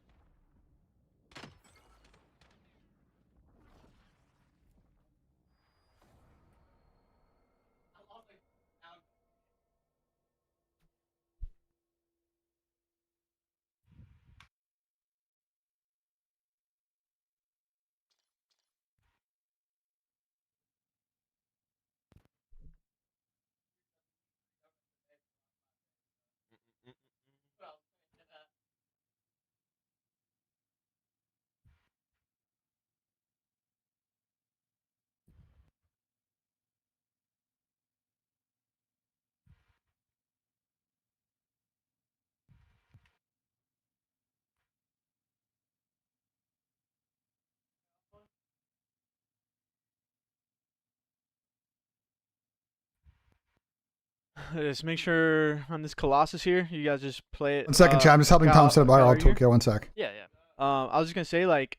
Just make sure on this Colossus here, you guys just play it. 1 second, chat. I'm just helping Tom set up our toolkit. 1 sec. Yeah, yeah. I was just gonna say, like,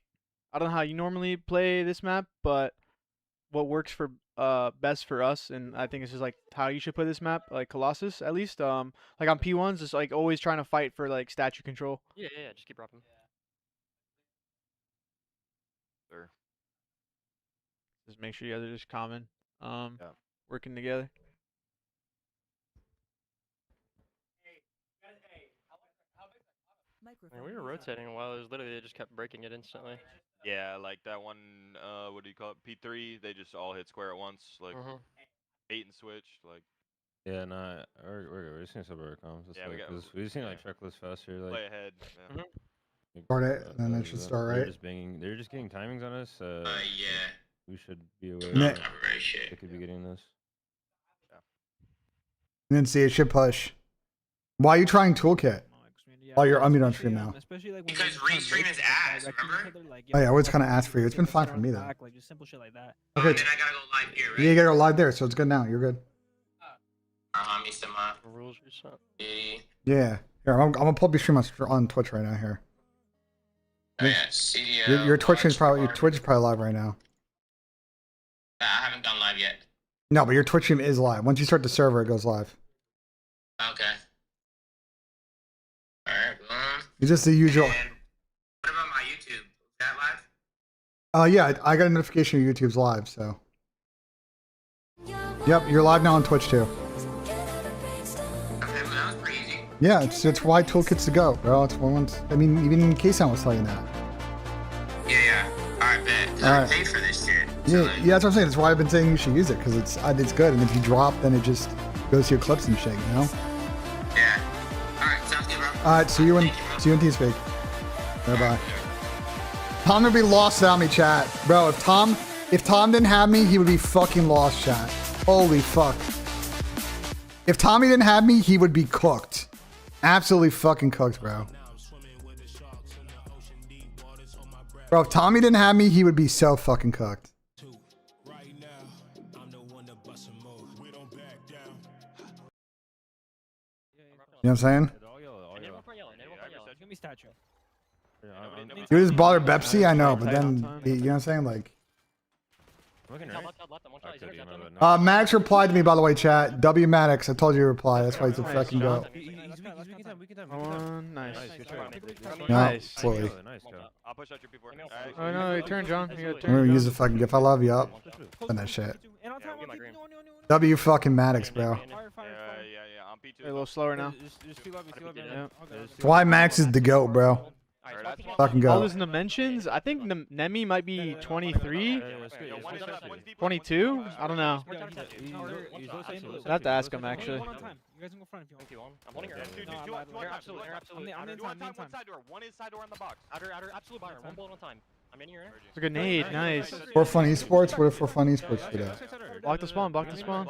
I don't know how you normally play this map, but what works for best for us, and I think it's just like how you should play this map, like Colossus at least. Like on P1s, it's like always trying to fight for like statue control. Yeah, yeah, yeah. Just keep dropping. Sure. Just make sure you guys are just common, working together. I mean, we were rotating a while. It was literally they just kept breaking it instantly. Yeah, like that one. What do you call it? P3. They just all hit square at once, like bait and switch, like. Yeah, no, we're just gonna sub our comms. Yeah, we just need like checklist faster. Like, play ahead. Yeah. Start it, and then it should start right. They're just getting timings on us. Yeah. We should be aware. Nah. They could be getting this. And then see, it should push. Why are you trying toolkit? Oh, you're unmuted on stream now. Because restream is ass, remember? Oh yeah, I was kind of asked for you. It's been fine for me though. Like just simple shit like that. Okay. Then I gotta go live here, right? Yeah, you gotta go live there, so it's good now. You're good. Rules reset. Yeah. Here, I'm gonna pull up your stream on Twitch right now. Here. Oh yeah, CDO. Your Twitch is probably live right now. I haven't gone live yet. No, but your Twitch stream is live. Once you start the server, it goes live. Okay. Alright, It's just the usual. And what about my YouTube? Is that live? Yeah, I got a notification your YouTube's live, so. Yep, you're live now on Twitch too. Okay, well, that was pretty easy. Yeah, it's why toolkit's to go, bro. It's one. I mean, even K-Sound was telling you that. Yeah. Alright, bet. 'Cause Alright. I paid for this shit. Yeah, yeah, that's what I'm saying. That's why I've been saying you should use it, because it's good, and if you drop, then it just goes to your clips and shit, you know. Yeah. Alright, sounds good, bro. All right, see you in TeamSpeak. Bye bye. Tom would be lost without me, chat, bro. If Tom didn't have me, he would be fucking lost, chat. Holy fuck. If Tommy didn't have me, he would be cooked. Absolutely fucking cooked, bro. Bro, if Tommy didn't have me, he would be so fucking cooked. You know what I'm saying? Give me statue. You just bother Bepsi, I know, but then, you know what I'm saying? Like, Maddox replied to me, by the way, chat. W Maddox, I told you to reply. That's why he's a fucking goat. Nice. No, absolutely. I'll push out your people. Oh no, you turn, John. You gotta I'm turn. gonna use the fucking gift. I love you up. And that shit. W fucking Maddox, bro. A little slower now. That's why Max is the goat, bro. Fucking All goat. his dimensions, I think Nemi might be 23, 22. I don't know. I have to ask him actually. You guys can go front if you want. I'm holding your absolutely. I'm inside one side door. One inside door on the box. Outer, absolute buyer. One bullet on time. I'm in your inner. It's a grenade, nice. For Fun Esports? What if For Fun Esports do that? Block the spawn, block the spawn.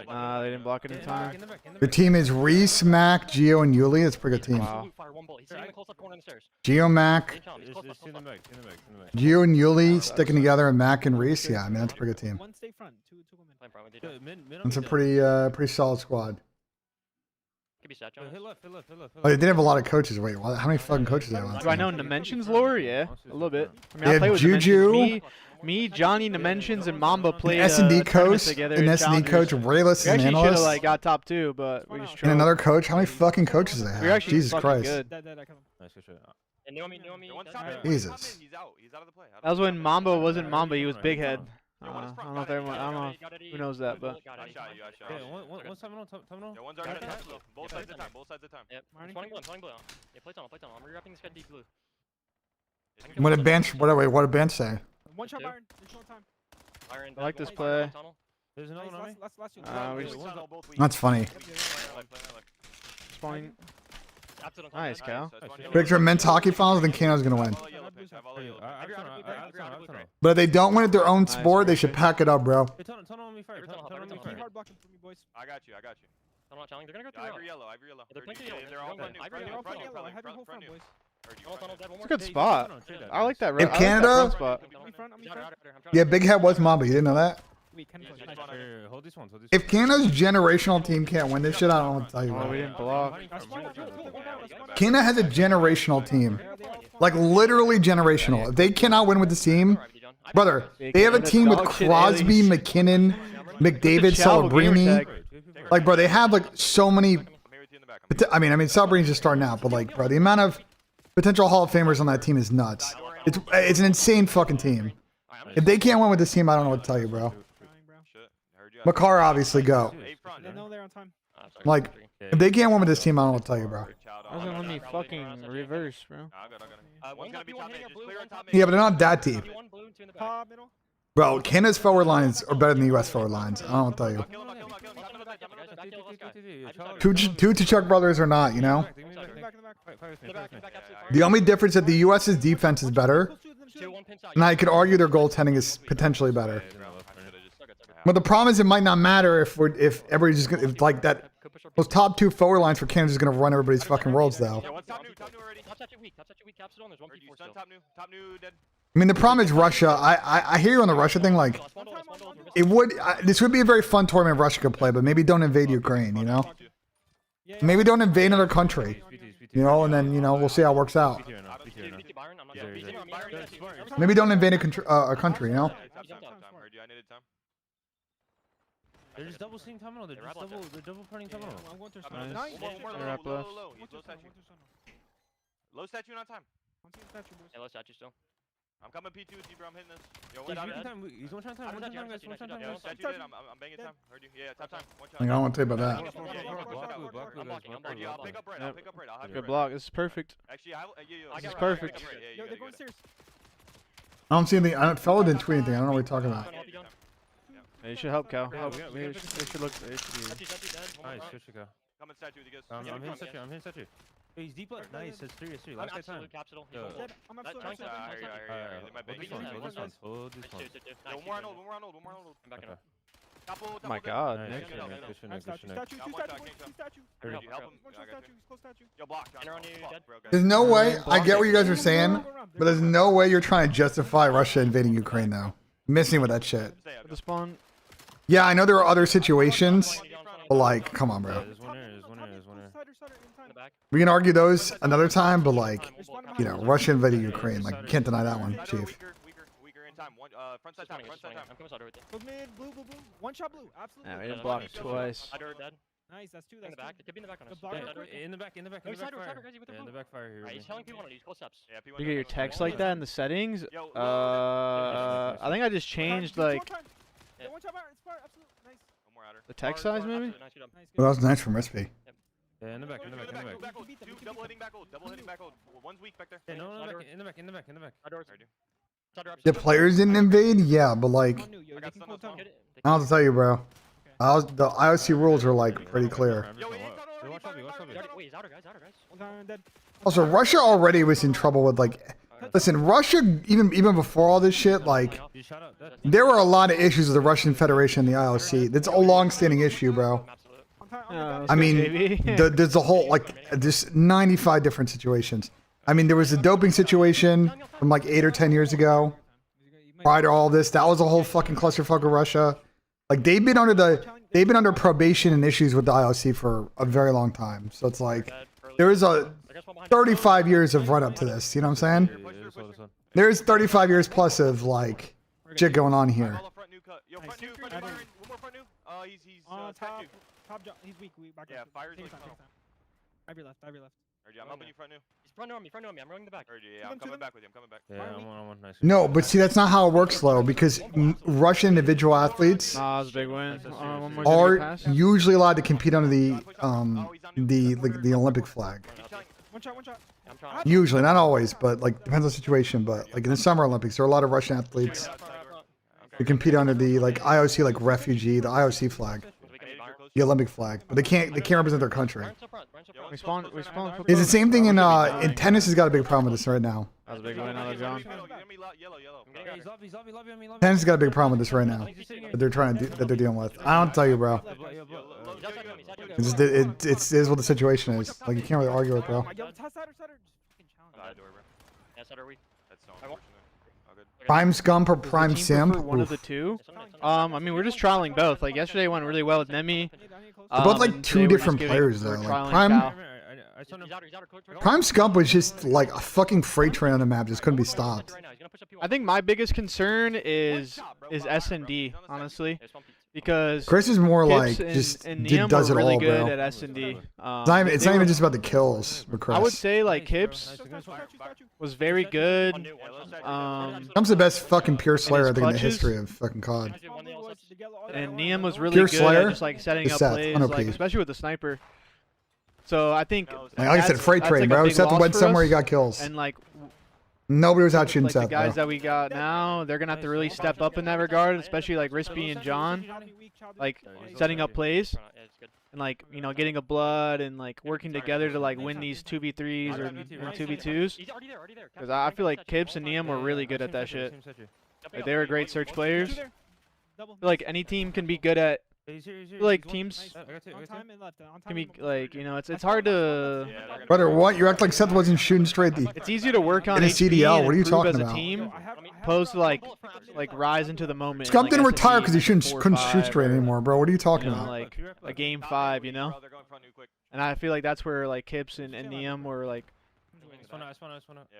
Nah, they didn't block it in time. Your team is Reese, Mac, Geo, and Yuli. That's a pretty good team. Wow. Geo, Mac, Geo, and Yuli sticking together, and Mac and Reese. Yeah, I mean, that's a pretty good team. One stay front, two women. That's a pretty solid squad. Could be stat, Jonas. Oh, they did have a lot of coaches. Wait, how many fucking coaches do they have? Do I know Dimensions lore? Yeah, a little bit. I mean, They I play have with Juju. Dimensions. Me, Johnny, Dimensions, and Mamba played S&D tournaments coach, together. an in S&D coach, Challengers. Rayless We as an actually should have analyst, like got top 2, but we just and choked. another coach. How many fucking coaches do they have? We're actually Jesus fucking Christ. good. And Naomi. Jesus. He's out. He's out of the play. That was when Mamba wasn't Mamba. He was Big Head. I don't know if everyone. I don't know who knows that, but. I shot you. One's time no. Yeah, one's already done. Both sides of time. Both sides of time. Yep. I'm blue. Yeah, play tunnel. I'm rewrapping this guy deep blue. What did bench? What did bench say? One shot, Byron. There's no time. I like this play. There's another one on me. We just That's funny. spawning. Nice, Cal. Picture men's hockey finals, then Kano's gonna win. But if they don't win at their own sport, they should pack it up, bro. I got you. They're gonna go through. Ivory yellow. They're all front you. It's a good spot. I like that. If Canada, spot. yeah, Big Head was Mamba. You didn't know that? Hold these ones. Hold these If Canada's generational team can't win this shit, I don't know what to tell you. Oh, we Bro. didn't block. Canada has a generational team, like literally generational. If they cannot win with this team, brother, they have a team with Crosby, McKinnon, McDavid, Celebrini. Like, bro, they have like so many. I mean, Celebrini just starting out, but like, bro, the amount of potential Hall of Famers on that team is nuts. It's an insane fucking team. If they can't win with this team, I don't know what to tell you, bro. Makar obviously go. Like, if they can't win with this team, I don't know what to tell you, bro. I was gonna let me fucking reverse, bro. Yeah, but they're not that deep. Bro, Canada's forward lines are better than the US forward lines. I don't know what to tell you. Two Chuck brothers are not, you know? The only difference is that the US's defense is better. And I could argue their goaltending is potentially better. But the problem is it might not matter if everybody's just gonna like that. Those top two forward lines for Canada's gonna run everybody's fucking worlds though. I mean, the problem is Russia. I hear you on the Russia thing. Like, this would be a very fun tournament if Russia could play, but maybe don't invade Ukraine. You know, maybe don't invade another country. You know, and then we'll see how it works out. Maybe don't invade a country. You know. They're just double seeing terminal. They're double printing terminal. Low statue on time. Yeah, low statue still. I'm coming P2 with you, bro. I'm hitting this. Yo, He's one time, guys. One time, guys. statue dead. I'm banging time. Heard you. Yeah, top time. One shot. I don't want to tell you about that. I'll pick up right. I'll pick up right. I'll have Good block. This is perfect. Actually, This is perfect. Yeah, you got it. I don't see anything. Fellow didn't tweet anything. I don't know what you're talking about. Hey, you should help Cal. Help. They should look. Nice, good to go. Coming statue with you guys. I'm hitting statue. Hey, he's deep left. Nice, it's 3. Last guy time. Hold this one. One more on hold. I'm backing up. Oh my God. There's no way. I get what you guys are saying, but there's no way you're trying to justify Russia invading Ukraine, though. Missing with that shit. The spawn. Yeah, I know there are other situations, but like, come on, bro. We can argue those another time, but like, Russia invading Ukraine. Like, you can't deny that one, Chief. Front side time. I'm coming side with you. Mid, blue. One shot blue. Absolutely. Yeah, we didn't block twice. Dead. Nice, that's two. In the back. It could be in the back on us. In the back. In the backfire here. Alright, he's telling people to use close steps. You get your text like that in the settings? I think I just changed like the text size maybe. Well, that was nice from Recipe. Yeah, in the back. Two double hitting back hold. One's weak back there. Yeah, no, in the back. The players didn't invade? Yeah, but like, I don't have to tell you, bro. The IOC rules are like pretty clear. Also, Russia already was in trouble with like, listen, Russia even before all this shit, like, there were a lot of issues with the Russian Federation and the IOC. That's a long-standing issue, bro. I mean, there's a whole there's 95 different situations. I mean, there was a doping situation from like 8 or 10 years ago. Prior to all this, that was a whole fucking clusterfuck with Russia. Like they've been under probation and issues with the IOC for a very long time. So it's like there is a 35 years of run up to this. You know what I'm saying? There's 35 years plus of like shit going on here. He's weak. Yeah, fire's like Ivy left. I'm helping you front new. He's front on me. I'm running the back. Yeah, I'm coming back with you. Yeah, I'm on nice. No, but see, that's not how it works, though, because Russian individual athletes was a big win. are usually allowed to compete under the Olympic flag. One shot. Usually, not always, but like depends on the situation. But like in the Summer Olympics, there are a lot of Russian athletes who compete under the like IOC like refugee, the IOC flag, the Olympic flag, but they can't represent their country. It's the same thing in tennis. Has got a big problem with this right now. That was a big win out of John. Tennis has got a big problem with this right now that they're dealing with. I don't tell you, bro. It is what the situation is. Like you can't really argue it, bro. Yeah, Sutter weak. That's so unfortunate. All good. Prime Scump or Does the Prime team Simp? prefer one of the two? I mean, we're just trialing both. Like yesterday went really well with Nemi. They're both like and two today we're different just players we're though. Like trialing Prime Cal. Prime Scump was just like a fucking freight train on the map, just couldn't be stopped. I think my biggest concern is S&D, honestly, because Chris is more Kips like just and does Niam it are really all, good bro. at S&D. It's not even just about the kills with Chris. I would say like Kips was very good. Trump's the best fucking pure slayer I think in the history of fucking COD. And Niam was really Pure good Slayer at just like setting is up Seth, plays, unop. like, especially with the sniper. So I think Like I said, freight that's, train, like, a bro. big Seth loss went for somewhere, us. he got kills. And like Nobody was out shooting like the Seth, guys bro. that we got now, they're gonna have to really step up in that regard, especially like Rispy and John, like setting up plays and like getting a blood and like working together to like win these 2v3s or 2v2s. Because I feel like Kips and Niam were really good at that shit. Like, they were great search players. I feel like any team can be good at. I feel like teams can be like it's hard to. Brother, what? You act like Seth wasn't shooting straight. It's easy to work on in a HP CDL. and What are you improve talking as a about? team, opposed to like rise into the moment. Scump like didn't S&D retire because he in couldn't shoot 4-5 straight or, anymore, bro. What are you talking about? like a game 5, And I feel like that's where like Kips and Niam were like. Yeah,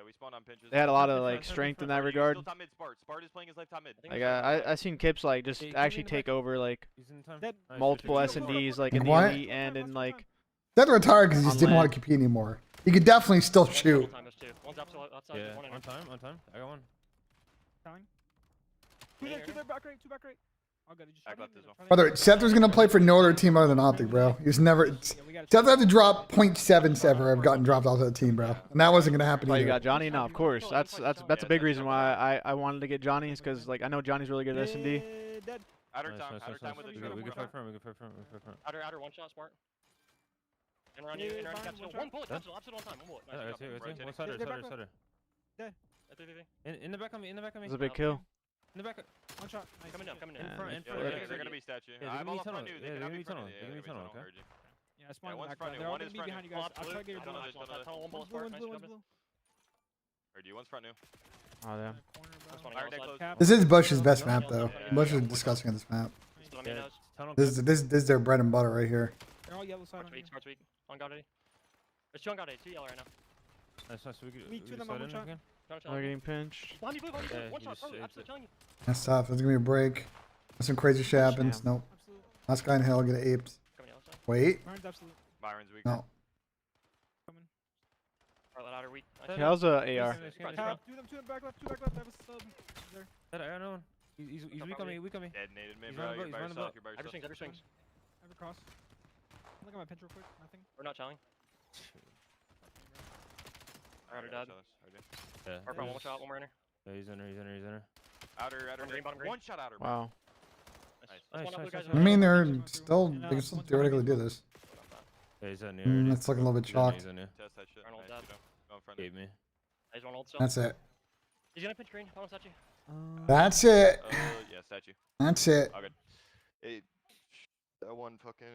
we spawned on pinches. They had a lot of like strength in that regard. Still top mid, Spart is playing his left top mid. Like I seen Kips like just actually take over like multiple S&Ds like in the What? elite and in like. Seth retired because he just on didn't want land. to compete anymore. He could definitely still shoot. Yeah, on time. I got one. Two back right. I'll go. Just Back left as well. Brother, Seth was gonna play for no other team other than Optic, bro. He was never. Seth had to drop 0.77 or have gotten dropped off the team, bro, and that wasn't gonna happen Oh, you either. got Johnny? No, of course. That's a big reason why I wanted to get Johnny is because like I know Johnny's really good at S&D. Outer time with the trigger. We can fight front. Outer one shot, Smart. And around you, capsule. One bullet, capsule, absolute on time. One bullet. Right here. One side. In the back of me. It's a big kill. In the back. One shot. Coming in. In front. They're gonna be statue. Yeah, I'm all up front new. they're gonna be tunnel. Yeah, They're gonna be tunnel, okay? Yeah, I spawned one's back front right. new. They're all One gonna is be front behind new. you guys. I'll try to get your Tunnel, blue. tunnel. Tunnel, one bullet, Smart. Nice job. Or do you? One's front new. Oh yeah. Iron deck close. This is Bush's best map, though. Bush is disgusting on this map. This is their bread and butter right here. They're all yellow side. Smart's weak. On guard A. There's two on guard A. Two yellow right now. Nice. Me too, them slide one in shot. again. They're getting pinched. Behind you, blue. Yeah, One he shot. just Bro, saved absolutely it. telling you. That's tough. There's gonna be a break. Some crazy shit happens. Nope. Last guy in hell get aped. Coming yellow side. Wait. Byron's absolute. Byron's weak. No. Alright, outer weak. How's a AR? Two of them back left. I have a sub. There. I don't know. He's weak on me. Detonated mid, He's bro. running You're about, by he's running yourself. about. You're by Every yourself. swings. I have a cross. Look at my pinch real quick. Nothing. We're not challenging. Outer dead. Yeah. Our front, one shot, one more inner. Yeah, he's in there. Outer. Green, bottom green. One shot outer. Wow. Nice. One up, blue guys. I mean, they can still theoretically do this. Yeah, he's in there. It's looking a little bit chalked. Test that shit. Arnold Nice, dead. you know. Go in front. Gave me. He's one old still. That's it. He's gonna pinch green. Hold on, statue. That's it. Yeah, statue. That's it. All good. Hey, that one fucking.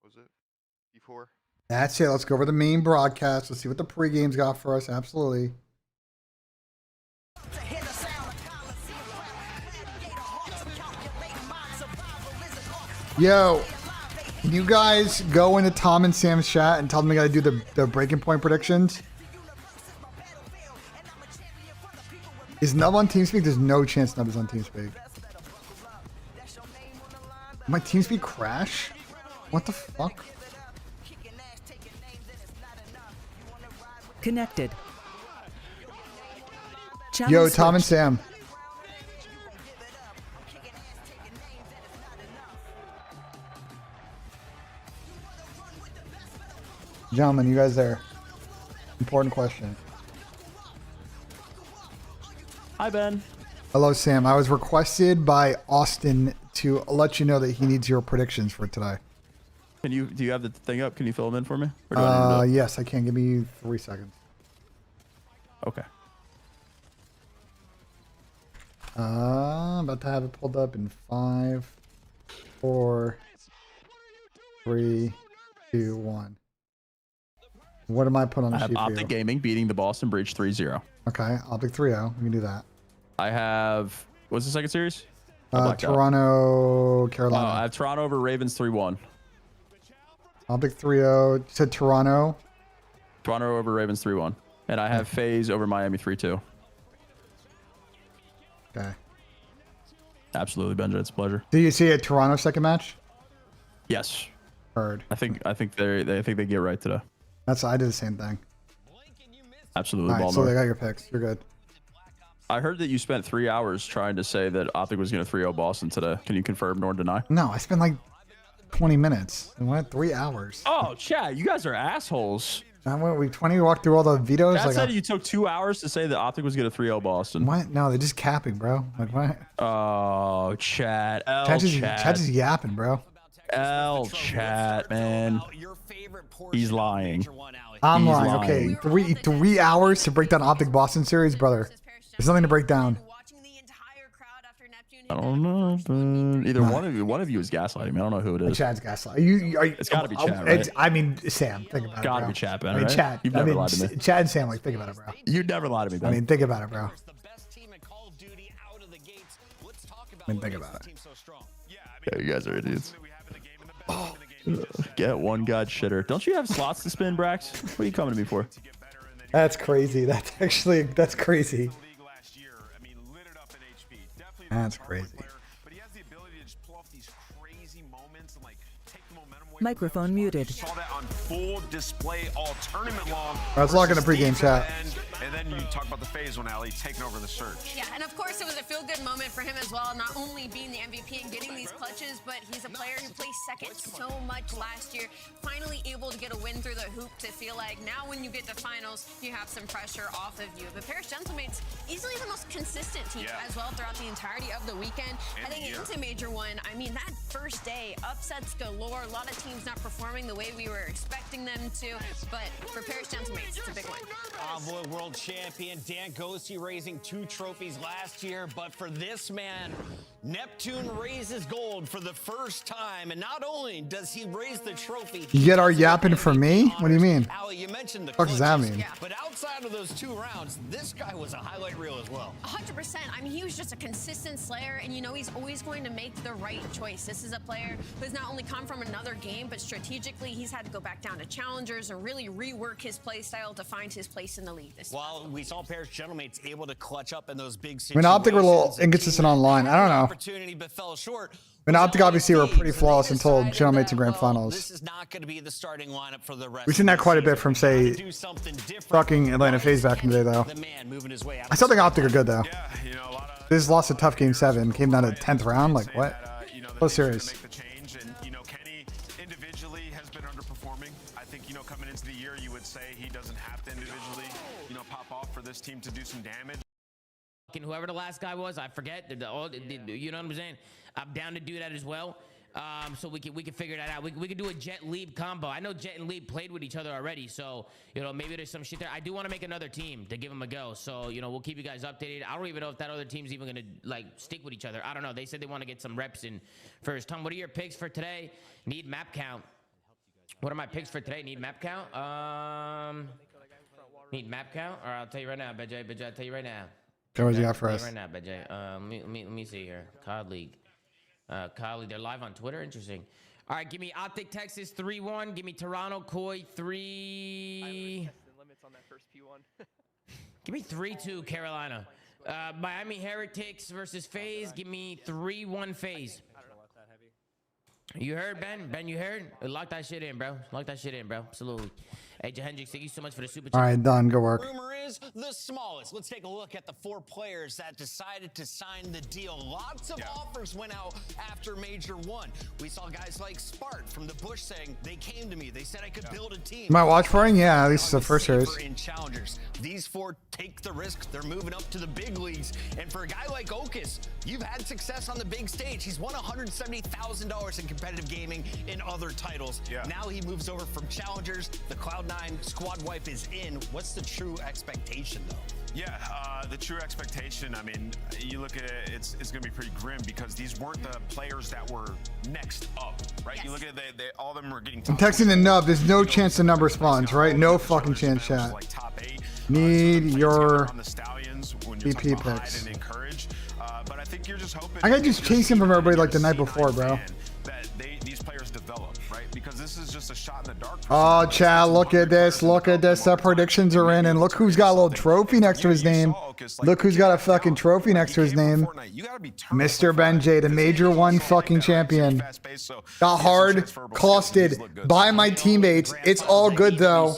What was it? E4. That's it. Let's go over the main broadcast. Let's see what the pregame's got for us. Absolutely. Yo, can you guys go into Tom and Sam's chat and tell them they got to do the breaking point predictions? Is Nub on TeamSpeak? There's no chance Nub is on TeamSpeak. My TeamSpeak crash? What the fuck? Connected. Yo, Tom and Sam. Gentlemen, you guys there? Important question. Hi, Ben. Hello, Sam. I was requested by Austin to let you know that he needs your predictions for today. Do you have the thing up? Can you fill them in for me? Or do I need to do it? Yes, I can. Give me 3 seconds. Okay. I'm about to have it pulled up in 5, 4, 3, 2, 1. What am I putting on the I have sheet for Optic you? Gaming beating the Boston Breach 3-0. Okay, Optic 3-0. We can do that. I have. What's the second series? I blacked out. Toronto, Carolina. I have Toronto over Ravens 3-1. Optic 3-0. You said Toronto. Toronto over Ravens 3-1. And I have FaZe over Miami 3-2. Okay. Absolutely, Benji. It's a pleasure. Do you see a Toronto second match? Yes. Heard. I think they get right today. I did the same thing. Absolutely. All right, so they got your picks. You're good. I heard that you spent 3 hours trying to say that Optic was going to 3-0 Boston today. Can you confirm nor deny? No, I spent like 20 minutes. I went 3 hours. Oh, chat, you guys are assholes. I went. We walked through all the vetoes. Chat like said you took 2 hours to say that Optic was going to 3-0 Boston. What? No, they're just capping, bro. Like what? Oh, chat. Chat just yapping, bro. Chat, man. He's lying. I'm lying. Okay, 3 hours to break down Optic Boston series, brother. There's nothing to break down. I don't know, but either one of you is gaslighting me. I don't know who it is. Chad's gaslighting. It's got to be Chad, right? I mean, Sam. Think about it. Gotta bro. be Chad, Ben. I mean, Right? Chad. You've never lied to me. Chad and Sam, like, think about it, bro. You never lied to me, Ben. I mean, think about it, bro. I mean, think about it. Yeah, you guys are idiots. Get one god shitter. Don't you have slots to spin, Brax? What are you coming to me for? That's crazy. That's crazy. That's crazy. Microphone muted. Saw that on full display all tournament long. Let's log in a pregame chat. And then you talk about the phase one, Ali, taking over the search. Yeah, and of course it was a feel-good moment for him as well, not only being the MVP and getting these clutches, but he's a player who placed second so much last year, finally able to get a win through the hoop to feel like now when you get to finals, you have some pressure off of you. But Paris Gentlemates, easily the most consistent team as well throughout the entirety of the weekend. Heading into Major 1, I mean, that first day, upsets galore, a lot of teams not performing the way we were expecting them to, but for Paris Gentlemates, it's a big win. Envoy world champion Dan Ghosty raising 2 trophies last year, but for this man, Neptune raises gold for the first time, and not only does he raise the trophy, You get our yapping for me? What do you mean? Ali, you mentioned the What does that mean? But outside of those 2 rounds, this guy was a highlight reel as well. 100%. I mean, he was just a consistent slayer, and you know he's always going to make the right choice. This is a player who has not only come from another game, but strategically he's had to go back down to challengers and really rework his play style to find his place in the league this season. While we saw Paris Gentlemates able to clutch up in those big I situations. mean, Optic were a little inconsistent online. I don't know. Opportunity but fell short. I mean, Optic obviously were pretty flawless until Gentlemates and Grand Finals. This is not going to be the starting lineup for the rest. We've seen that quite a bit from, say, fucking Atlanta FaZe back in the day, though. I still think Optic are good, though. They just lost a tough game 7, came down to the 10th round. Like, what? So serious. This team to do some damage. Whoever the last guy was, I forget. You know what I'm saying? I'm down to do that as well. So we can figure that out. We can do a Jet Leap combo. I know Jet and Leap played with each other already, so you know maybe there's some shit there. I do want to make another team to give them a go. So you know we'll keep you guys updated. I don't even know if that other team's even gonna like stick with each other. I don't know. They said they want to get some reps in first. Tom, what are your picks for today? Need map count. What are my picks for today? Need map count. Need map count? Or I'll tell you right now, BENJ. I'll tell you right now. Okay, what do you got for us? Right now, BENJ. Let me see here. COD League. COD League. They're live on Twitter. Interesting. All right, give me Optic Texas 3-1. Give me Toronto Koi 3. Give me 3-2 Carolina. Miami Heretics versus FaZe. Give me 3-1 FaZe. You heard, Ben? Ben, you heard? Lock that shit in, bro. Lock that shit in, bro. Absolutely. Hey, Hendricks, thank you so much for the super chat. All right, done. Go work. Rumor is the smallest. Let's take a look at the 4 players that decided to sign the deal. Lots of offers went out after Major 1. We saw guys like Spart from the Bush saying, they came to me. They said I could build a team. My watch party? Yeah, at least the first series. In challengers. These 4 take the risk. They're moving up to the big leagues. And for a guy like Okus, you've had success on the big stage. He's won $170,000 in competitive gaming in other titles. Now he moves over from challengers. The Cloud9 squad wipe is in. What's the true expectation, though? Yeah, the true expectation, I mean, you look at it, it's going to be pretty grim because these weren't the players that were next up, right? You look at it, they all of them were getting I'm texting the nub. There's no chance the nub responds, right? No fucking chance, chat. Need your BP picks. I gotta just chase him from everybody like the night before, bro. These players develop, right? Because this is just a shot in the dark. Oh, Chad, look at this. Look at this. The predictions are in. And look who's got a little trophy next to his name. Look who's got a fucking trophy next to his name. Mr. BENJ, the Major 1 fucking champion. Got hard clustered by my teammates. It's all good, though.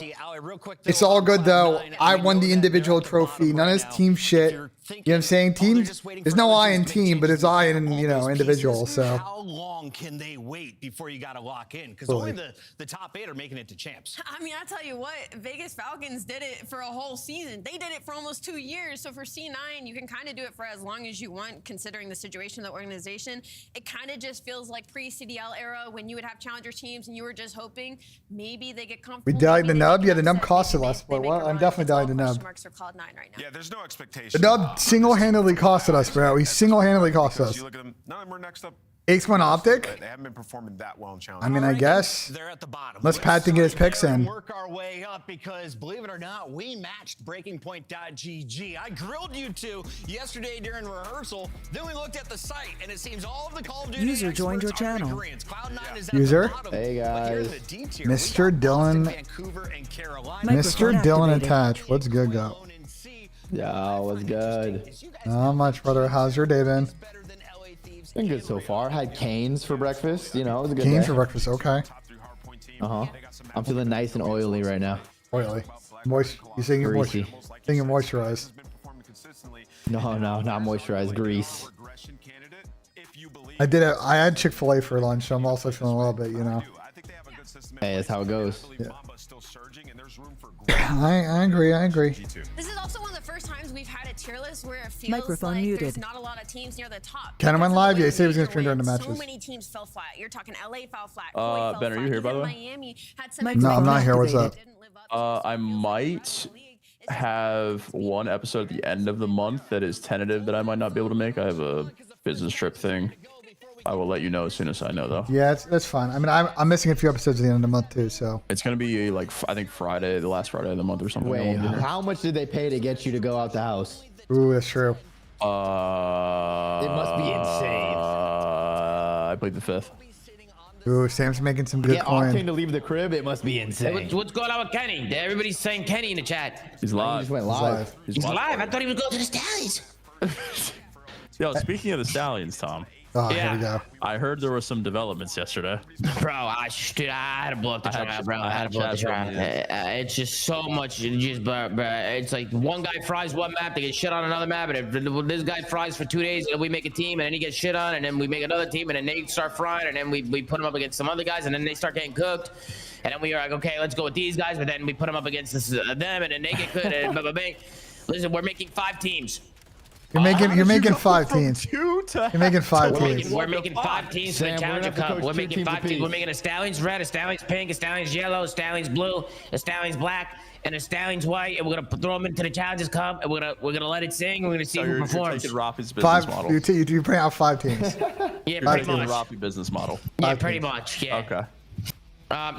It's all good, though. I won the individual trophy. None of this team shit. You know what I'm saying? Team, there's no I in team, but it's I in, you know, individual. So how long can they wait before you got to lock in? Because only the top 8 are making it to champs. I mean, I tell you what, Vegas Falcons did it for a whole season. They did it for almost 2 years. So for C9, you can kind of do it for as long as you want, considering the situation of the organization. It kind of just feels like pre-CDL era when you would have challenger teams and you were just hoping maybe they get comfortable. we died the nub. Yeah, the nub costed us. But well, I'm definitely dying the nub. Marks for Cloud9 right now. Yeah, there's no expectation. The nub single-handedly costed us, bro. He single-handedly cost us. You look at them, none of them are next up. X1 Optic? They haven't been performing that well in challenge. I mean, I guess. Let's Pat to get his picks in. Work our way up because, believe it or not, we matched BreakingPoint.gg. I grilled you two yesterday during rehearsal. Then we looked at the site, and it seems all of the Call of Duty User joined your channel. User? Hey, guys. Mr. Dylan. Mr. Dylan attached. What's good, go? Yo, what's good? Not much, brother. How's your day been? Been good so far. Had canes for breakfast. You know, it was a good Canes day. for breakfast, okay. I'm feeling nice and oily right now. Oily. Moist. You saying you're Greasy. moisturized? No, not moisturized. Grease. I had Chick-fil-A for lunch, so I'm also feeling a little bit, you know. Hey, that's how it goes. Yeah. I agree. This is also one of the first times we've had a tier list where it feels Microphone like muted. there's not a lot of teams near the top. Ken went live. Yeah, he said he was going to stream during the So matches. many teams fell flat. You're talking LA fell flat. Ben, are you here by the way? Miami had some No, I'm not here. What's up? I might have one episode at the end of the month that is tentative that I might not be able to make. I have a business trip thing. I will let you know as soon as I know, though. Yeah, that's fine. I mean, I'm missing a few episodes at the end of the month too, so. It's gonna be like I think Friday, the last Friday of the month or something. Wait, how much did they pay to get you to go out the house? Ooh, that's true. It must be insane. I played the 5th. Ooh, Sam's making some good Get coin. Octane to leave the crib. It must be insane. What's going on with Kenny? Everybody's saying Kenny in the chat. He's He live. just went live. He's live. I thought he was going to the Stallions. Yo, speaking of the Stallions, Tom. Oh, here we go. I heard there were some developments yesterday. Bro, I had to blow up the trial, bro. I had to blow up the trial. It's just so much. It's like one guy fries one map, they get shit on another map, and if this guy fries for 2 days, and we make a team, and then he gets shit on, and then we make another team, and then they start frying, and then we put them up against some other guys, and then they start getting cooked. And then we are like, okay, let's go with these guys, but then we put them up against them, and then they get cooked, and bang. Listen, we're making 5 teams. You're making 5 teams. You're making 5 teams. We're making 5 teams for the Challenger Cup. We're making 5 teams. We're making a Stallions red, a Stallions pink, a Stallions yellow, a Stallions blue, a Stallions black, and a Stallions white. And we're gonna throw them into the Challengers Cup, and we're gonna let it sing. And we're gonna see who performs. You're taking Rafi's business model. You're putting out 5 teams. Yeah, You're pretty taking much. Rafi business model. Yeah, pretty much. Yeah. Okay.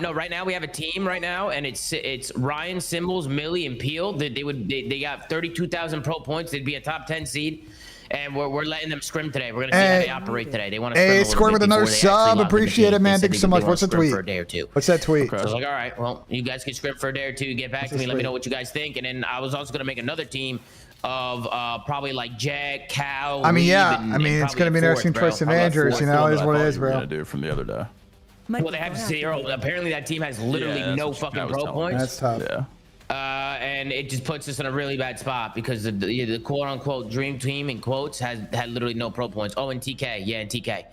No, right now we have a team right now, and it's Ryan, Symbols, Millie, and Peel. They got 32,000 pro points. They'd be a top 10 seed. And we're letting them scrim today. We're gonna see how they operate today. They want to. Hey, score with another sub. Appreciate it, man. Thank you so much. What's the tweet? For a day or two. What's that tweet? So I was like, all right, well, you guys can scrim for a day or two. Get back to me. Let me know what you guys think. And then I was also gonna make another team of probably like Jack, Cal. I mean, yeah. and I mean, it's gonna be an interesting choice of bro. managers. You know, it is what it is, bro. Gonna do from the other day. Well, they have 0. Apparently, that team has literally no fucking pro points. That's tough. Yeah. And it just puts us in a really bad spot because the quote-unquote dream team in quotes had literally no pro points. Oh, and TK, yeah, and TK.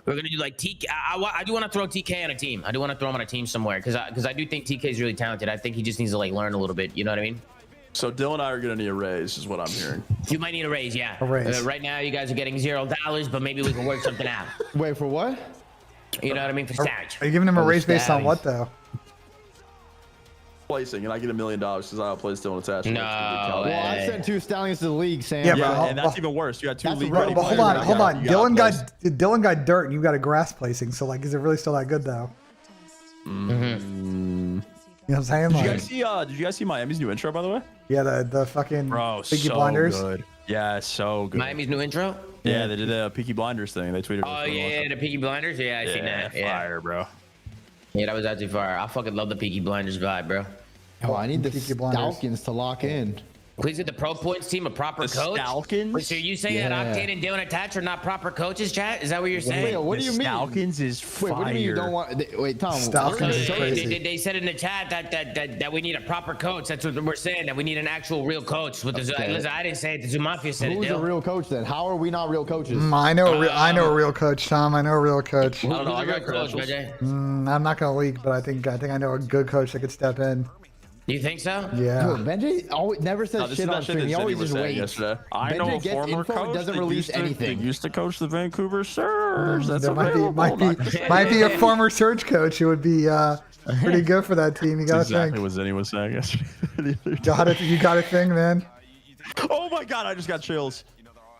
We're gonna do like TK. I do want to throw TK on a team. I do want to throw him on a team somewhere because I do think TK is really talented. I think he just needs to like learn a little bit. You know what I mean? So Dylan and I are gonna need a raise, is what I'm hearing. You might need a raise, yeah. A raise. Right now, you guys are getting $0, but maybe we can work something out. Wait, for what? You know what I mean? For stats. Are you giving him a raise based on what though? placing, and I get $1 million because I outplaced Dylan Attached. No, well, I sent 2 stallions to the league, Sam. Yeah, and that's even worse. You got 2 league Bro, ready but hold players. on. Dylan got dirt, and you got a grass placing. So like, is it really still that good though? You know what I'm saying? Did you guys see Miami's new intro, by the way? Yeah, the fucking Peaky so Blinders. good. Yeah, so good. Miami's new intro? Yeah, they did a Peaky Blinders thing. They tweeted. Oh yeah, the Peaky Blinders. Yeah, I seen that. Yeah, fire, bro. Yeah, that was actually fire. I fucking love the Peaky Blinders vibe, bro. Oh, I need the Stalkins to lock in. Please get the Pro Points team a proper coach. Stalkins? Wait, so you saying that Octane and Dylan Attach are not proper coaches, chat? Is that what you're saying? Wait, what do you mean? Stalkins is fire. Wait, what do you mean you don't want? Wait, Tom. Stalkins is crazy. They said in the chat that we need a proper coach. That's what we're saying. That we need an actual real coach. With the listen, I didn't say it. The Zoo Mafia said Who's it. a real coach then? How are we not real coaches? I know a real coach, Tom. I know a real coach. Who's a real coach, BJ? I'm not gonna leak, but I think I know a good coach that could step in. You think so? Yeah. Dude, BENJ always never says shit on stream. He always just waits. I know a former coach doesn't release anything. That used to coach the Vancouver Surge. That's There might be a former Surge coach who would be pretty good for that team. You gotta exactly think. what Zenny was saying yesterday. You got to think, man. Oh my god, I just got chills.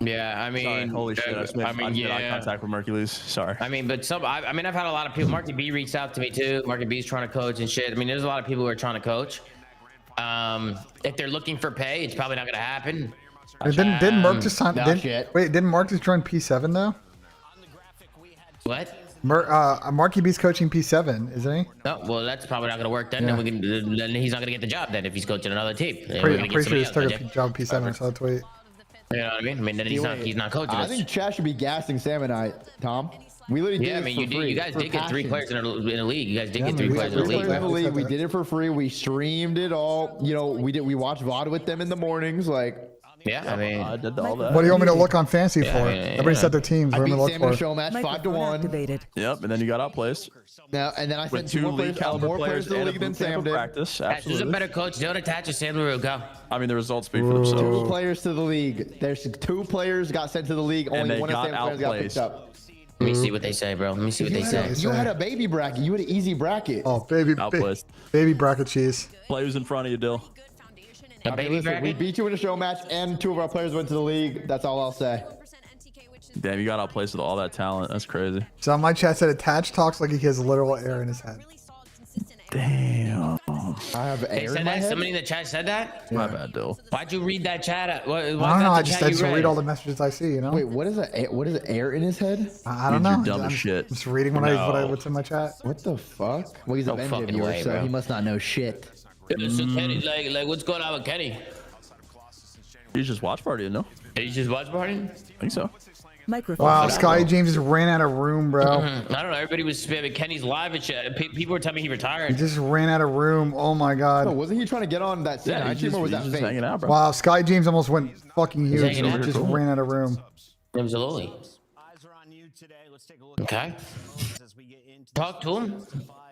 Yeah, I mean, Sorry, holy shit! I just made eye contact with Mercules. Sorry. I mean, but I mean, I've had a lot of people. Marky B reached out to me too. Marky B's trying to coach and shit. I mean, there's a lot of people who are trying to coach. If they're looking for pay, it's probably not gonna happen. Didn't Mark just sign? Shit. Wait, didn't Mark just join P7 though? What? Marky B's coaching P7, isn't he? No, well, that's probably not gonna work then. Yeah. Then he's not gonna get the job then if he's coaching another team. Pretty sure he's took a job P7. I saw the tweet. You know what I mean? I mean, then he's not coaching I us. think Chad should be gassing Sam and I, Tom. We literally did I mean, you guys did get 3 players in a league. You guys did get 3 players in a league. We did it for free. We streamed it all. You know, we watched VOD with them in the mornings. Like, yeah, I mean, I did all that. What do you want me to look on fantasy for? Everybody set their teams. I What beat am I Sam in a look for? show match 5-1. Yep, and then you got outplaced. Now, and then I sent With 2 more league players, caliber more players players to the and a league than boot camp Sam of did. practice. Who's a Absolutely. better coach? Don't attach or San Luis go. I mean, the results speak for themselves. 2 players to the league. There's 2 players got sent to the league. Only they one of got Sam's players got picked outplaced. up. Let me see what they say, bro. Let me see what they say. You had a baby bracket. You had an easy bracket. Oh, baby bracket cheese. Play who's in front of you, Dill. A baby Listen, bracket? we beat you in a show match, and 2 of our players went to the league. That's all I'll say. Damn, you got outplaced with all that talent. That's crazy. So my chat said attached talks like he has literal air in his head. Damn. I have They air said in my that? head. Somebody in the chat said that? My bad, Dill. Why'd you read that chat? Why I don't know. I just read all the messages I see. You know. Wait, what is air in his head? I don't Means know. you're dumb I'm as shit. just reading what's in my chat. What the fuck? Well, he's a No BENJ fucking viewer, way, so bro. he must not know shit. So Kenny, like, what's going on with Kenny? You just watch party, no? Did you just watch party? I think so. Microphone. Wow, Sky James just ran out of room, bro. I don't know. Everybody was spamming Kenny's live and shit. People were telling me he He retired. just ran out of room. Oh my god. No, wasn't he trying to get on that Yeah, C9 team, or was that just fake? hanging out, bro. Wow, Sky James almost went fucking huge. hanging He out. just ran out of room. Absolutely. Okay. Talk to him.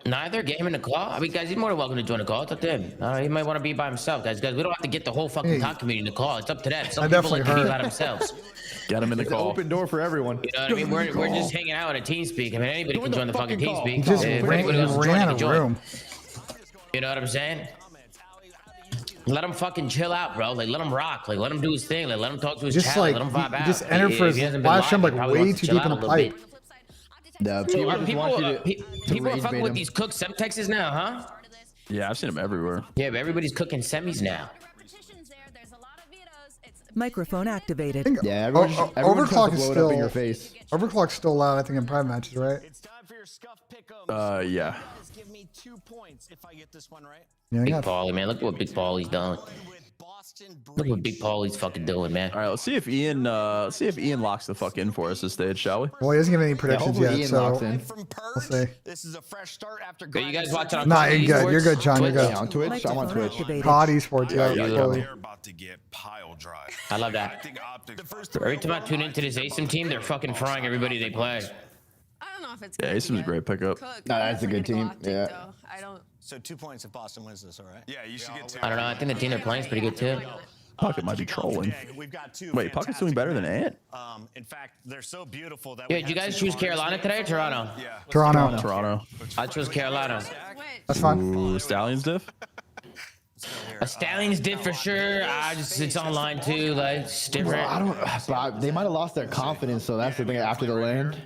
Neither. Get him in the call. I mean, guys, he's more than welcome to join the call. It's up to him. He might want to be by himself, guys. We don't have to get the whole fucking talk community in the call. It's up to them. Some people definitely like to be heard. by themselves. Get him in the It's an call. open door for everyone. You know what I mean? We're just hanging out at a TeamSpeak. I mean, anybody Join can the join the fucking fucking call. TeamSpeak. He just If ran anybody wants to join, out they of can join. room. You know what I'm saying? Let him fucking chill out, bro. Like, let him rock. Like, let him do his thing. Like, let him talk to his Just chat. like Let him vibe he out. just entered for If his he hasn't been last stream live, like he probably way wants to too chill deep out in a the little pipe. The bit. people just People want you are to fucking rage with bait these cook semtexes now, huh? Yeah, I've seen him everywhere. Yeah, but everybody's cooking semis now. Microphone activated. Yeah, everyone tries to Overclock is blow it up still in your face. Overclock's still loud. I think in private matches, right? Yeah. Give me 2 points if I get this one right. Yeah, Big yeah. Paulie, man. Look at what Big Paulie's doing. Look what Big Paulie's fucking doing, man. All right, let's see if Ian locks the fuck in for us this stage, shall we? Well, he doesn't give any predictions hopefully yet, Ian so locks in. we'll see. This is a fresh start after. Are you guys watching on Nah, COD you're good. You're Esports? good, John. You're good. Yeah, on Twitch. I'm on Microphone Twitch. activated. COD Esports, yeah. Yeah, totally. They're about to get pile drive. I love that. Every time I tune into this ASIM team, they're fucking frying everybody they play. I don't know if it's Yeah, Asim's a great pickup. No, that's a good team. Yeah. I don't. So 2 points if Boston wins this, all right? Yeah, you should get 2. I don't know. I think the team they're playing is pretty good too. Pocket might be trolling. We've got 2. Wait, Pocket's doing better than Ant? In fact, they're so beautiful that. Yeah, did you guys choose Carolina today or Toronto? Yeah. Toronto. Toronto. I chose Carolina. That's fine. Ooh, Stallions diff? Stallions did for sure. It's online too. Like it's different. I don't. But they might have lost their confidence, so that's the thing. After the land,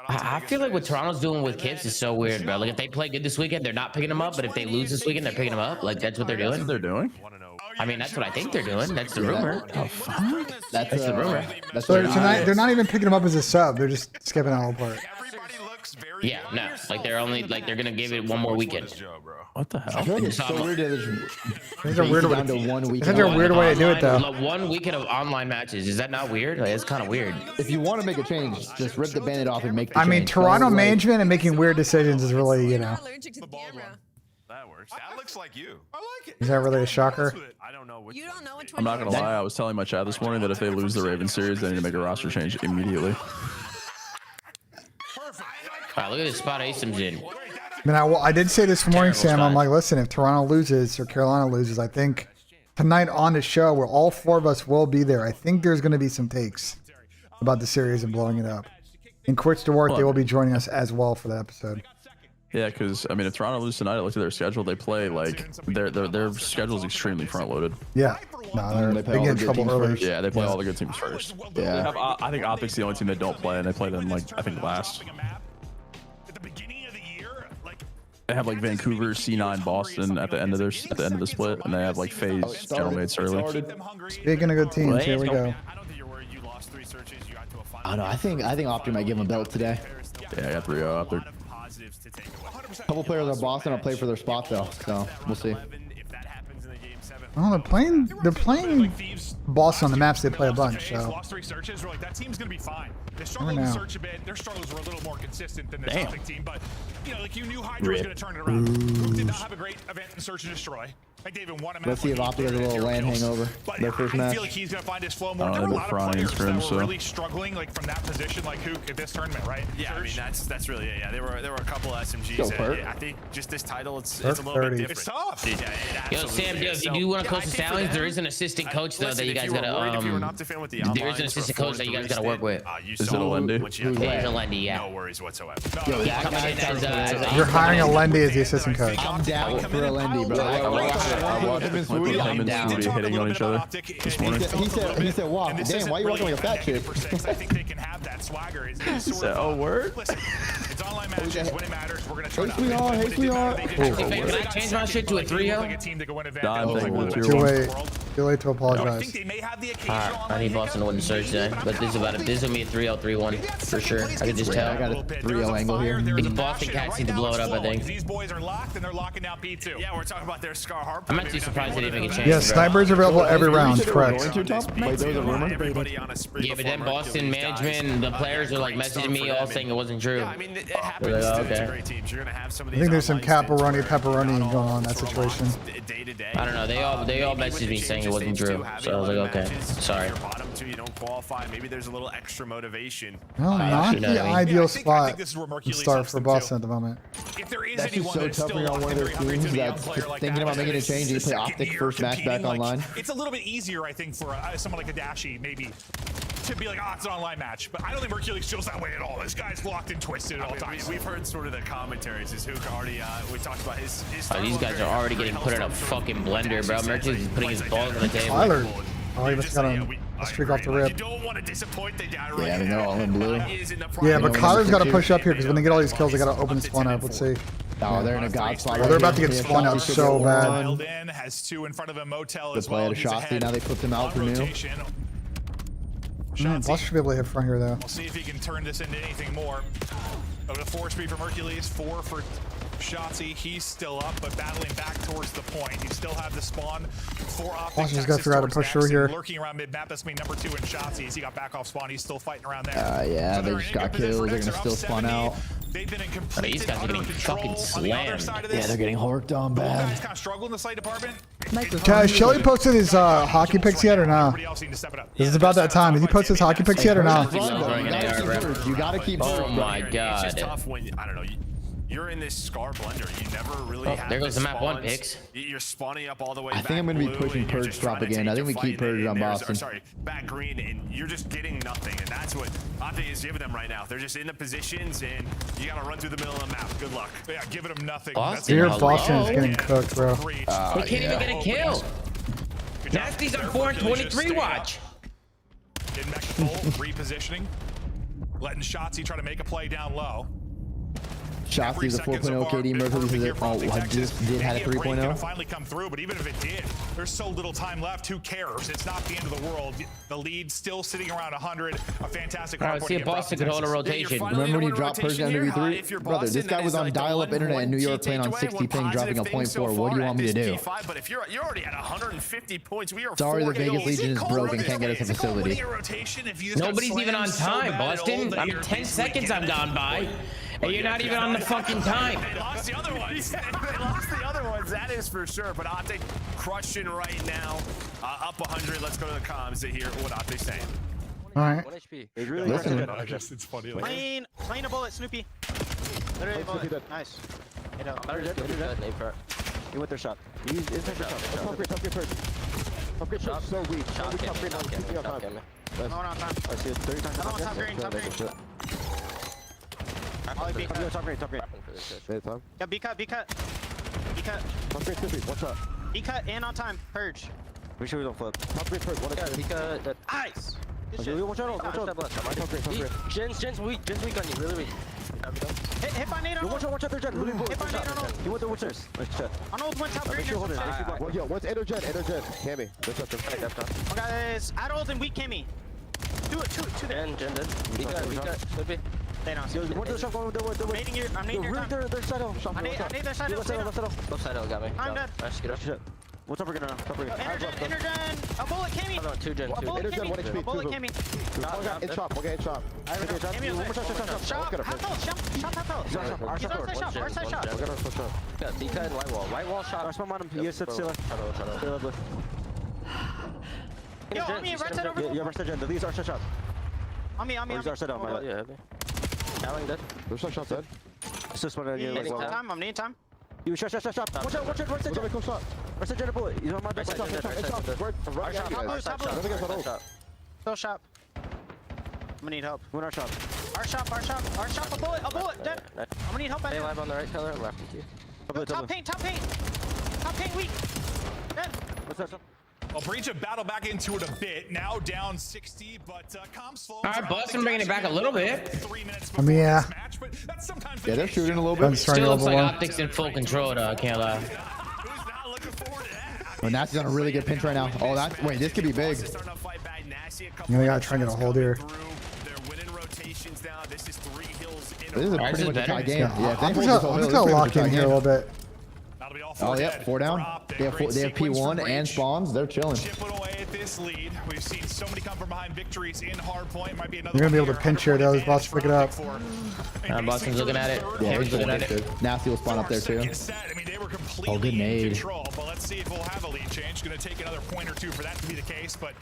I feel like what Toronto's doing with Kips is so weird, bro. Like if they play good this weekend, they're not picking them up. But if they lose this weekend, they're picking them up. Like that's what they're doing. That's what they're doing. I mean, that's what I think they're doing. That's the rumor. Oh, fuck. That's the rumor. That's So tonight, they're not even picking him up as a sub. They're just skipping that whole part. Yeah, no. Like they're only like they're gonna give it one more weekend. What the hell? I feel like it's so weird that There's a weird way. down to 1 week. There's a weird way to do it though. Like 1 weekend of online matches. Is that not weird? Like it's kind of weird. If you want to make a change, just rip the Band-Aid off and make the I mean, change. Toronto Like- management and making weird decisions is really, Allergic to the camera. That works. That looks like you. I like it. Is that really a shocker? I don't know which. You don't know which I'm one. not gonna lie. I was telling my chat this morning that if they lose the Ravens series, they need to make a roster change immediately. Wow, look at this spot Asim's in. I mean, I did say this morning, Sam. I'm like, listen, if Toronto loses or Carolina loses, I think tonight on the show, where all 4 of us will be there, I think there's going to be some takes about the series and blowing it up. In Quits to Work, they will be joining us as well for that episode. Yeah, because I mean, if Toronto loses tonight, I looked at their schedule. They play like their schedule is extremely front loaded. Yeah, no, they get in trouble early. Yeah, they play all the good teams first. Yeah, I think Optic's the only team that don't play, and they play them like I think last. They have like Vancouver, C9, Boston at the end of the split, and they have like FaZe general mates early. Speaking of good teams, here we go. I don't know. I think Optic might give him a belt today. Yeah, I got 3-0 out there. A couple players on Boston will play for their spot though, so we'll see. Oh, they're playing Boston on the maps. They play a bunch. So Lost 3 searches. We're like, that team's gonna be fine. They I struggled don't to know. search a bit. Their struggles were a little more consistent than the Damn. Celtic team, but you know, like you knew Hydra was gonna turn it around. Who did not have a great event in Search and Destroy. Like they even won a match. Let's see if Optic has a little land hangover. Their first I match. feel like he's gonna find his flow more. Oh, There were a they're lot of frying players scrim, that were so. really struggling, like from that position, like Hook at this tournament, right? Yeah, I mean that's really it. Yeah, there were a couple SMGs. Go, that, Perk. yeah, I think just this title, it's Perk a little 30. bit different. It's tough. Yeah, it Yo, absolutely Sam, is. if you do want to coach the Stallions, there is an assistant coach though that you guys gotta there is an assistant coach that you guys gotta work with. Is it a Lendy? There's a Lendy, yeah. No worries whatsoever. Yo, He's coming in as you're hiring a Lendy as the assistant coach. I'm down for a Lendy, bro. I watched the clip of him and Smoothie hitting on each other this morning. He said, "Wow, damn, why are you walking like a fat chick?" I think they can have that swagger. It's He said, "Oh, word." Listen, it's online matches when it matters. We're gonna turn Hey, up. sweetheart. Hey, sweetheart. Hey, can I change my shit to a 3-0? Like a team that can win a Nah, I'm event. thinking Like, tier Too one. late. Too late to I apologize. think they may have the occasional Alright, I online need Boston to win the hiccup. search then. But this is about it. This is gonna be a 3-0, 3-1 for sure. I can just tell. I got a 3-0 angle here. The Boston Cats need to blow it up, I think. These boys are locked and they're locking down P2. Yeah, we're talking about their Scar Harper. I'm actually surprised they didn't even get changed. Yeah, snipers are available every round. Correct. Going to top? Wait, there was a rumor. Everybody on a spree Yeah, but before then Boston Mercules dies. management, the players are like messaging me all saying it wasn't true. Yeah, I mean, it happens They're like, to okay. great teams. You're gonna have some of I these think there's some online stints caparoni, where pepperoni not going all on in that sort of situation. lines day to day. I don't know. They all Maybe messaged with me the saying it changes wasn't they do, true. having So I was like, 11 okay, matches, sorry. If you're bottom two, you don't qualify. Maybe there's a little extra motivation. Well, not you know the what I mean? ideal I spot think this is where to Mercules start helps for them, Boston too. at the moment. If there is That's just anyone so that's tough still when you're on locked one of and those very hungry to teams be a young that's player just like thinking that, about making a and change and you it's play the Optic second first year match back competing, like, online. it's a little bit easier, I think, for someone like a Dashi, maybe, to be like, oh, it's an online match. But I don't think Mercules feels that way at all. This guy's locked and twisted at all times. We've heard sort of the commentaries. Is Hook already? We talked about his These guys are already getting put in a fucking blender, bro. Mercules is putting his balls on the table. Tyler. Oh, he must have got a streak off the rip. You don't want to disappoint the guy. Yeah, I mean, they're all in blue. Yeah, but Kyler's got to push up here because when they get all these kills, they got to open the spawn up. Let's see. Oh, they're in a god spot. Oh, they're about to get spawned out so bad. Dialed in, has 2 in front of him. Motel Good as play well. at a He's Shotzi. ahead Now they put them out on for new. rotation. Boss should be able to hit front here, though. We'll see if he can turn this into anything more. Over the 4 speed for Mercules, 4 for Shotzi. He's still up, but battling back towards the point. You still have the spawn for Optic. Boss just got to figure out how to push through here. Lurking around mid-map, that's me number 2 in Shotzi. As he got back off spawn, he's still fighting around there. Yeah, they just got kills. They're gonna still spawn out. They've been in complete These guys are getting fucking slammed. Yeah, they're getting horked on Guys bad. kind of struggle in the site department. Has Shelly posted his hockey picks yet or no? This is about that time. Did he post his hockey picks yet or no? You gotta keep Oh my It's just god. tough when I don't know. you're in this Scar blender. You never really have. There goes the this map one spawns. picks. You're spawning up all the way. I think I'm going to be pushing Purge propaganda. I think we keep Purge on Boston. Sorry, back green, and you're just getting nothing, and that's what Optic is giving them right now. They're just in the positions, and you got to run through the middle of the map. Good luck. Yeah, giving them nothing. Boston, Your Boston is getting cooked, bro. They can't even get a kill. Nasty's on 4 and 23. Watch. Getting back to full, repositioning. Letting Shotzzy try to make a play down low. Shotzzy's a 4.0 KD. Mercury's is a, I just did had a 3.0. Finally come through, but even if it did, there's so little time left. Who cares? It's not the end of the world. The lead still sitting around 100. A fantastic. I see if Boston could hold a rotation. Remember when you dropped Purge down to V3? Brother, this guy was on dial-up internet in New York playing on 60 ping, dropping a 0.4. What do you want me to do? But if you're already at 150 points, we are Sorry, the Vegas Legion is broken. Can't get us a facility. Nobody's even on time, Boston. I mean, 10 seconds I've gone by. And you're not even on the fucking time. They lost the other ones. They lost the other ones, that is for sure. But Optic crushing right now. Up 100. Let's go to the comms to hear what Optic's saying. All right. 1 HP. Listen. I guess it's funny. Playing a bullet, Snoopy. Literally a bullet. Nice. Hit up. He went their shot. He's their shot. Top grade first. Top grade shot. So weak. Top grade on time. No, on time. I see it 30 times. I'm on top grade. Top grade. Top grade. Yeah, B cut. Top grade, Snoopy. What's up? B cut and on time. Purge. Make sure we don't flip. Top grade first. One again. B cut. Ice. Watch out. Jen's weak on you. Really weak. Hit by Nate on ult. Watch out there, Jen. Hit by Nate on ult. You went there, what's this? On ult, went top grade. Yo, what's Ado Jen? Cammy. Oh, guys, add ult and weak Cammy. Do it there. Jen did. B cut. They don't see it. What's the shot going with the I'm nading your time. Their side out. I need their side out. Left side got me. I'm dead. Nice, get up. What's up, we're gonna Inner gen. A bullet Cammy. Hold on, 2 gen. A bullet Cammy. A bullet Cammy. One guy in shop. Cammy was there. Shot. Our side shot. Got D cut and white wall. White wall shot. Spawn on him. Yes, Silla. Yo, on me, right side over. Yeah, right side gen. The leads are shot. On me. Our side out, my Yeah, heavy. Challenge dead. There's some shots dead. It's just one on you. I'm needing time. You shot. Watch out. Right side gen. Right side gen a bullet. He's on my back. Top Still shop. I'm gonna need help. Win our shop. Our shop. A bullet. Dead. I'm gonna need help. They live on the right color. Left with you. Top paint weak. Dead. What's that? Well, Breach have battled back into it a bit. Now down 60, but comms slow. All right, Boston bringing it back a little bit. 3 minutes I mean, yeah. match, but that's sometimes Yeah, they're shooting a little bit. Still looks like Optics in full control, though. I can't lie. Who's not looking forward to that? Oh, Nasty's on a really good pinch right now. Oh, that. Wait, this could be big. You know, we gotta try and get a hold here. They're winning rotations now. This is 3 hills in This is a pretty much a tie game. Yeah, I'm just gonna lock in here a little bit. That'll be all Oh, dead yep, 4 down. Optic. They have Great sequence P1 from and Breach. spawns. They're chilling. Chipping away at this lead. We've seen so many come from behind victories in hardpoint. Might be another. You're gonna be one able to here. pinch here though. This boss pick it up. Boston's looking at it. Yeah, He's looking at it. Nasty will spawn up there too. I mean, they were completely Oh, good in nade. control, but let's see if we'll have a lead change. Going to take another point or two for that to be the case, but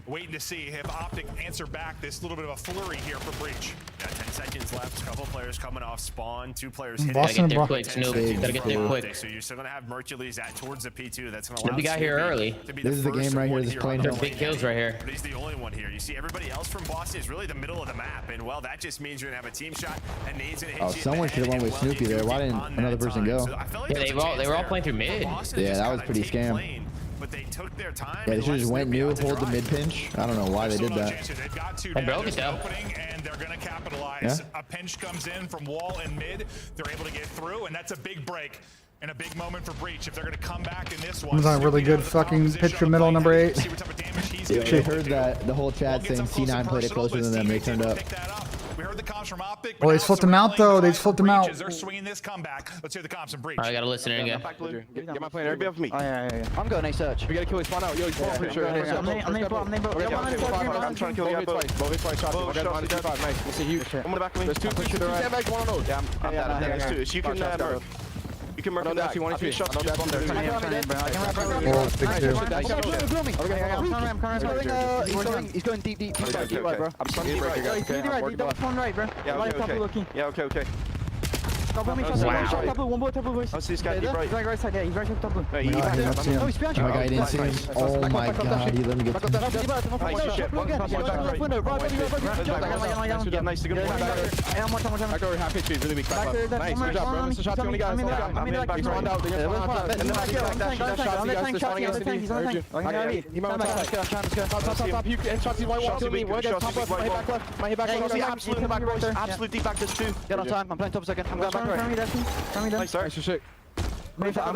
waiting to see if Optic answer back this little bit of a flurry here for Breach. Got 10 seconds left. Couple players coming off spawn. 2 players hitting. Boston, Gotta get there quick, Snoop. Gotta get there quick. So you're still gonna have Mercules at towards the P2. That's gonna allow. We got here early. This is the game right here. This is playing here. Big kills right here. But he's the only one here. You see everybody else from Boston is really the middle of the map, and well, that just means you're gonna have a team shot and Nade's gonna hit you. Oh, someone should have went with Snoopy there. Why didn't another person go? Yeah, they were all playing through mid. Yeah, that was pretty scam. But they took their time. Yeah, they should have just went new, hold the mid pinch. I don't know why they did that. They've got 2 I broke down, it, though. opening, and they're going to capitalize. Yeah. A pinch comes in from wall and mid. They're able to get through, and that's a big break and a big moment for Breach if they're going to come back in this one. Comes on a really good fucking pitcher middle, number 8. Yeah, they heard that the whole chat saying C9 played it closer than them. They turned up. We heard the comms from Optic. Oh, they flipped him out though. They just flipped him out. They're swinging this comeback. Let's hear the comms from Breach. All right, I gotta listen in again. Get my plan. Everybody up for me. Oh, yeah. I'm going A search. We gotta kill his spawn out. Yo, he's spawn pretty sure. I'm trying to kill the guy both. Both twice shot. I got one 5. Nice. It's a huge. I'm on the back of me. There's 2 sandbags, 1 on those. Yeah, I'm down. There's 2. If you can murk. You can murk that. I think shots just bomb there. He's going deep. He's deep right, bro. I'm stunned deep right. Don't spawn right, bro. Yeah, okay. One more top blue, boys. I see this guy deep right. Right side, yeah, he's right side top blue. Oh my god, I didn't see him. Oh my god, he let me get to him. Nice, good one. I go half HP, really weak. Nice, good job, bro. Mr. Shotzi, only got us. I'm in back, he's on out. And then he might top. You can Shotzi white wall to me. Where top left, my back left. My back left. Absolute back, boys. Absolute deep back, there's two. Get on time, I'm playing top second. I'm going back right. Nice, sorry. Nice, shit. I'm top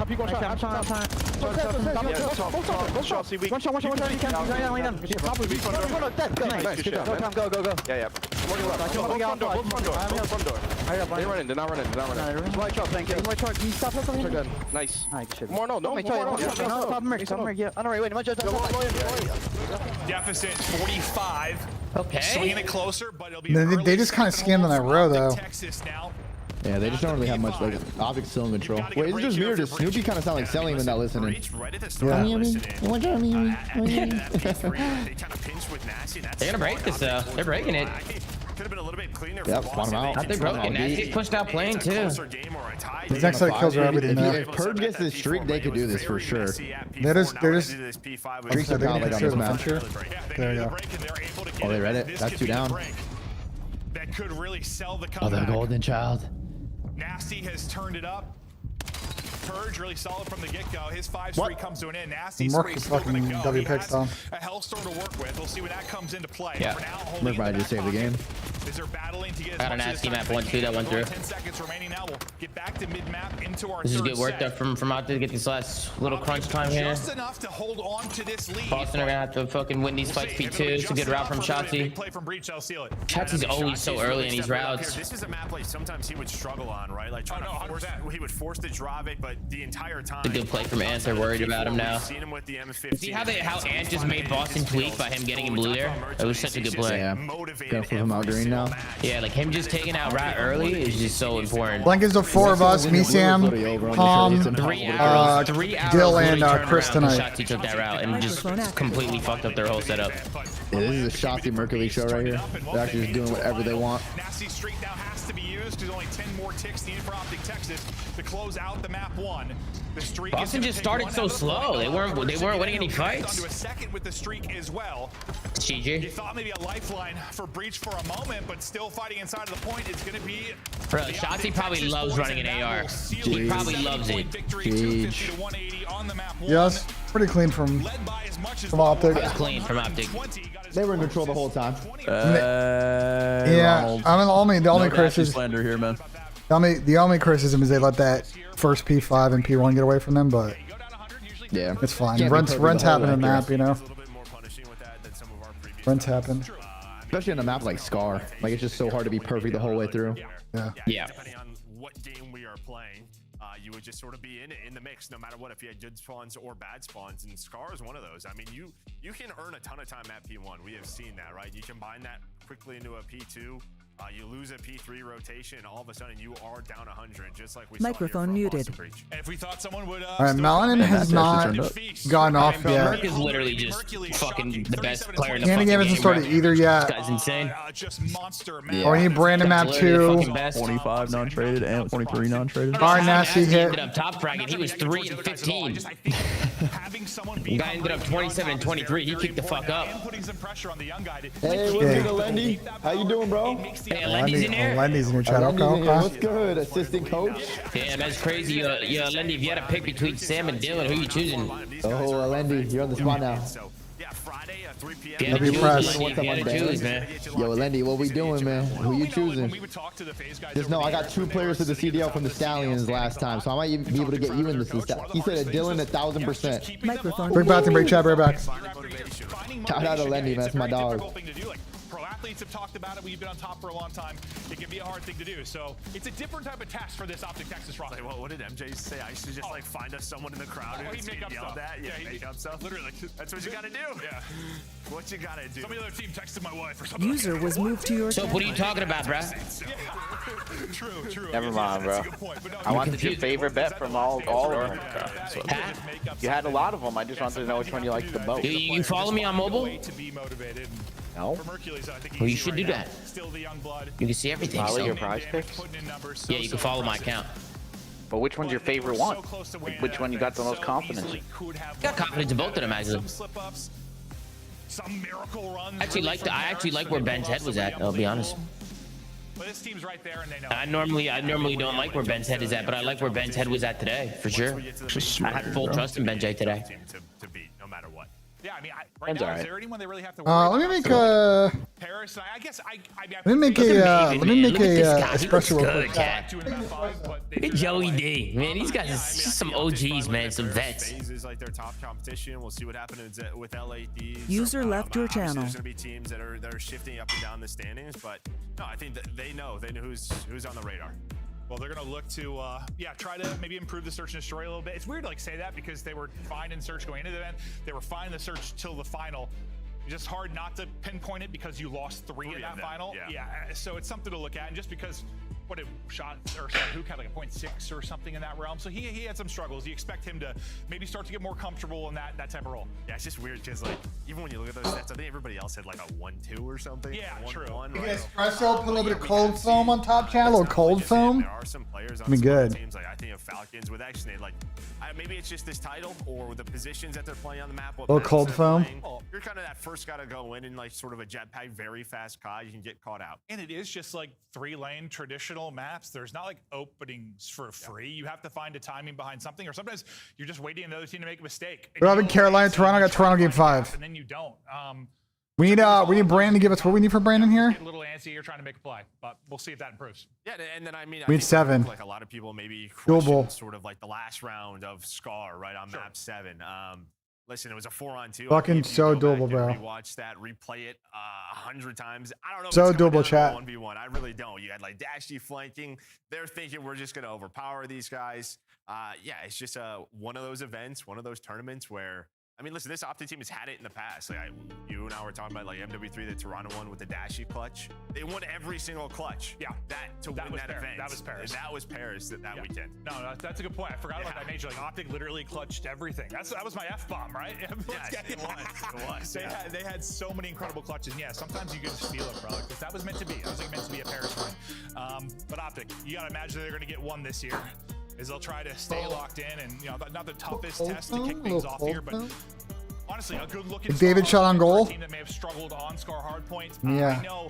peak one shot. Shots, weak. One shot, you can. Go. Yeah. Front door. They're running, they're not running. White truck, thank you. White truck, you stop. Nice. More, no. Top merc, yeah. I don't know, wait, Deficit 45. Okay. Swinging it closer, but it'll be They just kind of scammed on that row, though. Texas now. Yeah, they just don't really have much. Like, Optic's still in control. Wait, it's just weird. Does Snoopy kind of sound like Selly when not listening? Yeah. They're gonna break this though. They're breaking it. Yep, spawn him out. Not they broken. Nasty's pushed out plane too. These next set kills are everything now. If Purge gets this streak, they could do this for sure. They're just streaks are godlike on this map. There you go. Oh, they read it. That's 2 down. That could really sell the Oh, comeback. the golden child. Nasty has turned it up. Purge really solid from the get-go. His 5 streak comes to an end. Nasty's Merc streak is still gonna fucking go. W He picks has on. a Hellstorm to work with. We'll see when that comes into play. Yeah. For now, holding Merc in might the just back save the game. pocket. Is there battling to get as Got a much nasty of this map time 1-2 that went through. 10 seconds remaining now. We'll get back to mid-map into our This is third good work set. there from out there to get this last little crunch time here. Just enough to hold on to this lead. Boston are gonna have to fucking win these fights P2. It's a good route from Shotzi. Shotzi's always so early in these routes. This is a map like sometimes he would struggle on, right? Like trying to force, he would force to drive it, but the entire time. It's a good play from Ant. They're worried about him now. Seen him with the M15. See how Ant just made Boston tweak by him getting in blue there? That was such a good play. Yeah. Gonna flip him out green now. Yeah, like him just taking out right early is just so important. Blank is the 4 of us. Me, Sam, Palm, 3 hours Dill, and literally turned Chris around when tonight. Shotzi took that route and just completely fucked up their whole setup. Yeah, this is a Shotzi Mercury show right here. They're actually just doing whatever they want. Nasty's streak now has to be used because only 10 more ticks needed for Optic Texas to close out the map 1. The streak Boston just started so slow. They weren't winning any fights. To a second with the streak as well. GG. You thought maybe a lifeline for Breach for a moment, but still fighting inside of the point. It's going to be. Bro, Shotzi probably loves running an AR. He probably loves it. Yes, pretty clean from Optic. It's clean from Optic. They were in control the whole time. Yeah, I mean, the only criticism slander here, man. The only criticism is they let that first P5 and P1 get away from them, but yeah, it's fine. Rents happen in the map, you know. Rents happen. Especially on a map like Scar. Like, it's just so hard to be perfect the whole way through. Yeah. Depending on what game we are playing, you would just sort of be in the mix no matter what, if you had good spawns or bad spawns, and Scar is one of those. I mean, you can earn a ton of time at P1. We have seen that, right? You combine that quickly into a P2. You lose a P3 rotation, and all of a sudden you are down 100, just like we Microphone muted. And if we thought someone would. All right, Melanin has not gotten off yet. Merc is literally just fucking the best player in the Candy game hasn't started either yet. This guy's insane. Or we need Brandon map 2. 25 non-traded and 23 non-traded. All right, Nasty hit. Ended up top bracket. He was 3 and 15. The guy ended up 27 and 23. He kicked the fuck up. Hey, what's good, Lendy? How you doing, bro? Hey, Lendy's in there. Lendy's in your chat. Okay. What's good, assistant coach? Damn, that's crazy. Lendy, if you had to pick between Sam and Dylan, who you choosing? Oh, Lendy, you're on the spot now. Don't be pressed. You gotta choose, man. Yo, Lendy, what we doing, man? Who you choosing? Just know I got 2 players to the CDL from the Stallions last time, so I might even be able to get you in this. He said a Dylan 1000%. Microphone. Bring back and break chat, right back. Shout out to Lendy, man. That's my dog. Pro athletes have talked about it. We've been on top for a long time. It can be a hard thing to do. So it's a different type of test for this Optic Texas roster. Well, what did MJ say? I should just like find us someone in the crowd who's make up yelled stuff. at. Yeah, make up stuff. Literally. That's what you gotta do. Yeah. What you gotta do. Some of the other team texted my wife or something. User was moved to your So what are you talking about, bro? True. Never mind, bro. I wanted your favorite bet from all of them. You had a lot of them. I just wanted to know which one you liked the most. You follow me on mobile? No. For Mercules, I think Well, you should do now. that. Still the young blood. You can see everything. Follow So. your prize picks? Yeah, you can follow my account. But which one's your favorite one? Like, which one you got the most confidence in? Got confidence in both of them actually. Some miracle runs. I actually like where Ben's head was at. I'll be honest. But this team's right there, and they know. I normally don't like where Ben's head is at, but I like where Ben's head was at today for sure. I had full trust in BENJ today. To beat, no matter what. Yeah, I mean, Ben's now, alright. is there anyone they really have to worry Let me make Paris, I guess let me make a espresso real quick. Look at Joey D. Man, these guys are just some OGs, man, some vets. Is like their top competition. We'll see what happens with LADs. User left your channel. There's gonna be teams that are shifting up and down the standings, but no, I think that they know who's on the radar. Well, they're going to look to, try to maybe improve the search and destroy a little bit. It's weird to say that because they were fine in search going into the event. They were fine in the search till the final. It's just hard not to pinpoint it because you lost three in that final. Yeah, so it's something to look at. And just because Hook had like a 0.6 or something in that realm. So he had some struggles. You expect him to maybe start to get more comfortable in that type of role. Yeah, it's just weird because like even when you look at those stats, I think everybody else had like a 1-2 or something. Yeah, true. You get espresso, put a little bit of cold foam on top, chat. A little cold foam. There are some players on be good. teams like I think of Falcons with actually like maybe it's just this title or the positions that they're playing on the map. Little cold foam. You're kind of that first guy to go in and like sort of a jetpack, very fast car. You can get caught out. And it is just like 3-lane traditional maps. There's not like openings for free. You have to find a timing behind something, or sometimes you're just waiting on the other team to make a mistake. We're having Carolina, Toronto. Got Toronto game 5. And then you don't. We need Brandon to give us what we need for Brandon here. Get a little antsy here trying to make a play, but we'll see if that improves. Yeah, and then I mean, We need 7. Like a lot of people maybe Doable. question sort of like the last round of Scar right on map 7. Listen, it was a 4-on-2. Fucking so doable, bro. Rewatch that, replay it 100 times. I don't know. If So it's coming doable, down to chat. 1v1. I really don't. You had like Dashy flanking. They're thinking we're just gonna overpower these guys. Yeah, it's just one of those events, one of those tournaments where. I mean, listen, this Optic team has had it in the past. Like you and I were talking about, like MW3, the Toronto one with the Dashy clutch. They won every single clutch. Yeah, to win that event. That was Paris. That was Paris that weekend. No, that's a good point. I forgot about that nature. Like Optic literally clutched everything. That was my F-bomb, right? Yes, it was. They had so many incredible clutches. And yeah, sometimes you can just feel it, bro. Because that was meant to be. That was like meant to be a Paris win. But Optic, you gotta imagine they're gonna get one this year. Is they'll try to stay locked in, and not the toughest test to kick things off here, but honestly, a good looking David shot on goal. team that may have struggled on Scar hardpoint. Yeah. I know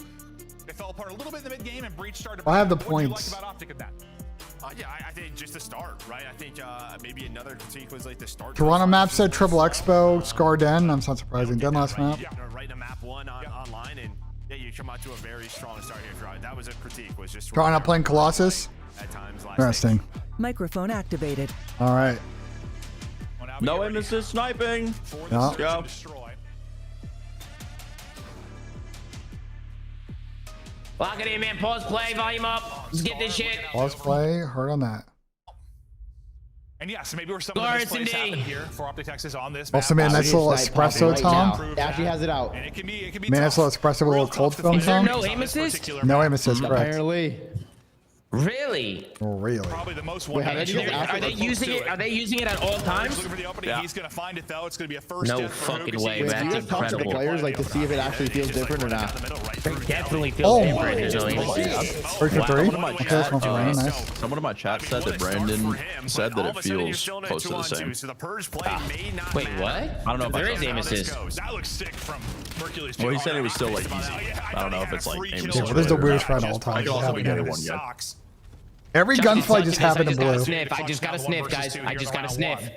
they fell apart a little bit in the mid game, and Breach started. I have the What do you points. like about Optic in that? Yeah, I think just the start, right? I think maybe another critique was like the start. Toronto map said Triple Expo, Scar Den. That's not surprising. Den last map. Yeah, right in map 1 online, and yeah, you come out to a very strong start here. That was a critique. Was just Toronto not playing Colossus. at times last Interesting. Microphone activated. All right. No aim assist sniping. Yeah. Let's go. Lock it in, man. Pause play, volume up. Let's get this shit. Pause play. Heard on that. And yeah, so maybe we're some of the best plays happen here for Optic Texas on this. Also made a nice little espresso, Tom. Actually has it out. And it can be Man, nice little espresso with a little cold foam, Is there Tom. no aim assist? No aim assist, correct. Apparently. Really? Oh, really? Probably the most Wait, one. Are they using it? Are they using it at all times? Looking for the opening. Yeah. He's gonna find it though. It's gonna be a first. No death for fucking Hook. way, Wait, man. do you That's guys talk to the incredible. players like to see if it actually feels different or not? Definitely feels Oh different. my There's no aim assist. 3 for 3. One of my Okay, that's one for Ryan. Nice. Someone in my chat said that Brandon said that it feels close to the same. So the purge play may not Wait, matter. what? I don't know if There I is aim assist. That looks sick from Mercules. Well, he said it was still like easy. I don't know if it's like aim Yeah, assist. well, this is the weirdest fight of all time. I could also be getting one yet. Every gunfight just happened in blue. I just got a sniff, guys. I just got a sniff.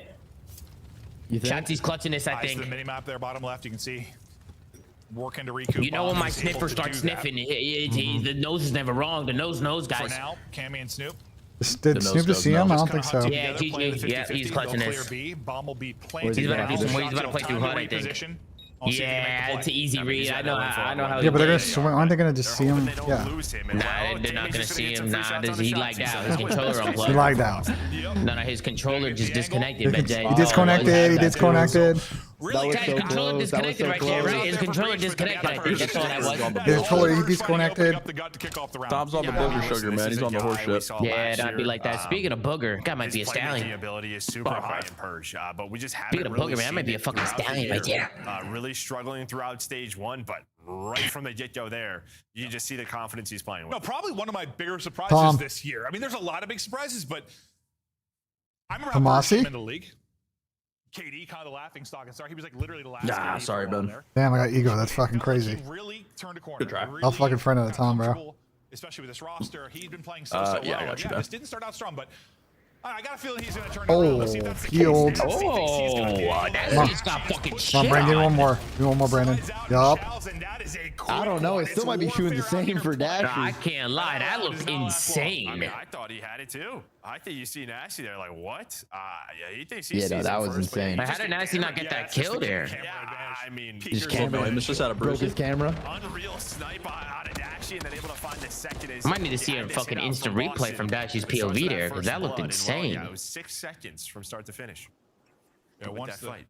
You think? Shotzi's clutching this, I The think. mini map there, bottom left, you can see. Working to recoup. You know when my He's able sniffer to starts do that. sniffing, the nose is never wrong. The nose knows, For guys. now, Cammy and Snoop. Did Snoop just see him? I don't think so. Yeah, GG. Yeah, he's clutching this. Bomb will be Where's planted. he He's about to do He's some. He's about to play through HUD, I think. Yeah, it's an easy read. I know how. Yeah, but they're gonna swim. Aren't they gonna just see him? Yeah. Nah, they're not gonna see him. Nah, he lagged out. His controller unplugged. He lagged out. No, his controller just disconnected. He disconnected. He disconnected. Really? That was so Controller close. That was disconnected so right there, close. right? His controller disconnected. I think that's all that was. His controller EP disconnected. Tom's on the booger sugar, man. He's on the horse shit. Yeah, that'd be like that. Speaking of booger, guy might be a stallion. Ability is super high in Purge, but we just haven't Speaking of really booger, man, that might be a fucking stallion right there. Really struggling throughout stage 1, but right from the get-go there, you just see the confidence he's playing with. No, probably one of my bigger surprises this year. I mean, there's a lot of big surprises, but I remember how first came in the league. KD kind of the laughing stock and star. He was like literally the last. Nah, sorry, Ben. Damn, I got ego. That's fucking crazy. Really turned a corner. Good try. I'll fucking friend at a time, bro. Especially with this roster, he's been playing so well. Yeah, I got you, this didn't start out strong, but I got a feeling he's going to turn it Oh, around. Let's see if that's the healed. case. He's got fucking shit. Come on, Brandon, one more. Do one more, Brandon. Yup. I don't know. It still might be shooting the same for Dashy. I can't lie. That looks insane. I mean, I thought he had it too. I think you see Nasty there, like what? Yeah, he thinks he's. Yeah, no, that was insane. How did Nasty not get that kill there? Yeah, I mean, His camera. It's just out of Broke his camera. unreal snipe out of Dashy, and then able to find the second. I might need to see a fucking instant replay from Dashy's POV there, because that looked insane. Yeah, it was 6 seconds from start to finish. Yeah, once the fight.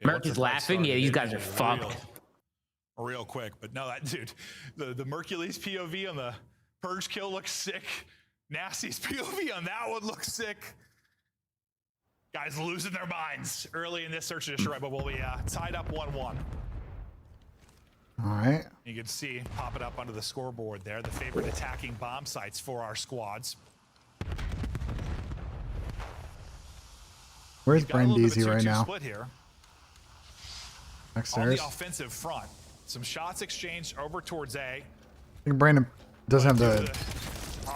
Merc is laughing. Yeah, these guys are fucked. Real quick, but no, that dude, the Mercules POV on the Purge kill looks sick. Nasty's POV on that one looks sick. Guys losing their minds early in this search and destroy, but we'll be tied up 1-1. All right. You can see pop it up onto the scoreboard there. The favorite attacking bomb sites for our squads. Where's Brandeezy right now? Split here. Upstairs. On the offensive front, some shots exchanged over towards A. I think Brandon doesn't have the.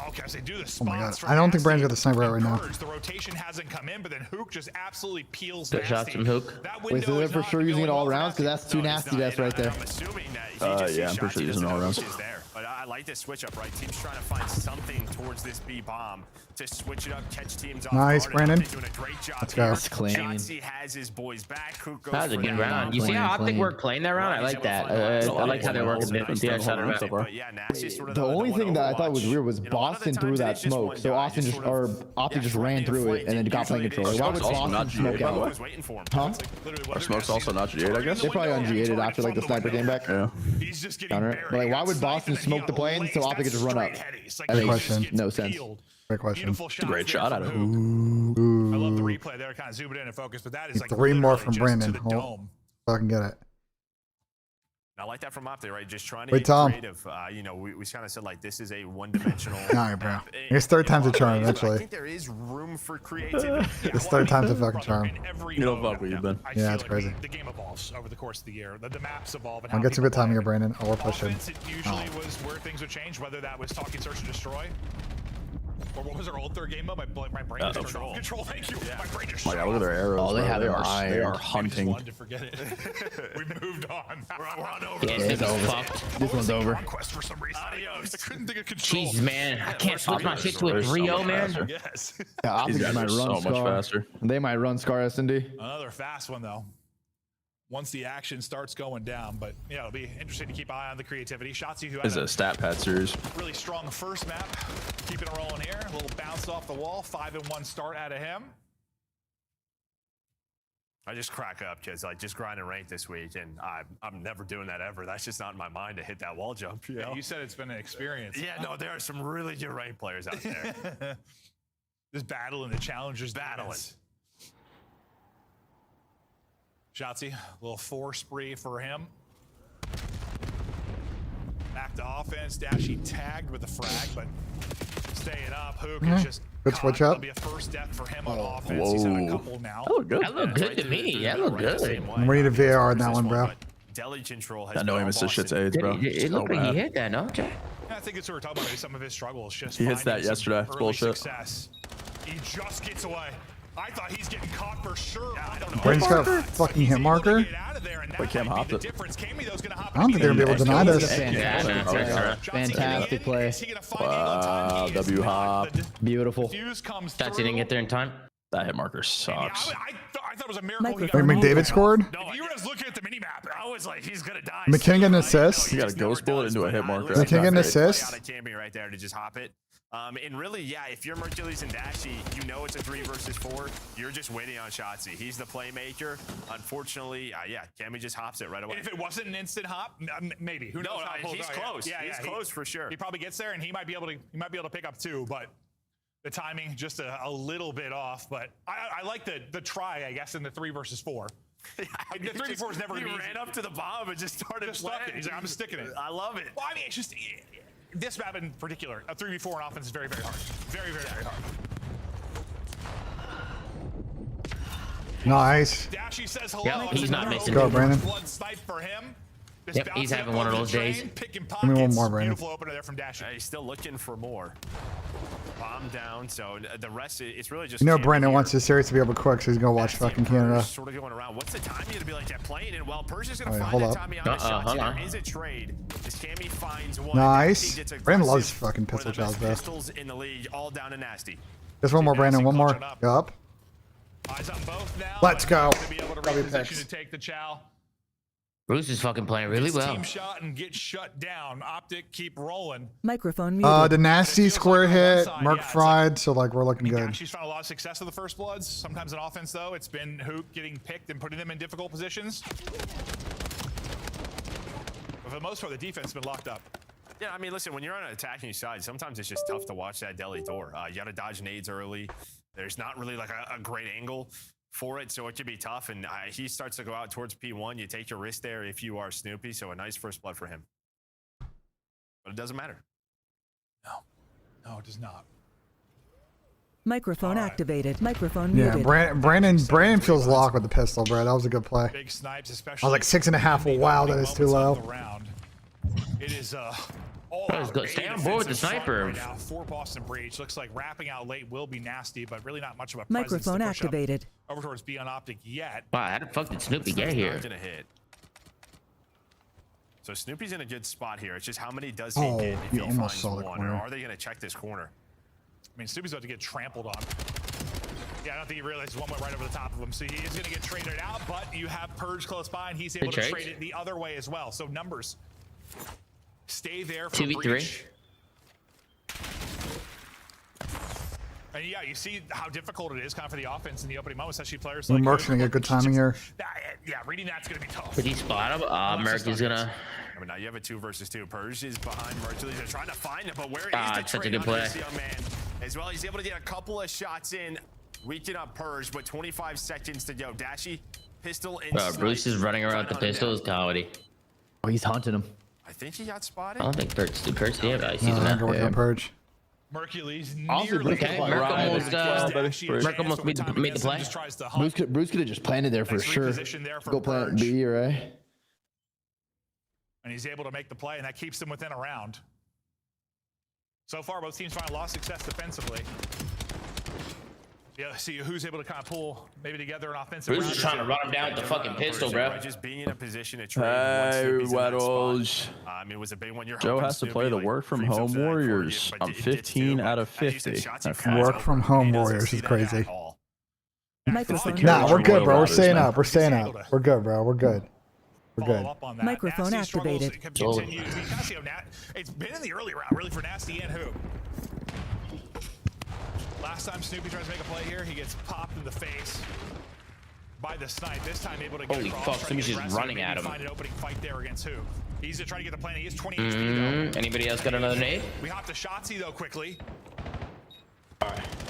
Okay, I say do the Oh my god! I don't think Brandon's got the sniper out right now. The rotation hasn't come in, but then Hook just absolutely peels. Good shots from Hook. Wait, so they're for sure using it all rounds? Because that's two nasty deaths right there. I'm assuming that Yeah, I'm pretty sure using all rounds. But I like this switch up, right? Teams trying to find something towards this B bomb to switch it up, catch teams off. Nice, Brandon. Doing a great job. Let's go. That's clean. Shotzzy has his boys back. Hook goes That was a for good that. round. You see how I think we're playing that round? I like that. I like how they're working the other side of the But yeah, Nasty's sort of The only one thing that I thought Overwatch. was weird was You know, a lot of the Boston threw times it that is just smoke. one So guy, Austin just Opti just ran through it and then got playing control. Why would Also not Boston smoke G8, by the way. out? Huh? Our smoke's also not G8, I guess. They're probably on G8 after like the sniper came back. Yeah. He's just getting Counter it. But like, why would Boston smoke the plane so Opti could just run up? That Good makes question. no sense. Great question. It's a great shot out of him. Ooh. I love the replay there, kind of zoomed in and focused, but that is like Three more literally from just Brandon. to the Oh, dome. so I can get it. I like that from Opti, right? Just trying to Wait, get Tom. creative. You know, we kind of said like this is a one-dimensional. All right, bro. It's third time's a charm, I eventually. think there is room for creativity. It's third time's a fucking charm. You don't fuck with you, Ben. I Yeah, feel that's like crazy. The game evolves over the course of the year. The maps evolve. And I'll how get some good people time play. here, Brandon. Oh, we're pushing. Offense, it usually was where things would change, whether that was talking search and destroy. Or what was our old third game mode? My brain just turned off. Control, thank you. My brain just Oh, shut yeah, look at their arrows. Oh, they bro. have it They are ironed. hunting. wanted to forget it. We moved on. We're on over. Yeah, it's over. fucked. This one's over. Conquest for some reason. Adios. I couldn't think of control. Jeez, man. I can't switch my shit to a 3-0, man. Yes. Yeah, These Opti guys might are run so much Scar. faster. They might run Scar S&D. Another fast one though. Once the action starts going down, but yeah, it'll be interesting to keep an eye on the creativity. Shotzzy, who This is had a stat pad series. really strong first map, keeping it rolling here. A little bounce off the wall, 5-1 start out of him. I just crack up because like just grinding rank this week, and I'm never doing that ever. That's just not in my mind to hit that wall jump. You know? You said it's been an experience. Yeah, no, there are some really good rank players out there. This battle and the challengers battling. Shotzzy, a little 4 spree for him. Back to offense. Dashy tagged with the frag, but staying up. Hook is just Good caught. switch up. That'll be a first death for him on offense. He's had a couple now. That looked good. That looked good to me. That looked good. We need a VAR on that one, bro. Deli control has I know he missed his shit's AIDS, bro. It looked like he hit that, no? Yeah, I think it's what we're talking about. Maybe some of his struggles. Just He hits that finding some yesterday. It's early bullshit. Success. He just gets away. I thought he's getting caught for sure. I don't know. Brandon's got a fucking hit marker. Wait, Cam hopped it. I don't think they're gonna be able to deny this. Fantastic play. Wow, W hop. Beautiful. Shotzzy didn't get there in time. That hit marker sucks. I thought it was a miracle. Wait, McDavid scored? If you were just looking at the minimap, I was like, he's gonna die. McKinnon got an assist. He got a ghost bullet into a hit marker. McKinnon got an That's great. assist. Out of camping right there to just hop it. And really, yeah, if you're Mercules and Dashy, you know it's a 3 versus 4. You're just waiting on Shotzi. He's the playmaker. Unfortunately, yeah, Cammy just hops it right away. And if it wasn't an instant hop, maybe. Who knows? He's close. Yeah, he's close for sure. He probably gets there, and he might be able to pick up 2, but the timing just a little bit off. But I like the try, I guess, in the 3 versus 4. Yeah, the 3 v 4 is never. He ran up to the bomb and just started stuck it. He's like, I'm sticking it. I love it. Well, I mean, it's just this map in particular, a 3v4 on offense is very, very hard. Very, very, very hard. Nice. Dashy says hello. Yep, he's not missing. Go, Brandon. Blood snipe for him. Yep, he's having one of those days. Give me one more, Brandon. Beautiful opener there from Dashy. He's still looking for more. Bomb down, so the rest, it's really just. You know, Brandon wants this series to be able to quick, so he's gonna watch fucking Canada. Sort of going around. What's the time going to be like that playing? And well, Persia's going to Right, find hold that up. Tommy on the shot. There is a trade. As Cammy finds one. Nice. Gets Brandon loves aggressive. fucking One of pistol the best chows, bro. pistols in the league, all down to Nasty. Just one more, Brandon. One more. Go up. Eyes on both now. Let's go. To be able to reposition to take the chow. Bruce is fucking playing really well. Team shot and get shut down. Optic keep rolling. Microphone muted. The nasty square hit, Merc fried, so like we're looking good. She's found a lot of success with the first bloods. Sometimes in offense, though, it's been Hoop getting picked and putting them in difficult positions. But for the most part, the defense has been locked up. Yeah, I mean, listen, when you're on an attacking side, sometimes it's just tough to watch that deli door. You got to dodge nades early. There's not really like a great angle for it, so it could be tough. And he starts to go out towards P1. You take your risk there if you are Snoopy, so a nice first blood for him. But it doesn't matter. No, it does not. Microphone activated. Microphone Yeah, muted. Brandon feels locked with the pistol, bro. That was a good play. Big snipes, I especially. was like 6.5. Wow, that is too low. It is stay on board with the sniper. Right now for Boston Breach. Looks like wrapping out late will be nasty, but really not much of a presence Microphone to push activated. up over towards B on Optic yet. Wow, how the fuck did Snoopy get here? Not gonna hit. So Snoopy's in a good spot here. It's just how many does he get if you he almost finds saw the one, corner. or are they gonna check this corner? I mean, Snoopy's about to get trampled on. Yeah, I don't think he realizes one went right over the top of him. So he is going to get traded out, but you have Purge close by, and he's able to trade it the other way as well. So numbers stay there for 2v3. Breach. And yeah, you see how difficult it is kind of for the offense in the opening moments, especially players like Merc's gonna get good timing here. Yeah, reading that's going to be tough. Could he spot him? Merc is gonna. I mean, now you have a 2 versus 2. Purge is behind Mercules. They're trying to find him, but where is the it's such a trade good on play. this young man? As well, he's able to get a couple of shots in. Weaken up Purge, but 25 seconds to go. Dashy, pistol, and Bruce is running around with the pistol is comedy. Oh, he's haunting him. I think he got spotted. I don't think Purge did. Yeah, he's No, in I'm going with Purge. Mercules Also, nearly okay, Merc almost made the play. Bruce could have just planted there for sure. Go plant B, right? And he's able to make the play, and that keeps them within a round. So far, both teams find a lot of success defensively. Yeah, see who's able to kind of pull maybe together an offensive. Bruce is trying to run him down with the fucking pistol, bro. Just being in a position to trade. Hey, Waddles. It was a big one. Joe has to play the work from home Warriors. I'm 15 out of 50. Work from home Warriors is crazy. Microphone Nah, we're good, bro. We're Routers, staying man. up. We're staying up. We're good, bro. We're good. We're good. Microphone activated. It's been in the early round, really, for Nasty and Hoop. Last time Snoopy tries to make a play here, he gets popped in the face by the snipe. This time able to get Holy across. fuck, Snoopy's just running at him. Find an opening fight there against Hoop. He's to try to get the plan. He is 20 HP though. Anybody else got another nade? We hop to Shotzi though quickly.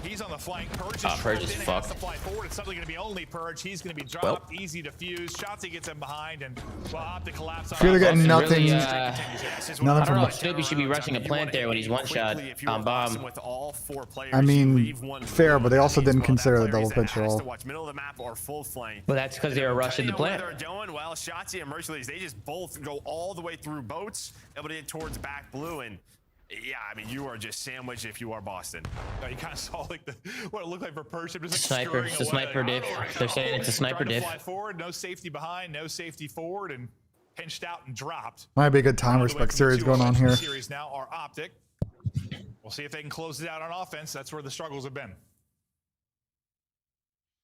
He's on the flank. Purge is has fucked. to fly forward. It's suddenly going to be only Purge. He's going to be dropped. Easy to fuse. Shotzi gets him behind, and well, Optic collapse. Feel they're getting nothing. Really, Nothing I don't know from. if Snoopy should be rushing a plant there when he's one shot on bomb. I mean, fair, but they also didn't consider the double pitch roll. Well, that's because they were rushing the plant. They're doing well. Shotzi and Mercules, they just both go all the way through boats, able to get towards back blue, and yeah, I mean, you are just sandwiched if you are Boston. You kind of saw like what it looked like for Purge. Just like Sniper, it's a sniper diff. They're saying it's a sniper diff. Fly forward, no safety behind, no safety forward, and pinched out and dropped. Might be a good time respect series going on here. Series now are Optic. We'll see if they can close it out on offense. That's where the struggles have been.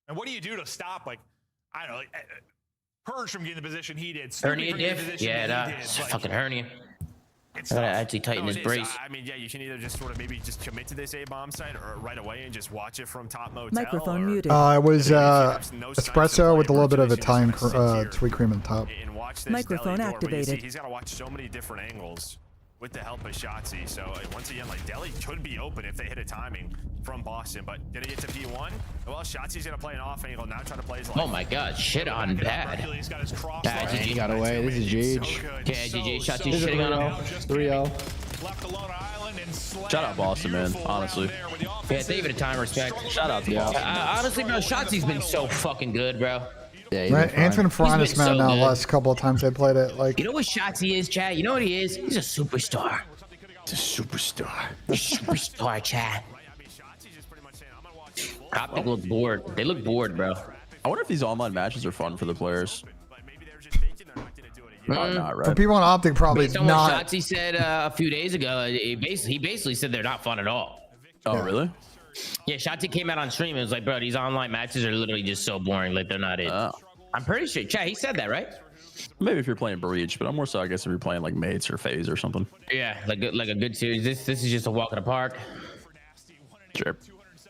And what do you do to stop, like, I don't know, like, Purge from getting the position he did? Hernia diff? Yeah, that's fucking hernia. It's I gotta tough. actually tighten this it is. brace. I mean, yeah, you can either just sort of maybe just commit to this A bomb site or right away and just watch it from top motel. Microphone muted. It was espresso with a little bit of Italian sweet cream on top. And watch this Microphone Deli door, but you see activated. he's got to watch so many different angles with the help of Shotzi. So once again, like Deli could be open if they hit a timing from Boston, but did it get to P1? Well, Shotzi's gonna play an off angle now, try to play his. Oh my God, shit on bad. Bad, He GG. got away. This is GG. Okay, GG. Shotzi This is shitting on him. 3-0. Shout out Boston, man. Honestly. Yeah, thank you for the time, respect. Shout out to Boston. Honestly, bro, Shotzi's been so fucking good, bro. Yeah, Right, Anthony Ferran He's has been man so now the good. last couple of times I played it. Like, You know what Shotzi is, Chad? You know what he is? He's a superstar. He's a superstar. He's a superstar, Chad. Optic look bored. They look bored, bro. I wonder if these online matches are fun for the players. Probably not, for right? people on Optic, probably Based on not. what Shotzi said a few days ago, he basically said they're not fun at all. Oh, really? Yeah, Shotzi came out on stream and was like, bro, these online matches are literally just so boring. Like, they're not it. I'm pretty sure. Chad, he said that, right? Maybe if you're playing Breach, but I'm more so, I guess, if you're playing like Mates or FaZe or something. Yeah, like a good series. This is just a walk in the park. Sure.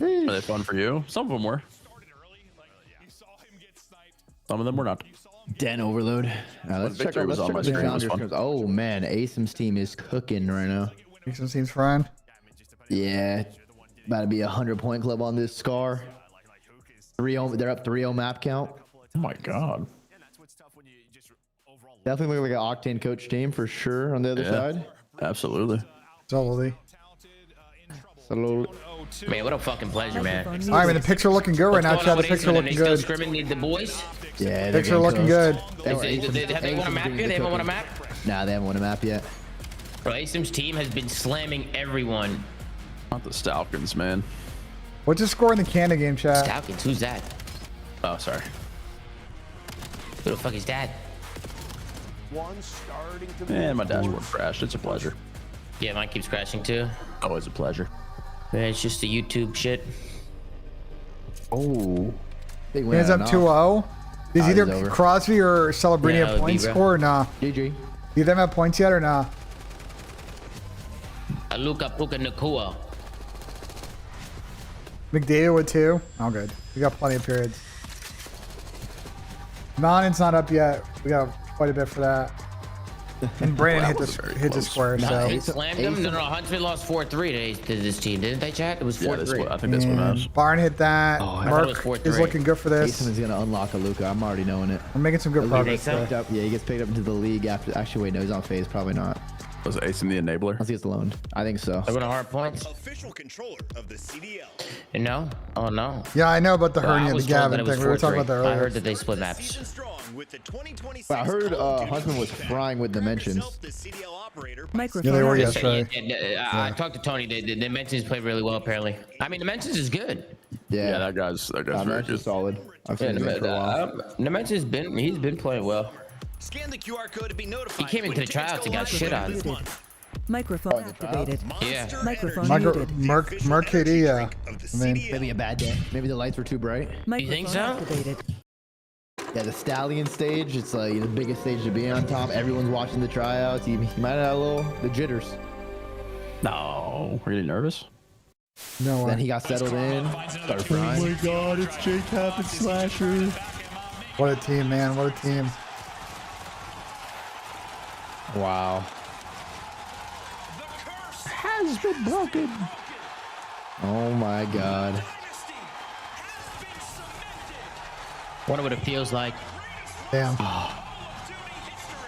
Are they fun for you? Some of them were. Some of them were not. Den overload. Let's check out. Let's check out the challenger scrims. Oh man, Asim's team is cooking right now. Asim seems fine. Yeah, about to be a 100-point club on this Scar. 3-0. They're up 3-0 map count. Oh my God. Definitely look like an Octane coach team for sure on the other side. Absolutely. Slowly. Man, what a fucking pleasure, man. All right, man. The picks are looking good right now, Chad. The picks are looking good. Still scrimming the boys? Yeah, Picks are looking good. Have they won a map yet? They haven't won a map? Nah, they haven't won a map yet. Bro, Asim's team has been slamming everyone. Not the Stalkins, man. What's the score in the Canada game, Chad? Stalkins, who's that? Oh, sorry. Who the fuck is that? Man, my dashboard crashed. It's a pleasure. Yeah, mine keeps crashing too. Always a pleasure. Man, it's just the YouTube shit. Oh. Hands up 2-0. Is either Crosby or Celebrini Yeah, have points bro. score or nah? GG. Do them have points yet or nah? Aluka Puka Nakua. McDavid with 2. Oh, good. We got plenty of periods. Mountain's not up yet. We got quite a bit for that. And Brandon hit the square. So He slammed him. No, Huntsman lost 4-3 today to this team, didn't they, Chad? It was 4-3. I think that's what matters. Barn hit that. Oh, I thought it was Mark 4-3. is looking good for this. Asim is gonna unlock a Luka. I'm already knowing it. We're making some good progress. Picked up, yeah, he gets picked up into the league after. Actually, wait, no, he's on FaZe. Probably not. Was Asim the enabler? Unless he gets loaned. I think so. They're gonna hard points. Official controller of the CDL. No? Oh, no. Yeah, I know about the Well, I hernia, the was told that Gavin it was thing. We were talking 4-3. about that earlier. I heard that they split maps. But I heard Huntsman was frying with dimensions. Microphone Yeah, they were activated. yesterday. I talked to Tony. The Dimensions played really well, apparently. I mean, Dimensions is good. Yeah, that guy's very Dimensions good. solid. I've seen him for a while. Dimensions he's been playing well. Scan the QR code to be notified. He came into the tryouts and got shit on. Microphone activated. Yeah. Microphone Mark muted. KD, yeah. I mean, Maybe a bad day. Maybe the lights were too bright. You think so? Activated. Yeah, the Stallion stage. It's like the biggest stage to be on top. Everyone's watching the tryouts. He might have the jitters. No. Were you nervous? no. Then he got settled in. Started frying. God, it's Jake Cap and Slasher. What a team, man. What a team. Wow. Has been broken. Oh my God. Wonder what it feels like. Damn. Wow.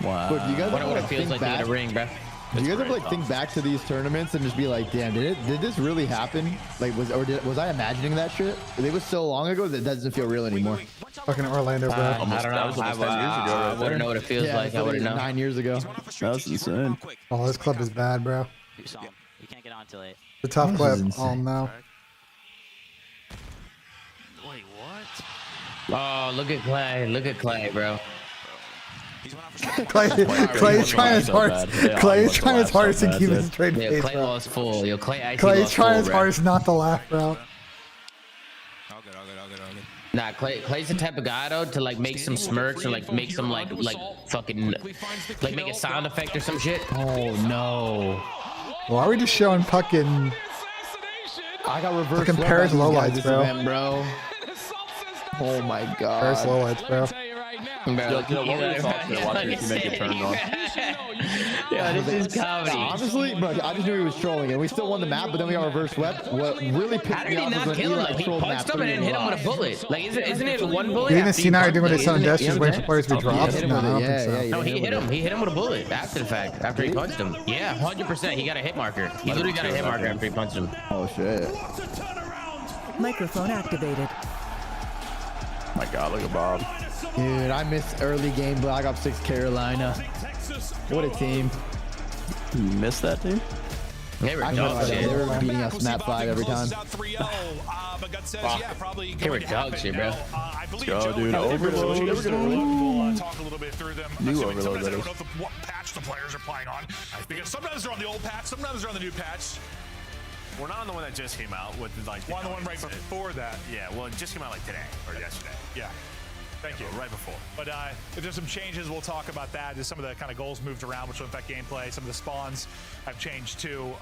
But you guys Wonder ever, what it like, feels think like to back? get a ring, bro. Do you guys ever like think back to these tournaments and just be like, damn, did this really happen? Like, was I imagining that shit? It was so long ago that it doesn't feel real anymore. Fucking Orlando, bro. I don't know. That was almost 10 years ago, right I wouldn't know what it feels Yeah, like. I wouldn't know. 9 years ago. That's insane. Oh, this clip is bad, bro. You can't get on till 8. The tough This clip. is insane. Oh, no. Wait, what? Oh, look at Clay. Look at Clay, bro. Clay's trying his hardest. Clay's trying his hardest to keep his straight Yo, face, Clay bro. lost full. Yo, Clay actually Clay's lost trying full, his bro. hardest not to laugh, bro. All good. Nah, Clay's the type of guy though to like make some smirks or like make some like fucking like make a sound effect or some shit. Oh no. Why are we just showing fucking? I got reverse. Fucking Paris lowlights, bro. Oh my god. Paris lowlights, bro. Yeah, this is comedy. Honestly, bro, I just knew he was trolling, and we still won the map, but then we got reverse swept. What really pissed me off was when Eli trolled map 3 and hit him with a bullet. Like, isn't it one bullet? You didn't see now you're doing his son Dash, just waiting for players to be dropped? No, no, he hit him. He hit him with a bullet after the fact, after he punched him. Yeah, 100%. He got a hit marker. He literally got a hit marker after he punched him. Oh, shit. Microphone activated. My God, look at Bob. Dude, I missed early game Black Ops 6 Carolina. What a team. You missed that team? They were beating us map 5 every time. They were dog shit, bro. Let's go, dude. Overload. We'll talk a little bit through them. New overload, Sometimes I that don't is. know what patch the players are playing on. Because sometimes they're on the old patch, sometimes they're on the new patch. We're not on the one that just came out with like. We're on the one right before that. Yeah, well, it just came out like today or yesterday. Yeah. Thank you. Right before. But if there's some changes, we'll talk about that. Just some of the kind of goals moved around, which will affect gameplay. Some of the spawns have changed too,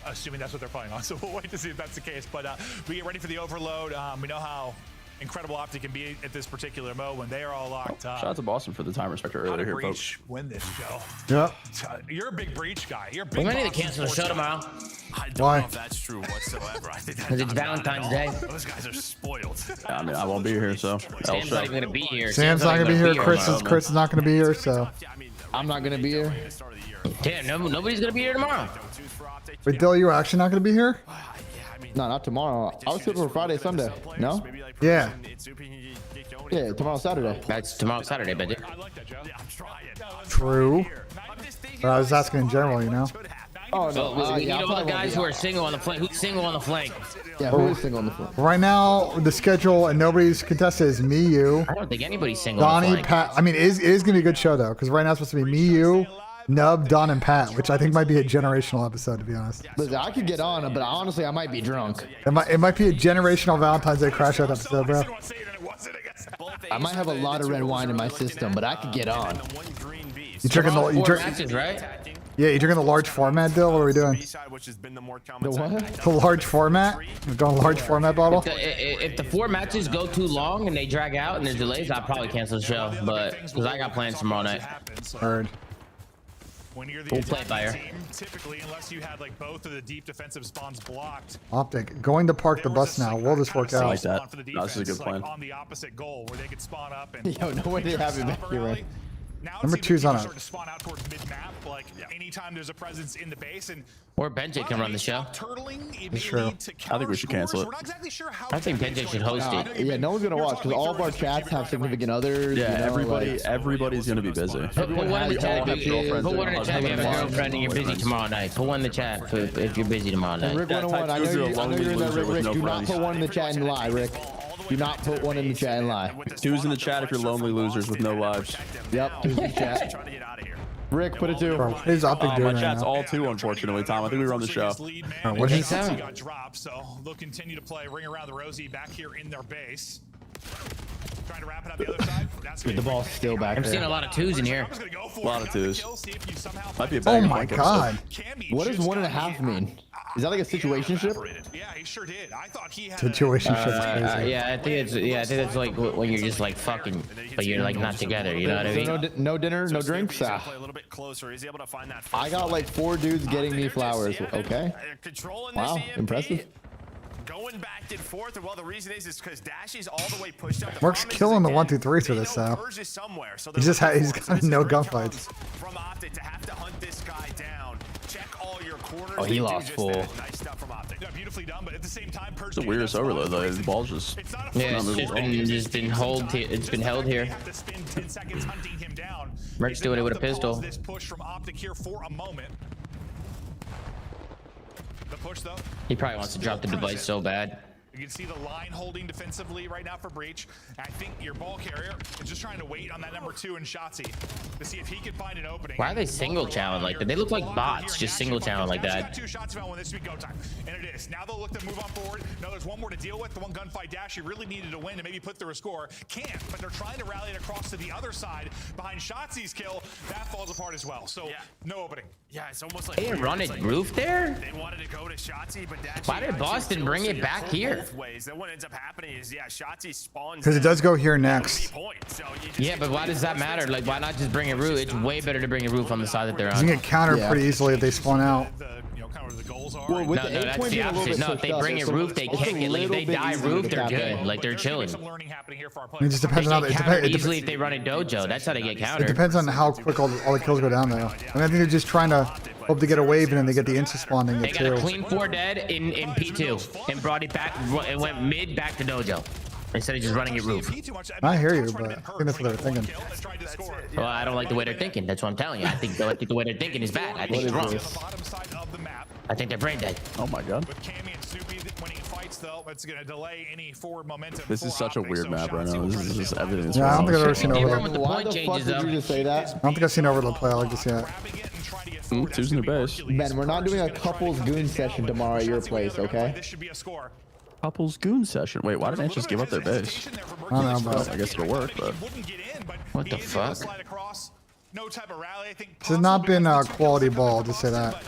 assuming that's what they're playing on. So we'll wait to see if that's the case. But we get ready for the overload. We know how incredible Optic can be at this particular mode when they are all locked up. Shout out to Boston for the time respector earlier here, folks. Win this show. Yep. You're a big breach guy. You're a big. We might need to cancel the show tomorrow. I don't Why? know if that's true whatsoever. I think Because it's Valentine's Day. those guys are spoiled. Yeah, I mean, I won't be here, so. Sam's not even gonna be here. Sam's not gonna be here. Chris is not gonna be here. So. I'm not gonna be here. Damn, nobody's gonna be here tomorrow. Wait, Dill, you were actually not gonna be here? No, not tomorrow. I was shooting for Friday, Sunday. No? Yeah. Yeah, tomorrow's Saturday. That's tomorrow Saturday, but True. But I was asking in general, you know. Oh no. We need all the guys who are single on the flank. Who's single on the flank? Yeah, who is single on the flank? Right now, the schedule and nobody's contested is me, you, I don't think anybody's single on the Donnie, flank. Pat. I mean, it is gonna be a good show though, because right now it's supposed to be me, you, Nub, Don, and Pat, which I think might be a generational episode, to be honest. Listen, I could get on, but honestly, I might be drunk. It might be a generational Valentine's Day crash out episode, bro. I might have a lot of red wine in my system, but I could get on. You drinking the Matches, right? Yeah, you drinking the large format, Dill? What are we doing? The what? The large format? We're doing a large format bottle? If the 4 matches go too long and they drag out and there's delays, I'll probably cancel the show. But because I got plans tomorrow night. Heard. When you're the We'll play it by ear. team, typically, unless you had like both of the deep defensive spawns blocked. Optic, going to park the bus now. We'll just work out. I like that. No, this is a good plan. On the opposite goal, where they could spawn up and. Yo, no way they have it back here, right? Now Number it seems 2's on start it. to spawn out towards mid-map, like anytime there's a presence in the base, and Or BENJ can run the show. It's true. I think we should cancel it. I think BENJ should host it. Yeah, no one's gonna watch because all of our chats have significant others. Yeah, you know, everybody's gonna be busy. Put one in the chat if you have a girlfriend and you're busy tomorrow night. Put one in the chat if you're busy tomorrow And night. Rick 101, I know you're in there, Rick. Do not put one in the chat and lie, Rick. Do not put one in the chat and lie. 2's in the chat if you're lonely losers with no lives. Yep, 2's in the chat. Rick, put it 2. Bro, what is Optic doing My right chat's now? all 2, unfortunately, Tom. I think we run the show. What did he say? got dropped, so they'll continue to play Ring Around the Rosie back here in their base. Trying to wrap it up the other side. That's Dude, the ball's still back I'm seeing a there. lot of 2s in here. A lot of 2s. Might be a Oh banger my blanket, god. What does 1.5 mean? Is that like a situationship? Yeah, he sure did. I thought he had Situation shit's crazy. Yeah, I think it's like when you're just like fucking, but you're like not together. You know what I mean? So no dinner, no drinks. A little bit closer. He's able to find that. I got like 4 dudes getting me flowers. Okay. Wow, impressive. Going back and forth, and well, the reason is because Dashy's all the way pushed up. Mark's killing the 1-2-3 for this though. He's got no gunfights. From Optic to have to hunt this guy down. Check all your corners. Oh, he lost full. Nice stuff from Optic. Yeah, beautifully done, but at the same time, It's the weirdest overload, though. The ball's just. Yeah, it's just been held here. have to spend 10 seconds hunting him down. Merc's doing it with a pistol. This push from Optic here for a moment. The push though. He probably wants to drop the device so bad. You can see the line holding defensively right now for Breach. And I think your ball carrier is just trying to wait on that number 2 in Shotzi to see if he can find an opening. Why are they single challenge like that? They look like bots, just single challenge like that. Got 2 shots found when this would be go time, and it is. Now they'll look to move on forward. No, there's one more to deal with. The one gunfight dash he really needed to win to maybe put through a score. Can't, but they're trying to rally it across to the other side behind Shotzi's kill. That falls apart as well. So no opening. Yeah, it's almost like They didn't run it roof there? They wanted to go to Shotzi, but Why did Boston bring it back here? Both ways. Then what ends up happening is, yeah, Shotzi spawns. Because it does go here next. Yeah, but why does that matter? Like, why not just bring it roof? It's way better to bring it roof on the side that they're You on. can get countered pretty easily if they spawn out. Well, with No, the that's 8-point the being a little opposite. bit No, if they bring it roof, they can't get. Like, if they die roof, they're good. Like, they're chilling. It just depends on how They get countered easily if they run a dojo. That's how they get It countered. depends on how quick all the kills go down though. I mean, I think they're just trying to hope to get a wave and then they get the insta spawn and They get got a 2. clean 4 dead in P2 and brought it back. It went mid back to dojo instead of just running it roof. I hear you, but I think that's what they're thinking. Well, I don't like the way they're thinking. That's what I'm telling you. I think the way they're thinking is bad. I think it's wrong. I think they're brain dead. Oh my god. It's going to delay any forward momentum. This is such a weird map right now. This is just everything's Yeah, I don't wrong. think I've ever seen Overload. Why the fuck did you just say that? I don't think I've seen Overload play like this yet. Two's new base. Ben, we're not doing a couples goon session tomorrow at your place, okay? Couples goon session. Wait, why didn't Ant just give up their base? I don't know, but I guess it'll work, but What the fuck? this has not been a quality ball, I'll just say that.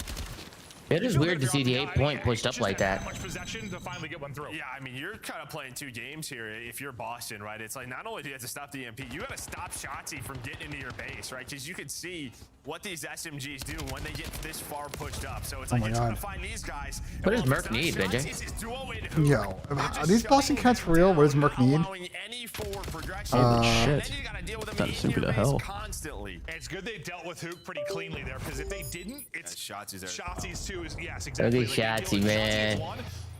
It is weird to see the 8-point pushed up like that. Yeah, I mean, you're kind of playing 2 games here. If you're Boston, right? It's like not only do you have to stop the EMP, you got to stop Shotzi from getting into your base, right? Because you can see what these SMGs do when they get this far pushed up. So it's like you're trying to find these guys. What does Merc need, BenJ? Yo, are these Boston Cats for real? What does Merc need? holy shit. That's stupid as hell. It's good they dealt with Hook pretty cleanly there, because if they didn't, it's Shotzi's there. Shotzi's 2 is, yes, Look exactly. at Shotzi, man.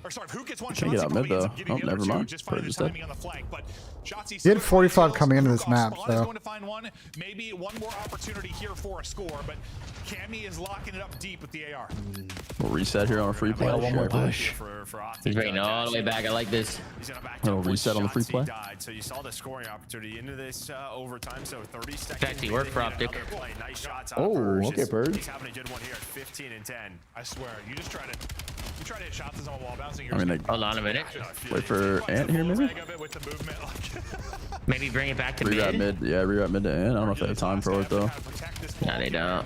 Or sorry, if Hook gets 1 Can't get out mid though. Oh, never mind. Just Purge finding is the dead. timing on the flank, but Shotzi's He had 45 coming into this map, Spawn is so. going to find one, maybe one more opportunity here for a score, but Cammy is locking it up deep with the AR. We'll reset here on a free play. One more push. He's bringing all the way back. I like this. Little reset on the free play. So you saw the scoring opportunity into this overtime. So 30 seconds. Sexy work for Optic. Nice shots out Oh, of Purge. okay, Purge. He's having a good one here at 15 and 10. I swear, you try to hit shots on the wall bouncing. I mean, they Hold on a minute. wait for Ant here maybe? Maybe bring it back to Reroute mid. mid. Yeah, reroute mid to Ant. I don't know if they have time for it though. No, they don't.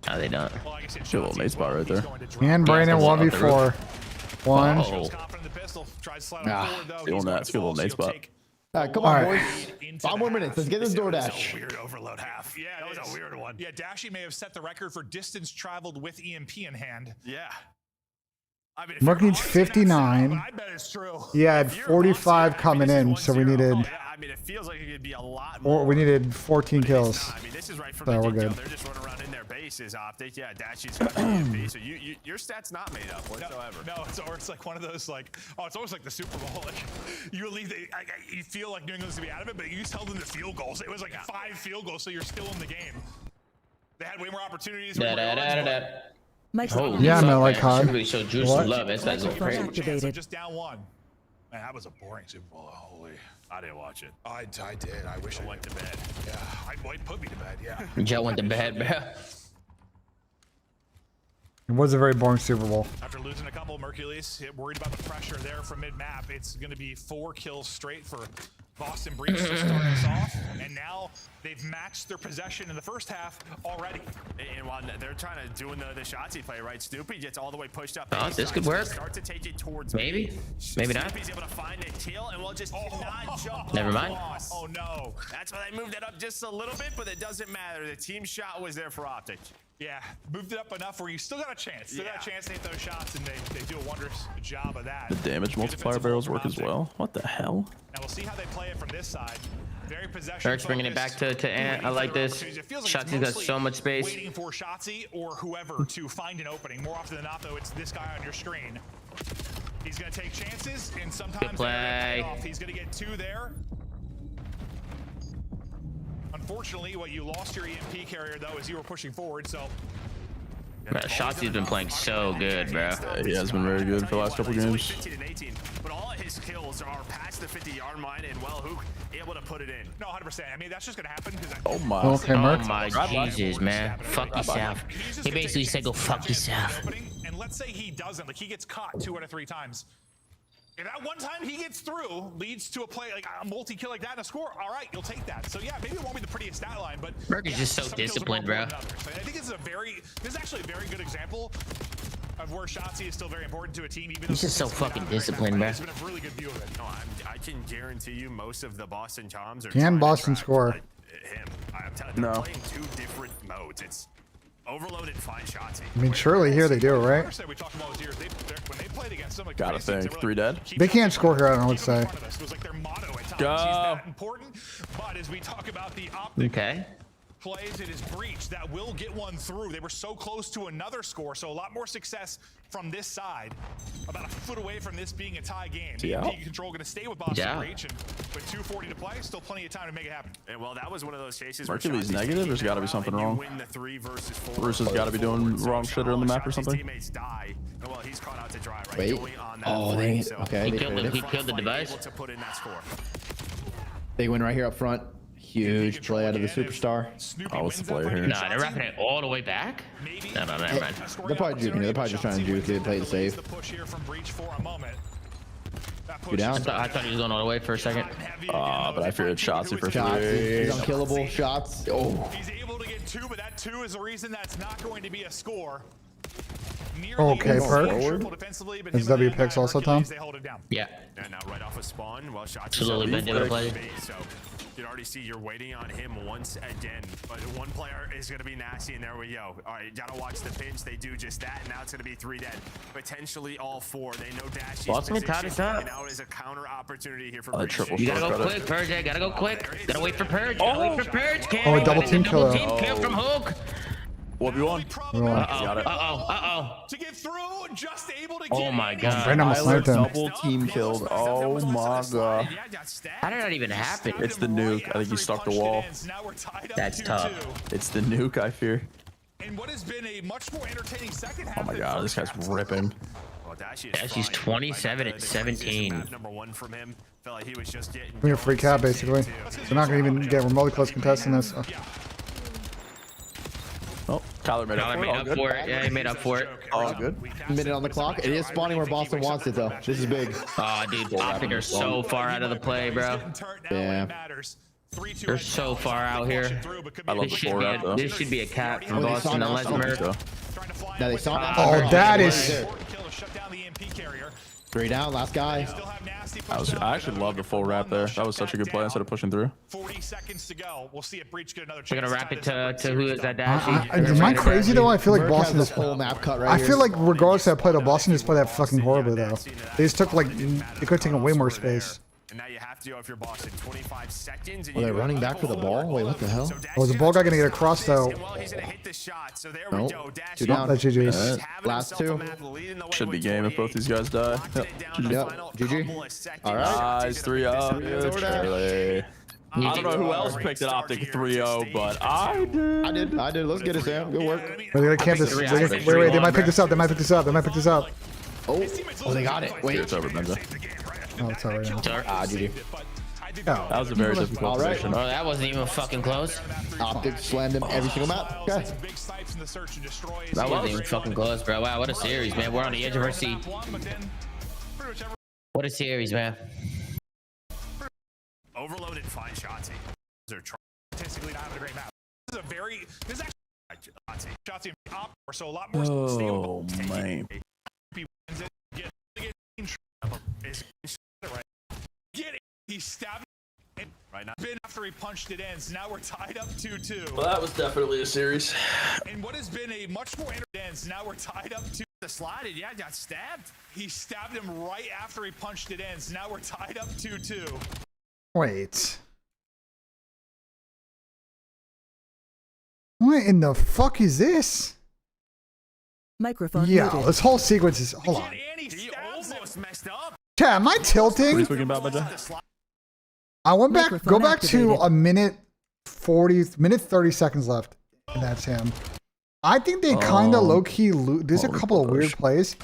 No, they don't. Good little nade spot right there. And Brandon 1v4. One. Oh. Feeling that. It's a good little nade spot. All right, come on, boys. 5 more minutes. Let's get this DoorDash. Weird overload half. Yeah, that was a weird one. Yeah, Dashy may have set the record for distance traveled with EMP in hand. Yeah. I mean, Merc needs 59. I bet it's true. He had 45 coming in, so we needed. I mean, it feels like it could be a lot more. Or we needed 14 kills. I mean, this is right from So the we're get-go. good. They're just running around in their bases. Optic, yeah, Dashy's got the EMP. So your stats not made up whatsoever. No, it's like one of those like, oh, it's almost like the Super Bowl. Like you leave, you feel like New England's to be out of it, but you just held them to field goals. It was like 5 field goals, so you're still in the game. They had way more opportunities. Oh, yeah, no, like COD. COD. Really show Juice some love. That's crazy. Activated. Just down 1. Man, that was a boring Super Bowl. Holy. I didn't watch it. I did. I wish I went to bed. Yeah, I'd put me to bed. Yeah. Joe went to bed, bro. It was a very boring Super Bowl. After losing a couple, Mercules worried about the pressure there from mid-map. It's going to be 4 kills straight for Boston Breach to start us off, and now they've matched their possession in the first half already. And while they're trying to doing the Shotzi play, right? Stoopy gets all the way pushed up. Oh, this could work. Start to take it towards Maybe. Maybe not. Stoopy's able to find a kill, and we'll just not jump. Never mind. Oh no. That's why they moved it up just a little bit, but it doesn't matter. The team shot was there for Optic. Yeah, moved it up enough where you still got a chance. Still got a chance to hit those shots, and they do a wondrous job of that. The damage multiplier barrels work as well. What the hell? Now we'll see how they play it from this side. Very possession. Merc's bringing it back to Ant. I like this. Shotzi's got so much space. Waiting for Shotzi or whoever to find an opening. More often than not, though, it's this guy on your screen. He's going to take chances, and sometimes they're gonna pay off. He's going to get 2 there. Unfortunately, what you lost your EMP carrier, though, is you were pushing forward, so Bro, Shotzi's been playing so good, bro. Yeah, he has been very good for the last couple games. 15 and 18, but all of his kills are past the 50-yard line, and well, who able to put it in? No, 100%. I mean, that's just gonna happen because. Oh my. Okay, Merc. Oh my Jesus, man. Fuck yourself. He basically said go fuck yourself. And let's say he doesn't, like he gets caught 2 out of 3 times. If that one time he gets through leads to a play like a multi-kill like that and a score, all right, you'll take that. So yeah, maybe it won't be the prettiest stat line, but Merc is just so some kills are disciplined, more bro. important than others. I think this is actually a very good example of where Shotzi is still very important to a team. Even He's just so fucking disciplined, bro. It's been a really good view of it. No, I can guarantee you most of the Boston Toms are Can Boston score? him. I'm telling you, they're playing 2 different modes. It's overloaded, fine Shotzi. I mean, surely here they do, right? We talk about those years. When they played against them, like Gotta think. 3 dead. They can't score here, I don't know what to say. it was like their motto at times. Go. He's that important. But as we talk about the optic plays, it is breach that will get one through. They were so close to another score, so a lot more success from this side. About a foot away from this being a tie game. EMP control going to stay with Boston Breach, and with 2:40 to play, still plenty of time to make it happen. And well, that was one of those cases. Mercury's negative. There's got to be something wrong. Win the 3 versus 4. Bruce has got to be doing wrong shit on the map or something. Teammates die. Well, he's caught out to dry right. Wait. Oh, they okay. He killed the device. To put in that score. Big win right here up front. Huge play out of the superstar. Oh, what's the player here? Nah, they're wrapping it all the way back? No, never mind. They're probably juking. They're probably just trying to juke. They play it safe. You're down. I thought he was going all the way for a second. But I feared Shotzi for 3. He's unkillable. Shots. Oh. He's able to get 2, but that 2 is the reason that's not going to be a score. Okay, Perk. Is W Picks also, Tom? Yeah. And now right off of spawn, well, Shotzi's Slowly been able to play. So you can already see you're waiting on him once again. But one player is going to be nasty, and there we go. All right, you got to watch the pinch. They do just that, and now it's going to be 3 dead. Potentially all 4. They know Dashy's position, and now it is a counter opportunity here for Breach. You got to go quick, Purge. Got to go quick. Got to wait for Purge. Wait for Purge. Oh, double team killer. Double team kill from Hook. 1v1. Uh-oh. To get through, just able to Oh my god. Brandon almost sniped him. Double team killed. Oh my god. How did that even happen? It's the nuke. I think he stuck the wall. That's tough. It's the nuke, I fear. And what has been a much more entertaining second half. Oh my god, this guy's ripping. She's 27 at 17. Number 1 from him. Felt like he was just getting We're a free cap, basically. They're not going to even get remotely close contesting this. Oh, Tyler made up for it. Yeah, he made up for it. Oh, good. Minute on the clock. It is spawning where Boston wants it, though. This is big. Oh, dude, Optic are so far out of the play, bro. Yeah. They're so far out here. I love This should be a cap from Boston unless Merc. Now they saw Oh, that is... 3 down, last guy. I actually love the full wrap there. That was such a good play instead of pushing through. 40 seconds to go. We'll see if Breach get another chance. We're gonna wrap it to who is that Dashy? Am I crazy though? I feel like Boston has this whole map cut right I here. feel like regardless of that play, though, Boston just played that fucking horribly though. They just took like they could have taken way more space. And now you have to go if you're Boston 25 seconds. Are they running back for the ball? Wait, what the hell? Oh, is the ball guy gonna get across though? He's gonna hit the shot. So there Nope. we go. 2 down. That's GG's. Last 2. Should be game if both these guys die. Yep. GG. All right. Nice 3-0. Good, Charlie. I don't know who else picked an Optic 3-0, but I did. I did. Let's get it, Sam. Good work. Wait, they can't this. Wait, they might pick this up. They might pick this up. Oh, they got it. Wait. It's over, Benja. Oh, it's alright now. GG. That was a very difficult position. Oh, that wasn't even fucking close. Optic slammed him every single map. Okay. That wasn't even fucking close, bro. Wow, what a series, man. We're on the edge of our seat. What a series, man. Overloaded fine Shotzi. They're Statistically not having a great map. This is actually Shotzi op, so a lot more stable. Oh man. He stabbed it right now. After he punched it in, so now we're tied up 2-2. Well, that was definitely a series. And what has been a much more intense, now we're tied up 2. The slided, yeah, got stabbed. He stabbed him right after he punched it in, so now we're tied up 2-2. Wait. What in the fuck is this? Microphone Yeah, muted. this whole sequence is. Hold on. He almost messed up. Chat, am I tilting? What are you talking about, Benja? I went back. Go Microphone back to activated. minute 30 seconds left, and that's him. I think they kind of low key. There's a couple of weird plays.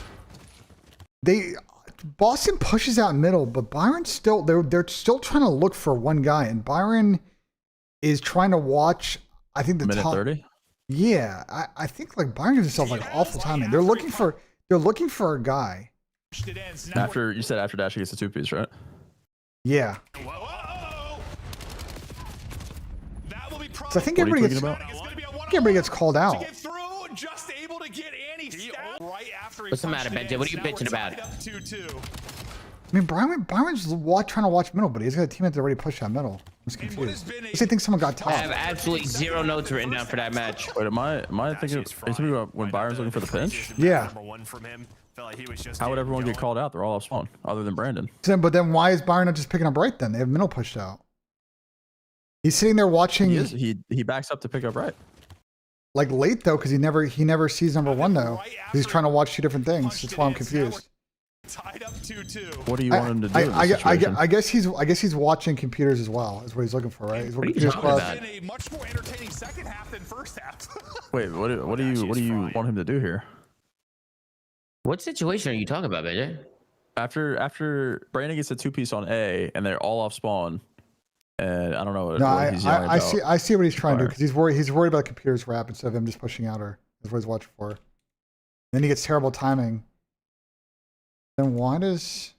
Boston pushes out middle, but Byron's still they're still trying to look for one guy, and Byron is trying to watch. I think the minute top 30. Yeah, I think like Byron gives himself like awful timing. They're looking for a guy. After you said after Dash he gets a 2-piece, right? Yeah. So I think everybody gets called out. What's the matter, BENJ? What are you bitching about? I mean, Byron's trying to watch middle, but he's got a teammate that already pushed that middle. I'm just confused. I think someone got top. I have absolutely 0 notes written down for that match. Wait, am I thinking? Are you talking about when Byron's looking for the pinch? Yeah. How would everyone get called out? They're all off spawn, other than Brandon. But then why is Byron not just picking up right then? They have middle pushed out. He's sitting there watching. He backs up to pick up right. Like late though, because he never sees number one though. He's trying to watch two different things. That's why I'm confused. What do you want him to do? I guess he's watching computers as well. Is what he's looking for, right? He's what are you talking about? A much more entertaining second half than first half. Wait, what do you want him to do here? What situation are you talking about, BENJ? After Brandon gets a 2-piece on A and they're all off spawn, and I don't know what, no, he's yelling about. I see what he's trying to do because he's worried about computers wrap instead of him just pushing out her. That's what he's watching for. Then he gets terrible timing. Then why does...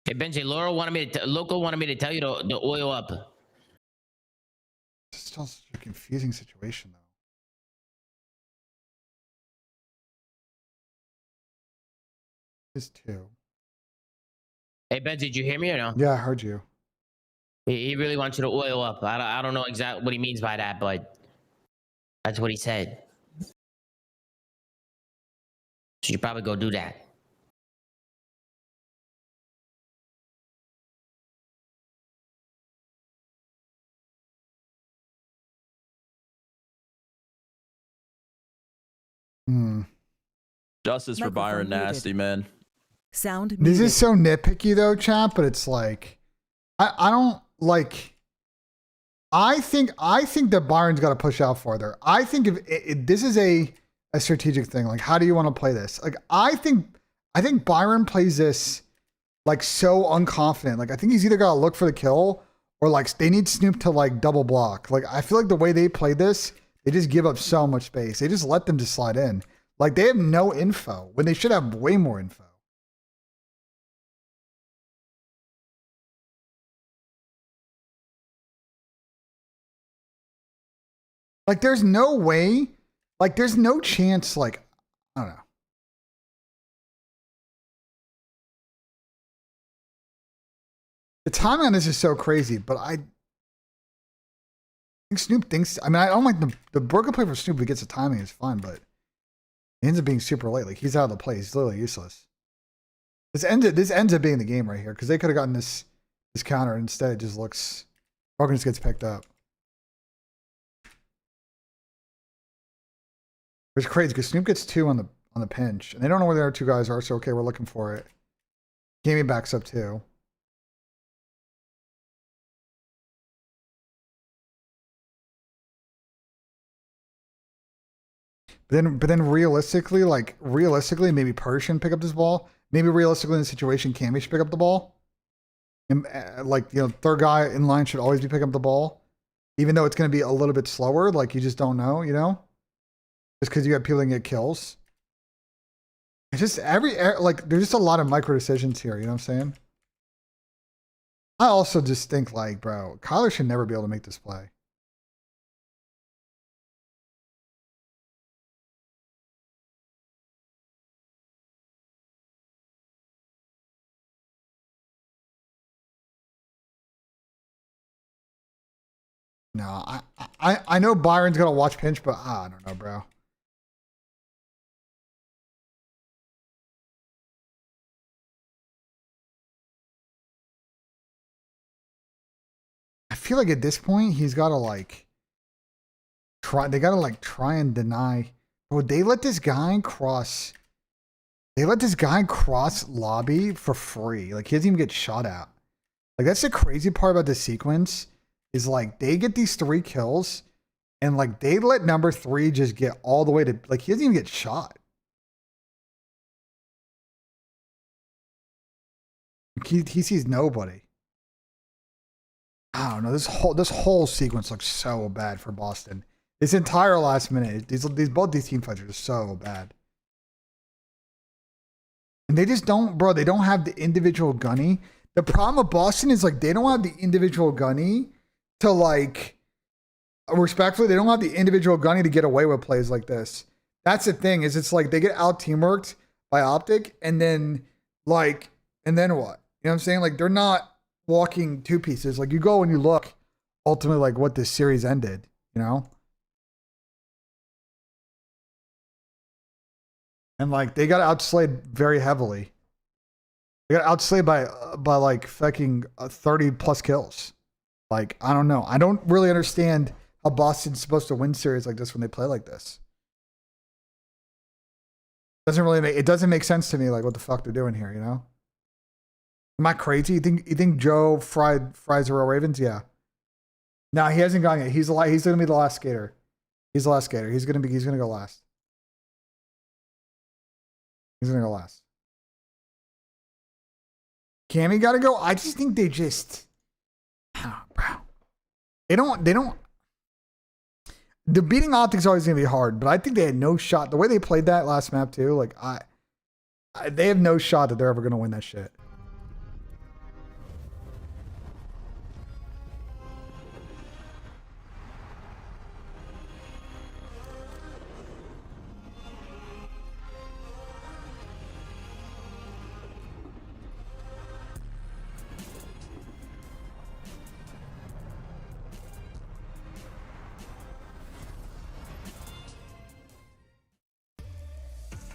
Hey, BENJ, Loco wanted me to tell you to oil up. It's still such a confusing situation, though. Is 2. Hey, BENJ, did you hear me or no? Yeah, I heard you. He really wants you to oil up. I don't know exactly what he means by that, but that's what he said. So you should probably go do that. Justice for Byron, nasty man. Sound. This is so nitpicky though, chat, but it's like I don't like. I think that Byron's got to push out farther. I think if this is a strategic thing, like how do you want to play this? Like I think Byron plays this like so unconfident. Like I think he's either got to look for the kill or like they need Snoop to like double block. Like I feel like the way they play this, they just give up so much space. They just let them just slide in. Like they have no info when they should have way more info. Like there's no way, like there's no chance, like, I don't know. The timing on this is so crazy, but I think Snoop thinks, I mean, I don't like the broken play for Snoop if he gets the timing is fine, but it ends up being super late. Like he's out of the play. He's literally useless. This ends up being the game right here because they could have gotten this counter. Instead, it just looks, Broken just gets picked up. It's crazy because Snoop gets 2 on the pinch, and they don't know where the other 2 guys are. So okay, we're looking for it. Gamey backs up 2. But then realistically, maybe Persian pick up this ball. Maybe realistically in the situation, Cammy should pick up the ball. And like, you know, third guy in line should always be picking up the ball, even though it's going to be a little bit slower. Like you just don't know, you know. Just because you have people that get kills. It's just like there's just a lot of micro decisions here, you know what I'm saying? I also just think like, bro, Kyler should never be able to make this play. No, I know Byron's gonna watch pinch, but I don't know, bro. I feel like at this point he's got to like try. They got to like try and deny. Bro, they let this guy cross. They let this guy cross lobby for free. Like he doesn't even get shot at. Like, that's the crazy part about this sequence is, like, they get these 3 kills, and, like, they let number 3 just get all the way to, like, he doesn't even get shot. He sees nobody. I don't know. This whole sequence looks so bad for Boston. This entire last minute, both these team fights are so bad. And they just don't, bro, they don't have the individual gunny. The problem with Boston is, like, they don't have the individual gunny to, like, respectfully, they don't have the individual gunny to get away with plays like this. That's the thing, is it's like they get out teamworked by Optic, and then, like, and then what? You know what I'm saying? Like, they're not walking 2 pieces. Like, you go and you look ultimately like what this series ended, you know? And, like, they got outslayed very heavily. They got outslayed by like fucking 30 plus kills. Like, I don't know. I don't really understand how Boston's supposed to win series like this when they play like this. It doesn't make sense to me, like, what the fuck they're doing here, you know? Am I crazy? You think Joe fries the real Ravens? Yeah. No, he hasn't gone yet. He's gonna be the last skater. He's the last skater. He's gonna go last. He's gonna go last. Cammy gotta go. I just think they just, bro. They don't. The beating Optics is always gonna be hard, but I think they had no shot. The way they played that last map too, like they have no shot that they're ever gonna win that shit.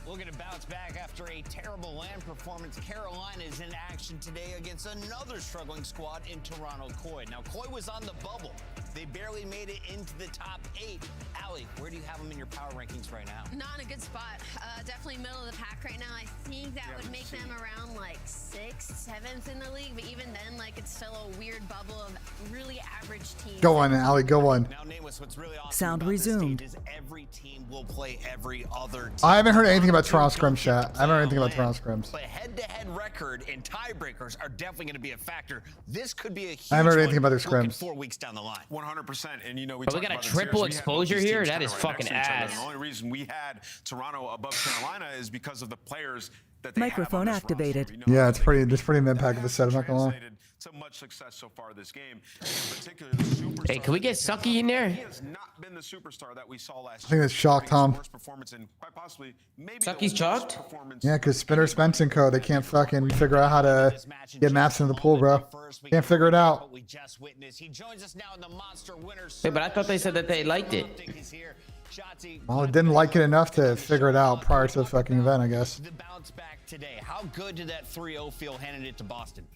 Looking to bounce back after a terrible land performance. Carolina is in action today against another struggling squad in Toronto Koi. Now, Koi was on the bubble. They barely made it into the top 8. Allie, where do you have them in your power rankings right now? Not in a good spot. Definitely middle of the pack right now. I think that would make them around like 6th, 7th in the league. But even then, like, it's still a weird bubble of really average teams. Go on, Allie. Go on. Now, Nameless, what's really awesome Sound about resumed. This stage is every team will play every other team. I haven't heard anything about Toronto Scrims chat. I haven't heard anything about Toronto Scrims. But head-to-head record and tiebreakers are definitely going to be a factor. This could be a huge I haven't heard anything about their looking scrims. 4 weeks down the line. 100%. And, you know, But we got a triple exposure here? That is fucking ass. The only reason we had Toronto above Carolina is because of the players that they Microphone have on this activated. roster. Yeah, it's pretty mid pack of a set. I'm not gonna lie. So much success so far this game. In particular, the superstar. Hey, can we get Sucky in there? He has not been the superstar that we saw last I think that's shocked, Tom. Worst performance in quite possibly maybe Sucky's chalked? Yeah, because Spinner, Spence, and Co. They can't fucking figure out how to get maps into the pool, bro. Can't figure it out. We just witnessed. He joins us now in the Monster Winners. Hey, but I thought they said that they liked it. Well, it didn't like it enough to figure it out prior to the fucking event, I guess. The bounce back today. How good did that 3-0 feel handing it to Boston?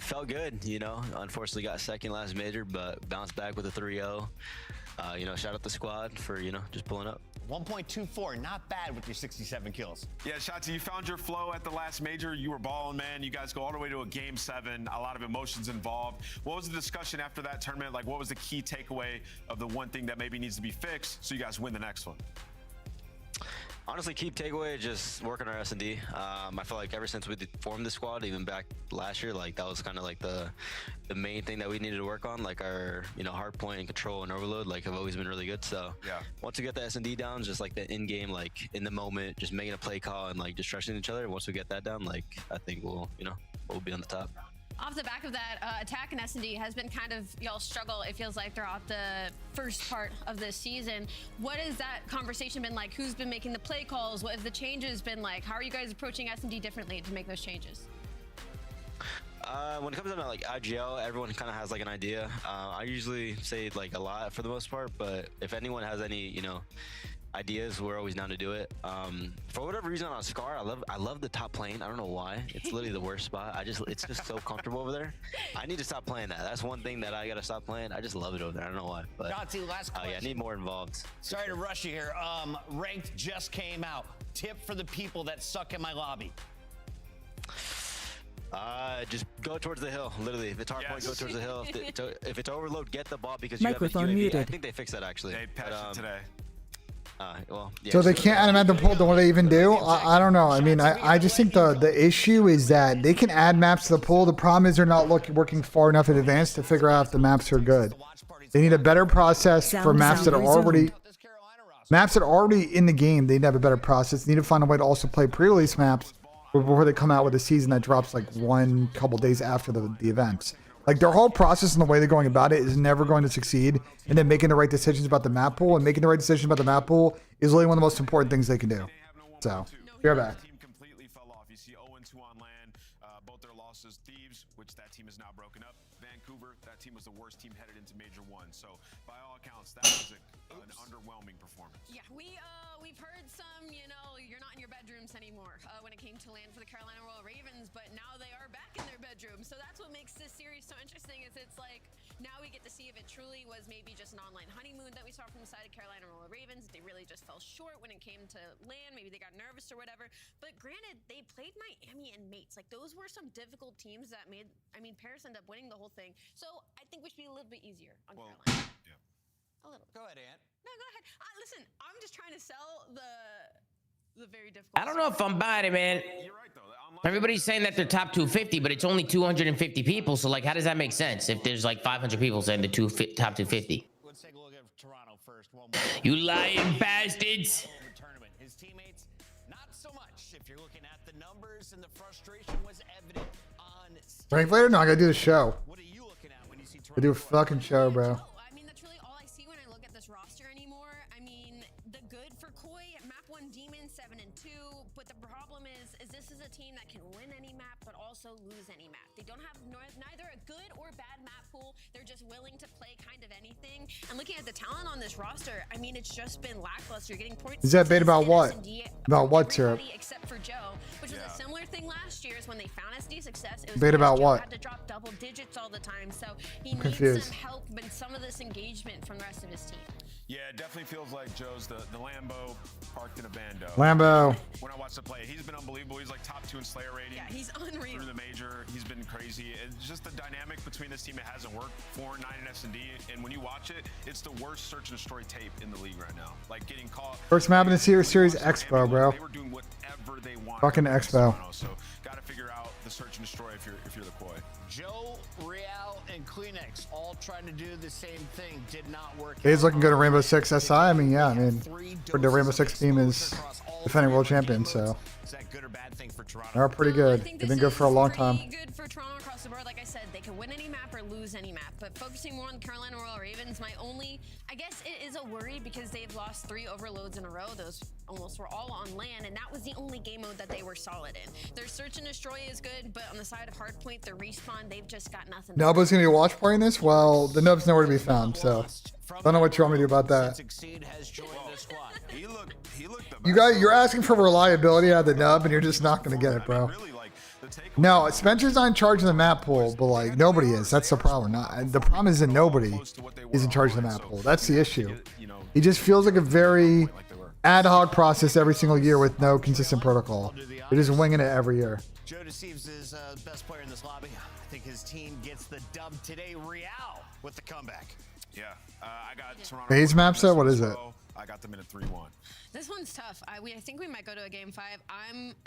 Felt good, you know. Unfortunately got second last major, but bounced back with a 3-0. You know, shout out the squad for, you know, just pulling up. 1.24, not bad with your 67 kills. Yeah, Shotzi, you found your flow at the last major. You were balling, man. You guys go all the way to a game 7. A lot of emotions involved. What was the discussion after that tournament? Like, what was the key takeaway of the one thing that maybe needs to be fixed so you guys win the next one? Honestly, key takeaway, just working our S&D. I feel like ever since we formed the squad, even back last year, like that was kind of like the main thing that we needed to work on. Like our, you know, hard point and control and overload, like have always been really good. So yeah, once we get the S&D down, just like the in-game, like in the moment, just making a play call and like just trusting each other. Once we get that down, like I think we'll, you know, we'll be on the top. Off the back of that, attack and S&D has been kind of y'all struggle, it feels like, throughout the first part of this season. What has that conversation been like? Who's been making the play calls? What have the changes been like? How are you guys approaching S&D differently to make those changes? When it comes down to like IGL, everyone kind of has like an idea. I usually say like a lot for the most part, but if anyone has any, you know, ideas, we're always down to do it. For whatever reason on Scar, I love the top lane. I don't know why. It's literally the worst spot. It's just so comfortable over there. I need to stop playing that. That's one thing that I gotta stop playing. I just love it over there. I don't know why, but last question. yeah, I need more involved. Sorry to rush you here. Ranked just came out. Tip for the people that suck in my lobby. Just go towards the hill. Literally, if it's hard point, go towards the hill. If it's overload, get the ball because you Microphone have a UAV. muted. I think they fixed that actually. They patched it today. Well, yeah, So they can't add them at the pool. Then what do they even do? I don't know. I mean, I just think the issue is that they can add maps to the pool. The problem is they're not working far enough in advance to figure out if the maps are good. They need a better process for maps that are already in the game. They need to have a better process. They need to find a way to also play pre-release maps before they come out with a season that drops like couple days after the events. Like their whole process and the way they're going about it is never going to succeed. And then making the right decisions about the map pool and making the right decision about the map pool is really one of the most important things they can do. So, you're back. Team completely fell off. You see 0-2 on land. Both their losses, Thieves, which that team is now broken up. Vancouver, that team was the worst team headed into Major 1. So, by all accounts, that was an underwhelming performance. Yeah, we've heard some, you know, you're not in your bedrooms anymore when it came to land for the Carolina Royal Ravens, but now they are back in their bedrooms. So that's what makes this series so interesting is it's like now we get to see if it truly was maybe just an online honeymoon that we saw from the side of Carolina Royal Ravens. They really just fell short when it came to land. Maybe they got nervous or whatever. But granted, they played Miami and Mates. Like those were some difficult teams that made, I mean, Paris ended up winning the whole thing. So I think we should be a little bit easier on Carolina. Yeah. A little. Go ahead, Ant. No, go ahead. Listen, I'm just trying to sell the very difficult. I don't know if I'm buying it, man. Everybody's saying that they're top 250, but it's only 250 people. So, like, how does that make sense if there's like 500 people saying the top 250? Let's take a look at Toronto first. You lying bastards! Tournament. His teammates, not so much. If you're looking at the numbers, and the frustration was evident on. Rank later? No, I gotta do the show. What are you looking at when you see I do a fucking show, bro. I mean, that's really all I see when I look at this roster anymore. I mean, the good for Koi, map 1 Demon, 7-2. But the problem is this is a team that can win any map, but also lose any map. They don't have neither a good or bad map pool. They're just willing to play kind of anything. And looking at the talent on this roster, I mean, it's just been lackluster. You're getting points. Is that bait about what? About what, Syrup? Except for Joe, which was a similar thing last year. Is when they found SD success. It was Bait about Joe what? had to drop double digits all the time, so he I'm needs confused. some help and some of this engagement from the rest of his team. Yeah, it definitely feels like Joe's the Lambo parked in a bando. Lambo. When I watched the play, he's been unbelievable. He's like top 2 in Slayer rating. Yeah, he's unreal. Through the major, he's been crazy. It's just the dynamic between this team. It hasn't worked. 4-9 in S&D, and when you watch it, it's the worst search and destroy tape in the league right now. Like getting caught. First map in the series Expo, bro. They were doing whatever they wanted. Fucking Expo. So gotta figure out the search and destroy if you're the Koi. Joe, Real, and Kleenex all trying to do the same thing. Did not work. He's looking good at Rainbow Six SI. I mean, yeah, I mean, the Rainbow Six team is defending world champion, so Is that good or bad thing for Toronto? they're pretty good. They've been good for a long time. Good for Toronto across the board. Like I said, they can win any map or lose any map. But focusing more on the Carolina Royal Ravens, I guess it is a worry because they've lost 3 overloads in a row. Those almost were all on land, and that was the only game mode that they were solid in. Their search and destroy is good, but on the side of hardpoint, their respawn, they've just got nothing. Nub's gonna be watch partying this? Well, the Nub's nowhere to be found, so don't know what you want me to do about that. You're asking for reliability out of the Nub, and you're just not gonna get it, bro. No, Spencer's not in charge of the map pool, but like nobody is. That's the problem. The problem is that nobody is in charge of the map pool. That's the issue. He just feels like a very ad hoc process every single year with no consistent protocol. They're just winging it every year. Joe Deceives is the best player in this lobby. I think his team gets the dub today. Real with the comeback. Yeah, I got Toronto. Phase maps though? What is it? I got them in a 3-1. This one's tough. I think we might go to a game 5.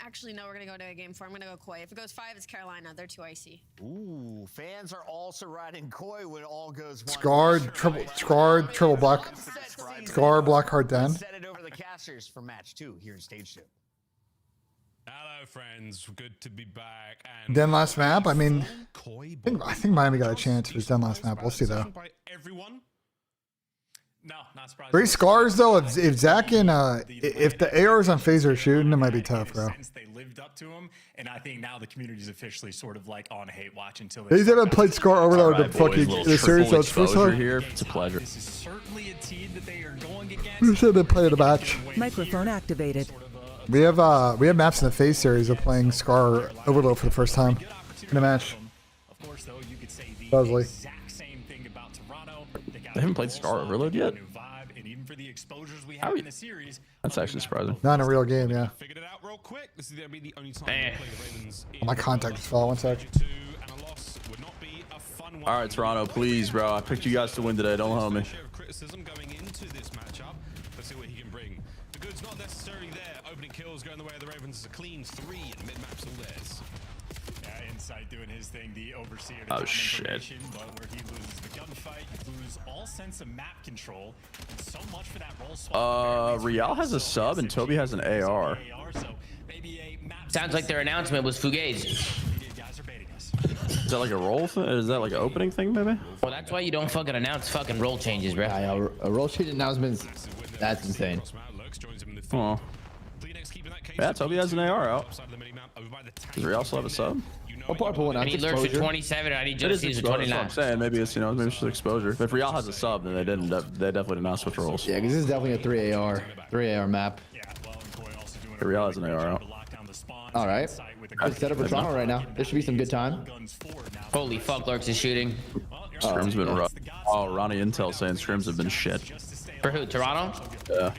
We're gonna go to a game 4. I'm gonna go Koi. If it goes 5, it's Carolina. They're too icy. Ooh, fans are also riding Koi when it all goes one. Scarred, triple black. Scar, black heart den. Set it over the casters for match 2 here in Stage 2. Hello, friends. Good to be back. And Den last map. I mean, I think Miami got a chance if it's Den last map. We'll see though. by everyone. No, not surprised. 3 scars though. If Zach and if the ARs on Phaser are shooting, it might be tough, bro. Since they lived up to him, and I think now the community's officially sort of like on hate watch until they He's haven't played Scar Overload the fucking the series, so it's first time. Here. It's a pleasure. This is certainly a team that they are going against. Who said they played the match? Microphone activated. We have maps in the Phase series of playing Scar Overload for the first time in a match. Of course, though, you could say the Buzzley. exact same thing about Toronto. They haven't played Scar Overload yet. And even for the exposures we have in the series, That's actually surprising. Not in a real game, yeah. Figured it out real quick. This is going to be the only time we play the Ravens. My contact just fell. 1 sec. All right, Toronto, please, bro. I picked you guys to win today. Don't hold me. Criticism going into this matchup. Let's see what he can bring. The good's not necessarily there. Opening kills going the way of the Ravens. Is a clean 3 and mid-map's all theirs. Yeah, Insight doing his thing, the overseer. Oh shit! But where he loses the gunfight, you lose all sense of map control. And so much for that roll swap. Real has a sub and Toby has an AR. Sounds like their announcement was Fugazi. Is that like a roll thing? Is that like an opening thing, maybe? Well, that's why you don't fucking announce fucking role changes, bro. A role change announcement. That's insane. Oh. Yeah, Toby has an AR out. Does Real still have a sub? I'll probably pull one out. And he lurks at 27, and he just sees a 29. That's what I'm saying. Maybe it's, you know, maybe it's just exposure. If Real has a sub, then they definitely did not switch roles. Yeah, because this is definitely a 3 AR map. Real has an AR out. All right. Good setup for Toronto right now. There should be some good time. Holy fuck, Lurks is shooting. Scrim's been rough. Oh, Ronnie Intel saying scrims have been shit. For who? Toronto? Yeah.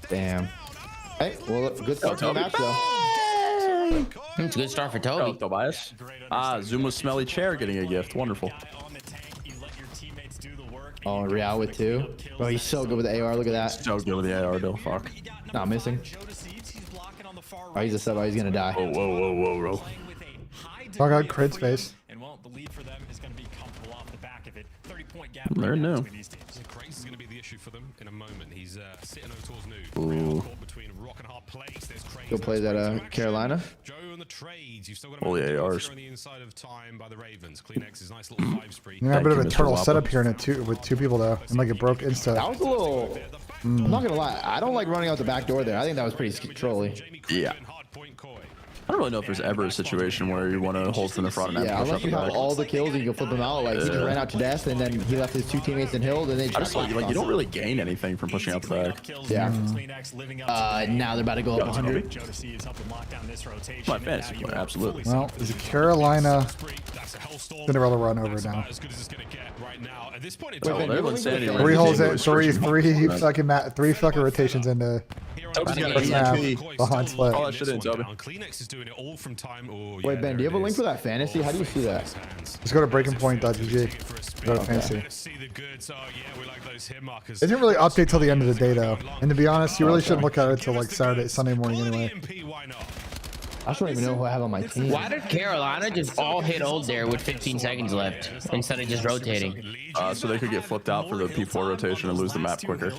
Damn. Hey, well, good start to the match though. It's a good start for Toby. Oh, Tobias. Zuma's smelly chair getting a gift. Wonderful. Oh, and Real with 2. Bro, he's so good with the AR. Look at that. So good with the AR, though. Fuck. Not missing. Oh, he's a sub. Oh, he's gonna die. Whoa. Talk out Crid's face. And well, the lead for them is going to be comfortable off the back of it. 30-point gap. They're new. Craze is going to be the issue for them in a moment. He's sitting towards new. Between rock and hard place. There's Craze. Go play that Carolina. Joe on the trades. You've still got Holy ARs. on the inside of time by the Ravens. CleanX's nice little 5 spree. You got a bit of a turtle setup here in it with 2 people though, and like it broke insta. That was a little. I'm not gonna lie. I don't like running out the back door there. I think that was pretty trolly. Yeah. I don't really know if there's ever a situation where you want to hold from the front and yeah, unless you have all the kills and you can flip them out. Like he just ran out to death and then he left his 2 teammates in hill. Then they just like you don't really gain anything from pushing out the back. Yeah. Now they're about to go up 100. My fantasy player, absolutely. Well, is it Carolina? Cinderella run over now. Three holes at 3 fucking rotations into. Behind split. Oh, that shit in, Toby. Wait, Ben, do you have a link for that fantasy? How do you see that? Just go to breakingpoint.gg. Go to fantasy. It didn't really update till the end of the day though. And to be honest, you really shouldn't look at it till like Sunday morning anyway. I don't even know who I have on my team. Why did Carolina just all hit ult there with 15 seconds left instead of just rotating? So they could get flipped out for the P4 rotation and lose the map quicker.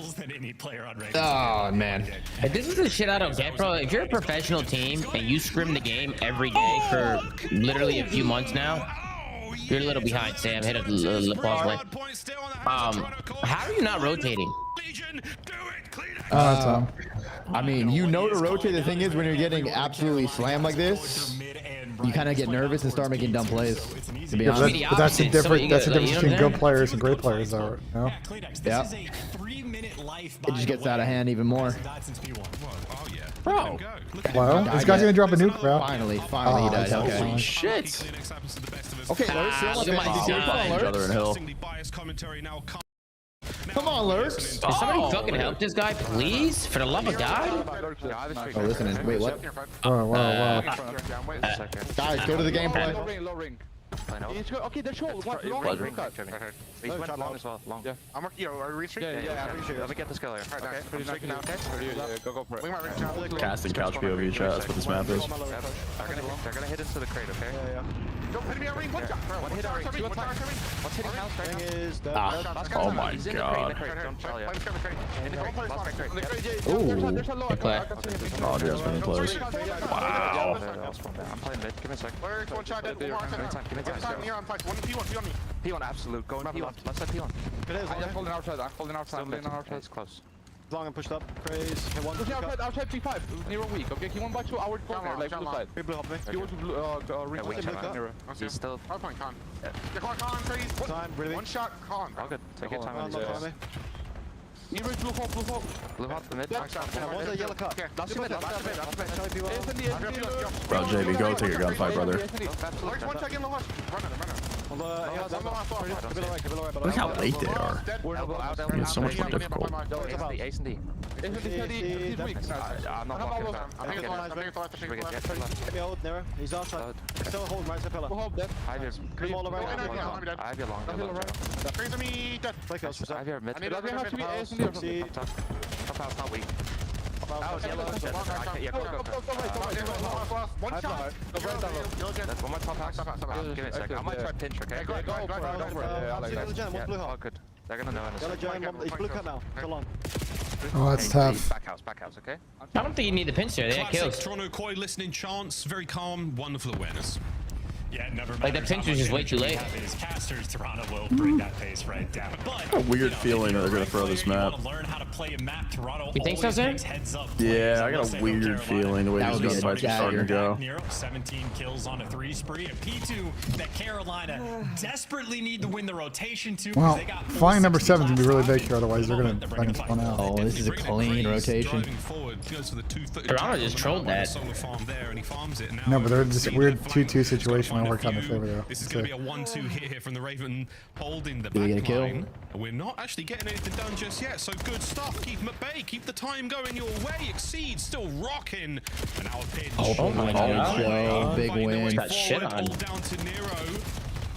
Oh, man. This is the shit I don't get, bro. If you're a professional team and you scrim the game every day for literally a few months now, you're a little behind, Sam. Hit a pause play. How are you not rotating? I mean, you know to rotate. The thing is, when you're getting absolutely slammed like this, you kind of get nervous and start making dumb plays. To be honest, but that's the difference between good players and great players, though. No? Yeah. It just gets out of hand even more. Bro. Well, this guy's gonna drop a nuke, bro. Finally he died. Okay. Holy shit. Okay, Come on, Lurks. Can somebody fucking help this guy, please? For the love of God. Oh, listen. Wait, what? Whoa. Guys, go to the gameplay. Okay, they're short. Let me get this guy here. Go for it. Casting couch POV chat. That's what this map is. They're gonna hit into the crate, okay? Yeah. Don't hit me on ring. One hit on ring. Two attacks. What's hitting house right now? Oh my god. Ooh. Good play. Oh, dude, that's really close. Wow. I'm playing mid. Give me a sec. One shot dead. P1 absolute. Go in P1. Left side P1. I'm holding outside. It's close. Long and pushed up. Craze. Outside P5. Nero weak. Okay, he won by 2 hours. Like blue side. People help me. You want to ring Nero. He's still. Hardpoint con. Con, Craze. Time, breathing. One shot con. All good. Take your time on this. Nero blue hole. Blue hot. The mid. One's a yellow cup. Last mid. Bro, JB, go take a gunfight, brother. One shot in the hush. Run it. Look how late they are. It's so much more difficult. Ace and D. I'm not blocking him. I'm get me old, Nero. He's outside. Still hold right to pillar. Hold dead. I have your long. I have your mid. Top house not weak. Oh, yellow. Yeah, go. One shot. One more top house. Give it a sec. I might try pinch, okay? Go for it. All good. They're gonna know. Yellow giant. He's blue cut now. So long. Oh, that's tough. Back house, okay? I don't think you need the pinch there. They had kills. Toronto Koi listening chance, very calm, wonderful awareness. Yeah, never. Like that pinch was just way too late. His casters, Toronto will bring that pace right down. But A weird feeling that they're gonna throw this map. Learn how to play a map. Toronto. You think so, Zane? Yeah, I got a weird feeling the way these gunfights are starting to go. 17 kills on a 3 spree. A P2 that Carolina desperately need to win the rotation to. Well, flying number 7 is gonna be really big here, otherwise they're gonna fucking spawn out. Oh, this is a clean rotation. Toronto just trolled that. No, but they're just a weird 2-2 situation that worked out in their favor though. This is going to be a 1-2 hit here from the Raven holding the Do we get a kill? back line. We're not actually getting anything done just yet, so good stuff. Keep them at bay. Keep the time going your way. Exceed still rocking. And now a pinch. Oh my god. Big win. Got shit on. All down to Nero.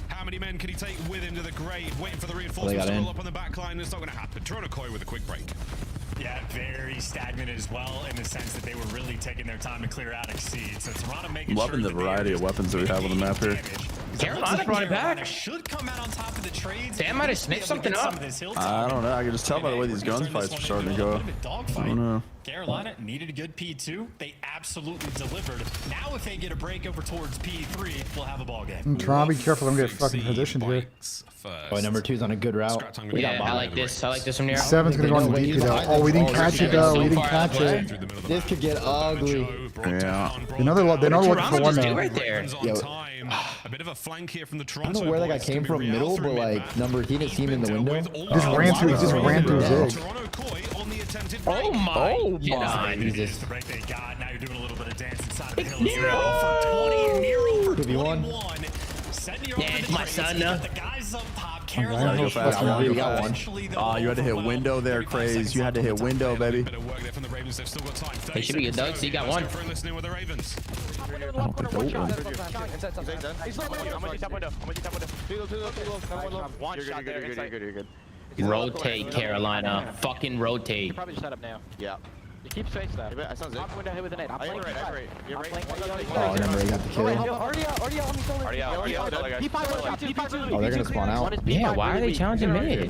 How many men can he take with him to the grave? Waiting for the They reinforcements got to in. roll up on the back line. It's not going to happen. Toronto Koi with a quick break. Yeah, very stagnant as well in the sense that they were really taking their time to clear out Exceed. So Toronto making Loving sure the that variety of weapons that we have on the map here. Carolina brought it back. Should come out on top of the trades. They might have sniffed something up. I don't know. I can just tell by the way these gunfights are starting to go. I don't know. Carolina needed a good P2. They absolutely delivered. Now if they get a break over towards P3, we'll have a ball game. Toronto, be careful, I'm getting fucking positioned here. Oh, number 2's on a good route. Yeah, I like this. I like this from Nero. 7's gonna go on the DP though. Oh, we didn't catch it though. We didn't catch it. This could get ugly. Yeah. They know they're looking for one now. Right there. Yo, A bit of a flank here from the I Toronto. don't know where that guy came from middle, but like number he didn't see him in the window. Just ran through Zig. Toronto Koi on the attempted Oh my god. Jesus. The break they got. Now you're doing a little bit of dance inside of the hills. Nero for 20. Nero for 21. Yeah, it's my son now. The guys up top. Gotta go fast. You got one. You had to hit window there, Craze. You had to hit window, baby. They should be good, Doug. So you got one. Rotate, Carolina. Fucking rotate. You probably just set up now. Yeah. You keep space though. That sounds it. Window hit with an 8. I'm playing right. You're right. Oh, number 8 got the kill. Already out. Oh, they're gonna spawn out. Yeah, why are they challenging me?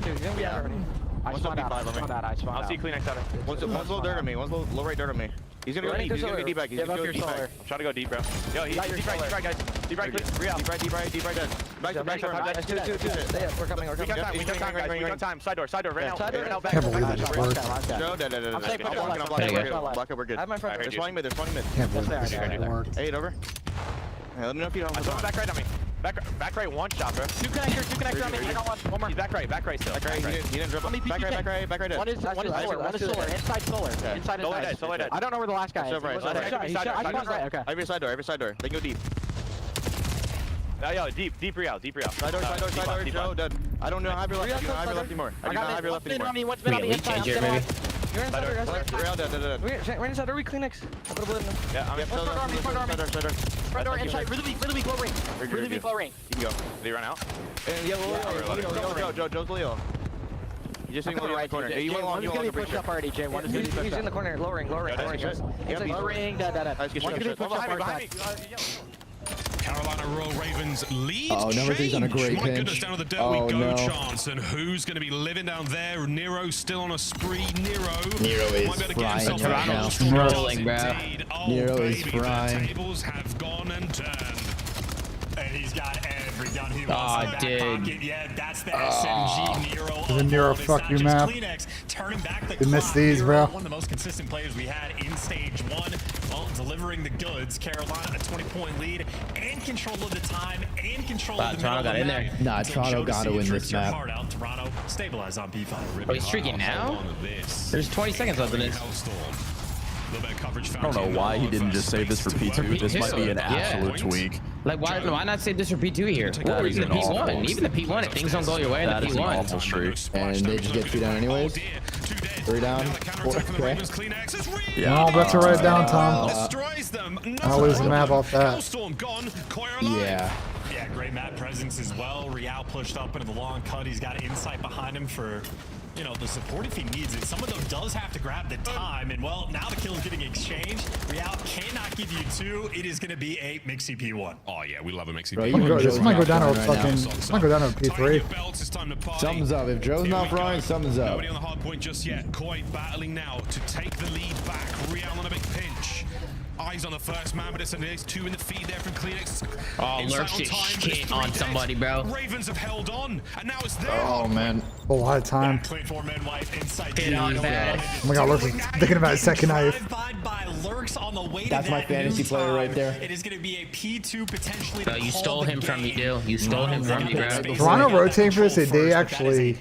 I spawned out. I'll see clean next other. One's low dirt on me. One's low right dirt on me. He's gonna go deep. He's gonna be deep back. He's gonna go deep back. I'm trying to go deep, bro. Yo, he's deep right, guys. Deep right, deep right, dead. Back. We're coming. We got time. Side door, right now. Can't believe that just worked. I'm safe. Block up, we're good. They're spawning mid. Can't believe that just worked. 8 over. Hey, let me know if you don't. Back right on me. Back right, one shot, bro. Two connector on me. I got one more. He's back right still. Back right. He didn't dribble. Back right. One is solar. Inside solar. Solar dead. I don't know where the last guy is. Right. Okay. Every side door. They can go deep. Yo, deep real. Side door, Joe, dead. I don't know how you're left anymore. I do not have your left anymore. What's been on me? Change it, maybe. You're inside door, guys. Real dead. We're inside door, we clean next. Yeah, I'm Front door, inside, really weak, low range. Really weak, low range. You can go. Did he run out? Joe's Leo. You just didn't go right corner. You went long, He's gonna be pushed up already, Jay. He's in the corner, lowering. Low ring, dead. He's gonna be pushed up already. Carolina Royal Ravens lead. Oh, number 3's on a great My pinch. goodness, down to the dirt we go, chance. And who's going to be living down there? Nero still on a spree. Nero is frying right now. Rolling, bro. Nero is frying. Tables have gone and turned. And he's got every gun he wants in the back pocket. Yeah, that's the SMG Nero. The Nero fuck you map. Turning back the You missed clock. these, bro. One of the most consistent players we had in stage 1. Well, delivering the goods. Carolina a 20-point lead and control of the time and control of the Toronto got in there. Nah, Toronto got to win this map. Toronto stabilize on P5. Oh, he's streaking now? There's 20 seconds left in this. I don't know why he didn't just save this for P2. This might be an absolute tweak. Like, why not say this for P2 here? Or even the P1. Even the P1, if things don't go your way in the P1. Awful streak. And they just get 2 down anyways. 3 down. 4, okay. Yeah. No, that's a right down, Tom. I'll lose the map off that. Yeah. Yeah, great map presence as well. Real pushed up into the long cut. He's got insight behind him for, you know, the support if he needs it. Someone, though, does have to grab the time. And, well, now the kill is getting exchanged. Real cannot give you 2. It is going to be a Mixie P1. Oh, yeah, we love a Mixie P1. This might go down to a fucking... This might go down to a P3. Something's up. If Joe's not flying, something's up. Nobody on the hard point just yet. Koi battling now to take the lead back. Real on a big pinch. Eyes on the first man, but it's there's 2 in the feed there from Kleenex. Oh, lurks just shit on somebody, bro. Ravens have held on, and now it's there. Oh, man. A lot of time. Get on bad. Oh my god, Lurks is thinking about his second knife. That's my fantasy player right there. It is going to be a P2 potentially. Bro, you stole him from me, dude. You stole him from me, bro. Toronto rotating for this, they actually...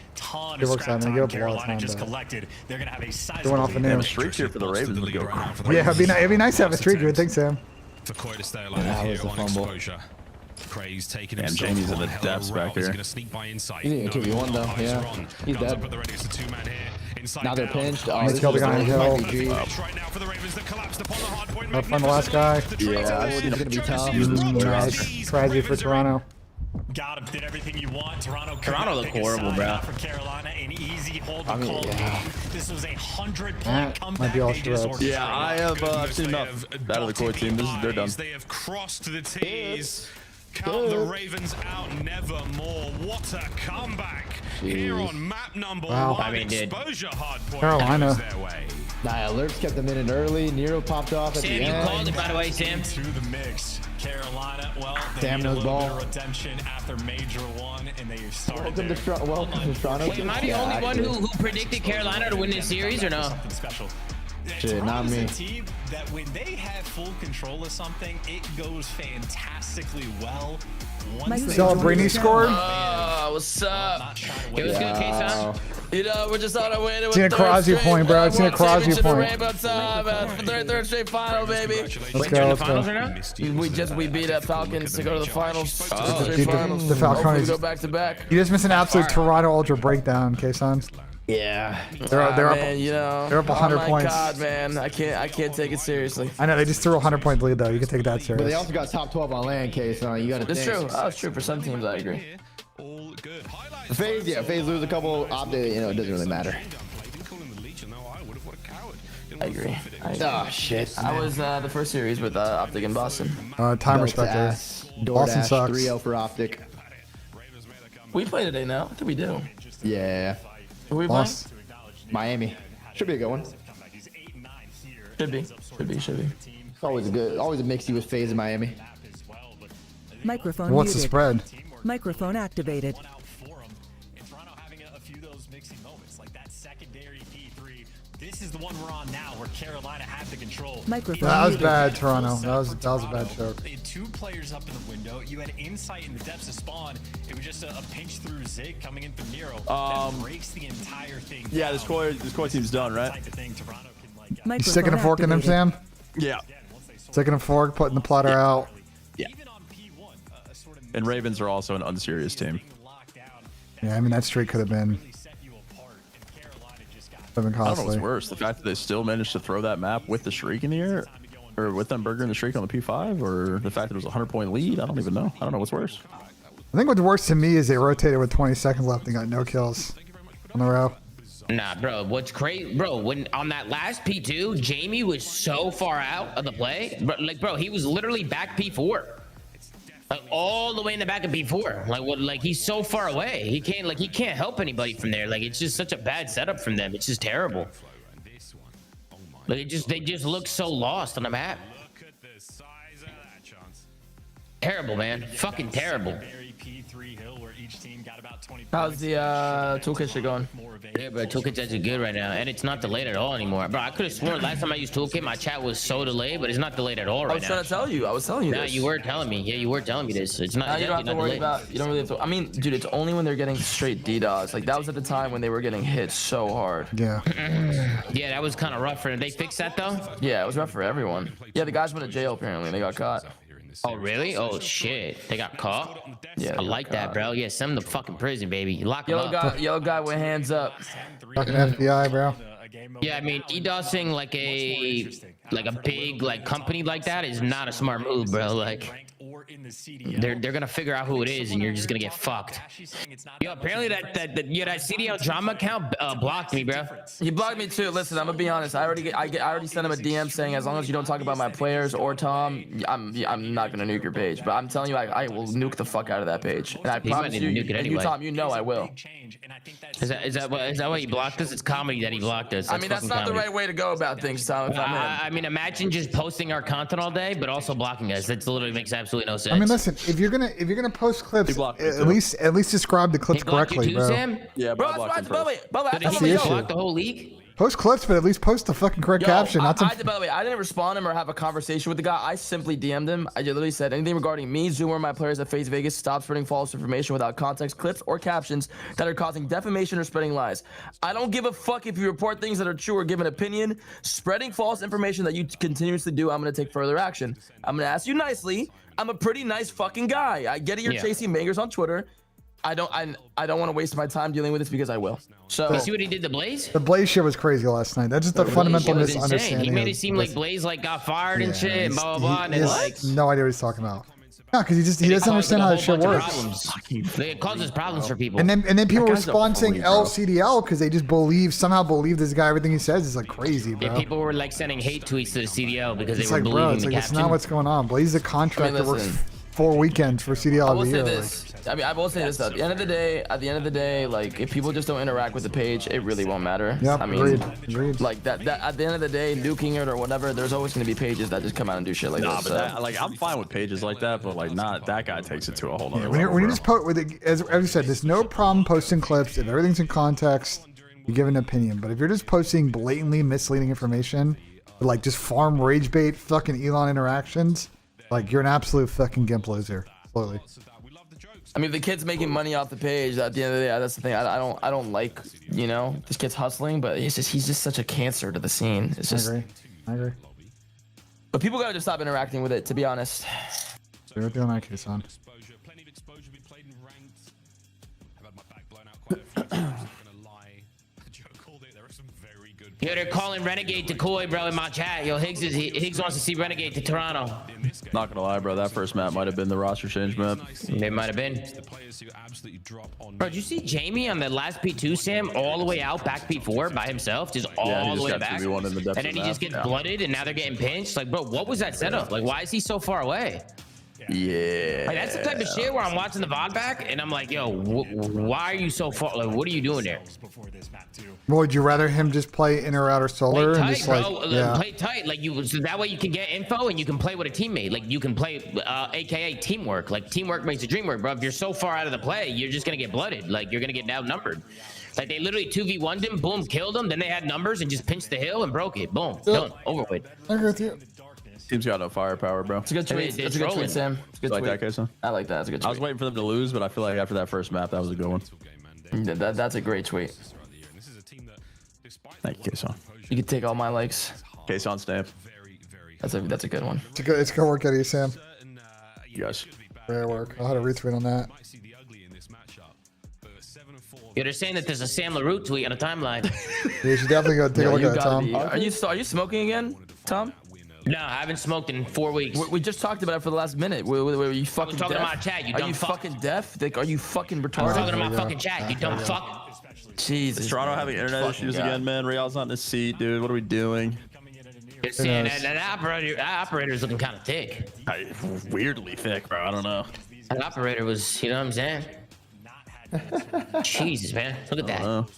It works out, man. Give up a lot of time, just but... collected. They're going to have a Going off the new. Streaks here for the Ravens would go. Yeah, it'd be nice to have a streak, you would think, Sam. For Koi to stay alive That here was a on fumble. exposure. Craig's taking And himself Jamie's in the one hell of a depths back route. He's here. gonna sneak by inside. He's in 2v1 though, yeah. He's Guns dead. up at the ready. It's a 2-man here. Inside Now they're down. pinched. Oh, Let's this kill the is guy on this hill. might be G. Right now for the Ravens that collapsed upon the hard point. I'll find the last guy. Yeah, this is gonna be tough. Tragedy for Toronto. Got him. Did everything you want. Toronto looked horrible, bro. For Carolina, an easy hold to I mean, call yeah. game. This was a 100-point Might comeback. be all They just strokes. ordered Yeah, I have I've seen enough out of the core team. They're done. They have crossed the T's. Count the Ravens out nevermore. What a comeback here on map number 1. I mean, dude. Exposure hard point. Carolina. Their way. Nah, alerts kept them in it early. Nero popped off at Sam, the you end. called it, by the way, Sam. To the mix. Carolina, well, they Sam need a knows little ball. bit of redemption after Major 1, and they started Welcome to Toronto. Wait, am I the only one who predicted Carolina to win this series or no? something special. Shit, not Toronto's me. a team that when they have full control of something, it goes fantastically well. Once they Celebrini scored? What's up? It was good, K-Son. You know, we're just on our way to a Seen a Crosby point, bro. I've seen a Crosby point. Rainbow time, third straight final, baby. Let's go, let's go. We beat up Falcons to go to the finals. Beat the Falcons. Go back to back. You just missed an absolute Toronto Ultra breakdown, K-Son. Yeah. They're up, man, you know, they're up 100 oh my points. God, man, I can't take it seriously. I know, they just threw a 100-point lead, though. You can take that serious. But they also got top 12 on land, case, so you got to think. It's true. Oh, it's true. For some teams, I agree. FaZe lose a couple updates, you know, it doesn't really matter. I agree. Oh, shit. I was the first series with Optic in Boston. Time respect there. Boston sucks. 3-0 for Optic. We play today now. I think we do. Yeah. Who we playing? Miami. Should be a good one. Should be. Always a mixie with FaZe in Miami. Microphone What's the muted. spread? Microphone activated. This is the one we're on now, where Carolina had the control. Microphone That was muted. bad, Toronto. That was a bad choke. You had 2 players up in the window. You had insight in the depths of spawn. It was just a pinch through Zig coming in through Nero. That breaks the entire thing. Yeah, this core team's done, right? You sticking a fork in them, Sam? Yeah. Sticking a fork, putting the plotter out. Yeah. And Ravens are also an unserious team. Yeah, I mean, that streak could have been I don't know costly. what's worse, the fact that they still managed to throw that map with the streak in the air, or with them burgering the streak on the P5, or the fact that it was a 100-point lead. I don't even know. I don't know what's worse. I think what's worse to me is they rotated with 20 seconds left and got no kills on the row. Nah, bro, what's crazy, bro, when on that last P2, Jamie was so far out of the play. Bro, he was literally back P4. Like, all the way in the back of P4. Like, he's so far away. He can't help anybody from there. Like, it's just such a bad setup from them. It's just terrible. Like, they just look so lost on the map. Terrible, man. Fucking terrible. How's the toolkit shit going? Yeah, bro, toolkit's actually good right now, and it's not delayed at all anymore. Bro, I could have sworn last time I used toolkit, my chat was so delayed, but it's not delayed at all right now. I was trying to tell you. I was telling you No, this. you were telling me. Yeah, you were telling me this. It's not. Now you don't have to worry delayed. about. You don't really have to. I mean, dude, it's only when they're getting straight DDoS. Like that was at the time when they were getting hit so hard. Yeah. Yeah, that was kind of rough for them. They fixed that though. Yeah, it was rough for everyone. Yeah, the guys went to jail apparently. And they got caught. Oh, really? Oh, shit. They got caught? Yeah, I like that, bro. Yeah, send them to fucking prison, baby. Lock them up. Yellow guy with hands up. Fucking FBI, bro. Yeah, I mean, DDoSing like a big like company like that is not a smart move, bro. Like they're gonna figure out who it is, and you're just gonna get fucked. Yo, apparently that CDL drama account blocked me, bro. He blocked me too. Listen, I'm gonna be honest. I already sent him a DM saying as long as you don't talk about my players or Tom, I'm not gonna nuke your page. But I'm telling you, I will nuke the fuck out of that page. And I promise you, nuke it anyway. you Tom, you know I will. Is that why he blocked us? It's comedy that he blocked us. I mean, that's not the right way to go about things, Tom. I mean, imagine just posting our content all day, but also blocking us. That literally makes absolutely no sense. I mean, listen, if you're gonna post clips, at least describe the clips correctly, bro. Yeah, bro, that's Did he block the whole league? Post clips, but at least post the fucking correct caption. By the way, I didn't respond to him or have a conversation with the guy. I simply DM'd him. I literally said anything regarding me, Zoomer, my players at Face Vegas, stop spreading false information without context, clips, or captions that are causing defamation or spreading lies. I don't give a fuck if you report things that are true or give an opinion. Spreading false information that you continuously do, I'm gonna take further action. I'm gonna ask you nicely. I'm a pretty nice fucking guy. I get it. You're chasing bangers on Twitter. I don't want to waste my time dealing with this because I will. So you see what he did to Blaze? The Blaze shit was crazy last night. That's just a fundamental misunderstanding. He made it seem like Blaze like got fired and shit, and blah blah blah. And like no idea what he's talking about. No, because he doesn't understand how that shit works. It causes problems for people. And then people respond saying LCDL because they just somehow believe this guy. Everything he says is like crazy, bro. Yeah, people were like sending hate tweets to the CDL because it's they were like, believing bro, it's the like captain. it's not what's going on. Blaze is a contractor works 4 weekends for CDL I will every say year. this. I mean, I will say this though. At the end of the day, like if people just don't interact with the page, it really won't matter. Yep, I mean, agreed. like that at the end of the day, nuking it or whatever, there's always going to be pages that just come out and do shit like nah, this. But that, like I'm fine with pages like that, but like not that guy takes it to a whole other level. When you just post with it, as you said, there's no problem posting clips if everything's in context. You give an opinion, but if you're just posting blatantly misleading information, like just farm rage bait, fucking Elon interactions, like you're an absolute fucking gimp loser. Slowly. I mean, if the kid's making money off the page, at the end of the day, that's the thing. I don't like, you know, this kid's hustling, but he's just such a cancer to the scene. It's just. I agree. But people gotta just stop interacting with it, to be honest. So we're doing that case on. Yo, they're calling Renegade to Koi, bro, in my chat. Yo, Higgs wants to see Renegade to Toronto. Not gonna lie, bro. That first map might have been the roster change map. It might have been. Bro, did you see Jamie on the last P2, Sam, all the way out back P4 by himself, just all the way back? In the and then he just gets blooded, and now they're getting pinched. Like, bro, what was that setup? Like, why is he so far away? Yeah. Like, that's the type of shit where I'm watching the VOD back, and I'm like, yo, why are you so far? Like, what are you doing there? Well, would you rather him just play inner or outer solar? Play tight, and just bro. like, yeah. Play tight. Like, so that way you can get info and you can play with a teammate. Like, you can play, AKA teamwork. Like, teamwork makes the dream work, bro. If you're so far out of the play, you're just going to get blooded. Like, you're going to get outnumbered. Like, they literally 2v1'd him, boom, killed him. Then they had numbers and just pinched the hill and broke it. Boom, done, over with. I agree with you. Team's got no firepower, bro. It's a good tweet. It's a good tweet, Sam. It's a good like tweet. that, Kason? I like that. It's a good tweet. I was waiting for them to lose, but I feel like after that first map, that was a good one. That's a great tweet. Thank you, Kason. You can take all my likes. Kason stamp. That's a good one. It's good work out of you, Sam. You guys. Great work. I'll have a retweet on that. Yeah, they're saying that there's a Sam LaRue tweet on a timeline. You should definitely go take a look at it, Tom. Are you smoking again, Tom? No, I haven't smoked in 4 weeks. We just talked about it for the last minute. Were you fucking talking deaf? to my chat, you Are dumb you fuck. fucking deaf? Like, are you fucking retarded? I'm talking to my fucking chat, you dumb fuck. Jesus. Is Toronto having internet issues again, man? Real's not in his seat, dude. What are we doing? You're saying that operator's looking kind of thick. Weirdly thick, bro. I don't know. That operator was, you know what I'm saying? Jesus, man. Look at that.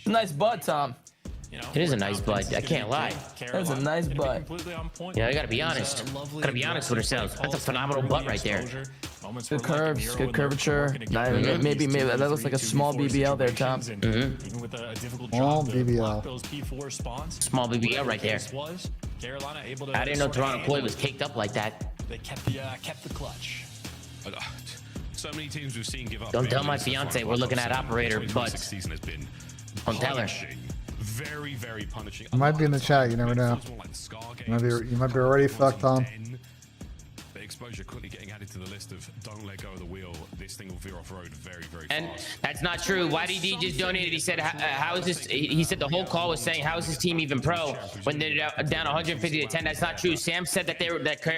Nice butt, Tom. It is a nice butt. I can't lie. That's a nice butt. Yeah, I gotta be honest. Gotta be honest with ourselves. That's a phenomenal butt right there. Good curves, good curvature. Maybe that looks like a small BBL there, Tom. Small BBL. Small BBL right there. I didn't know Toronto Koi was caked up like that. They kept the clutch. So many teams we've seen give up. Don't tell my fiance we're looking at operator butts. Don't tell her. Very, very punishing. You might be in the chat. You never know. You might be already fucked, Tom. Exposure quickly getting added to the list of don't let go of the wheel. This thing will veer off road very, very And fast. that's not true. YDD just donated. He said, "How is this?" He said the whole call was saying, "How is this team even pro when they're down 150 to 10?" That's not true. Sam said that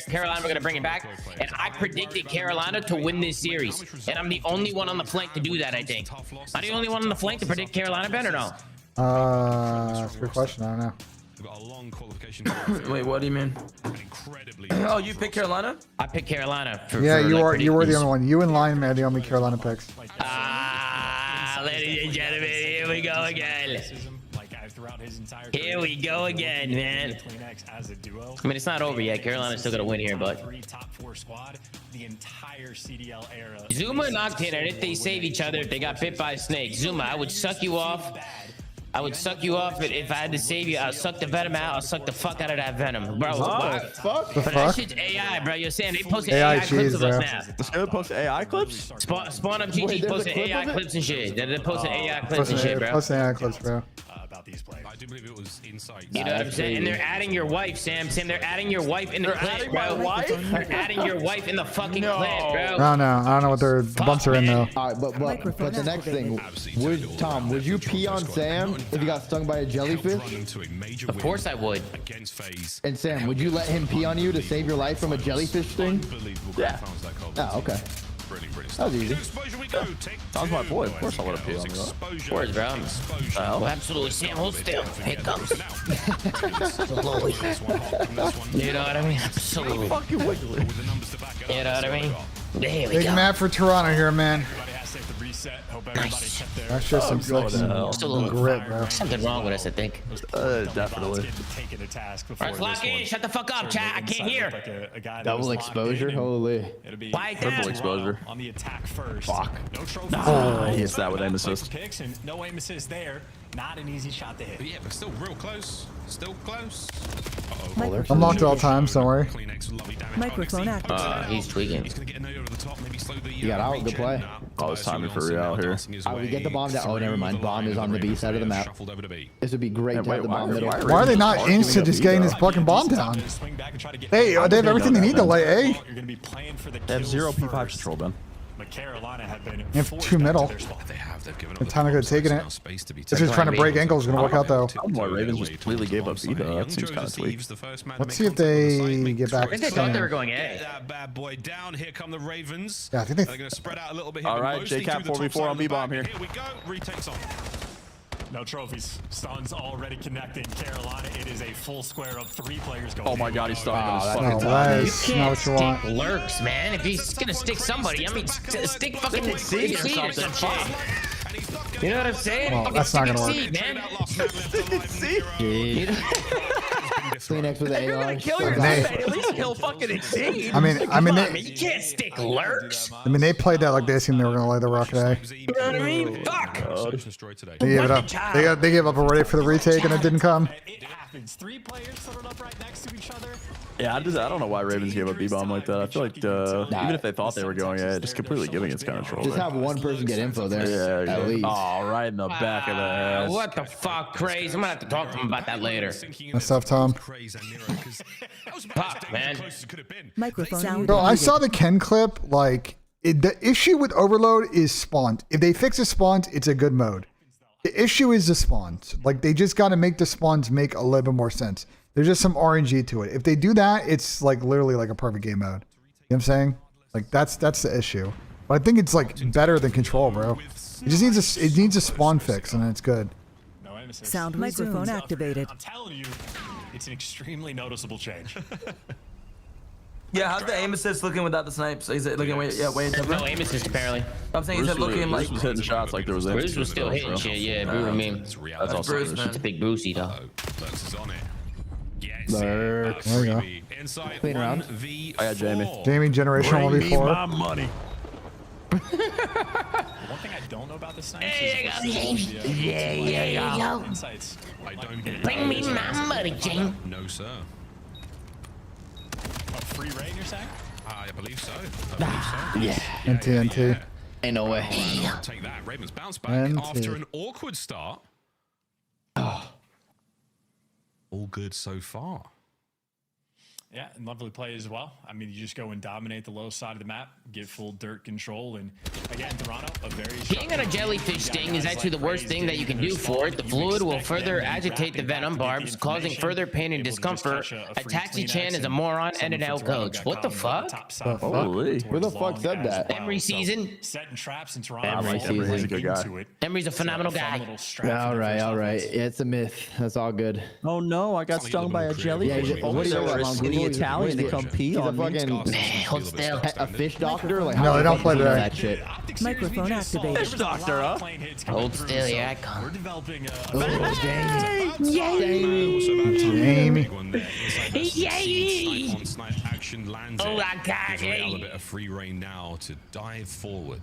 Carolina were going to bring it back, and I predicted Carolina to win this series. And I'm the only one on the flank to do that. I think. I'm the only one on the flank to predict Carolina, Ben, or no? That's a good question. I don't know. We've got a long qualification. Wait, what do you mean? Oh, you picked Carolina? I picked Carolina. Yeah, you were the only one. You and Lion are the only Carolina picks. Ladies and gentlemen, here we go again. Here we go again, man. I mean, it's not over yet. Carolina's still gonna win here, but Zuma and Octane, and if they save each other, if they got bit by a snake, Zuma, I would suck you off. I would suck you off, but if I had to save you, I'll suck the venom out. I'll suck the fuck out of that venom, bro. Fuck. But that shit's AI, bro. You're saying they posted AI clips of us now. This guy posted AI clips? Spawn up GG posted AI clips and shit. They're posting AI clips and shit, bro. Posting AI clips, bro. About these players. I do believe it was insight. You know what I'm saying? And they're adding your wife, Sam. Sam, they're adding your wife in the clip, bro. They're adding your wife in the fucking clip, bro. I don't know what their bumps are in though. All right, but the next thing, would you pee on Sam if he got stung by a jellyfish? Of course I would. And Sam, would you let him pee on you to save your life from a jellyfish sting? Yeah. Oh, okay. That was easy. Sounds my boy. Of course I want to pee on you. Of course, bro. Oh, absolutely, Sam. Hold still. Here it comes. Slowly. You know what I mean? Absolutely. Fucking wiggly. You know what I mean? There we Big go. map for Toronto here, man. Nice. That's just some fucking grip, bro. Something wrong with us, I think. Definitely. All right, lock in. Shut the fuck up, chat. I can't hear. Double exposure, holy. Quiet Triple down. exposure. On the attack first. Fuck. No trophy. He hits that with aim assist. Picks and no aim assist there. Not an easy shot to hit. Yeah, but still real close. Still close. I'm locked at all times, don't worry. Microphone activated. He's tweaking. He's gonna get a node over the top, maybe slow the You got out, good play. Oh, it's timing for Real here. We get the bomb down. Oh, never mind. Bomb is on the B side of the map. This would be great to have the bomb middle. Why are they not insta just getting this fucking bomb down? Hey, they have everything they need to lay A. They have 0 P5 control, Ben. But Carolina have been They have 2 middle. They've given up The time they're taking it. space to be They're just trying to break ankles. Gonna work out though. Why Ravens just completely gave up B though. That seems kind of tweaked. Let's see if they get back. I think they thought they were going A. That bad boy down. Here come the Ravens. Yeah, I think they. They're going to spread out a little bit here. All right, JCap 4v4 on B-bomb here. Here we go. Retakes on. no trophies. Stuns already connecting. Carolina, it is a full square of 3 players going. Oh my god, he's starting No, fucking that's not what you want. Stick lurks, man. If he's gonna stick somebody, I mean, stick fucking Exceed or some shit. You know what I'm saying? Well, that's not gonna work. Exceed, man. Kleenex with the You're AR. gonna kill yourself. At least kill fucking Exceed. I mean, You can't stick lurks. they played that like they assumed they were gonna lay the rock A. You know what I mean? Fuck. They gave it up. They gave up already for the retake and it didn't come. It happens. 3 players settled up right next to each other. Yeah, I don't know why Ravens gave up B-bomb like that. I feel like even if they thought they were going, just completely giving it's kind of troll. Just have one person get info there. Yeah, at least. Oh, right in the back of the head. What the fuck, Craze? I'm gonna have to talk to him about that later. That's tough, Tom. Fuck, man. Microphone. Bro, I saw the Ken clip. Like, the issue with Overload is spawns. If they fix the spawns, it's a good mode. The issue is the spawns. Like, they just got to make the spawns make a little bit more sense. There's just some RNG to it. If they do that, it's like literally like a perfect game mode. You know what I'm saying? Like, that's the issue. But I think it's like better than Control, bro. It just needs a spawn fix, and then it's good. Sound microphone activated. I'm telling you, it's an extremely noticeable change. Yeah, how's the aim assist looking without the snipes? Is it looking way There's no aim assist apparently. I'm saying is it looking like Bruce was hitting shots like there was aim. Bruce was still hitting shit, yeah. Bruce, I mean, That's also Bruce, Bruce. man. it's a big Brucey though. There you go. Clean around. I got Jamie. Jamie, generational Bring me my V4. money. One thing I don't know about the snipes is Yeah. insights. I don't get Bring me my money, Jane. No, sir. A free raid, you're saying? I believe so. I believe so. Yeah. NT. Ain't no way. Take that. Ravens bounce back NT. after an awkward start. All good so far. Yeah, and lovely play as well. I mean, you just go and dominate the low side of the map, get full dirt control, and again, Toronto, a very Being on a jellyfish sting is actually the worst thing that you can do for it. The fluid will further agitate the venom barbs, causing further pain and discomfort. A Taxi Chan is a moron and an L coach. What the fuck? Holy. Who the fuck said that? Emery season. Setting traps in Toronto. Emery season. He's a good guy. Emery's a phenomenal guy. All right. It's a myth. That's all good. Oh no, I got stung by a jellyfish. Yeah, what do you know about skinny Italian to come pee on me? Hold still. A fish doctor? Like, No, they don't play that shit. Microphone activated. Fish doctor, huh? Hold still, yeah, I come. We're developing Jamie. Yay! Action lands. Oh my God! Real a bit of free reign now to dive forward.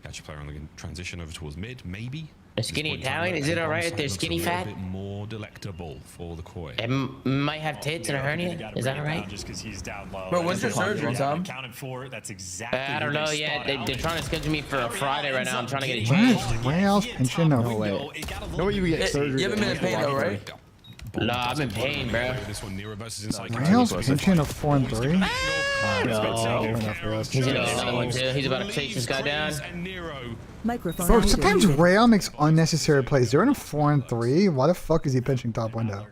Catch a player on the transition over towards mid, maybe. A skinny Italian? Is it alright if they're skinny fat? A bit more delectable for the Koi. It might have tits and a hernia. Is that alright? Just because he's down low. Bro, when's your surgery, Tom? Accounted for. That's exactly. I don't know yet. They're trying to schedule me for a Friday right now. I'm trying to get it changed. Rails pinching. No way. No way you get surgery. You haven't been in pain though, right? No, I'm in pain, bro. This one near versus inside. Rails pinching a 4-3. He's in another one too. He's about to chase this guy down. Microphone Bro, activated. sometimes Rail makes unnecessary plays. They're in a 4-3. Why the fuck is he pinching top window?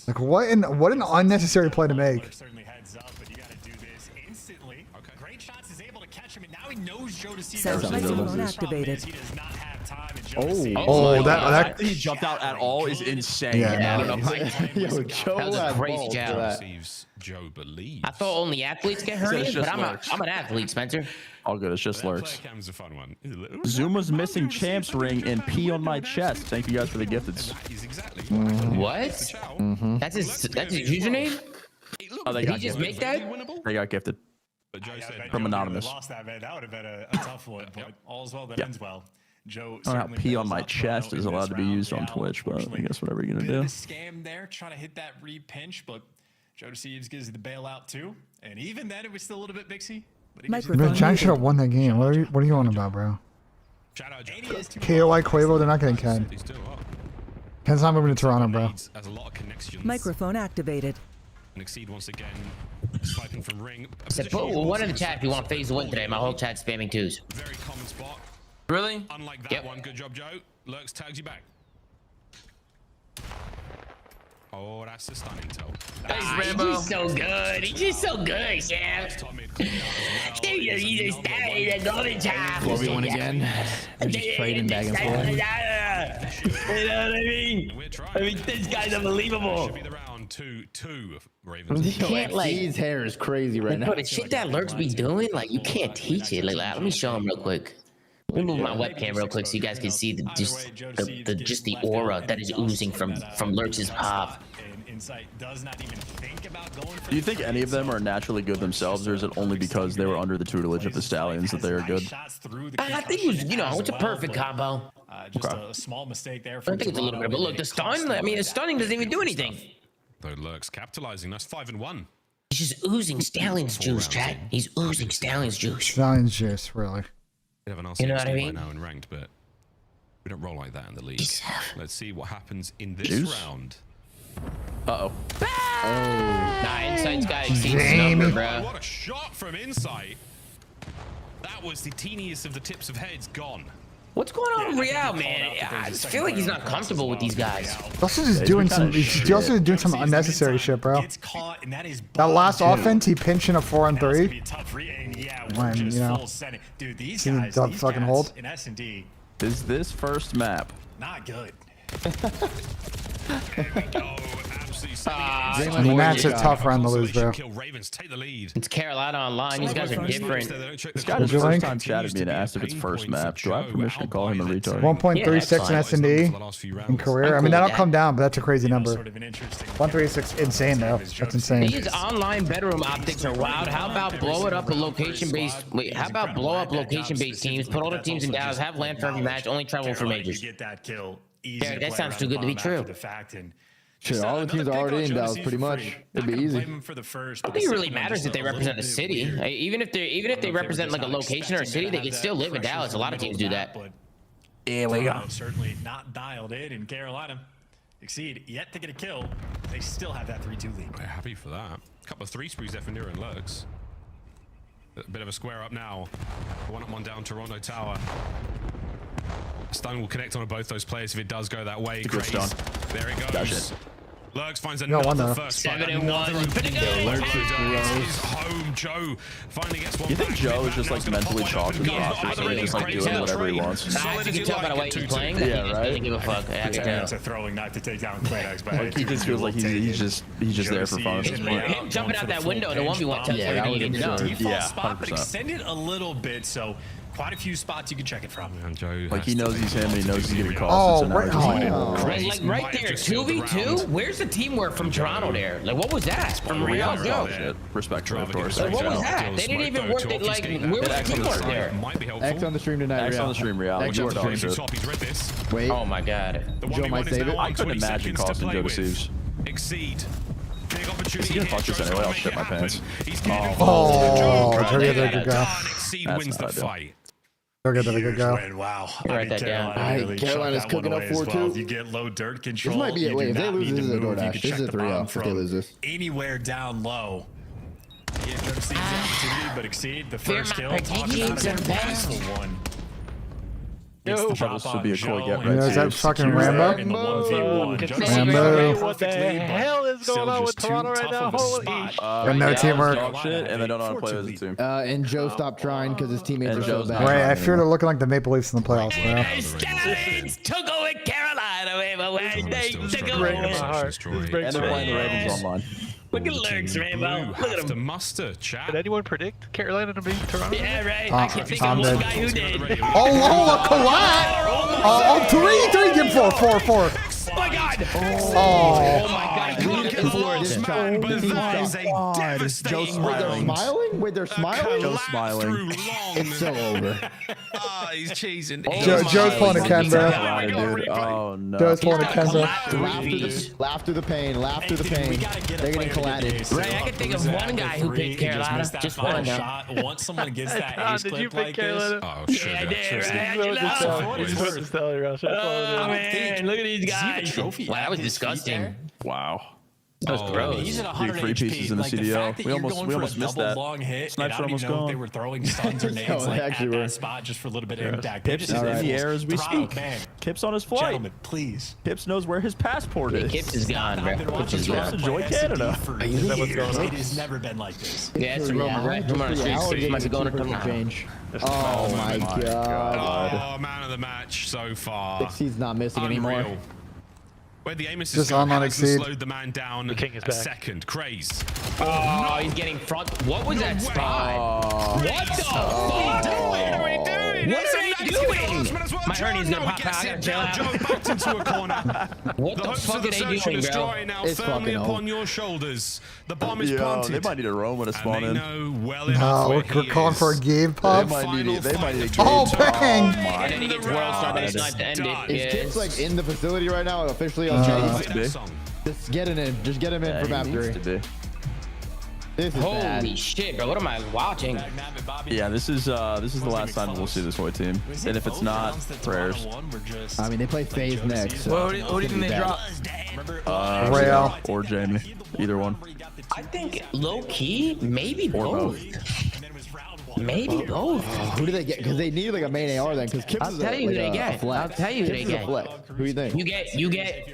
Like what an unnecessary play to make. Certainly heads up, but you got to do this instantly. Okay. Great shots is able to catch him, and now he knows Joe to see. Microphone activated. He does not have time. That he jumped out at all is insane. Yeah, no. Yo, Joe That was a had crazy balls job. for that. Joe believes. I thought only athletes get hernias, but I'm an athlete, Spencer. All good. It's just lurks. Cam's a fun one. Zuma's missing champs ring and pee on my chest. Thank you guys for the gifteds. What? That's his username? Oh, they Did got he just gifted. make that? They got gifted. But Joe said From Anonymous. Lost that, man. That would have been a tough one, but all's well that ends well. Joe. I don't know how pee on my chest is allowed to be used on Twitch, but I guess whatever you're gonna do. Scam there, trying to hit that re-pinch, but Joe Deceives gives the bailout too, and even then it was still a little bit mixy. Bro, Giants should have won that game. What are you on about, bro? KOI Quavo, they're not getting Ken. Ken's not moving to Toronto, bro. Microphone activated. And Exceed once again, sniping from ring. Said, put one in the chat if you want FaZe to win today. My whole chat's spamming twos. Very common spot. Really? Unlike that one. Good job, Joe. Lurks tags you back. Oh, that's the stunning toe. He's just so good. He's just so good, Sam. He's just standing the golden child. 4v1 again. They're just trading back and forth. You know what I mean? I mean, this guy's unbelievable. His hair is crazy right now. Bro, the shit that Lurks be doing, like, you can't teach it. Like, let me show him real quick. Let me move my webcam real quick so you guys can see the aura that is oozing from Lurks' pop. Do you think any of them are naturally good themselves, or is it only because they were under the tutelage of the Stallions that they are good? I think it was, it's a perfect combo. Just a small mistake there. I think it's a little bit, but look, the stun. I mean, the stunning doesn't even do anything. Though Lurks capitalizing. That's 5-1. He's just oozing Stallion's juice, chat. He's oozing Stallion's juice. Stallion's juice, really. You know what I mean? Now in ranked, but we don't roll like that in the league. Let's see what happens in this round. Uh-oh. Nah, Insight's got Exceed's number, bro. What a shot from Insight. That was the teeniest of the tips of heads gone. What's going on with Real, man? I just feel like he's not comfortable with these guys. Also just doing some unnecessary shit, bro. That last offense, he pinched in a 4-3. When, Dude, these see guys, the fucking hold. in S&D, Is this first map? not good. I mean, that's a tough round to lose, bro. It's Carolina Online. These guys are different. This guy just first time chatted me and asked if it's first map. Do I have permission to call him a retard? 1.36 in S&D in career. I mean, that'll come down, but that's a crazy number. 136, insane though. That's insane. These online bedroom optics are wild. How about blow it up a location-based? Wait, how about blow up location-based teams? Put all the teams in Dallas. Have land for every match. Only travel for majors. Derek, that sounds too good to be true. Shit, all the teams are already in Dallas, pretty much. It'd be easy. I don't think it really matters if they represent a city. Even if they represent like a location or a city, they can still live in Dallas. A lot of teams do that. Here we go. Certainly not dialed in Carolina. Exceed yet to get a kill. They still have that 3-2 lead. We're happy for that. A couple of 3 sprees there for Nero and Lurks. A bit of a square up now. 1 up, 1 down, Toronto Tower. Stun will connect on both those players if it does go that way. Grace. There it goes. Lurks finds another first fight. 7-1. Lurks is home. Joe finally gets one. You think Joe is just like mentally chalked with boxers, so he's like doing whatever he wants? I can tell by the way he's playing. Yeah, right. Doesn't give a fuck. It's a throwing knife to take down Kratos, but like he just feels like he's just there for fun. Him jumping out that window in the 1v1 tells you everything you need to know. Default spot, but extend it a little bit, so quite a few spots you can check it from. Like he knows he's him, and he knows he's getting calls. Like right there, 2v2. Where's the teamwork from Toronto there? Like what was that from Real? Respect, of course. Like what was that? They didn't even work it. Like where was the teamwork there? X on the stream tonight. X on the stream, Real. X on the stream. Wait. Oh my god. Joe might save it. I couldn't imagine costing Joe deceives. Exceed. Big opportunity. He's gonna fuck this anyway. I'll shit my pants. There you go. Exceed wins the fight. There you go. Wow. Write that down. Carolina's cooking up 4-2. You get low dirt control. This might be it. Wait, if they lose, this is a DoorDash. This is a 3-0 if they lose this. Anywhere down low. Yeah, Joe sees the opportunity, but Exceed the first kill. One. Yo, this would be a cool get right. Is that fucking Rambo? Rambo. What the hell is going on with Toronto right now? Holy and no teamwork. Shit, and they don't know how to play as a team. And Joe stopped trying because his teammates are so bad. Right, I fear they're looking like the Maple Leafs in the playoffs now. Took away Carolina, they took away. And they're playing the Ravens online. Look at Lurks, Rainbow. Look at him. To muster, chat. Did anyone predict Carolina to beat Toronto? Yeah, right. I can think of one guy who did. Oh, collide! 3, give 4. Oh my god! Oh my god! Joe's smiling. Wait, they're smiling. Joe's smiling. It's so over. He's cheesing. Joe's pulling a Kemba. Oh no. Joe's pulling a Kemba. Laugh through the pain. Laugh through the pain. They're getting collided. Right, I can think of one guy who picked Carolina. Just one shot. Once someone gets that ace clip like this. Oh shit! I did. Oh man, look at these guys. Wow, that was disgusting. Wow. That was gross. He's at 100 3 pieces in the CDL. We almost missed that. Long hit, Snipes are almost gone. gone. They were throwing stuns or nades like at that spot just for a little bit of impact. Pips is in the air as we speak. Kip's on his flight. Gentlemen, please. Pips knows where his passport is. Kips is gone, bro. I've been watching Enjoy Canada. It has never been like this. Yeah, it's a rumor, right? Rumor on the streets. Might be going to Toronto. Oh my god. Oh, man of the match so far. Exceed's not missing anymore. Where the Amos Just is online hasn't Exceed. slowed the man down a second. Craze. Oh, he's getting front. What was that spot? What the fuck? What are they doing? My hernia's gonna pop out. I gotta chill out. Joe backed into a corner. What the fuck are they doing, bro? Now It's firmly fucking upon your shoulders. The bomb is Yo, planted. they might need a Roma to spawn in. No, we're calling for a game pub. They might need a game. Oh, bang! And then he gets world star next night to end it. Is Kip's like in the facility right now? Officially on Just get him in. Just get him in for map 3. This is holy shit, bro! What am I watching? Yeah, this is the last time we'll see this Hoy team, and if it's not, prayers. I mean, they play FaZe next. So who do you think they drop? Real or Jamie, either one. I think low key, maybe both. Maybe both. Who do they get? Because they need like a main AR then. Because Kip's I'll tell you who they get. I'll tell you who they get. Who do you think?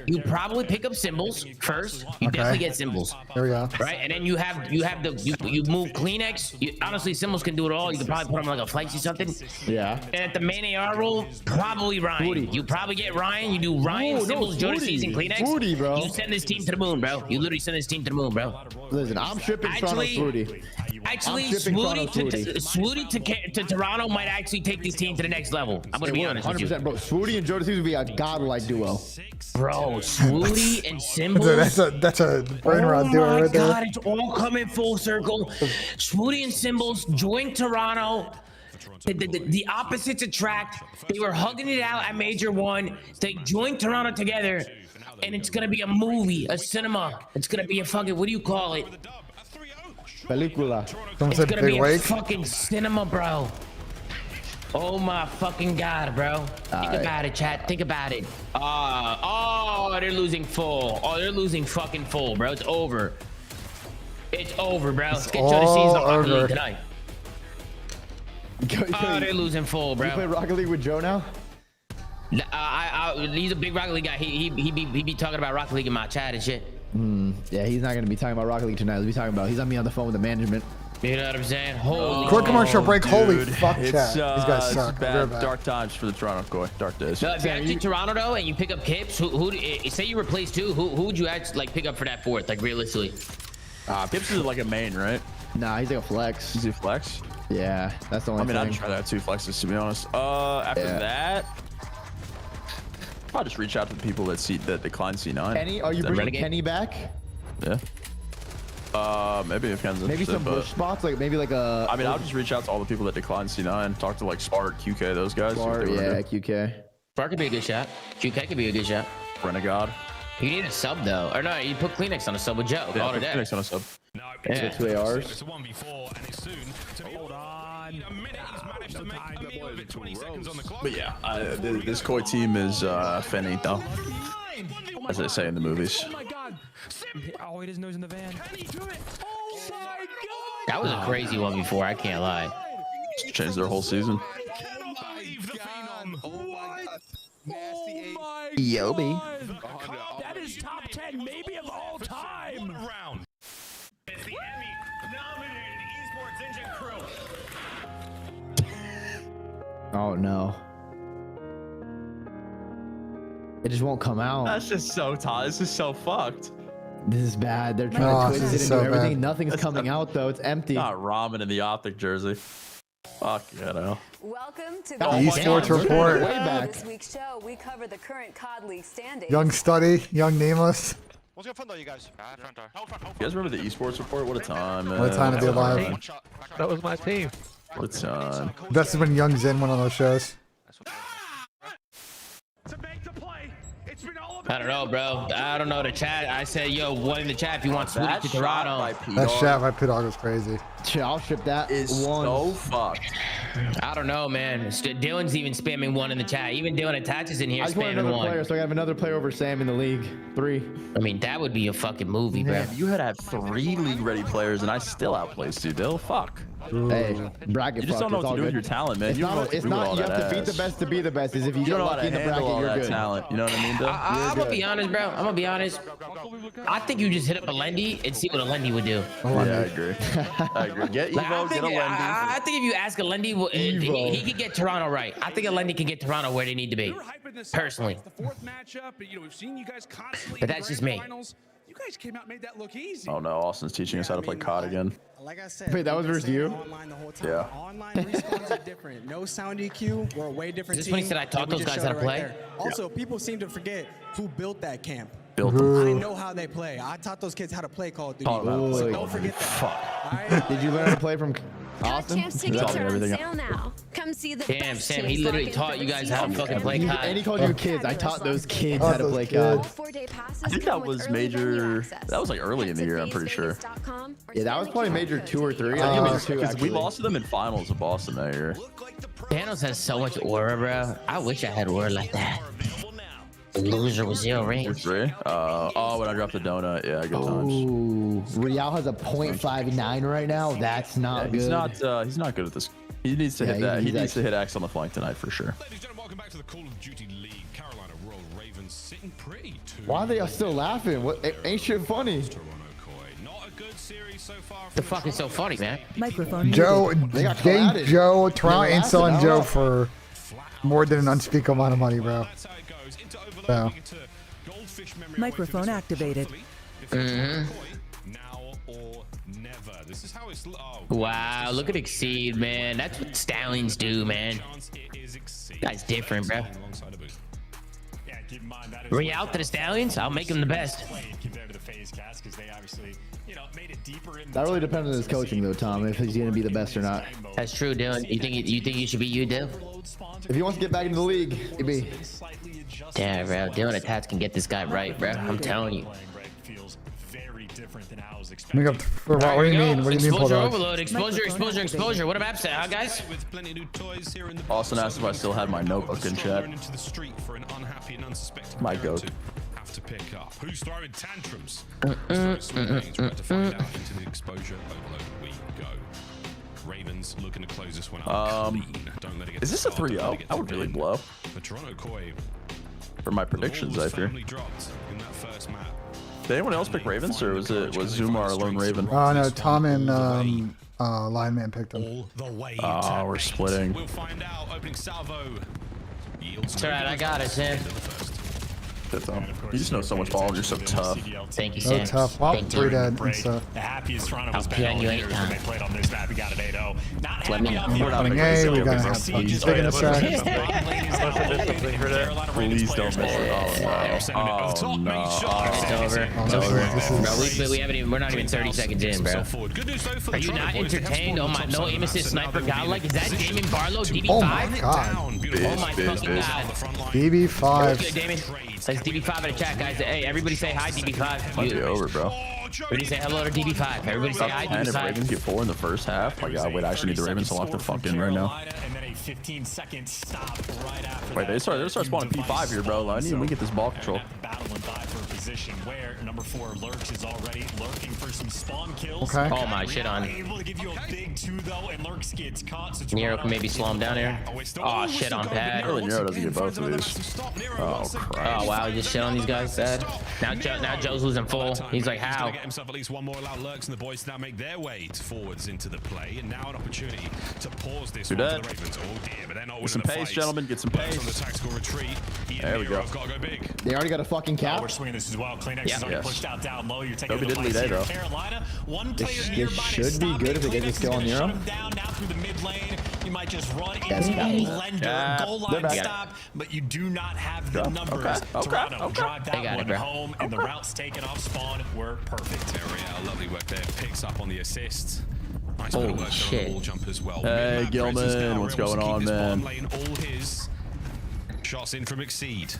You probably pick up symbols first. You definitely get symbols. There we go. Right, and then you move Kleenex. Honestly, symbols can do it all. You can probably put them like a flex or something. Yeah. And at the main AR role, probably Ryan. Booty. You probably get Ryan. You do Ryan, symbols, Jodeci, and Kleenex. Booty, bro. You send this team to the moon, bro. You literally send this team to the moon, bro. Listen, I'm shipping Toronto Swooty. Actually, Swooty to Toronto might actually take this team to the next level. I'm gonna be honest with you. 100%, bro. Swooty and Jodeci would be a godlike duo. Bro, Swooty and Symbols. That's a brain rot duo right there. Oh my god, it's all coming full circle. Swooty and Symbols join Toronto. The opposites attract. They were hugging it out at Major 1. They joined Toronto together, and it's gonna be a movie, a cinema. It's gonna be a fucking, what do you call it? Película. Someone It's said gonna Big be a Wake. fucking cinema, bro. Oh my fucking god, bro. Think about it, chat. Think about it. Oh, they're losing full. Oh, they're losing fucking full, bro. It's over. It's over, bro. Let's get Joe to season Rocket League tonight. Oh, they're losing full, bro. You play Rocket League with Joe now? He's a big Rocket League guy. He be talking about Rocket League in my chat and shit. Yeah, he's not gonna be talking about Rocket League tonight. He'll be talking about. He's on me on the phone with the management. You know what I'm saying? Holy. Quick commercial break. Dude, Holy fuck, it's, chat. These guys suck. It's bad, dark times for the Toronto Koi. Dark days. No, if you actually Toronto though, and you pick up Kips, who say you replace two, who would you actually like pick up for that fourth? Like realistically. Kips is like a main, right? Nah, he's like a flex. Is he flex? Yeah, that's the only thing. I'd try that 2 flexes to be honest. After that, I'll just reach out to the people that decline C9. Kenny, are you bringing Kenny back? Yeah. Maybe if Ken's maybe some bush spots, like maybe like a. I mean, I'll just reach out to all the people that decline C9. Talk to like Spark, QK, those guys. Spark, yeah, QK. Spark could be a good shot. QK could be a good shot. Renegade. You need a sub though, or no? You put Kleenex on a sub with Joe. Yeah, put Kleenex on a sub. No, yeah. 2 ARs. It's a 1v4 and it's soon to be. Hold on. A minute, he's managed to make a meal of it. 20 seconds on the clock. But yeah, this Koi team is finito, as they say in the movies. Oh my god. Oh, he doesn't know he's in the van. Can he do it? Oh my god. That was a crazy one before. I can't lie. Just changed their whole season. Yobi. That is top 10 maybe of all time. It's the Emmy-nominated esports engine crew. Oh no. It just won't come out. That's just so tight. This is so fucked. This is bad. They're trying to twist it into everything. Bad. Nothing's coming out though. It's empty. Not ramen in the optic jersey. Fuck yeah, no. Welcome to the Esports Report. Way back. This week's show, we cover the current COD League standings. Young Study, Young Nameless. What's your fun though, you guys? You guys remember the Esports Report? What a time, man. What a time to be alive. That was my team. What a time. Best is when Young Zen went on those shows. I don't know, bro. I don't know the chat. I said, yo, one in the chat if you want Swooty to Toronto. That shot by Pidog was crazy. I'll ship that. Is so fucked. I don't know, man. Dylan's even spamming one in the chat. Even Dylan attaches in here I just want spamming another one. player, so I have another player over Sam in the league. 3. I mean, that would be a fucking movie, bro. Man, you had to have 3 league-ready players, and I still outplaced you, Dill. Fuck. Hey, bracket. You just don't know what to do with your talent, man. It's not. You have to beat the best to be the best. Is if you get lucky in the bracket, you're good. Talent. You know what I mean, Dill? I'm gonna be honest, bro. I'm gonna be honest. I think you just hit up a Lendy and see what a Lendy would do. Yeah, I agree. I agree. Get Evo, get a Lendy. I think if you ask a Lendy, he could get Toronto right. I think a Lendy can get Toronto where they need to be. Personally. The fourth matchup, you know, we've seen you guys constantly. But that's just me. You guys came out, made that look easy. Oh no, Austin's teaching us how to play COD again. Like I said, wait, that was versus you? Online the whole time. Yeah. Online respawns are different. No sound EQ. We're a way different Is this team. when he said I taught those guys how to play? Also, people seem to forget who built that camp. Built them. I know how they play. I taught those kids how to play Call of Duty. So don't forget that. Fuck. Did you learn how to play from Austin? Chance tickets are on sale now. Come see the Damn, best Sam, he teams literally lock in taught for you the guys how to season. fucking play COD. And he called you kids. I taught those kids how to play COD. 4-day passes I think come that with was early venue major. access. That was like early in the year, I'm pretty sure. Yeah, that was probably major 2 or 3. I think it was 2 Because we actually. lost to them in finals of Boston that year. Thanos has so much aura, bro. I wish I had aura like that. The loser with 0 rings. 3. Oh, when I dropped the donut, yeah, good times. Ooh, Real has a .59 right now. That's not good. He's not good at this. He needs to hit that. He needs to hit X on the flank tonight for sure. Ladies and gentlemen, welcome back to the Call of Duty League. Carolina Royal Ravens sitting pretty. Why are they still laughing? What? Ain't shit funny. Not a good series so far. The fuck is so funny, man? Microphone. Joe, They got gave collided. Joe, Toronto They ain't lasted selling all Joe up. for more than an unspeakable amount of money, bro. So. Microphone activated. Now or never. This is how it's. Wow, look at Exceed, man. That's what Stallions do, man. Guy's different, bro. Re-out to the Stallions, I'll make him the best. That really depends on his coaching, though, Tom. If he's gonna be the best or not. That's true, Dylan. You think you should be you, Dylan? If he wants to get back into the league, he'd be. Damn, bro. Dylan Attacks can get this guy right, bro. I'm telling you. very different than I was Let expecting. me go for what do you mean? What do you mean? Exposure overload, exposure. What about that, huh, guys? With plenty of new toys here in the Austin asked if I still had my notebook in chat. into the street for an unhappy and unsuspecting My parent goat. to have to pick up. Who's throwing tantrums? Who's throwing swings? We're about to find out into the exposure overload we go. Ravens looking to close this one up clean. Don't let it get Is this a 3-0? I would really blow. The Toronto Koi For my predictions, I fear. dropped in that first map. Did anyone else pick Ravens, or was Zuma our lone Raven? Oh no, Tom and Lineman picked him. Oh, we're splitting. We'll find out. Opening salvo. It's alright, I got it, Sam. You just know so much ball. You're so tough. Thank you, So Sam. tough. Wow, Thank you. 3 dead and stuff. The happiest Toronto was I'll back pin you when anytime. they played on this map. We got an 8-0. Not Let me happy know. out We're the running other A. We way. gotta have fun. Taking a sec. Please don't miss it. Oh no. It's over. It's over. Bro, we haven't even. We're not even 30 seconds in, bro. Are you not entertained? Oh my! No aim assist sniper godlike. Is that Damon Barlow? DB5? Oh my god. Oh my fucking god. DB5. Good, Damon. That's DB5 in the chat, guys. Hey, everybody say hi, DB5. Might be over, bro. Everybody say hello to DB5. Everybody say hi, And if Ravens DB5. get 4 in the first half, my god, wait, I actually need the Ravens to lock the fuck in right now. And then a 15-second stop right after Wait, they start spawning P5 here, bro. I need we get this ball control. battle and die for a position where number 4 Lurch is already lurking for some spawn kills. Okay. Oh my shit on. Able to give you a big 2 though, and Lurch gets caught. So Nero can maybe slow him down here. Oh shit on pad. Really, Nero doesn't get both of these. Oh crap. Oh wow, he just shit on these guys. Sad. Now Joe's losing full. He's like, how? Get himself at least one more loud lurks, and the boys now make their way forwards into the play, and now an opportunity to pause this one for the Ravens. Oh dear, but they're not winning Get some the pace, fight. gentlemen. Get some Lurks on the pace. tactical retreat. There we go. Got to go big. They already got a fucking cap. We're swinging this as well. Kleenex is already pushed out down low. You're taking Toby the did lead place A, here. though. Carolina, one player This nearby to should be stop good it. if they get this Kleenex kill on is gonna Nero. shut him down now through the mid lane. You might just run into That's the bad. blender, goal line stop, but you do not have the numbers. Toronto drive that one home, and the routes taken off spawn were perfect. Real, lovely work there. Picks up on the assist. Nice bit of work there on the wall jump as well. Hey, Mid-map Gilman, presence now. what's Real going wants to on, keep this man? bottom lane all his. Shots in from Exceed.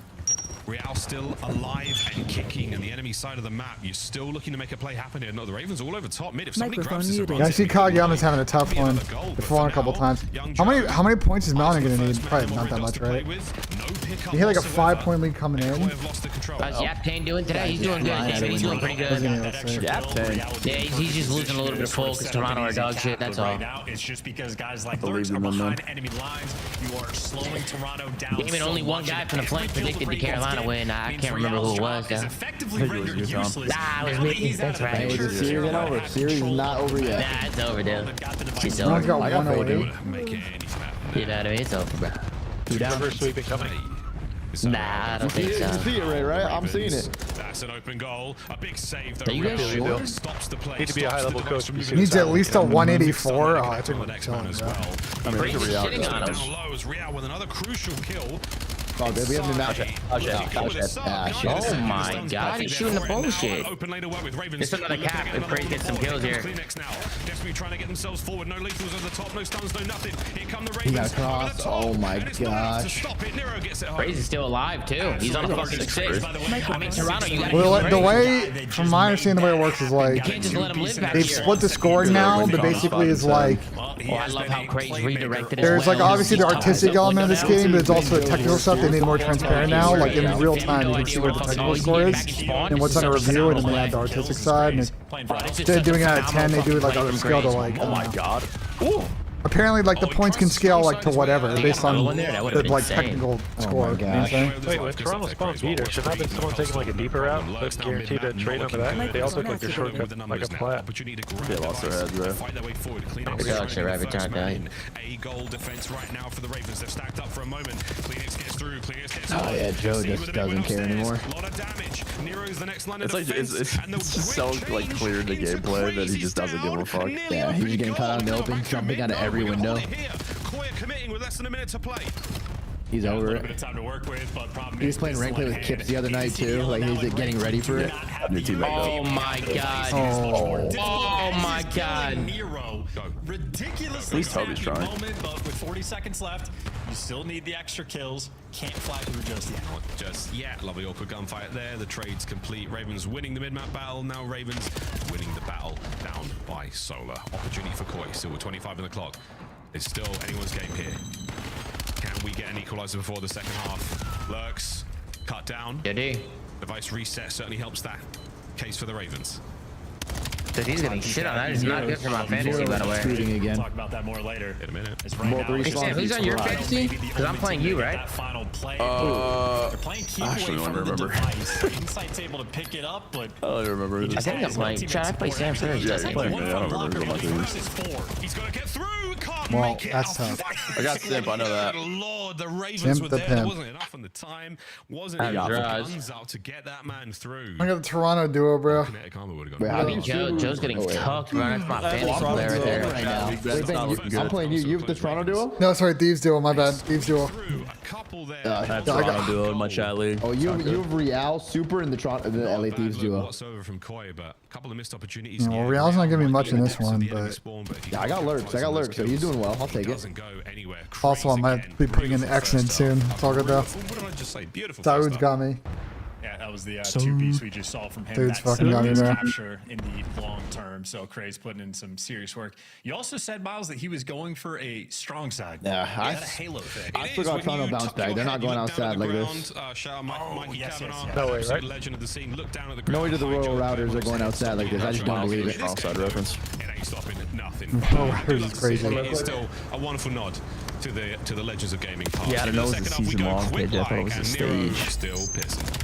Real still alive and kicking, and the enemy side of the map, you're still looking to make a play happen here. No, the Ravens all over top mid. If somebody grabs this Yeah, I see Kageyama's having a tough one. They've fallen a couple times. How many points is Mountain gonna need? Probably not that much, right? He had like a 5-point lead coming in. How's Yaptane doing today? He's doing good. He's doing pretty good. Yaptane. Yeah, he's just losing a little bit of full because Toronto are dog shit. That's all. It's just because guys like Lurch are behind enemy lines. You are slowing Toronto down. Damon, only one guy from the flank predicted the Carolina win. I can't remember who it was, though. Nah, it was me. That's right. Hey, the series ain't over. Series is not over yet. Nah, it's over, dude. It's I over. got I got 108. Get out of here. It's over, bro. Two down. Nah, I don't think You so. see it, right? I'm seeing it. That's an open goal. A big save. Are you guys sure? Stops the play. Need to be a high-level coach. Needs at least a 184. Oh, I took him killing, bro. I mean, Crazy it's a Real. shitting on him. Down low as Real with another crucial kill. Oh, dude, we have the match. Oh my god, he's shooting the bullshit. It's another cap. If Praise gets some kills here. Desperately trying to get themselves forward. No lethals on the top. No stuns. No nothing. Here come the He Ravens. got crossed. Oh my gosh. Praise is still alive too. He's on a fucking 6. I mean, Toronto, you gotta Well, get the Praise. way, from my understanding, the way it works is like You can't just let him live back they've here. split the scoring now, but basically is like Oh, I love how Praise redirected it. there's like obviously the artistic element of this game, but it's also the technical stuff they made more transparent now. Like in real time, you can see what the technical score is and what's under review, and then they add the artistic side. And instead of doing it out of 10, they do it like on a scale to like. Oh my god. Apparently, like the points can scale like to whatever based on the like technical score. You know what I'm saying? Wait, when Toronto spawned Peter, should not have been someone taking like a deeper route that's guaranteed to trade onto that? They all took like their shortcut, like a plat. They lost their heads there. We got your rabbit time, guy. A goal defense right now for the Ravens. They've stacked up for a moment. Kleenex gets through. Kleenex gets Oh yeah, Joe just doesn't care anymore. a lot of damage. Nero's the next line of It's like defense. it's just so like clear in the gameplay that he just doesn't give a fuck. Yeah, he was getting caught out in the open, jumping out of every window. Koya committing with less than a minute to play. He's over a little it. bit of time to work with, but problem He was playing rank play with Kips the other night too. Like he's getting ready for it. Oh my god. Oh my god. Nero, ridiculously snappy moment, but with 40 seconds left, you still need the extra kills. Can't fly through just yet. Not just yet. Lovely awkward gunfight there. The trade's complete. Ravens winning the mid-map battle. Now Ravens winning the battle down by Solar. Opportunity for Koi. Still with 25 in the clock. It's still anyone's game here. Can we get an equalizer before the second half? Lurks. Cut down. Device reset certainly helps that case for the Ravens. Dude, he's getting shit on that. It's not good for my fantasy, by the way. Again. Talk about that more later. In a minute. Hey, Sam, who's on your fantasy? Because I'm playing you, right? They're playing keep actually away don't from the remember. device. Insight's able to pick it up, but I don't remember. I think I'm playing. Chad, I play Sam first. Yeah, you're playing me. I don't remember who my team is. He's got to get through. Can't Well, make it. that's tough. I got Simp, I know that. Good Lord, the Ravens Simp were the there. There pimp. wasn't enough on the time. Wasn't I enough got guns out to get that man through. I got the Toronto duo, bro. Kinetic armor would have Wait, gone. how do you Joe's getting tucked, man. That's my fantasy player right there. right now? Wait, Ben, I'm playing you. You have the Toronto duo? No, sorry, Thieves duo. My bad. Thieves duo. A couple there. I have Toronto duo in my chat league. Oh, you have Real Super in the Toronto, the LA Thieves duo. Whatsoever from Koi, but a couple of missed opportunities. Yeah, well, Real's not giving me much in this one, but Yeah, I got lurks. So he's doing well. I'll take it. Doesn't go anywhere. also I might be putting in the X-Men soon. It's all good though. What did I just say? Beautiful. Dawood's got me. yeah, that was the two piece we just saw from him. Dude's That's fucking got me, his man. capture in the long term. So Cray's putting in some serious work. You also said, Miles, that he was going for a strong side. Yeah, Is that a Halo thing? I forgot Toronto bounce back. They're not going outside like this. Yes. No way, right? Legend of the scene. Look down at the No way to the Royal Routers are going outside like this. I just don't believe it. Outside reference. It ain't stopping at nothing. Oh, this is crazy. It is still a wonderful nod to the Legends of Gaming past. Yeah, I In know the it was a second half, we season go long, quick KJ, I thought it like, was a and Nero stage. still pissing.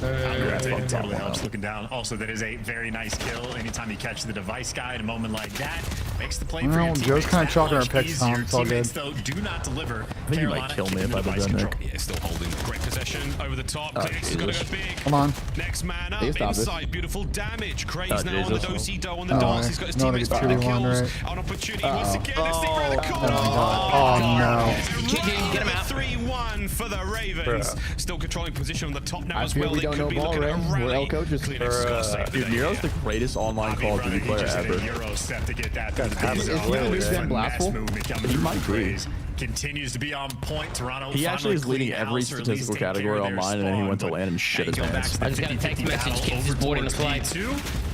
It totally helps looking down. Also, that is a very nice kill. Anytime you catch the device guy in a moment like that, makes the play for your Well, teammates Joe's kinda that chalking our much picks, easier. Tom. It's all good. Teammates, though, do not deliver. I think you might Carolina kill me keeping if I the did device that, control. Nick. Yeah, still holding great possession over the top. Oh, Clicks, gotta go Jesus. big. Come on. Next man up Hey, stop it. inside. Beautiful damage. Craze Oh, now on the Jesus. do-si-do on the Oh, dance. He's got his no, teammates they got getting the 2-1, kills. right? An opportunity once again. Let's see around the corner. Oh no. Get him out. 3-1 for the Ravens. Still controlling position on the top now I as feel well. we They don't could know be ball, looking at a right? We're rally. L coaches. Kleenex got saved Dude, today. Nero's the greatest online Call of Duty player ever. Euro step to get that through the Is he the new Ben Blastful? He might be. Continues to be on point. Toronto. He actually is leading every statistical category online, and then he went to land and shit his pants. I just got a text message. Kids is boarding the flight.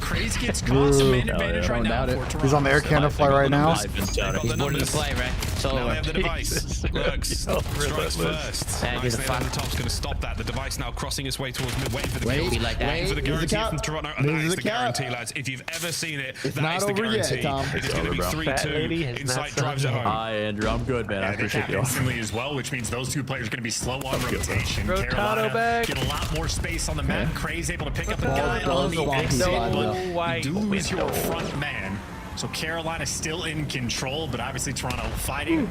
Craze gets caught. Some man Ooh. advantage right Don't now doubt it. for Toronto. He's on the Air Canada flight right now. He's boarding the flight, right? So Now they have the device. Lurks. Strikes first. Yeah, he's a Nice nail on the fuck. top's going to stop that. The device now crossing its way towards mid. Waiting for the Wait, kills. be like that. Waiting for the Wait, here's the guarantee cap. from Toronto. And that Here's is the the cap. guarantee, lads. If you've ever seen it, It's that not is the over yet, guarantee. Tom. It is going to be Fat 3-2 lady has inside not drives it done home. Hi, Andrew. I'm good, man. I They appreciate cap you. instantly as well, which means those two players are going to be slow on rotation. Rotado Carolina back. get a lot more space on the map. Craze able to pick up a Ball guy goes on the along exit, the line, but though. White you do lose your window. front man. So Carolina still in control, but obviously Toronto fighting.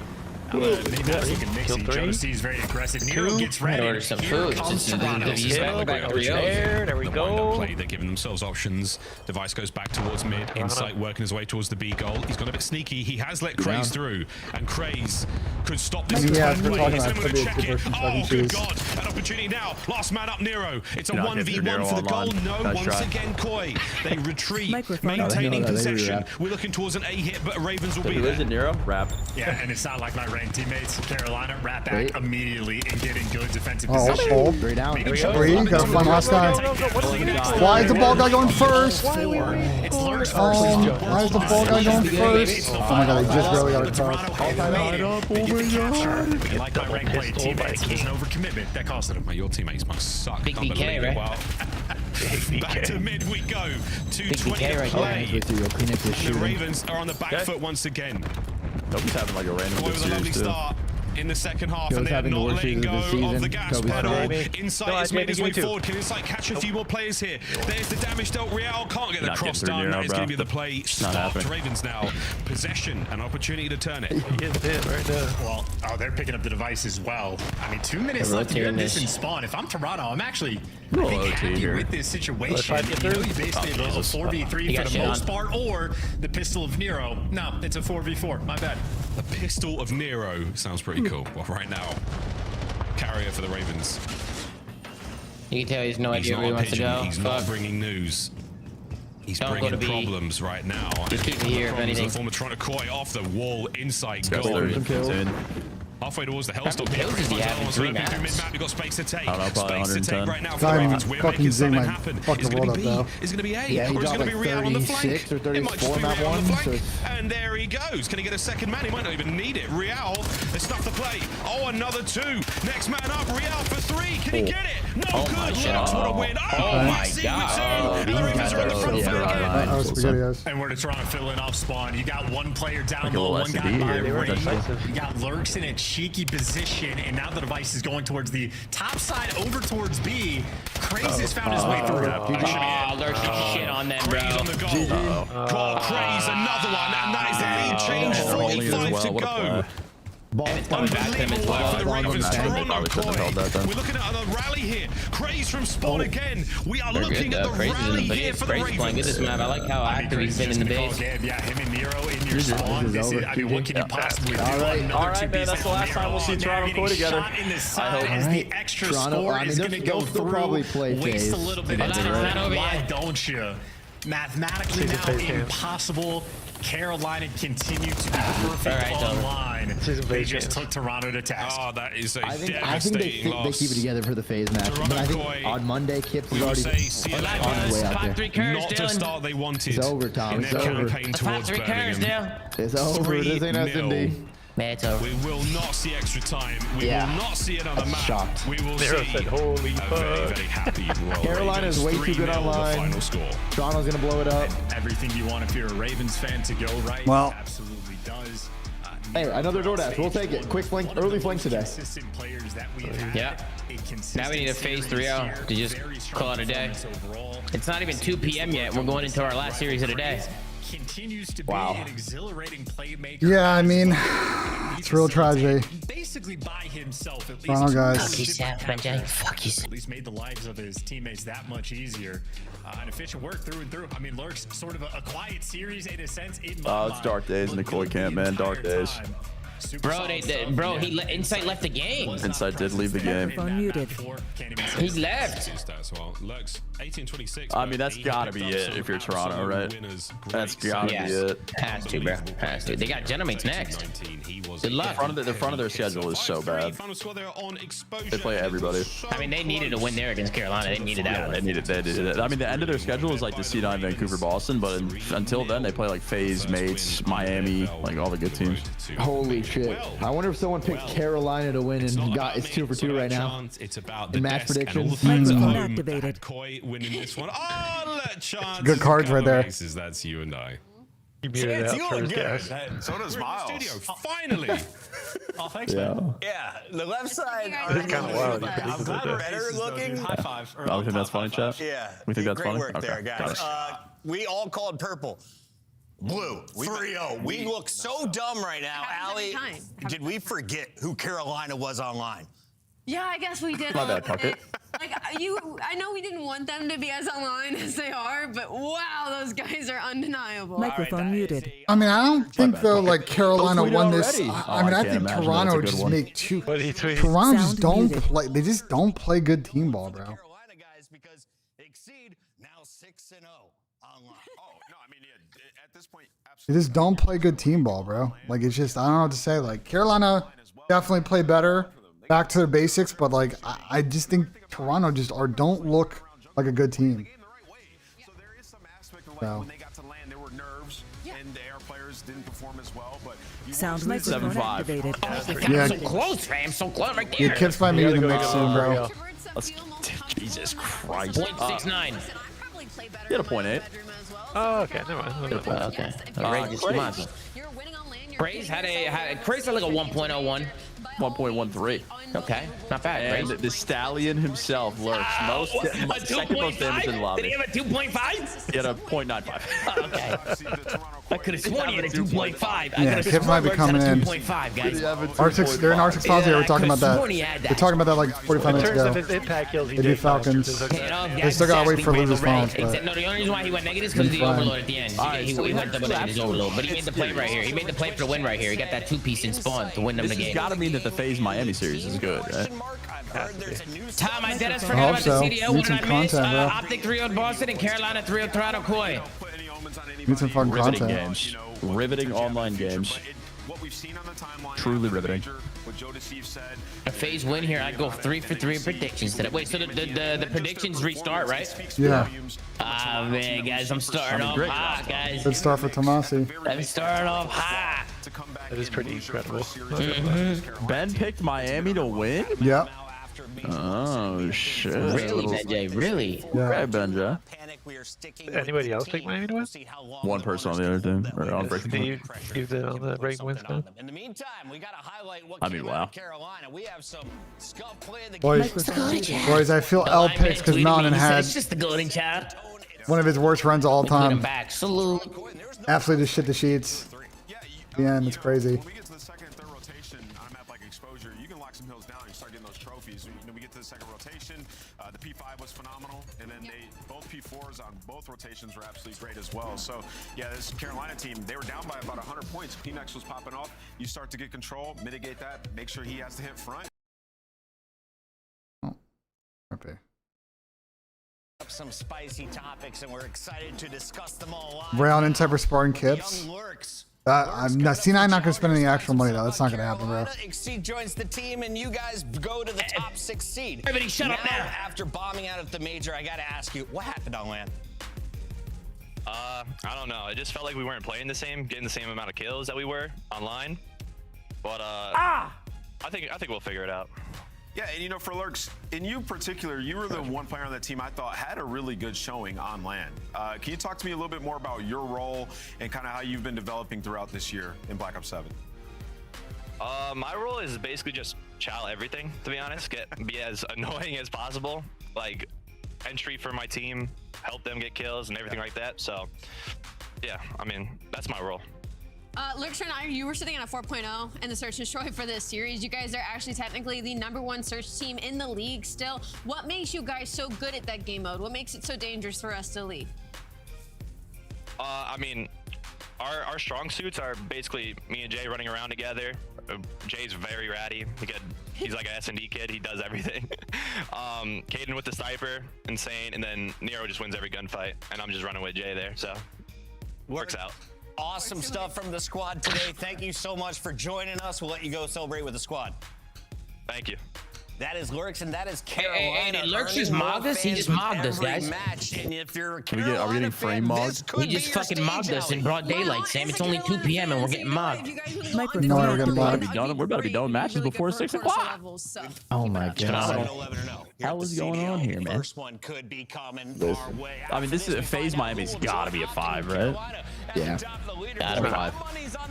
Mini-map's looking Kill mixy. three. Jose's very aggressive. Nero gets I'd ready. order some Here food. comes Since Toronto. he's back Back to to there. There we The wind-up go. play, they're giving themselves options. Device goes back towards mid. Insight working his way towards the B goal. He's gone a bit sneaky. He has let Craze through, and Craze could stop this. Yeah, entirely. we're talking He's about going to could be a check it. two-person Oh, fucking good choose. God. An opportunity now. Last man up, Nero. It's a You're not getting through 1v1 Nero for the goal. online. No, Nice once try. again, Koi. They retreat, Microphone. maintaining No, they possession. rewrap. We're looking towards an A hit, but Ravens will be Who is it, there. Nero? Rap. Yeah, and it's not like my ranked teammates. Carolina wrap back Wait. immediately and get in good defensive Oh, position. oh. Three down. Making we sure go. Three, Robin's gotta find last guy. Why is the ball guy going first? It's Lurks Why first. is the ball guy going first? Oh my god, I just really got a Toronto cross. had made it. They get the capture. And like my rank play Pistol by teammates, there's King. an overcommitment that costed them. Your teammates must suck. Big BK, right? Well, back to mid we go. 2:20 BK to right play. With you, your Kleenex is The shooting. Ravens are on the back foot once again. Kobe's having like a random Boy good with a lovely series, too. start in the second half, Joe's and they're having the not worst letting season go of the season. of the gas Kobe's pedal. sorry. Insight No, has made his way JBQ2. forward. Can Insight catch a few more players here? There's the damage dealt. Real can't get the Not cross getting through done. Nero, That is bro. going to be the play. Not Stopped. happening. Ravens now possession, an opportunity to turn it. He gets hit right now. Well, they're picking up the device as well. I mean, 2 minutes They're left to get rotating this this. in spawn. If I'm Toronto, I'm actually Roll I think OT happy here. with this situation. Let's try to get You know, through. you basically have a Jesus. 4v3 He for got the shit most on. part, or the pistol of Nero. No, it's a 4v4. My bad. The pistol of Nero sounds pretty cool. Well, right now, carrier for the Ravens. You can tell he's no idea where he wants to go. He's not bringing news. He's bringing problems right now. Just keep it here, if anything. Former Toronto Koi off the wall, insight Got goal. Halfway towards the Hellstop. We've got space to take. Space to take right now for the Ravens. We're making something happen. It's going to be B. It's going to be A. Yeah, or it's going to be Real on the flank. Or 34 it might just be that Real on the one, flank. And there he goes. Can he get a second man? He might not even need it. Real has stuffed the play. Oh, another 2. Next man up. Real for 3. Can he get it? No good. Lux, what a win. Oh, my God. And the Ravens are in the front again. And we're to Toronto filling off spawn. You got one player down low, one guy by ring. You got Lurks in a cheeky position, and now the device is going towards the top side over towards B. Craze has found his way through. Lurks shit on them, bro. Craze on the goal. Craze, another one, and that is the lead change. 45 to go. Unbelievable for the Ravens. Toronto Koi. We're looking at a rally here. Craze from spawn again. We are looking at the rally here for the Ravens. Playing good this map. I like how active he's been in the base. Yeah, him and Nero in your spawn. I mean, what can you possibly do? All right, man. That's the last time we'll see Toronto Koi together. I hope as the extra score is going to go through. Probably play waste a little bit of time. Why Why don't you? Mathematically now impossible. Carolina continue to be perfect online. They just took Toronto to task. Oh, that is a I think they keep it together for the phase match. But I think on Monday, Kips is already on his way out there. Not the start they wanted. It's over, Tom. It's over. It's over. This ain't S&D. Man, it's over. We will not see extra time. We will not see another map. Shocked. We will see holy a very, very happy Royal Carolina is way too good online. Final score. Toronto's going to blow it up. Everything you want if you're a Ravens fan to go right. Well, Absolutely does. Hey, another DoorDash. We'll take it. Quick flank, early flank today. Yeah. Now we need a phase 3-0 to just call it a day. It's not even 2 p.m. yet. We're going into our last series of the day. Continues to be an exhilarating playmaker. Yeah, I mean, it's real tragedy. Basically by himself, at least. Toronto guys. Fuck yourself, BENJ. Fuck yourself. At least made the lives of his teammates that much easier. And efficient work through and through. I mean, Lurk's sort of a quiet series in a sense. Oh, it's dark days in the Koi camp, man. Dark days. Bro, Insight left the game. Insight did leave the game. Muted. He left. I mean, that's gotta be it if you're Toronto, right? That's gotta be it. Has to, bro. Has to. They got Gentlemates next. Good luck. The front of their schedule is so bad. They play everybody. I mean, they needed to win there against Carolina. They needed that one. They needed it. I mean, the end of their schedule is like the C9 Vancouver Boston, but until then, they play like FaZe, Mates, Miami, like all the good teams. Holy shit. I wonder if someone picked Carolina to win and got it's 2 for 2 right now. It's about In match predictions. Activated. Koi winning this one. Oh, chance. Good cards right there. That's you and I. You muted it out for his gas. So does Miles. Studio, finally. Oh, thanks, man. Yeah, the left side. It's kind of wild. I'm glad we're better looking. High five. Oh, we think that's funny, chat? Yeah. We think that's funny? Great work there, Okay, guys. got it. We all called purple. Blue, 3-0. We look so dumb right now. Allie, did we forget who Carolina was online? Yeah, I guess we did. My bad, Puckett. Like I know we didn't want them to be as online as they are, but wow, those guys are undeniable. Microphone muted. I mean, I don't think though, like Carolina won this. already. I mean, I think imagine Toronto that's a good just one. make two. What did he tweet? Toronto just Sound don't muted. play. They just don't play good team ball, bro. Carolina guys, because Exceed now 6-0 online. Oh, no, I mean, yeah, at this point, They absolutely. just don't play good team ball, bro. Like it's just I don't know what to say. Like Carolina definitely play better, back to their basics, but like I just think Toronto just don't look like a good team. So there is some aspect of So. when they got to land, there were nerves, and the air players didn't perform as well. But you Sound want to see microphone 7-5. activated. Yeah. So close, fam. So close right there. Yeah, Kips might be in the mix soon, bro. Jesus Christ. 0.69. He had a 0.8. Oh, okay. Never mind. Okay. Craze had like a 1.01. 1.13. Okay, not bad. And Craze. the Stallion himself lurks. Second most damage in the lobby. Did he have a 2.5? He had a 0.95. Okay. I could have sworn he had a 2.5. I could Yeah, have Kips might be sworn coming in. 2.5, guys. R6, they're in R6 Fozzy. We're talking about that. They're talking about that like 45 In minutes terms ago. of his impact kills, he They beat did Falcons. They still gotta wait for losers finals, but No, the only reason why he went negative is because of the Fine. overload at the end. He went double negative overload, but he made the play right here. He made the play for the win right here. He got that 2-piece in spawn to win them the This has game. got to mean that the FaZe Miami series is good, right? Tom, I did us I forgot hope about so. the CDO. Need What some did I miss? content, bro. Optic 3-0 Boston and Carolina 3-0 Toronto Koi. Need some fun Riveting content. games. Riveting online games. Truly riveting. A phase win here. I go 3 for 3 in predictions today. Wait, so the predictions restart, right? Yeah. Ah, man, guys, I'm starting off hot, guys. Good start for Tomasi. I'm starting off hot. That is pretty incredible. Ben picked Miami to win? Yep. Oh, shit. Really, BENJ? Really? Yeah. Right, BENJ. Anybody else pick Miami to win? One person on the other team. Or on breaking Do point. you use it on the break wins now? In the meantime, we got to highlight what I mean, came out wow. of Carolina. We have some scuff play in the Boys, I feel L picks because Mountain had It's just the golden child. one of his worst runs of all Get him time. back. Salute. Absolutely just shit the sheets. Yeah, it's crazy. When we get to the second and third rotation on a map like Exposure, you can lock some hills down. You start getting those trophies. You know, we get to the second rotation. The P5 was phenomenal, and then both P4s on both rotations were absolutely great as well. So yeah, this Carolina team, they were down by about 100 points. Pnex was popping off. You start to get control, mitigate that, make sure he has to hit front. Okay. up some spicy topics, and we're excited to discuss them all live. Rayon in type of Spartan Kips. Young Lurks. C9 not going to spend any actual money, though. That's not going to happen, bro. Exceed joins the team, and you guys go to the top 6 seed. Everybody shut up now. After bombing out at the major, I got to ask you, what happened on land? I don't know. It just felt like we weren't playing the same, getting the same amount of kills that we were online. But I think we'll figure it out. Yeah, and you know, for Lurks, in you particular, you were the one player on that team I thought had a really good showing on land. Can you talk to me a little bit more about your role and kind of how you've been developing throughout this year in Black Ops 7? My role is basically just chow everything, to be honest. Be as annoying as possible. Like, entry for my team, help them get kills and everything like that. So, yeah, I mean, that's my role. Lurks, right now, you were sitting at a 4.0 in the Search and Destroy for this series. You guys are actually technically the #1 search team in the league still. What makes you guys so good at that game mode? What makes it so dangerous for us to leave? I mean, our strong suits are basically me and Jay running around together. Jay's very ratty. He's like an S&D kid. He does everything. Caden with the sniper, insane. And then Nero just wins every gunfight. And I'm just running with Jay there. So, works out. Awesome stuff from the squad today. Thank you so much for joining us. We'll let you go celebrate with the squad. Thank you. That is Lurks, and that is Carolina. Hey, Lurks just mogged us. He just mogged us, guys. And if you're are we getting frame mogged? He just fucking mogged us in broad daylight, Sam. It's only 2 p.m. and we're getting mogged. No, we're We're about to be done matches before 6 o'clock. Oh my god. How is going on here, man? First one could be coming our way. I mean, this is FaZe Miami's got to be a 5, right? Yeah. Gotta be 5.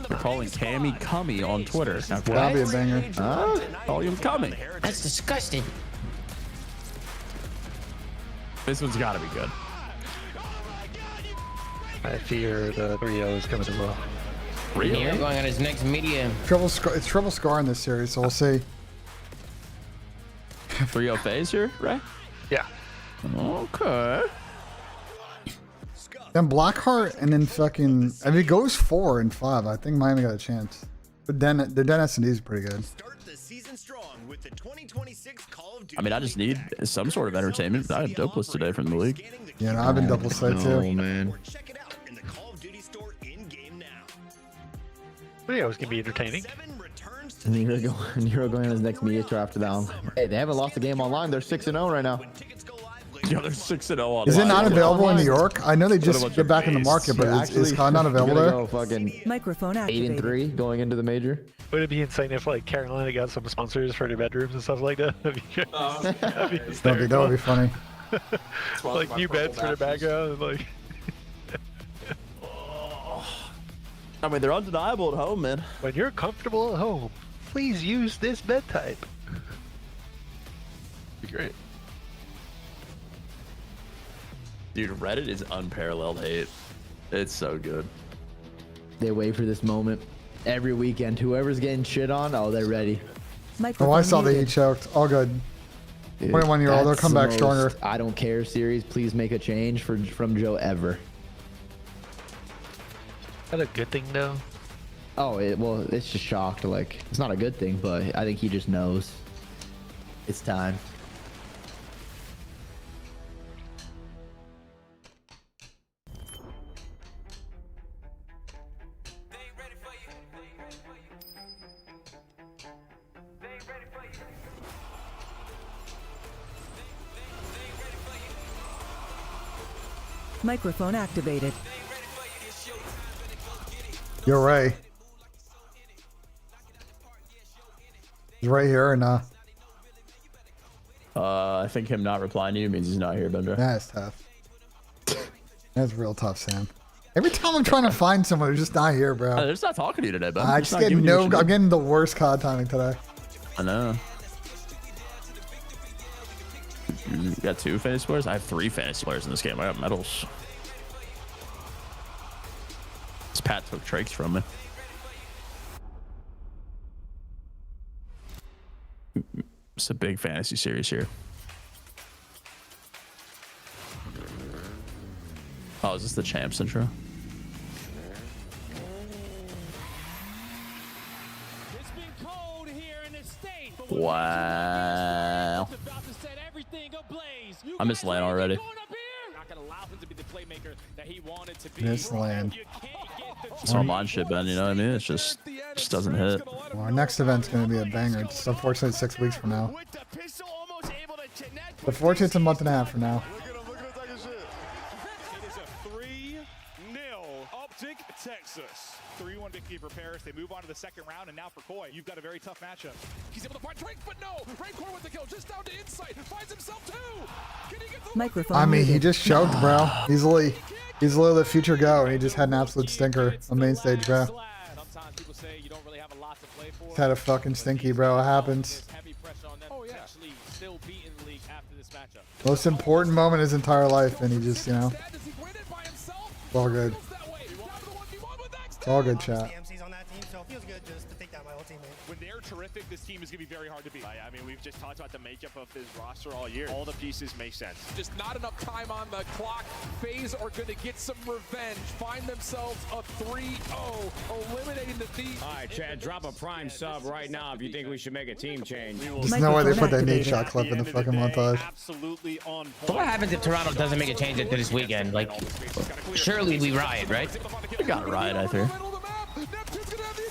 They're calling Cammy Cummy on Twitter. That'll be a banger. Huh? Calling him Cummy. That's disgusting. This one's got to be good. I fear the 3-0 is coming as well. Really? Nero going on his next media. It's Triple Scar in this series, so we'll see. 3-0 FaZe here, right? Yeah. Okay. Then Blackheart and then fucking... I mean, it goes 4 and 5. I think Miami got a chance. But then the S&D is pretty good. I mean, I just need some sort of entertainment. I have dopeless today from the league. Yeah, no, I've been double side too. Oh, man. 3-0 is going to be entertaining. Nero going on his next media tour after that one. Hey, they haven't lost a game online. They're 6-0 right now. Yeah, they're 6-0 on. Is it not available in New York? I know they just get back in the market, but is COD not available there? Go fucking Microphone activated. 8-3 going into the major. Would it be insane if like Carolina got some sponsors for their bedrooms and stuff like that? That would be funny. Like new beds for the background and like. I mean, they're undeniable at home, man. When you're comfortable at home, please use this bed type. Be great. Dude, Reddit is unparalleled hate. It's so good. They wait for this moment every weekend. Whoever's getting shit on, oh, they're ready. Oh, I saw they choked. All good. 21-year-old, they'll come back stronger. I don't care series. Please make a change from Joe ever. Is that a good thing though? Oh, well, it's just shocked. Like, it's not a good thing, but I think he just knows. It's time. Microphone activated. You're right. He's right here or not? I think him not replying to you means he's not here, Bender. That's tough. That's real tough, Sam. Every time I'm trying to find someone who's just not here, bro. They're just not talking to you today, Ben. I just get no. I'm getting the worst COD timing today. I know. You got 2 fantasy players? I have 3 fantasy players in this game. I got medals. This Pat took trakes from me. It's a big fantasy series here. Oh, is this the champs intro? Wow. I miss LAN already. Miss LAN. It's all mine shit, Ben. You know what I mean? It's just doesn't hit. Well, our next event's going to be a banger. It's unfortunately 6 weeks from now. Unfortunately, it's a month and a half from now. It is a 3-0 Optic Texas. 3-1 victory for Paris. They move on to the second round, and now for Koi, you've got a very tough matchup. He's able to find Drake, but no. Raincore with the kill, just down to insight. Finds himself too. Can he get the Microphone. I mean, he just choked, bro. Easily. He's literally the future go, and he just had an absolute stinker on main stage, bro. He's had a fucking stinky, bro. It happens. Most important moment in his entire life, and he just, you know, it's all good. It's all good, chat. When they're terrific, this team is going to be very hard to beat. I mean, we've just talked about the makeup of this roster all year. All the pieces make sense. Just not enough time on the clock. FaZe are going to get some revenge. Find themselves a 3-0, eliminating the thief. All right, Chad, drop a prime sub right now if you think we should make a team change. There's no way they put that Nate shot clip in the fucking montage. Absolutely on point. So what happens if Toronto doesn't make a change after this weekend? Like, surely we riot, right? We got a riot, I think.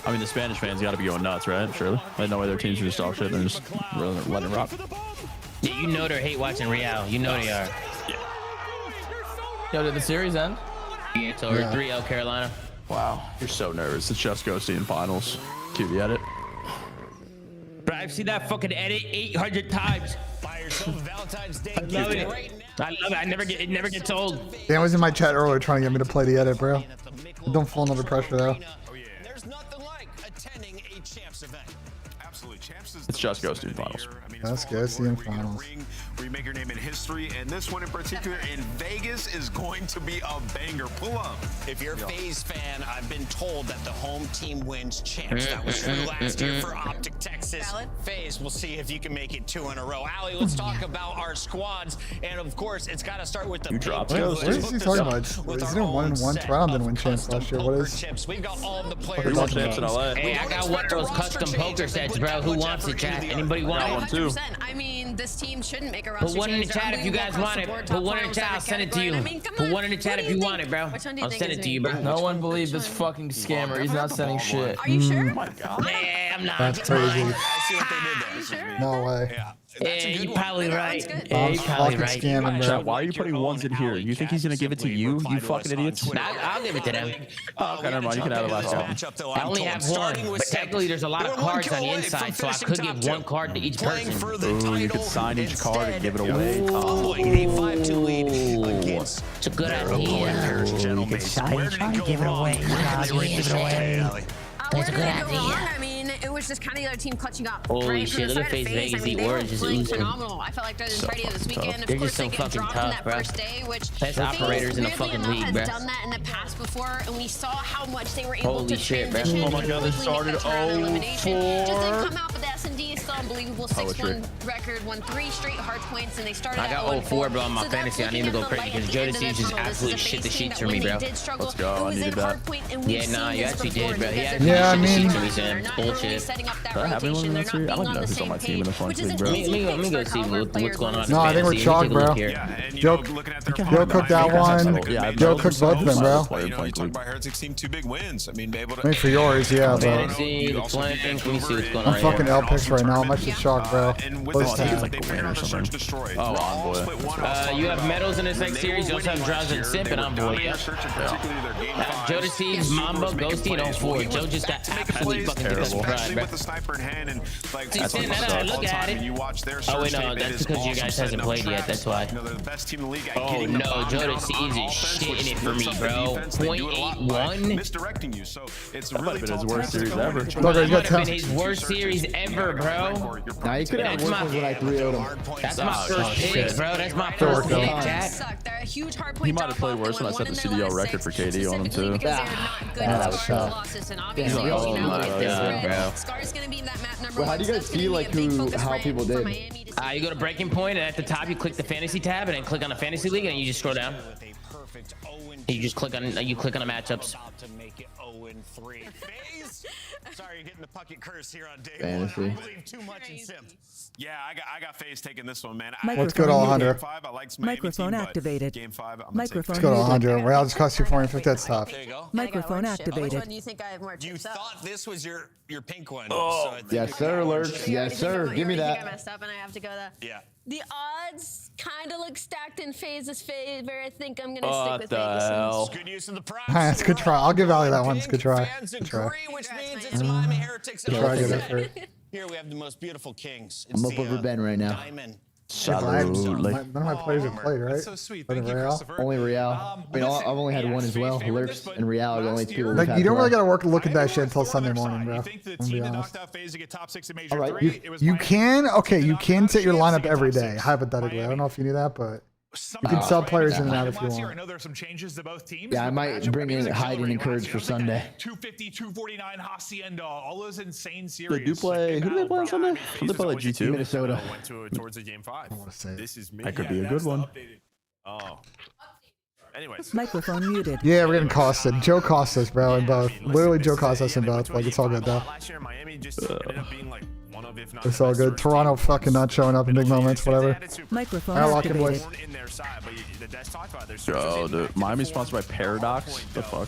I mean, the Spanish fans got to be going nuts, right? Surely. They know why their teams are just dog shit. They're just letting it rock. Yeah, you know they're hate watching Real. You know they are. Yeah. Yo, did the series end? Yeah, it's over. 3-0 Carolina. Wow. You're so nervous. It's just Ghosty in finals. Cue the edit. Bro, I've seen that fucking edit 800 times. Buy yourself Valentine's Day. I love it. I love it. It never gets old. Dan was in my chat earlier trying to get me to play the edit, bro. Don't fall under pressure, though. There's nothing like attending a champs event. Absolutely. Champs is It's just Ghosty in finals. That's Ghosty in finals. Where you make your name in history, and this one in particular in Vegas is going to be a banger. Pull up. If you're a FaZe fan, I've been told that the home team wins champs. That was true last year for Optic Texas. FaZe, we'll see if you can make it 2 in a row. Allie, let's talk about our squads, and of course, it's got to start with the You dropped What is he talking about? Isn't it 1-1 Toronto didn't win champs last year? What is? We've got all the We players. won champs in LA. Hey, I got one of those custom poker sets, bro. Who wants it, chat? Anybody want Got it? one too. I mean, this team shouldn't make a roster Put one in the change. chat if you guys want it. Put one in the chat. I'll send it to you. Put one in the chat if you want it, bro. I'll send it to you, bro. No one believed this fucking scammer. He's not sending shit. Are you sure? Oh my God. Yeah, I'm not. That's crazy. I see what they did there. No way. Yeah. Yeah, you're probably right. good. Yeah, you're probably Fucking right. scamming, bro. Chat, why are you putting ones in here? You think he's gonna give it to you? You fucking idiots. I'll give it to them. Oh, okay, never mind. You can have the last one. I only have one, but technically there's a lot of cards on the inside, so I could give one card to each person. Ooh, you could sign each card and give it away. It's a good idea. You could sign each card and give it away. Give it away. That's a good idea. I mean, it was just kind of the other team clutching up. Holy right? shit, look at FaZe Vegas, the orange is oozing. Phenomenal. I felt like they're So ready this fucking weekend. tough. Of They're course, just so they get fucking dropped tough, in that bro. first day, which Best operators in the weirdly fucking enough, league, has bro. done that in the past before, and we saw how much they were able Holy to shit, bro. transition Oh my and God, quickly they started make that turnaround elimination. 0-4. Just didn't come out, but the S&D still unbelievable 6-1 record, won 3 straight hard points, and they started. I got 0-4, bro, on my fantasy. I need to go crazy because Jodeci just absolutely shit the sheets for me, bro. Let's go. I needed that. Yeah, nah, you actually did, bro. He actually Yeah, shit I the mean, sheets for me, Sam. It's bullshit. Do I have anyone in this series? I don't know who's on my team in this one thing, bro. Let me go see what's going on. No, I think we're chalk, bro. Joe cooked that one. Yeah, Joe cooked both of them, bro. You know, you talk about Heretics team 2 big wins. I mean, be able to. I think for yours, yeah, bro. Fantasy, the flanking. Let me see what's going on I'm fucking L picks right now. I'm actually shocked, bro. Oh, I think it's like a win or something. Oh, Envoy. You have medals in this next series. You also have Draws and Simp and Envoy. Jodeci, Mamba, Ghosty, and 0-4. Joe just got absolutely fucking terrible. with the sniper in hand and like Look at it. you watch their Oh wait, search no, tape, that's it is because you awesome guys setting hasn't up played yet. traps. That's why. You know, they're the best team in the league at Oh getting the no, bomb down on Jodeci is offense, which shitting it for me, lifts up the bro. defense. They do it a lot by 0.81. misdirecting you. So it's That might really have been his tough worst to series go ever. in. Look, That he's might got have been 10. his worst series ever, bro. Now you could have That's worse my- ones when I 3-0'd him. That's my first pick, shit. bro. That's my first pick, Jack. He might have played worse when I set the CDL record for KD on him too. That was tough. He's on Oh my god, bro. Well, how do you guys feel like how people did? You go to breaking point, and at the top you click the fantasy tab, and then click on the fantasy league, and you just scroll down. You just click on the matchups. Sorry, you're getting the bucket curse here on day Fantasy. one. I believe too much in Sim. Yeah, I got FaZe taking this one, man. Let's go to Alejandro. Game 5, I liked Miami Microphone team, but activated. Game 5, I'm Microphone Let's go to muted. Alejandro. Well, I'll just cost you 450. That's tough. There you go. Microphone Which activated. one do you think I have more You chips up? thought this was your pink one. Oh. So I think Yes, sir, Lurks. Yes, sir. Give me I that. messed up and I have to go the. Yeah. The odds kind of look stacked in FaZe's favor. I think I'm gonna What stick with the Vegas. hell? Good use of the props. That's a good try. I'll give Ali that one. It's a good try. Fans Good try. agree, which means it's Miami Heretics. Good try. Good effort. Here we have the most beautiful kings. It's I'm up the, over Ben right now. Diamond. Salute. None of my players have played, right? So sweet. Other Thank you, than Real? Christopher. Only Real. I mean, I've only had one as well. Lurks and Real are the only two. we've Like, had you don't really play. got to look at that shit until Sunday morning, bro. You think the I'm gonna team be that honest. knocked out FaZe to get top 6 in Major All right, 3? It was You Miami. can, okay, you Knocked can out set your chance to lineup get every top day, 6. hypothetically. I don't Miami. know if you knew that, but Some you can guys sub played players that in and out if last you year. I want. know there's some changes to both teams. Yeah, I but the might matchup bring in is Hyde and accelerating. Encourage Last for year, look at Sunday. 250, 249, Hacienda, all those insane series. They do play. Who do they play on Sunday? Who do they play like G2? Minnesota. Went towards the Game 5. I want to say it. This is me. That could be a good one. Oh. Anyways. Microphone muted. Yeah, we're getting costed. Joe cost us, bro, in both. Literally, Joe cost us in both. Like, it's all good, though. Last year, Miami just ended up being like one of, if not It's the all best good. search Toronto teams. fucking not showing up in big moments, whatever. Microphone I like it, boys. activated. In their side, but the Des talked about their search Yo, was dude, impacted Miami's before sponsored by Paradox. The fuck?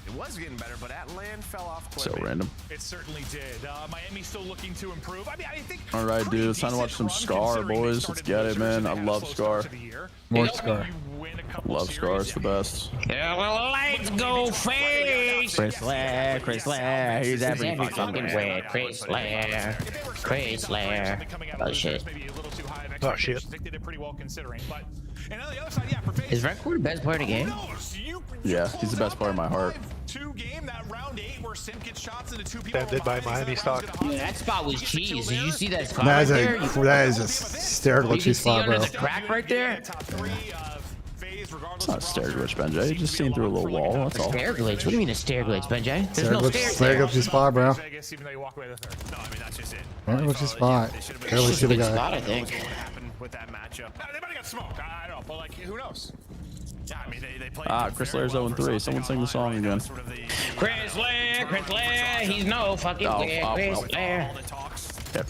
It was getting better, but Atlanta fell off quite So a bit. random. It certainly did. Miami's still looking to improve. I mean, I think. All right, dude. It's time to watch some Scar, boys. Let's get it, man. I love Scar. More Scar. Love Scar. It's the best. Let's go, FaZe! Chris Lair, he's every fucking way. Chris Lair. Oh shit. Oh shit. They did it pretty well considering, but and on the other side, yeah, for FaZe, Is Record the best player in the game? Yeah, he's the best player in my heart. 2 game, that round 8 where Sim gets shots into 2 people. Banded by Miami stock. Dude, that spot was cheese. Did you see that spot That right is there? that is a hysterical You can cheese see spot, under bro. the crack right there? It's not a stair glitch, BENJ. You just seen through a little wall. That's all. Stair glitch? What do you mean a stair glitch, BENJ? There's no stairs Stair there. glitch spot, bro. Vegas, even though you walk away the third. No, I mean, that's just it. Stair glitch spot. Barely It's see a the good spot, guy. I think. What happened with that matchup? They might have got smoked. I don't know, but like, who knows? Yeah, I mean, they played Chris Lair's 0-3. Someone sing the song again. Chris Lair, he's no fucking Chris Lair. Yep.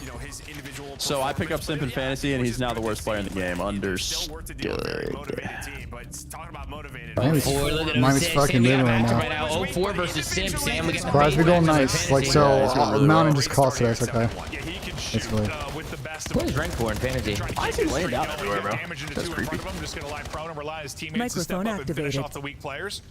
So I pick up Simp in fantasy, and he's now the worst player in the game. Understood. Miami's fucking moving right now. 0-4 versus Simp, Sam. We got Surprise, we going nice. Like, so, Mountain just costed us, okay. That's good. What is ranked for in fantasy? I see laying down everywhere, bro. That's creepy. Microphone activated.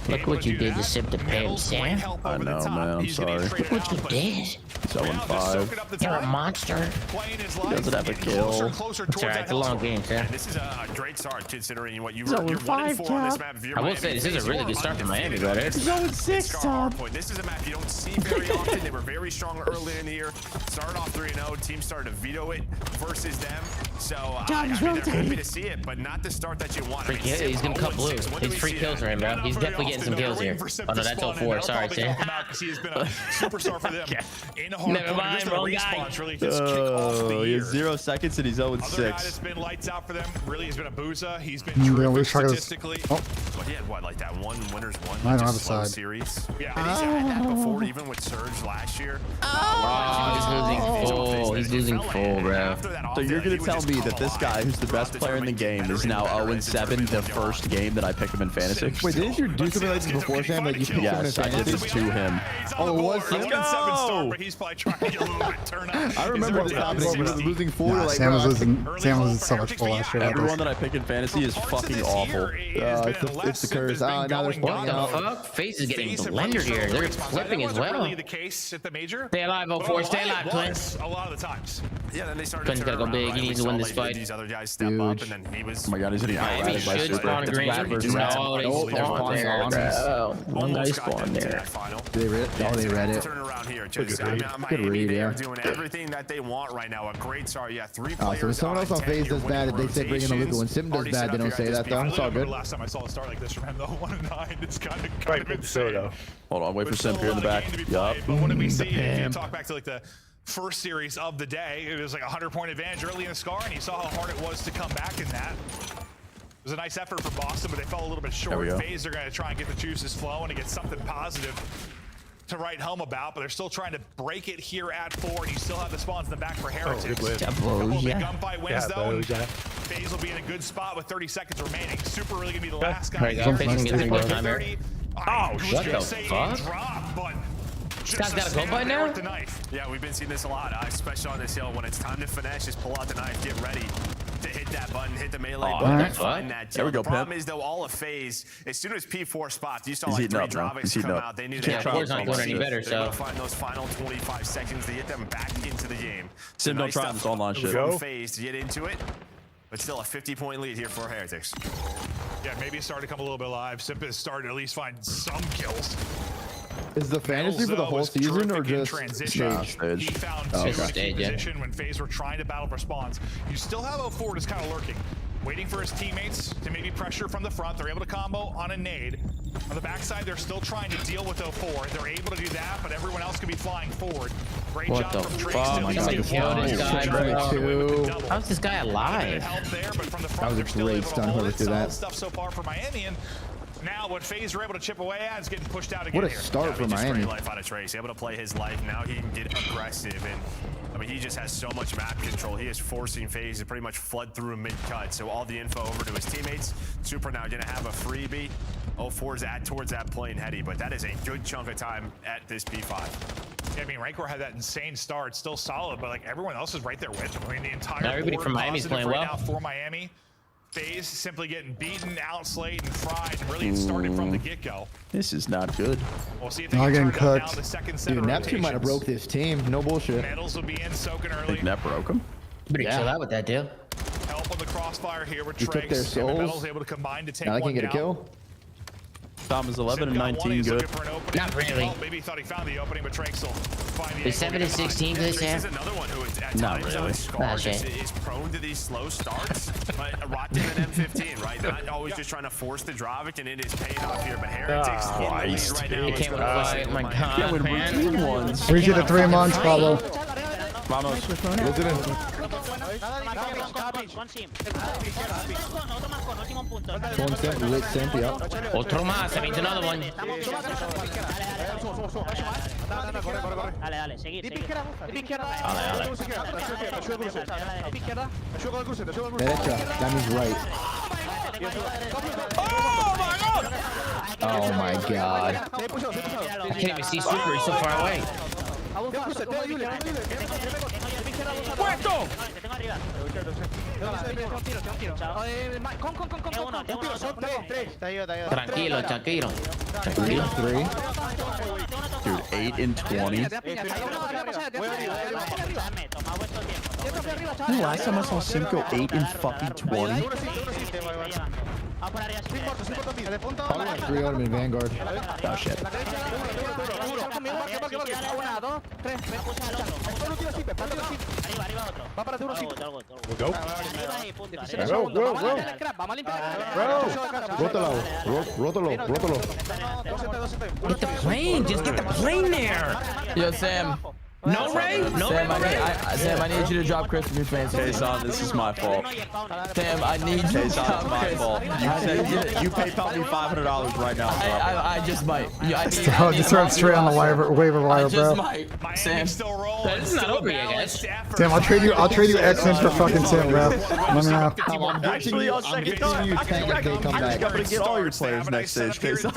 Look what you did to Simp to Pam, Sam. I know, man. I'm sorry. Look what you did. 7-5. You're a monster. He doesn't have a kill. It's alright, it's a long game, Sam. This is a great start considering what you're 0-5, 1-4 on this map. I will say, this is a really good start for Miami, brother. This is a map you don't see very often. They were very strong early in the year. Started off 3-0. Team started to veto it versus them. So I mean, they're happy to see it, but not the start that you want. He's gonna cut blue. His free kills are in, bro. He's definitely getting getting some kills here. Oh no, that's 04. Sorry, Sam. He has been a superstar for them in a hard Never mind, wrong guy. Really his kickoff of the He year. has 0 seconds and he's 0 Other guy that's 6. been lights out for them really has been a Booza. He's been Really terrific try to- statistically. Oh, But he had what, like that one winners one I don't just have a slow side. series. Yeah, And he's had that before, even with Surge last year. Oh, he's losing full. He's losing full, bro. So you're gonna tell me that this guy, who's the best player in the game, is now 0-7 the first game that I picked him in fantasy? Wait, didn't you do something like this before, Sam? Like you picked him in Yes, I did fantasy? this to him. Oh, it was him? But he's probably trying to get a little bit turn up. I remember this happening. He was losing 4. nah, Like, Sam was bro, losing. Sam was so much full last year. about Everyone this. that I pick in fantasy is fucking awful. it's the curse. Now they're What spawning the out. fuck? FaZe is getting blendered here. They're flipping as well. Really the case at the major. Stay alive, 04. Stay alive, Clint. A lot of the times. Yeah, then they started Clint's to gotta turn go big. around, He right? needs We to win saw, this like, fight. These other guys step up, and then he was. Oh my god, he's hitting Miami outright by should Super. spawn green. Rat versus No, rat. they Oh, spawned there's there. one Bro. One guy Almost got spawned them to there. that final. They read. Oh, they read it. Turn around here. Good Just, read. Good Miami, read, they are yeah. doing everything that they want right now. A great start. Yeah, 3 Oh, players. so when someone else on FaZe does bad, they say bring in a Luka. When Sim does Already bad, set they up don't here say at that this though. beat. It's all I remember good. last time I saw a start like this from him, though, 1-9. It's kind of Right, insane. so though. Hold on, wait for But still Simp here in the a lot of back. game to be Yup. played. But what did we see? If you pimp. talk back to like the first series of the day, it was like a 100-point advantage early in the SCAR, and you saw how hard it was to come back in that. It was a nice effort for Boston, but they fell a little bit There we short. go. FaZe are going to try and get the juices flowing to get something positive to write home about, but they're still trying to break it here at 4, and you still have the spawns in the back for Heretics. win. A couple of big Yeah. gunfight wins, Yeah, though, and Boja. FaZe will be in a good spot with 30 seconds remaining. Super really going to be the last guy. There you go. here. FaZe can get the Nice. first time here. 30. Oh, was what gonna the say fuck? drop, but This just guy's to got a stand go by there now? with the knife. Yeah, we've been seeing this a lot, especially on this hill. When it's time to finesse, just pull out the knife, get ready to hit that button, hit the melee Oh, button, what and the find fuck? that There we kill. go, The problem Pimp. is, though, all of FaZe, as soon as P4 spots, you saw He's like heating 3 up, bro. Dravix He's heating come up. out. They knew Yeah, they had P4's not to doing any succeed. better, They're so. gonna find those final 25 seconds to get them back into the game. Sim, So don't try stuff this online shit. from Go. FaZe to get into it, but still a 50-point lead here for Heretics. Yeah, maybe it started to come a little bit alive. Simp has started to at least find some kills. Is the fantasy for the Melzo whole was season or terrific in just transition. stage? He found Oh, two okay. in a key Stage, yeah. position when FaZe were trying to battle for spawns. You still have 04 just kind of lurking, waiting for his teammates to maybe pressure from the front. They're able to combo on a nade. On the backside, they're still trying to deal with 04. They're able to do that, but everyone else could be flying forward. Great What job the from Trace fuck? to at least Somebody get killed one. this guy, Good job bro. getting away with the double. How's this guy Limited alive? help there, but from the front, That was a they're still great able to stun hold whoever it. threw Solid that. stuff so far for Miami, and now what FaZe are able to chip away at is getting pushed out again What a here. start for Just Miami. great life out of Trace, able to play his life. Now he can get aggressive, and I mean he just has so much map control. He is forcing FaZe to pretty much flood through mid-cut. So all the info over to his teammates. Super now gonna have a freebie. 04's towards that plane heady, but that is a good chunk of time at this P5. Yeah, I mean, Rancor had that insane start, still solid, but like everyone else is right there with him. I mean, the entire Everybody board from Miami's positive playing right well. now for Miami. FaZe simply getting beaten, outslayed, and fried. And really, it started from the get-go. This is not good. We'll see if they Not can getting turn it up now. cooked. The second set Dude, of Neptune might have rotations. broke this team. No bullshit. Metals will be in, soaking I early. think Net broke him. Better Yeah. chill out with that deal. Help on the crossfire here with He took their Trace. And souls. Metals able to combine to take Now they one can get a down. kill. Tom is 11 and Sim got one, 19, he's good. looking for an opening. Not really. Oh, maybe he thought he found the opening, but Trace will find the He's angle 7 and to get behind. 16 for this Trace year. is another one who is at Not times really. on Scar Nah, just shit. is prone to these slow starts. But rocking an M15, right? Not always just trying to force the Dravik, and it is paying off here. But Heretics in the lead Christ. right now. He can't win a fight. My God, Yeah, when man. routine ones. Appreciate the 3 months, Pablo. Vamos. One simp, lit simp, yep. Otro más. I mean, another one. Derecha. That means right. Oh my god. I can't even see Super. He's so far away. Tranquilo, tranquilo. Tranquilo. 3. Dude, 8 and 20. Last time I saw Sim go 8 and fucking 20. Probably like 3 on him in Vanguard. Oh shit. We'll go. Rótalo. Get the plane. Just get the plane there. Yo, Sam. No, Ray? No, Sam, Ray? Sam, I need you to drop Chris from your fans. Jason, this is my fault. Sam, I need you to drop It's my Chris. fault. You PayPal me $500 right now, bro. I just might. Just throw it straight on the waiver wire, bro. Sam, It's not over yet, guys. Damn, I'll trade you X-Men for fucking Sam, bro. Let me know. I'm gifting you 10 if they come back. I'm gonna get all your players next stage, Jason.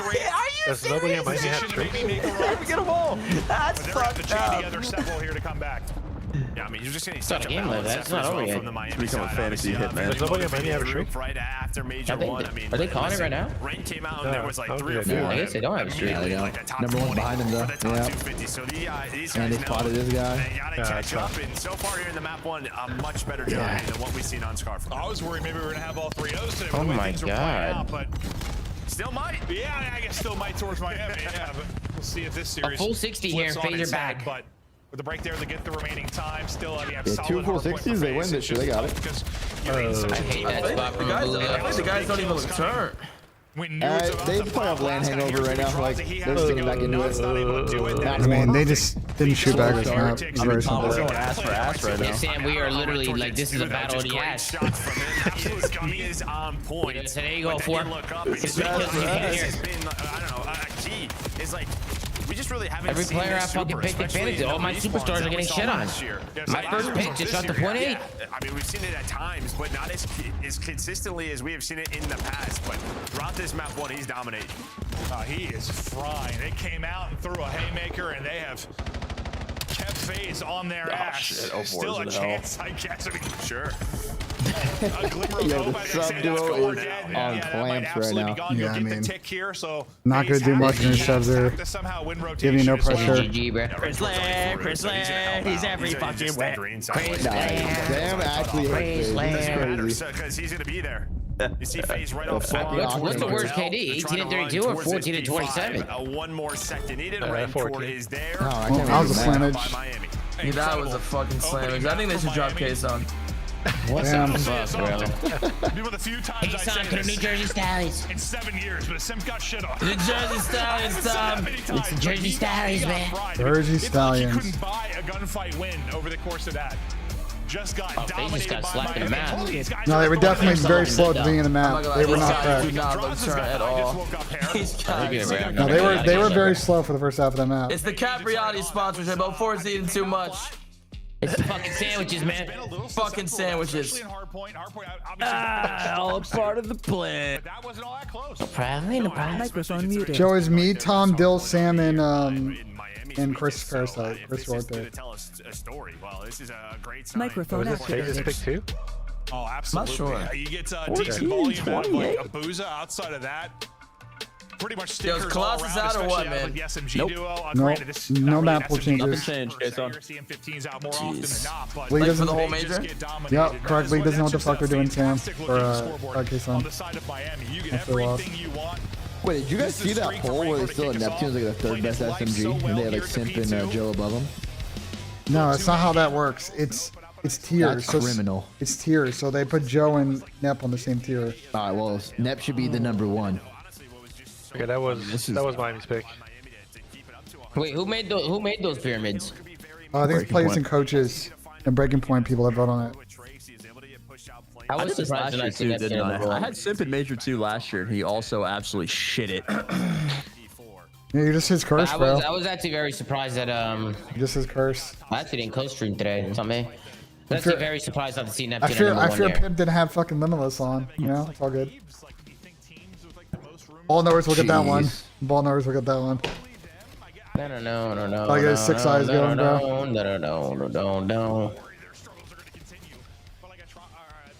Does nobody on my team have streaks? Get them all. That's fucked up. Here to come back. Yeah, I mean, you're just getting It's not such a a game like balanced that. It's effort not as over well yet. from the Miami Become a side. fantasy Obviously, hitman. Does nobody on my team have a streak? Right after Major One, I mean, Are they calling it right now? Rain came out and there was like 3 or 4. I guess they don't have a streak. immediately, like, the top Number 1 20 behind him, though. for the top Yeah. 250. So these guys And they know spotted this guy. they gotta catch up. And so far here in the map 1, a much better job than what we've seen on Scar. I was worried maybe we were gonna have all 3 O's today. Oh the way my things were playing God. out, but Still might. yeah, I guess still might towards Miami. Yeah, but we'll see if this series. full 60 here, flips on phaser its head, back. But with the break there, they get the remaining time. Still, I mean, have Yeah, solid 2 full hard point 60s, for they win FaZe. this year. They got it. Because, you know, in such a I hate that spot from the guys don't even look turned. when news about They the probably have pop land last night, hangover right now. Like, he they're has to getting go back into nuts, not able to do it. I mean, they just didn't shoot back as much. It's very I'm simple. going ass for ass right Yeah, now. Sam, we are literally like, this is a battle of the ass. He is on point. So there you go, But then 4. you look up, It's it's been been, kills me here. this has been, I don't know, a key. It's like, we just really haven't Every seen player I this fucking super, picked especially advantage of. All my in the superstars respawns are that we getting saw shit on. last year. My first pick just shot the .8. Yeah, I mean, we've seen it at times, but not as consistently as we have seen it in the past. But throughout this map 1, he's dominating. He is frying. They came out and threw a haymaker, and they have kept FaZe on their ass. Shit, oh, Still a in hell. chance, I guess. I mean, Sure. a glimmer of Yo, hope. the As sub they say, duo that's what we're is getting. on That might clamps right absolutely now. be gone. Yeah, You'll I get mean, the tick here, so not gonna FaZe do have much the in the chance subs there. to somehow win Give you no rotation as well. pressure. GG, bro. Chris Lang, he's every fucking way. Nah, Sam actually hurt FaZe. That's crazy. Because he's going to be there. You see FaZe right off fucking front. What's the Octane. worst KD? 18 and 32 or 14 and 27? 1 more second needed. Red 14. court is there. No, I Well, can't that was a remember slammage. By Miami. Yeah, that was a fucking slammage. I think they should drop Case on. What Damn. the fuck, bro? Be one of the few times Hey, I son, say to the New this Jersey Stallions. in 7 years, but Sim got shit on. The Jersey Stallions, Tom. It's the Jersey Stallions, man. Jersey It's like Stallions. he couldn't buy a gunfight win over the course of that. Just got Oh, they just dominated got by slapped in the Miami. mouth. All these guys No, are they were throwing definitely their very stuff. slow at the beginning of the I'm not map. gonna They lie, were these not guys there. do not look Draws is turn back. at I just all. woke up here. These guys. No, they were very slow for the first half of the map. It's the Capriati sponsorship. Oh, 4's eating too much. It's the fucking sandwiches, man. Fucking sandwiches. Especially in hardpoint. Hardpoint, obviously, All a part of the plan. but that wasn't all that close. Probably, no problem. Microphone muted. Joe is me, Tom, Dill, Sam, and And Chris Parasite. Chris This is Duarte. to tell us a story. Well, this is a great sign. Microphone Was this Faze's activated. pick too? Oh, absolutely. sure. You get 14, decent volume out of like 28. Abuza. Outside of that, pretty much Yo, stickers is all Colossus around, out or especially what, out of, man? like, the SMG Nope. duo. No, Granted, this is no not really map an will SMG changes. per Nothing changed, se. Jason. You're seeing 15s out more often Jeez. than not, but Lee Like doesn't. for the whole they just major? get dominated. Yep, correct. Lee doesn't know what the fuck they're doing, Sam. Fantastic For looking scoreboard case on on. the side of Miami. You get That's the loss. everything you want. Wait, did you guys see that poll where they still had Neptune's like the third best SMG, and they had like Simp and Joe above them? No, it's not how that works. It's tiers. That's criminal. It's tiers. So they put Joe and Nep on the same tier. All right, well, Nep should be the number 1. Okay, that was Miami's pick. Wait, who made those pyramids? I think it's Breaking players Point. and coaches and Breaking Point people that vote on it. I I was did this surprised last when I year seen too, that didn't shit on I? the roll. I had Simp in Major 2 last year, and he also absolutely shit it. Yeah, you're just his curse, bro. I was actually very surprised that Just his curse. I actually didn't co-stream today. It's on me. I was actually very surprised not to see I Neptune fear at number 1 Pip there. didn't have fucking Limitless on. You know, it's all good. Ball knowers will get that one. Ball knowers will get that one. No. I got 6 eyes going, bro. No.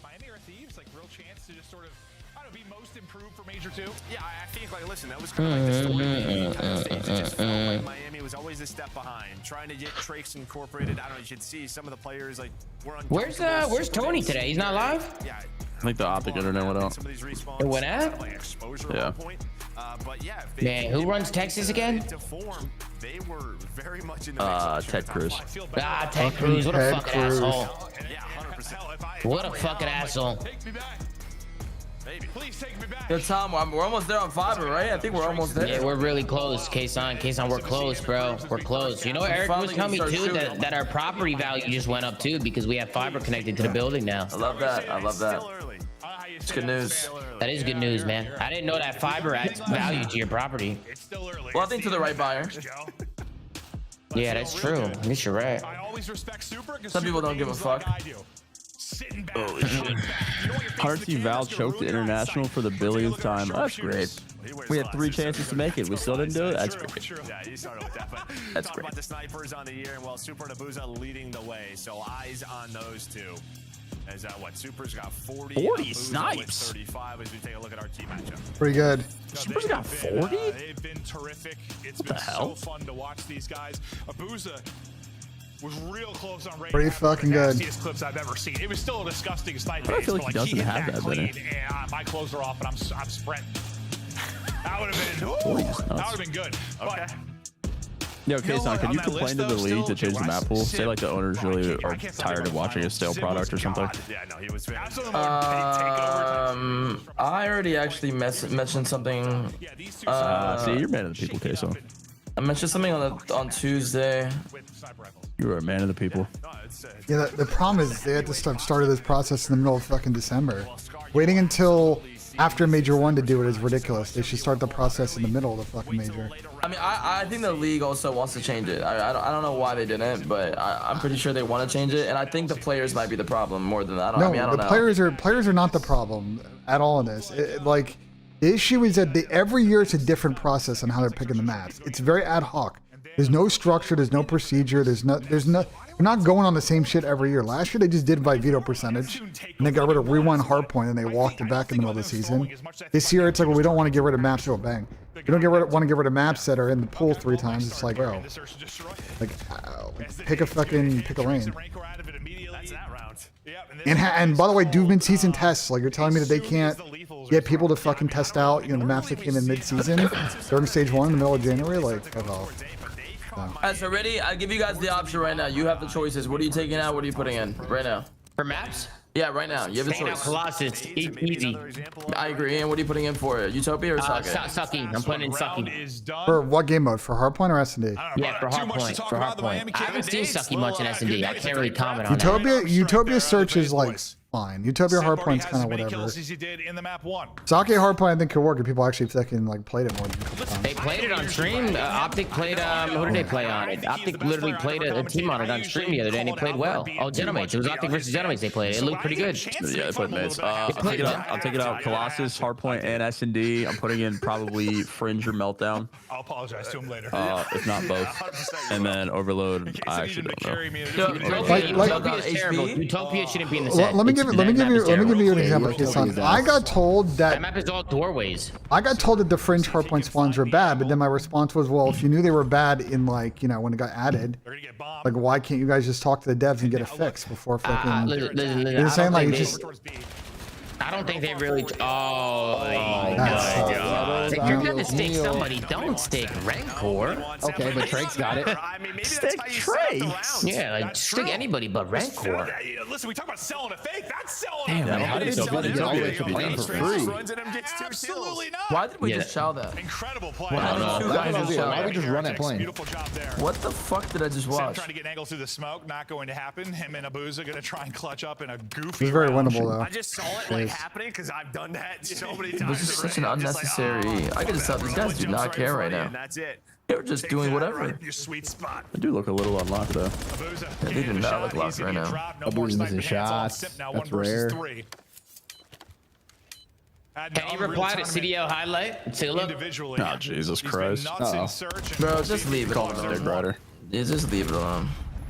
Miami are thieves, like real chance to just sort of, I don't know, be most improved for Major 2. Yeah, I think, like, listen, that was kind of like the story. It just felt like Miami was always a step behind, trying to get Trakes incorporated. I don't know, you should see some of the players, like, were uncomfortable. Where's Tony today? He's not live? Yeah. I think the optic internet went out. It went out? Yeah. Man, who runs Texas again? Ted Cruz. Ah, Ted Cruz. What a fucking asshole. What a fucking asshole. Yo, Tom, we're almost there on fiber, right? I think we're almost there. Yeah, we're really close. Kason, we're close, bro. We're close. You know what Eric was telling me too? That our property value just went up too because we have fiber connected to the building now. I love that. I love that. It's good news. That is good news, man. I didn't know that fiber adds value to your property. Well, I think to the right buyer. Yeah, that's true. I guess you're right. Some people don't give a fuck. Holy shit. Hearty Val choked the international for the billionth time. That's great. We had 3 chances to make it. We still didn't do it. That's great. Yeah, you started with that. But That's great. About the snipers on the year, and well, Super and Abuza leading the way. So eyes on those two. As what? Super's got 40. 40 snipes. 35 as we take a look at our team matchup. Pretty good. Super's got 40? They've been terrific. It's been so fun to watch these guys. Abuza was real close on rate. Pretty fucking good. Nastiest clips I've ever seen. It was still a disgusting snipe. I feel like he doesn't hit have that clean, many. and my clothes are off, and I'm sprinting. That would have been. That would have been good. Okay. But Yo, Kason, can you complain to the league to change the map pool? Say like the owners really are tired of watching a stale product or something. Yeah, no, he was very. I already actually mentioned something. See, you're man of the people, Kason. I mentioned something on Tuesday. You were a man of the people. Yeah, the problem is they had to started this process in the middle of fucking December. Waiting until after Major 1 to do it is ridiculous. They should start the process in the middle of the fucking major. I mean, I think the league also wants to change it. I don't know why they didn't, but I'm pretty sure they want to change it. And I think the players might be the problem more than that. I don't know. Players are not the problem at all in this. Like the issue is that every year it's a different process on how they're picking the maps. It's very ad hoc. There's no structure. There's no procedure. We're not going on the same shit every year. Last year they just did by veto percentage, and they got rid of rewind hardpoint, and they walked it back in the middle of the season. This year it's like, well, we don't want to get rid of maps. So bang. We don't want to get rid of maps that are in the pool 3 times. It's like, bro, pick a lane. And by the way, do mid-season tests. Like you're telling me that they can't get people to fucking test out, the maps that came in mid-season during stage 1 in the middle of January. Like, no. Alright, so ready? I'll give you guys the option right now. You have the choices. What are you taking out? What are you putting in right now? For maps? Yeah, right now. You have a choice. Colossus, easy. I agree. And what are you putting in for it? Utopia or Sake? Sucky. I'm putting in Sucky. For what game mode? For hardpoint or S&D? Yeah, for hardpoint. I haven't seen Sucky much in S&D. I can't really comment on that. Utopia search is like fine. Utopia hardpoint's kind of whatever. Sake hardpoint I think could work if people actually fucking like played it more than a couple times. They played it on stream. Optic played. Who did they play on it? Optic literally played a team on it on stream the other day, and they played well. Oh, Gentlemates. It was Optic versus Gentlemates. They played. It looked pretty good. Yeah, they played mates. I'll take it out. Colossus, hardpoint, and S&D. I'm putting in probably Fringe or Meltdown. I'll apologize to him later. If not both. And then Overload. I actually don't know. Utopia is terrible. Utopia shouldn't be in the set. Let me give you an example. I got told that map is all doorways. I got told that the Fringe hardpoint spawns were bad, but then my response was, well, if you knew they were bad in when it got added, like why can't you guys just talk to the devs and get it fixed before fucking? You're saying like just. I don't think they really. Oh my god! If you're gonna stick somebody, don't stick Rancor. Okay, but Trake's got it. Stick Trace. Yeah, like stick anybody but Rancor. Listen, we talk about selling a fake. That's selling. Damn, how did it playing for free? Absolutely not. Why did we just chow that? Incredible play. Why don't we just run that plane? Beautiful job there. What the fuck did I just watch? Trying to get an angle through the smoke, not going to happen. Him and Abuza going to try and clutch up in a goofy. It's very winnable though. I just saw it happening because I've done that so many times. This is such an unnecessary. I can just tell these guys do not care right now. That's it. They were just doing whatever. Your sweet spot. I do look a little unlocked though. Yeah, they do not look locked right now. Abuza's missing shots. That's rare. Can you reply to CDL highlight? Take a look. Oh, Jesus Christ. Bro, just leave it alone. Big Rider. Yeah, just leave it alone.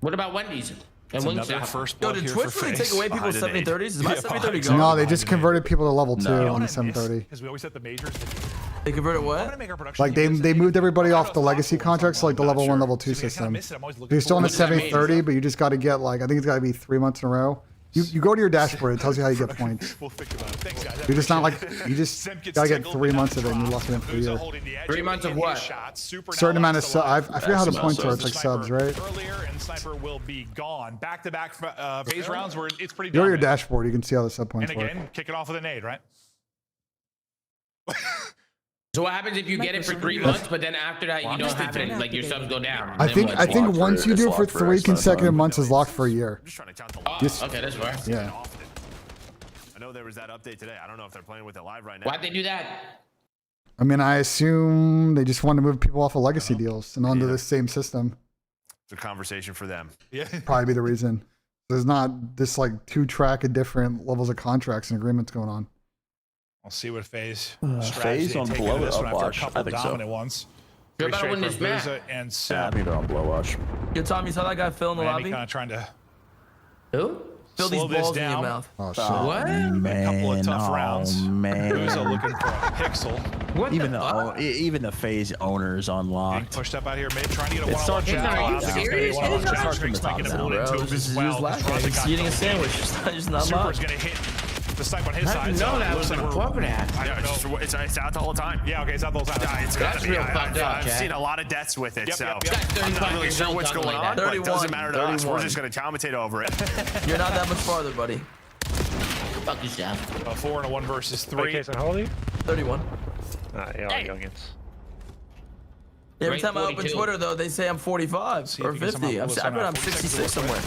What about Wendy's? And another first Yo, blood did here Twitch for really FaZe take away people's behind an 70-30s? Is my eight. 70-30 gone? No, they just converted people to level 2 No. on the 730. Because we always set the majors. They converted what? Like they moved everybody off the legacy contracts to like the level 1, level 2 system. You're still on the 7030, but you just got to get like I think it's got to be 3 months in a row. You go to your dashboard, it tells you how you get points. We'll think about it. Thanks, guys. You're just not like you just gotta get 3 months of it and you lock it in for a year. 3 months of what? Certain amount of I forget how the points are. It's like subs, right? Earlier and Sniper will be gone. Back-to-back phase rounds where it's pretty. You go to your dominant. dashboard, you can see how the sub points And work. again, kick it off with a nade, right? So what happens if you get it for 3 months, but then after that you don't have it, like your subs go down? I think once you do it for 3 consecutive months, it's locked for a year. Oh, okay, that's fair. Yeah. I know there was that update today. I don't know if they're playing with it live right now. Why'd they do that? I mean, I assume they just wanted to move people off of legacy deals and onto this same system. It's a conversation for them. Yeah. Probably be the reason. There's not this like 2-track of different levels of contracts and agreements going on. We'll see what FaZe FaZe on blow it up watch. I think so. Ones. You're about to win this match. And Yeah, I think they're on blow watch. Yo, Tom, you saw that guy Phil in the Miami lobby? kind of trying to Who? Fill these slow this balls in your down. mouth. Oh shit. What? A couple of tough rounds. Man. Who's looking for a pixel? What Even the even the FaZe owners Being unlocked. pushed up out here, mid, trying to get a It one-on-one starts from the challenge. top I don't think it's gonna be Serious? one-on-one It starts challenge. from the Might top get a down, bullet into Bro, it this as is well. just last guy. Raza He's got eating a the sandwich. Just not Super's locked. gonna hit the snipe on his I side. didn't know that was Looks on like a we're- corporate app. I don't know. It's out the whole time. Yeah, okay, it's not the whole time. Yeah, it's gotta That's be. real fucked up, I've Chad. seen a lot of deaths with it, Yep, so yep, yep. I'm not really sure what's going on, but it doesn't matter to us. We're 31. just gonna commentate over it. You're not that much farther, buddy. Fuck yourself. A 4 and a 1 versus 3. Case and Holy? 31. Yeah, Hey. youngins. Every Great time I open 42. Twitter, though, they say I'm 45 See or if you can 50. somehow pull this I bet one I'm out. 66 somewhere.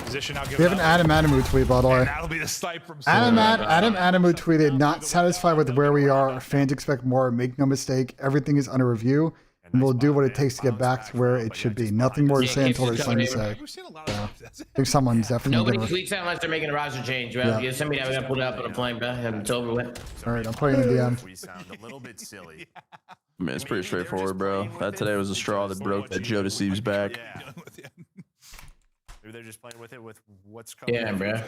Position now. We have an Adam Adamu tweet, by the way. And that'll be the snipe from Adam Adamu tweeted, not satisfied with where we are. Fans expect more. Make no mistake. Everything is under review. And we'll do what it takes to get back to where it should be. Nothing more to say until there's something to say. I think someone's definitely Nobody going to... tweets that unless they're making a roster change, bro. Yeah. Yeah. Somebody that would put it up on a plane, bro. And it's over with. All right, I'm putting in the DM. We sound a little bit silly. I mean, it's pretty straightforward, bro. That today was a straw that broke that Joe Deceiv's back. Yeah. Maybe they're just playing with it with what's coming. Yeah, bro.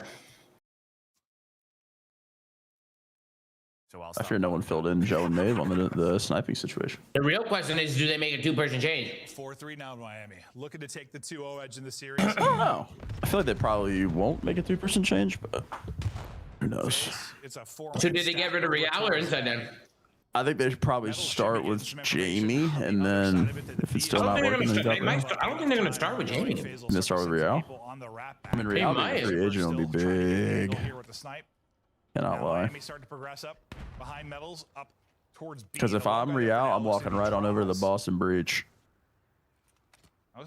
So I'll I stop. fear no one filled in Joe and Maeve on the sniping situation. The real question is, do they make a 2-person change? 4-3 now in Miami. Looking to take the 2-0 edge in the series. I don't know. I feel like they probably won't make a 3-person change, but who knows? It's a 4. So did they get rid of Real or Inside then? I think they should probably start with Jamie, and then if it's still not working, then you got Real. I don't think they're gonna start with Jamie. And then start with Real. I mean, Real being a free agent will be big. Cannot lie. Miami starting to progress up behind Metals up towards B. Because if I'm Real, I'm walking right on over to the Boston Breach.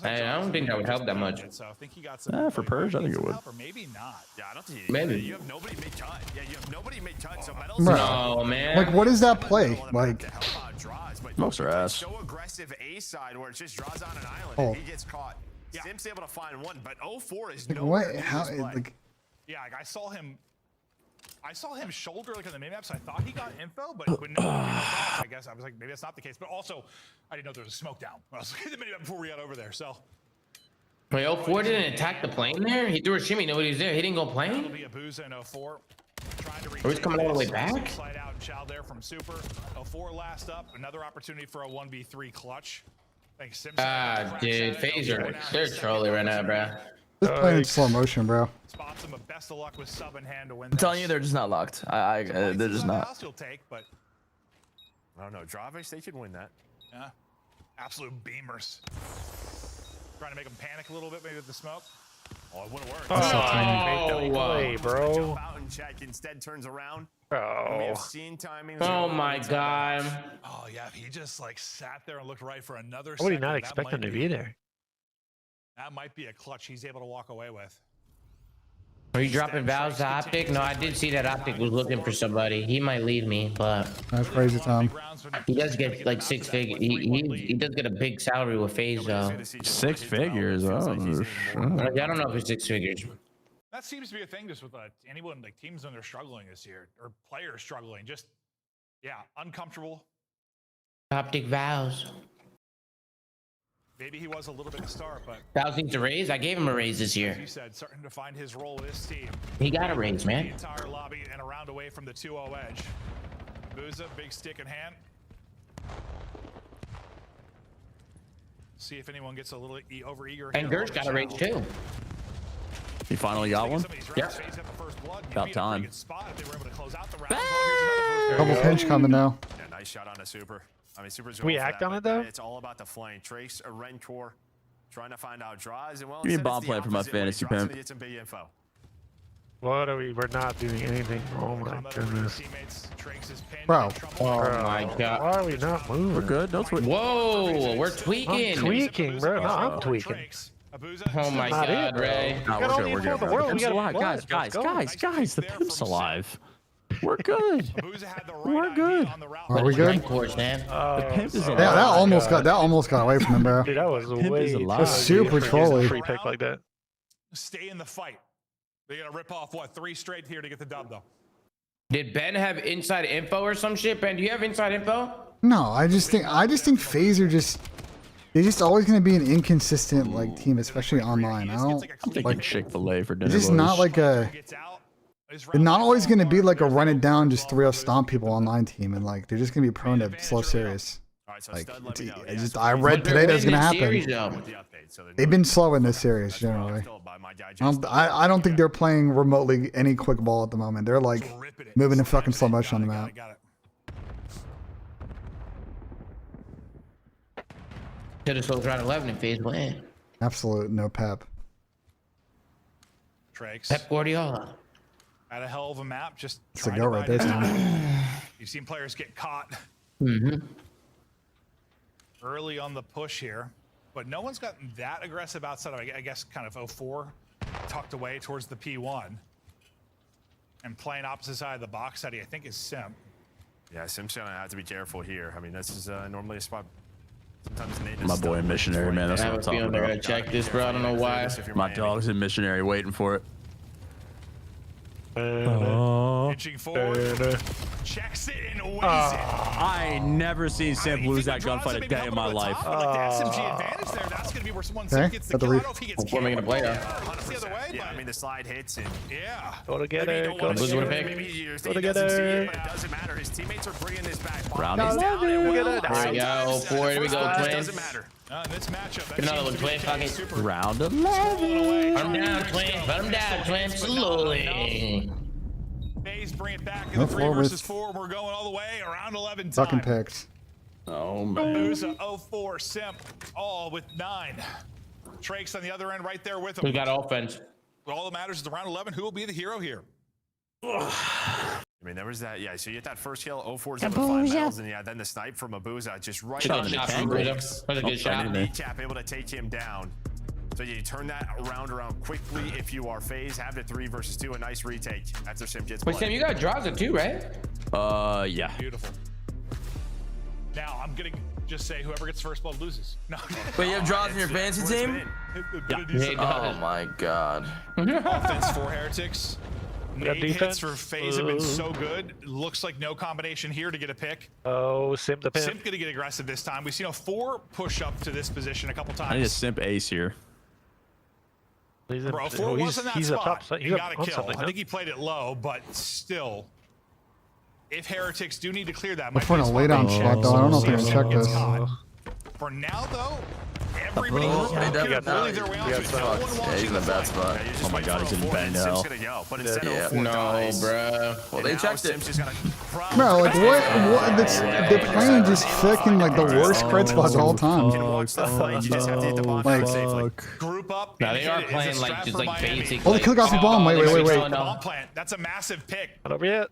I don't think that would help that much. So I think he got some For Purge, I think it would. or maybe not. Yeah, I don't think Maybe. you have nobody mid cut. Yeah, you have nobody mid cut. So Metals. Bro. No, man. Like, what is that play? Like, Most are ass. So aggressive A side where it just draws on an island Oh. and he gets caught. Yeah. Sim's able to find one, but 0-4 is like no. what? How? Like, Yeah, like I saw him shoulder like on the mini-map, so I thought he got info, but when no one I guess I was like, maybe that's not the case. But also, I didn't know there was a smoke down. I was looking at the mini-map before we got over there, so. Wait, 04 didn't attack the plane there? He threw a shimmy, nobody's there. He didn't go That'll plane? be a booze in 04. Trying to Or he's coming all the way back? Slide out and chow there from Super. 04 last up. Another opportunity for a 1v3 clutch. Thanks, Simpson. Dude, Phaser, they're trolling right now, bro. just playing in slow motion, bro. Spots him, but best of luck with sub in hand to win. I'm telling you, they're just not locked. They're just not. He'll take, but I don't know. Dravish, they should win that. yeah, absolute beamers. Trying to make him panic a little bit, maybe with the smoke. Oh, it wouldn't work. Play, bro. Fountain check instead turns around. We Bro. have seen timing. Oh my god. Oh yeah, if he just like sat there and looked right for another. I would second, not that expect might them to be there. That might be a clutch he's able to walk away with. Are you dropping Val's to Optic? No, I did see that Optic was looking for somebody. He might leave me, but That's crazy, Tom. he does get like 6 figures. He does get a big salary with FaZe though. 6 figures. Oh, I don't know if it's 6 figures. That seems to be a thing just with anyone like teams when they're struggling this year or players struggling. Just uncomfortable. Optic Val's. Maybe he was a little bit of a star, but Styles needs a raise. I gave him a raise this year. as you said, starting to find his role with this team. He got a raise, The man. entire lobby and a round away from the 2-0 edge. Booza, big stick in hand. See if anyone gets a little over-eager. And Gersh got a raise too. He finally got one. Yep. About time. Double pinch coming now. Yeah, nice shot on a super. I mean, super's Can we going for act that, on it, but though? It's all about the flank. Trace, a Rencore, trying to find out draws. And well, Give me a instead bomb it's the plan for my opposite. When he fantasy draws, pimp. he gets some big info. What are we? We're not doing anything. Oh my goodness. Bro. Oh my god. Why are we not moving? We're good. Don't tweak. Whoa, we're tweaking. I'm tweaking, bro. No, I'm tweaking. Oh my Not god, it, bro. Ray. Nah, Got all we're the good. We're info in good. the world. The We pimp's got alive, blood. guys. The pimp's alive. We're good. We're good. Are we good? Course, man. The pimp is alive. Yeah, that almost got away from him, bro. Dude, that was Pimp way is alive. That's super trolly. Free pick like that. Stay in the fight. They gotta rip off what 3 straight here to get the dub though. Did Ben have inside info or some shit? Ben, do you have inside info? No, I just think FaZe they're just always gonna be an inconsistent like team, especially online. I don't I'm like Chick-fil-A for dinner. it's just not like a. They're not always gonna be like a run it down, just 3-0 stomp people online team, and like they're just gonna be prone to slow series. Like I read today that's gonna happen. They've been slow in this series generally. I don't think they're playing remotely any quick ball at the moment. They're like moving in fucking slow motion on the map. Should have sold round 11 in phase 1. Absolute no pep. Trakes. Pep Guardiola. Had a hell of a map. Just It's a go right there, Tom. You've seen players get caught Mm-hmm. early on the push here, but no one's gotten that aggressive outside of, I guess, kind of 04, tucked away towards the P1. And playing opposite side of the box that I think is Simp. Yeah, Sim's gonna have to be careful here. I mean, this is normally a spot. Sometimes Nate My boy in missionary, man. That's I what I'm have a talking feeling they're about. gonna check this, bro. I don't know why. My dog's in missionary waiting for it. Inching forward, checks it and wins it. I ain't never seen Simp lose that gunfight a day in my life. Like the SMG advantage there, that's gonna be where someone Okay, gets the got the kill. I reef. don't know if he gets Before making a play, the other way, Yeah, I mean the slide hits and yeah. Go together. maybe Go Booza with a together. pick. maybe you're Go thinking he doesn't see together. it, but it doesn't matter. His teammates are bringing this back. Round Bomb is is down and well. There we go. 4. Here we go, It twins. doesn't matter. In this matchup, that Get another seems one, to be twin. the Fuck case. it. Super Round pulling 11. away. Put him down, twin. Put him down, twin. Slowly. Faze bring it back in No the 3 floor versus with 4. We're going all the way around 11 time. Fucking picks. Oh man. Booza 04, Simp all with 9. Trakes on the other end right there with him. We got offense. All that matters is the round 11. Who will be the hero here? I mean, there was that. Yeah, so you get that first kill. 04's over 5 medals, and yeah, then the snipe from Abuza just right Shot on on the the tank. tank. That was a good shot. Kneecap able to take him down. So you turn that around quickly if you are FaZe. Have the 3 versus 2. A nice retake after Sim gets Wait, blooded. Sam, you got Draza too, right? Yeah. Beautiful. Now I'm gonna just say whoever gets first blood loses. No. Wait, you have draws in your fantasy team? Oh my god. Offense for Heretics. got Nade hits defense. for FaZe have been so good. Looks like no combination here to get a pick. Oh, Simp the pimp. Simp gonna get aggressive this time. We've seen a 4 push up to this position a couple I need a times. Simp ace here. He's in, Bro, 4 was in that he's spot. a top. He He's got a on kill. something. I think he played it low, but still. If Heretics do need to clear that, We're putting a lay down shot though. I don't know if they're gonna check this. For now, though, everybody Oh, who's they really definitely their way got onto it. No one fucked. Yeah, watching he's in a the bad fight. spot. Oh my god, he's in bang now. Sim's gonna go, but instead Yeah. 04 No, dies. bro. Well, they checked it. Sim's just gonna Bro, like what they're playing just fucking like the worst crit spots of all time. watch the fight. You just have to hit the bot Like, safely. Group up. Now and they hit are it. It's a playing strap like just for like Miami. basic. Oh, they click off the bomb. Wait. Bomb plant. That's a massive pick. Not over yet.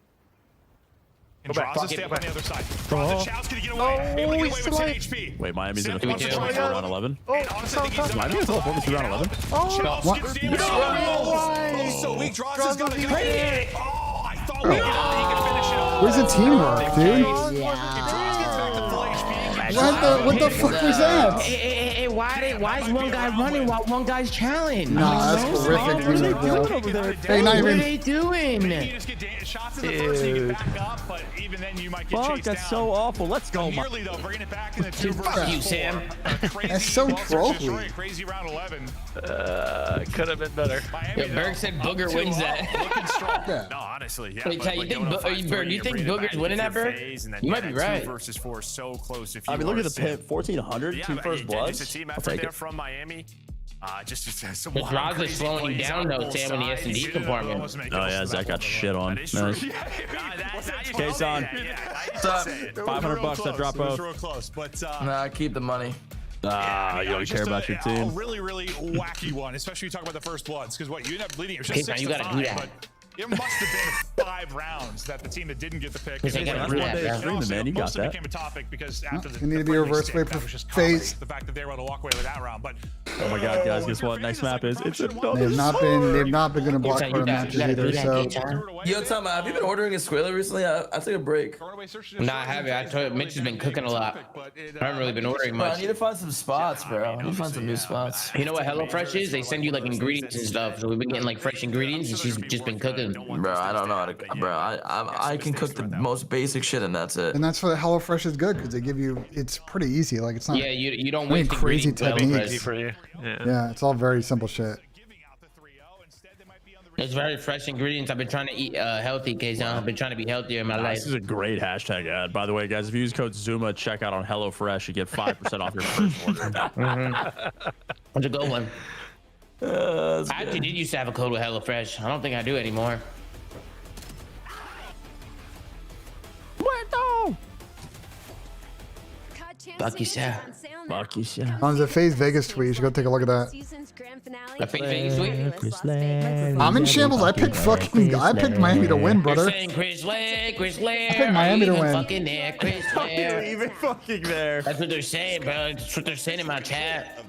And Go back, Draza fuck it, stay go up on back. the other side. Draza Chow's gonna get away. Able to get away with 10 HP. Wait, Miami's in a Simp force wants to for try round 11. And honestly, I think he's Miami has a force for round 11. Chow's what? gets damage. Oh, so weak. Draza's gonna get it. Oh, I thought he could finish it off. Where's the teamwork, dude? If Draza gets back to full HP, What the fuck was that? Hey, why is one guy running while one guy's challenged? Nah, that's horrific. What are they doing over there? Hey, not What are even. they doing? You just get shots in the first, and you get back up, but even then you might get chased down. That's so awful. Let's go. Nearly though, bringing it back in the 2 Fuck versus you, 4. Sam. That's so trolly. Crazy round 11. Could have been better. Yo, Berg said Booger wins that. Looking strong. No, honestly, yeah. Wait, you think Berg? You think Booger's winning that, Berg? You might be right. 2 versus 4 so close. If you I mean, look are at the Sim. pit. 1,400, 2 first bloods. Just a team I'll effort take there it. from Miami. Just some His wild, Roz is crazy slowing plays down on though, both Sam, in the sides. S&D compartment. Oh yeah, Zach got shit on. That is Nice. true. Case on. What's up? $500 I drop It was both. real close, but Nah, keep the money. You don't care about your A team. really, really wacky one, especially you talk about the first bloods, because what you end up bleeding. It was Okay, just now 6 you to gotta 5, do that. but it must have been 5 rounds that the team that didn't get the pick. Yes, I gotta do that, bro. Streaming, man. You got Most of it that. became a topic because after You need to be friendly reverse stick, way that for was just phase. the fact that they were able to walk away with that round. But Oh my god, guys, guess what? Next map is it's They've not been gonna block for matches either. So Yo, Tom, have you been ordering a squilla recently? I took a break. Nah, I haven't. I told you, Mitch has been cooking a lot. I haven't really been ordering Bro, I much. need to find some spots, bro. I need to find some new spots. You know what HelloFresh is? They send you like ingredients and stuff. So we've been getting like fresh ingredients, and she's just been cooking. Bro, I don't know how to. Bro, I can cook the most basic shit, and that's it. and that's why HelloFresh is good because they give you. It's pretty easy. Like it's not. Yeah, you don't any waste crazy ingredients with techniques. Easy for you. Yeah, it's all very simple shit. It's very fresh ingredients. I've been trying to eat healthy, Kazan. I've been trying to be healthier in my life. This is a great hashtag ad. By the way, guys, if you use code Zuma checkout on HelloFresh, you get 5% off your first order. That's a good one. I actually did used to have a code with HelloFresh. I don't think I do anymore. Bucky Sal. Bucky Sal. On the FaZe Vegas tweet, you should go take a look at that. The FaZe Vegas tweet? I'm in shambles. I picked Miami to win, brother. They're saying Chris Lair. I picked Miami to win. Fucking there, Chris Lair. Even fucking there. That's what they're saying, bro. That's what they're saying in my chat.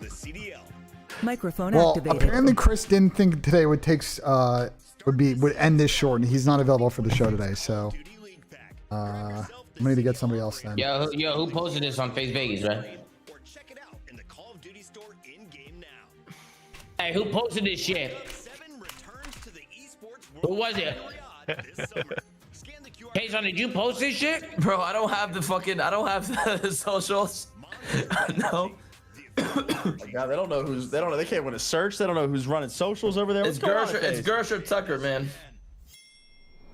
Microphone Well, activated. apparently Chris didn't think today would end this short, and he's not available for the show today. So I'm gonna need to get somebody else then. Yo, who posted this on FaZe Vegas, right? Hey, who posted this shit? Who was it? Kazan, did you post this shit? Bro, I don't have the socials. No. Oh my god, they don't know who's. They can't win a search. They don't know who's running socials over there. It's Gershop Tucker, man.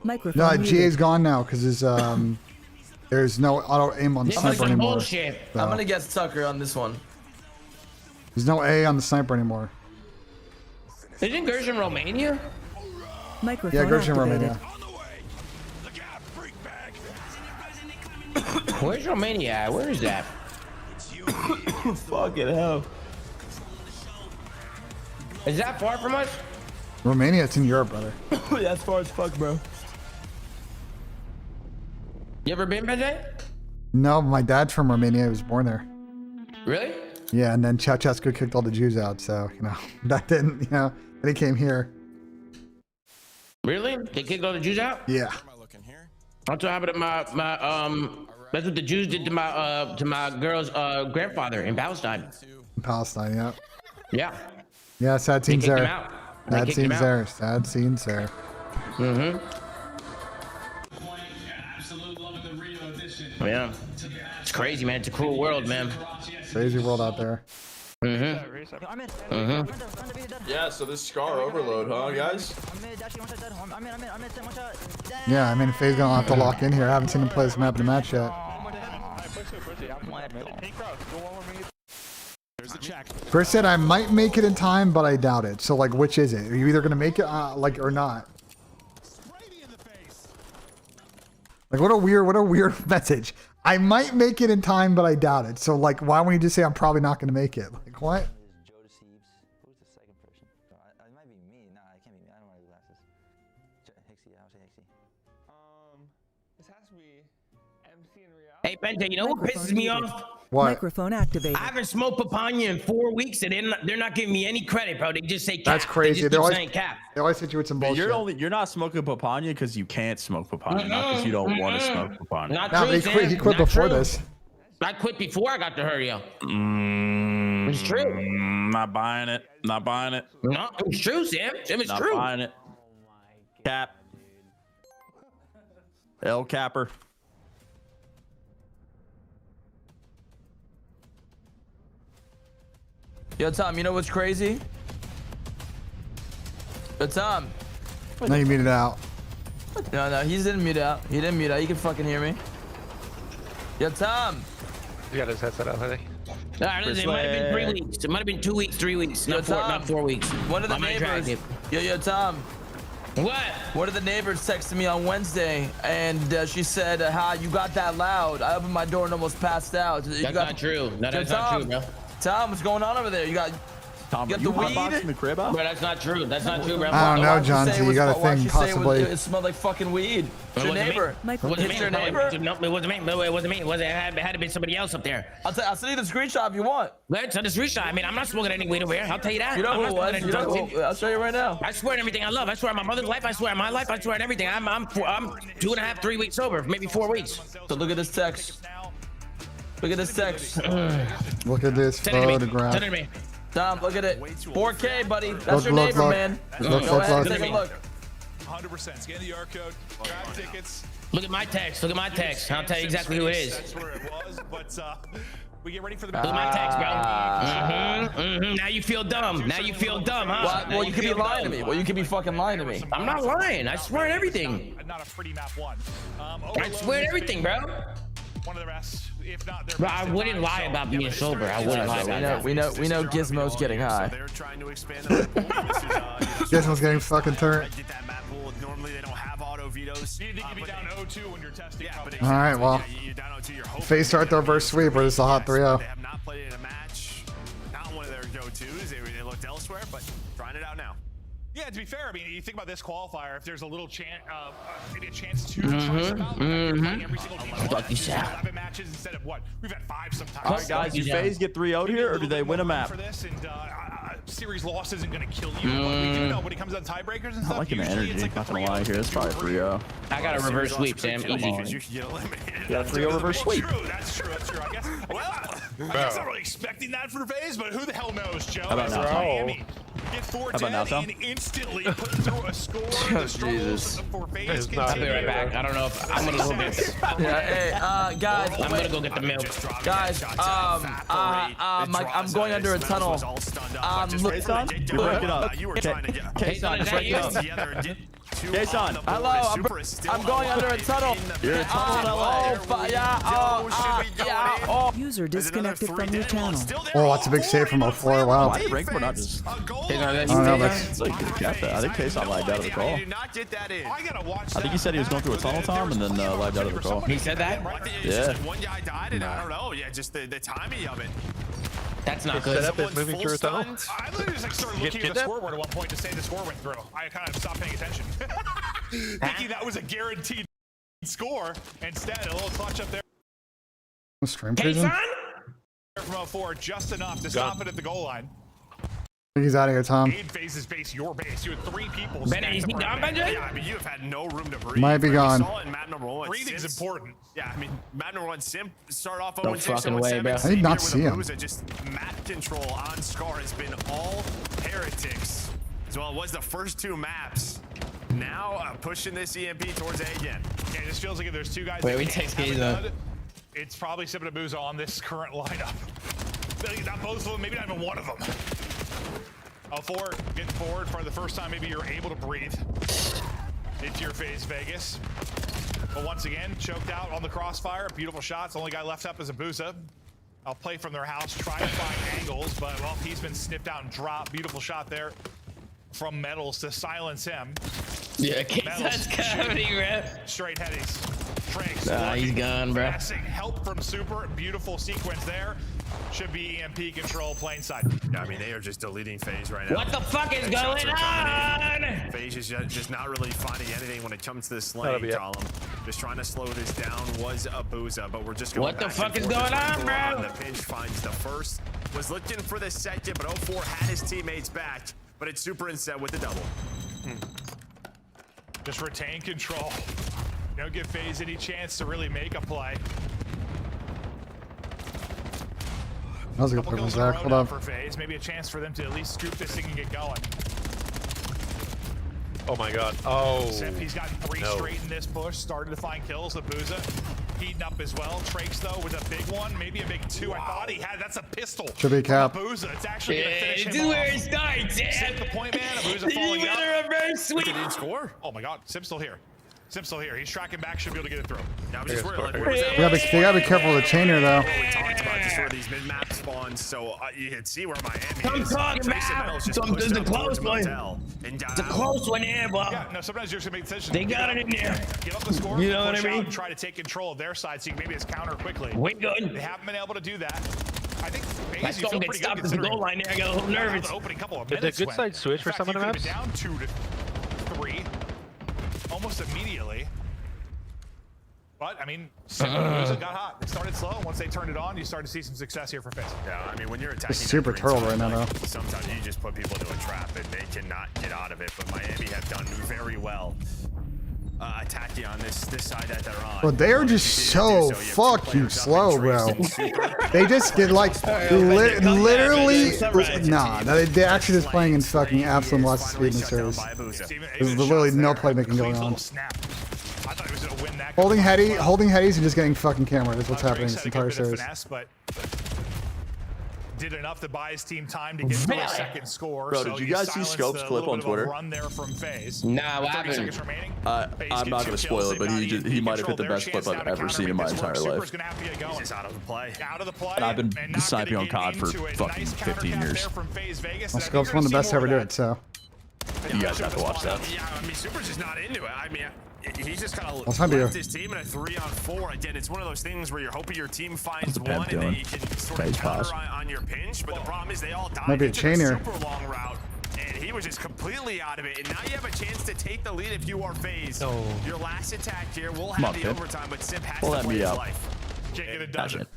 Microphone No, muted. GA's gone now because there's no auto aim on the This is sniper some anymore. bullshit. So, I'm gonna guess Tucker on this one. there's no A on the sniper anymore. Isn't Gershon Romania? Microphone Yeah, Gershon activated. Romania. Where's Romania at? Where is that? Fucking hell. Is that far from us? Romania, it's in Europe, brother. Yeah, as far as fuck, bro. You ever been, BENJ? No, my dad's from Romania. He was born there. Really? Yeah, and then Ceausescu kicked all the Jews out, so that didn't, then he came here. Really? They kicked all the Jews out? Yeah. That's what happened to that's what the Jews did to my girl's grandfather in Palestine. In Palestine, yeah. Yeah. Yeah, sad They scenes kicked him there. out. They Sad kicked him scenes out. there. Sad scenes there. Mm-hmm. Yeah. It's crazy, man. It's a cruel world, man. Crazy world out there. Mm-hmm. Mm-hmm. Yeah, so this Scar overload, huh, guys? Yeah, I mean, FaZe's gonna have to lock in here. I haven't seen him play this map in a match yet. Chris said I might make it in time, but I doubt it. So, like, which is it? Are you either gonna make it, or not? Like, what a weird message. I might make it in time, but I doubt it. So, like, why wouldn't you just say I'm probably not gonna make it? Like, what? Hey, BENJ, you know what pisses me off? What? Microphone activated. I haven't smoked Papania in 4 weeks, and they're not giving me any credit, bro. They just say cap. That's crazy. They They just always, keep saying cap. they always hit you with some But bullshit. you're not smoking Papania because you can't smoke Papania, not because you don't want to smoke Papania. Not No, true, he quit Sam. before Not true. this. I quit before I got to hurry up. It's true. Not buying it. Not buying it. No, it's true, Sam. Sam, it's Not true. buying it. Cap. L capper. Yo, Tom, you know what's crazy? Yo, Tom. Now you muted out. No, he didn't mute out. He didn't mute out. You can fucking hear me. Yo, Tom. He got his headset out, I think. It might have been 3 weeks. It might have been 2 weeks, 3 weeks. Not 4 weeks. One of the neighbors. Yo, Tom. What? One of the neighbors texted me on Wednesday, and she said, "How you got that loud? I opened my door and almost passed out." That's not true. No, that's not true, bro. Tom, what's going on over there? You got the weed? In the crib out? Bro, that's not true. That's not true, bro. I don't know, John Z. You got a thing possibly. It smelled like fucking weed. It's your neighbor. It's your neighbor? No, it wasn't me. No, it wasn't me. It had to be somebody else up there. I'll send you the screenshot if you want. Let's send the screenshot. I mean, I'm not smoking any weed over here. I'll tell you that. You know who it was? I'll show you right now. I swear on everything I love. I swear on my mother's life. I swear on my life. I swear on everything. I'm 2.5, 3 weeks sober, maybe 4 weeks. So look at this text. Look at this text. Look at this photograph. Send it to me. Tom, look at it. 4K, buddy. That's your neighbor, man. Look. Take a look. 100%. Scan the QR code. Grab tickets. Look at my text. Look at my text. I'll tell you exactly who it is. That's where it was, but we get ready for the. Look at my text, bro. Now you feel dumb. Now you feel dumb, huh? Well, you could be lying to me. Well, you could be fucking lying to me. I'm not lying. I swear on everything. Not a pretty map one. I swear on everything, bro. One of the best, if not their Bro, I wouldn't lie about being sober. I wouldn't lie about that. We know Gizmo's getting high. They're trying to expand the map pool. Gizmo's getting fucking turned. Get that map pool. Normally they don't have auto vetoes. You think you'd be down 0-2 when you're testing. All right, well, Face start their reverse sweep, or this is a hot 3-0. They have not played in a match. Not one of their go-tos. They looked elsewhere, but trying it out now. Yeah, to be fair, I mean, you think about this qualifier. If there's a little chance, maybe a chance to try some out, every single game. 11 matches instead of what? We've had 5 sometimes. All right, guys, do FaZe get 3-0'd here, or do they win a map? For this, and series loss isn't going to kill you. But we do know when it comes to tiebreakers and stuff. I like an energy. It's like Not gonna lie here. It's probably 3-0. I got a reverse sweep, Sam. Easy. You got a 3-0 reverse sweep. That's true. I guess. Well, I guess not really expecting that for FaZe, but who the hell knows, Joe? How about now, Miami get 4 dead and instantly put through a score. The struggles for FaZe. I'll be right back. I don't know if I'm gonna go get. Guys, I'm gonna go get the milk. Guys, I'm going under a tunnel. Kason, you break it up. Kason, just break it up. Kason, hello. I'm going under a tunnel. You're a tunnel. User disconnected from your channel. Oh, that's a big save from 04. Wow. Why did Ranked not just? I don't know, but I think Kason lagged out of the call. I think he said he was going through a tunnel, Tom, and then lagged out of the call. He said that? Yeah. One guy died, and I don't know. Yeah, just the timing of it. That's not good. Setup is moving through a tunnel. I literally just started looking at the scoreboard at one point to say the score went through. I kind of stopped paying attention. Thinking that was a guaranteed score. Instead, a little clutch up there. Stream prison? From 04, just enough to stop it at the goal line. I think he's out of here, Tom. Aid phases base your base. You had 3 people. Benny, is he gone, Benji? Yeah, I mean, you have had no room to breathe. Might be gone. We saw it in map number 1. Breathing's important. Yeah, I mean, map number 1, Sim start off 0-6, fucking way, bro. I did not see him. Just map control on Scar has been all heretics. As well, it was the first 2 maps. Now pushing this EMP towards A again. Yeah, it just feels like if there's 2 guys. Wait, we take Gaza. It's probably Sip and Abuza on this current lineup. Not both of them, maybe not even one of them. 04 getting forward for the first time. Maybe you're able to breathe into your FaZe Vegas. But once again, choked out on the crossfire. Beautiful shots. The only guy left up is Abuza. I'll play from their house, try to find angles, but well, he's been snipped out and dropped. Beautiful shot there from Metals to silence him. Yeah, that's comedy, bro. Straight headies. Tranks. Nah, he's gone, bro. Help from Super. Beautiful sequence there. Should be EMP control plain side. Yeah, I mean, they are just deleting FaZe right now. What the fuck is going on? FaZe is just not really finding anything when it comes to this lane column. Just trying to slow this down was Abuza, but we're just going What the fuck is going on, bro? The pinch finds the first. Was looking for the second, but 04 had his teammates back. But it's Super instead with the double. Just retain control. Don't give FaZe any chance to really make a play. That was a good play from Zach. Hold up. For FaZe, maybe a chance for them to at least scoop this thing and get going. Oh my god. Oh. Sip, he's got 3 straight in this push. Started to find kills. Labuza heating up as well. Trakes though with a big one, maybe a big 2. I thought he had. That's a pistol. Should be cap. Labuza, it's actually gonna finish him This is off. where it starts, Sip the point man. Labuza falling up. a reverse sweep. Did he score? Oh my god, Sip's still here. Sip's still here. He's tracking back. Should be able to get it through. Yeah, I'm just worried, like, You gotta be careful with the chainer though. we talked about just where these mid-map spawns, so you can see where Miami is. I'm talking about the close one. It's a close one here, but Yeah, no, sometimes you're just gonna make decisions. they got it in there. Give up the score. You know what I push out mean? and try to take control of their side so you can maybe just counter quickly. We good. They haven't been able to do that. I think That's FaZe, you gonna feel get pretty stopped good at the goal considering line there. I got a little nervous. the opening couple of Did the minutes good went. side switch for In some fact, of the you maps? could've been down 2 to 3 almost immediately. But, I mean, Labuza got hot. They started slow. Once they turned it on, you started to see some success here for FaZe. Yeah, I mean, when you're attacking, It's super turtle right now though. sometimes you just put people into a trap and they cannot get out of it. But Miami have done very well attacking on this side that they're on. Bro, they are just so fucking slow, bro. They just did like literally. Nah, they actually just playing in fucking absolute lots of speed in the series. There's literally no playmaking going on. Holding headies and just getting fucking camera is what's happening this entire series. But did enough to buy his team time to get to a second score. Bro, so did you guys see silenced Scope's a clip little on bit of a Twitter? Run there from FaZe. Nah, what 30 happened? seconds remaining. I'm not gonna spoil it, but he might have hit the best clip I've ever seen in my entire life. He's just out of the play. Out of the play. And I've been not sniping gonna on get COD for into a fucking nice 15 counter years. cap there from FaZe Vegas. Well, I think Scope's you're one of the gonna best see to ever more do of it, so. You guys have to watch that. Yeah, I mean, Super's just not into it. I mean, he's just kind of What's time to left do? his team in a 3-on-4. Again, it's one of those things where you're hoping your team finds What's the one Pep and then doing? you can sort of Phase counter pause. on your pinch. But the problem is they all died Might be a into chain the here. super long route. And he was just completely out of it. And now you have a chance to take the lead if you are FaZe. No. Your last attack here will Come have on, the Pip. overtime, but Sip has Pull to that play meat his out. life. Can't get it That's done. it.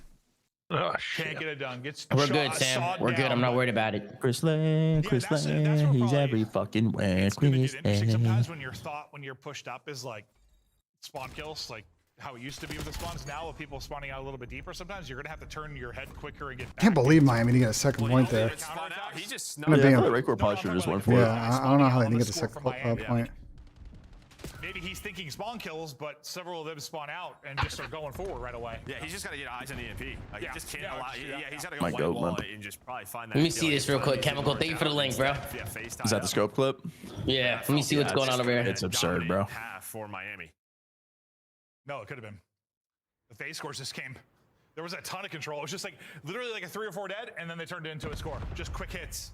Oh Can't shit. get it done. Gets We're shot- good, Sam. sawed We're good. down, I'm not but- worried about it. Chris Lane, that's what he's probably- every fucking way. It's gonna get Chris interesting sometimes Lane. when your thought when you're pushed up is like spawn kills, like how it used to be with the spawns. Now with people spawning out a little bit deeper, sometimes you're gonna have to turn your head quicker and get back. Can't believe Miami didn't get a second point there. He just Gonna be Yeah, I a- feel like Raycor probably should have just went for it. Yeah, I don't know how they didn't get the second point. Maybe he's thinking spawn kills, but several of them spawn out and just start going forward right away. Yeah, he's just got to get eyes on the EMP. Like, Yeah, he just can't yeah, allow. yeah, He's got to My go goat white wall limp. it and just probably find that. Let me kill. see this real quick. Chemical, thank you for the link, bro. Yeah, FaZe Is that the scope clip? Yeah, let me see what's going on over here. It's absurd, bro. Half for Miami. No, it could have been. The FaZe scores just came. There was a ton of control. It was just like literally like a 3 or 4 dead, and then they turned it into a score. Just quick hits.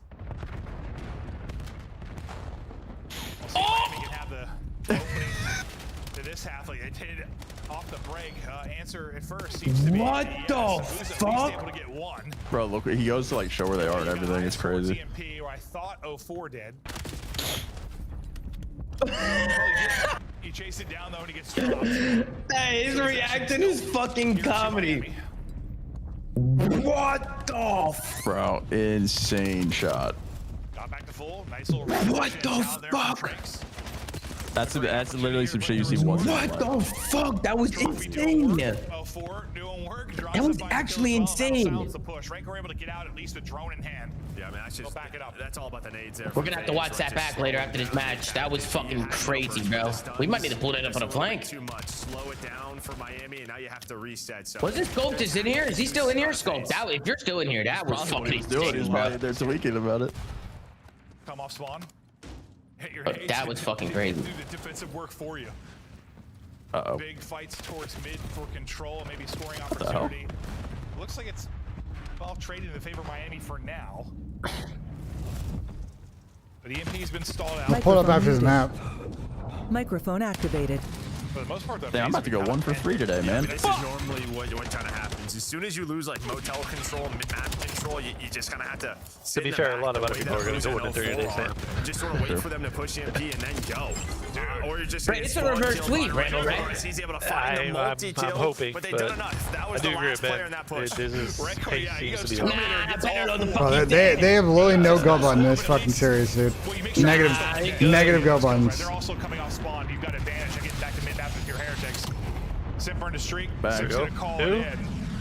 Miami can have the opening to this half. Like they did off the break. Answer at first seems to be What yes. the Who's at least fuck? able to get one. Bro, look, he goes to like show where they are and everything. It's crazy. TMP, or I thought 04 did. He chased it down though, and he gets dropped. Hey, his reaction is fucking comedy. What the Bro, insane shot. Got back to full. Nice little. What the fuck? That's literally some shit you see once. What the fuck? That was insane. That was actually insane. The push. Rank were able to get out at least a drone in hand. Yeah, I mean, that's just back it up. That's all about the nades there. We're gonna have to watch that back later after this match. That was fucking crazy, bro. We might need to pull that up on a flank. Too much. Slow it down for Miami, and now you have to reset. So Was this Scope just in here? Is he still in here? Scope, that if you're still in here, that was fucking He's doing. He's insane, bro. probably there tweaking about it. Come off spawn. Hit your But that was fucking crazy. Do the defensive work for you. Uh-oh. Big fights towards mid for control, maybe scoring the hell? opportunity. Looks like it's well traded in favor of Miami for now. But EMP's been stalled out. I'll pull up after his map. Microphone activated. For the most part, though, Damn, I'm about to go 1 for 3 today, man. This is normally what kind of happens. As soon as you lose like motel control, map control, you just kind of have to. To be fair, a lot of other people are going to go 1 and 3 today, Sam. Just sort of wait for them to push EMP and then go. Or you're just. Right, it's a reverse sweep, Randall, right? He's able to find the multi-kill, I'm hoping, but they've done enough. That was I do the agree last with player in that push. This pace seems to be Nah, on. better than the Bro, fucking they have literally no go button in this fucking series, dude. Negative go buttons. They're also coming off spawn. You've got advantage of getting back to mid map with your heretics. Sim burned a streak. Back. Sim's gonna call it in.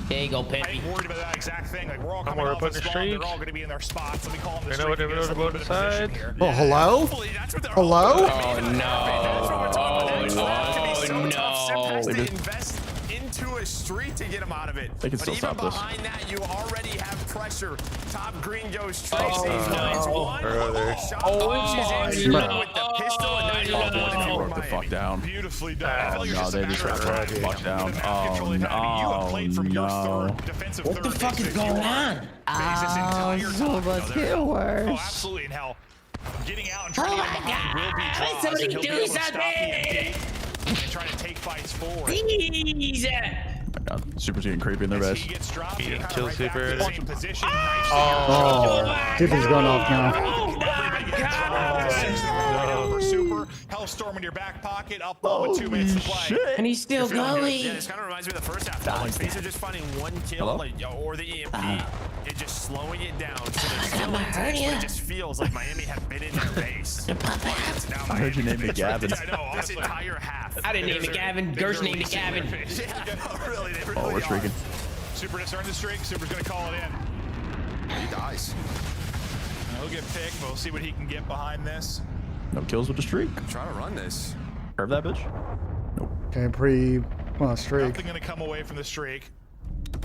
There you go, I Pimpy. ain't worried about that exact thing. Like, we're all coming worried off about the the spawn. They're streak. all going to be in their spots. Let me call them the They know streak. what they're to going to go position inside. here. Oh, hello? Hopefully, that's what they're Hello? Oh, no. Has to invest into a streak to get him out of it. They can But still even stop this. behind that, you already have pressure. Top green goes Tracy. Brother. She's in with the pistol, and now you're all going He for broke the fuck down. Beautifully done. Oh no, they just got broke the fuck down. Oh no. What the fuck is going on? So much get worse. Oh, absolutely in hell. Getting out and trying to get him behind will be draws. Somebody And he'll be do able to stop something. the and trying to take fights forward. Please. Super's getting creepy in their base. He gets dropped. Beating You're kill kinda right back Super. to the same position. Oh, Super's going off now. Super. Hellstorm in your back pocket. Up ball with 2 minutes to play. And he's still going. Yeah, this kind of reminds me of the first half. Like, Facer just finding one kill, like, or the EMP, and just slowing it down. So it's still intense, but it just feels like Miami had been in their base. I heard you name it Gavin. I know, This entire half. I didn't name it Gavin. Gersh named it Gavin. Yeah, really, they really Oh, we're streaking. Super just earned the streak. Super's going to call it in. He dies. He'll get picked. We'll see what he can get behind this. No kills with the streak. I'm trying to run this. Curve that bitch. Okay, streak. Nothing going to come away from the streak.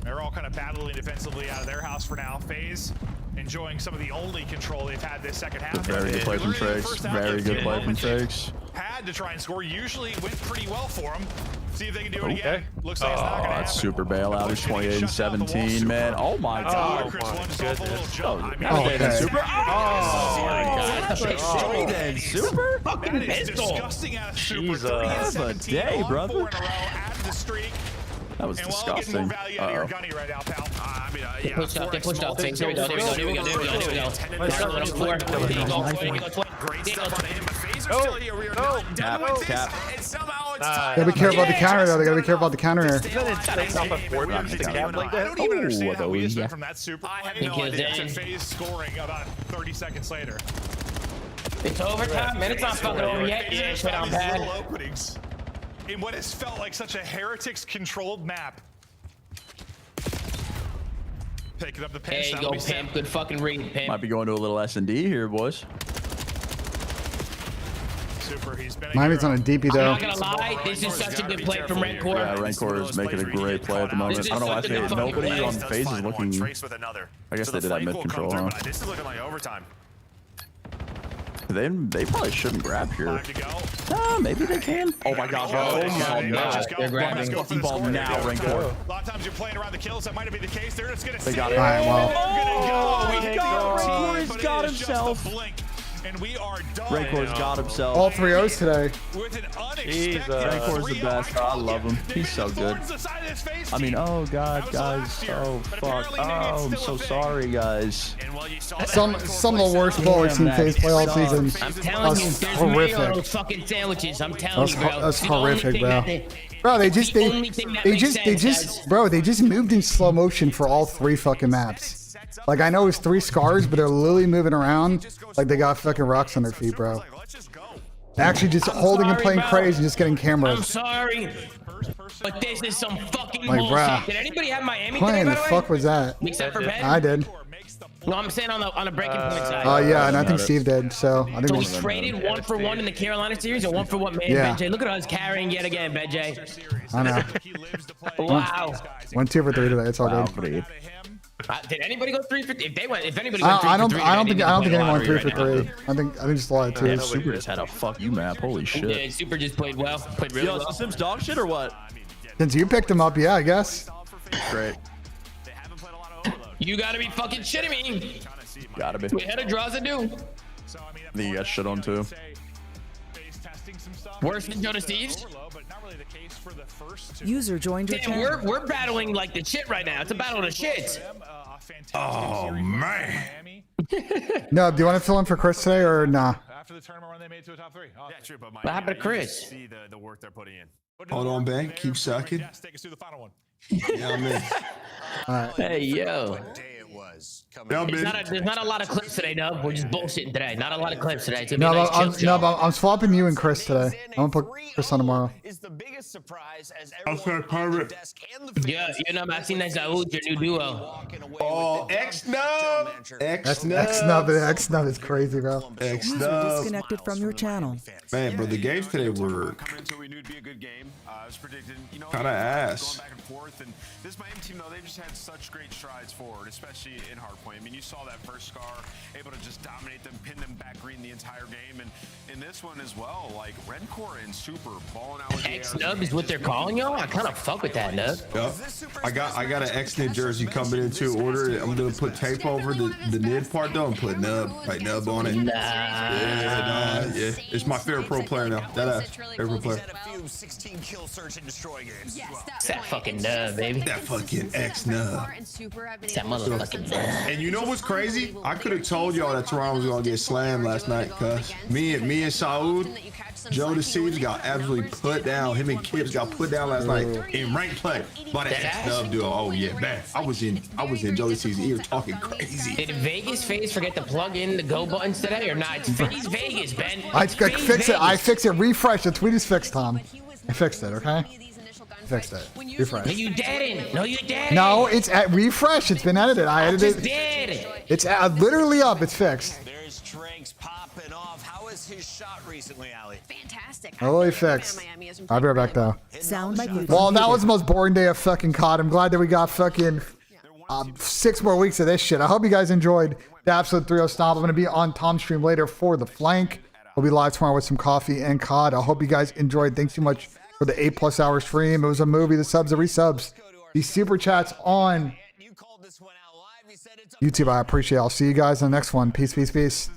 They're all kind of battling defensively out of their house for now. FaZe enjoying some of the only control they've had this second half. Very good play from Trakes. Very good play from Trakes. Had to try and score. Usually went pretty well for them. See if they can do it again. Looks like it's not Oh, going to happen. that's super bailout. It's 28 and 17, man. Oh my god. Oh my goodness. Oh, Okay. Super. Oh my God. Straight in Super. Fucking That is pistol. disgusting out of Super. Jesus. 30 and Have a 17 day, on brother. 4 in a row out of the streak. That was And while getting more disgusting. value out of your gunny right now, pal. I mean, They pushed up. They pushed up. Here we go. Here we go. Here we go. Here we go. Here we go. Great stuff on him, but FaZe are still here. We are not done with this. And somehow it's time. Gotta be careful about the counter though. They gotta be careful about the counter here. I don't even understand how we just yeah. went from that super I have play no idea. to FaZe scoring about 30 seconds later. It's overtime, man. It's not fucking over yet. Yeah, it's down bad. Little openings in what has felt like such a Heretics controlled map. Picking up the There pinch. you go, Pimp. Good fucking read, Pimp. Might be going to a little S&D here, boys. Super. He's been Miami's on a DP though. I'm not gonna lie, this is such a good play from Rancor. Yeah, Rancor is making a great play at the moment. I don't know why nobody on FaZe is looking. Trace with another. I guess So they the did have flank mid will control, come huh? through, but this is looking like overtime. They probably shouldn't grab here. 5 to go. Maybe they can. Oh my god, bro. Oh They no. just go. They're grabbing. Let's go for the Ball score. now, Rancor. A lot of times you're playing around the kills. That might have been the case. They're just gonna They sit got it. it. Alright, well. They're gonna go. Rancor's But got it is just himself. a blink, and we are done. Rancor's got himself. All 3-0s today. With an unexpected Jesus. Rancor's the 3-0 best. I love him. They He's made so the good. Thorns the side of this FaZe I mean, team. oh That god, was guys. last year, Oh but fuck. apparently maybe it's Oh, I'm still so a thing. sorry, guys. And while you saw that Some Rancor of the worst play ballers seen Damn, FaZe play all that season. I'm telling you, That's there's mayo on horrific. those fucking sandwiches. I'm telling you, bro. That's It's the only horrific, thing bro. that Bro, they just only thing that makes sense, they just moved in slow motion for all 3 fucking maps. Like I know it's 3 scars, but they're literally moving around like they got fucking rocks on their feet, bro. Actually, just holding and sorry, playing bro. crazy and just getting I'm cameras. sorry, but this is some fucking Like, bullshit. bruh. Did anybody have Miami Playing today, the by the way? fuck was that? Except for Ben? I did. No, I'm saying on the breaking point side. Yeah, and I think Steve did. So I think So we we traded 1 for 1 in the Carolina series and 1 for 1 man. Yeah. BenJ, look at us carrying yet again, BenJ. I know. Wow. Went 2 for 3 today. It's all good. Did anybody go 3 for? If anybody went 3 I don't for 3, think anyone went 3 right for now. 3. I think just a lot of Yeah, 2s. Super just had a fuck you map. Holy shit. Yeah, Super just played well. Played really Yo, well. so Sims dog shit or what? Since you picked him up, yeah, I guess. Great. You gotta be fucking shitting me. Gotta be. We had a draws to do. I think you got shit on too. Worse than Joe to Steve's. User joined your Damn, channel. we're battling like the shit right now. It's a battle of the shit. Oh man. No, do you want to fill in for Chris today or nah? After the tournament run, they made it to a top 3. Yeah, true, but What happened to Chris? See the work they're putting in. Hold on, Ben. Keep sucking. Take us through the final one. Yeah, I mean. All right. Hey, yo. it was coming. There's not a lot of clips today, Dub. We're just bullshitting today. Not a lot of clips today. It's gonna No, be a nice but chill show. I'm swapping you and Chris today. I'm gonna put Chris on tomorrow. Is the biggest surprise as Yeah, you know, I seen that Zaud, your new duo. Oh, X-Nub! X-Nub is crazy, bro. User disconnected from your channel. Man, bro, the games today were kind of ass. Back and forth, and this Miami team though, they just had such great strides forward, especially in hardpoint. I mean, you saw that first Scar able to just dominate them, pin them back green the entire game, and in this one as well, like Red Core and Super balling out with the X-Nub is what they're calling y'all. I kind of fuck with that, Nub. Yep. I got an X-Nib jersey coming into order. I'm gonna put tape over the nib part though and put Nub on it. Yeah, it's my favorite pro player now. Favorite player. 16 kill search and destroy games. It's that fucking Nub, baby. That fucking X-Nub. It's that motherfucking Nub. And you know what's crazy? I could have told y'all that Toronto was gonna get slammed last night, cuz me and Saud, Joe the Seeds got absolutely put down. Him and Kips got put down last night in ranked play by the X-Nub duo. Oh yeah, man. I was in Joe the Seeds' ear talking crazy. Did Vegas FaZe forget to plug in the go buttons today or not? It's FaZe Vegas, Ben. I fix it. I fix it. Refresh. The tweet is fixed, Tom. I fixed it. Okay. Fixed it. Refresh. No, you didn't. No, you didn't. No, it's at refresh. It's been edited. I edited. Just did it. It's literally up. It's fixed. There's Tranks popping off. How is his shot recently, Ali? Fantastic. Totally fixed. I'll be right back though. Sound like Well, that was the most boring day of fucking COD. I'm glad that we got fucking 6 more weeks of this shit. I hope you guys enjoyed the episode 3 of Stomp. I'm gonna be on Tom's stream later for the flank. We'll be live tomorrow with some coffee and COD. I hope you guys enjoyed. Thanks so much for the 8+ hour stream. It was a movie, the subs, the resubs, the super chats on YouTube. I appreciate it. I'll see you guys in the next one. Peace, peace, peace.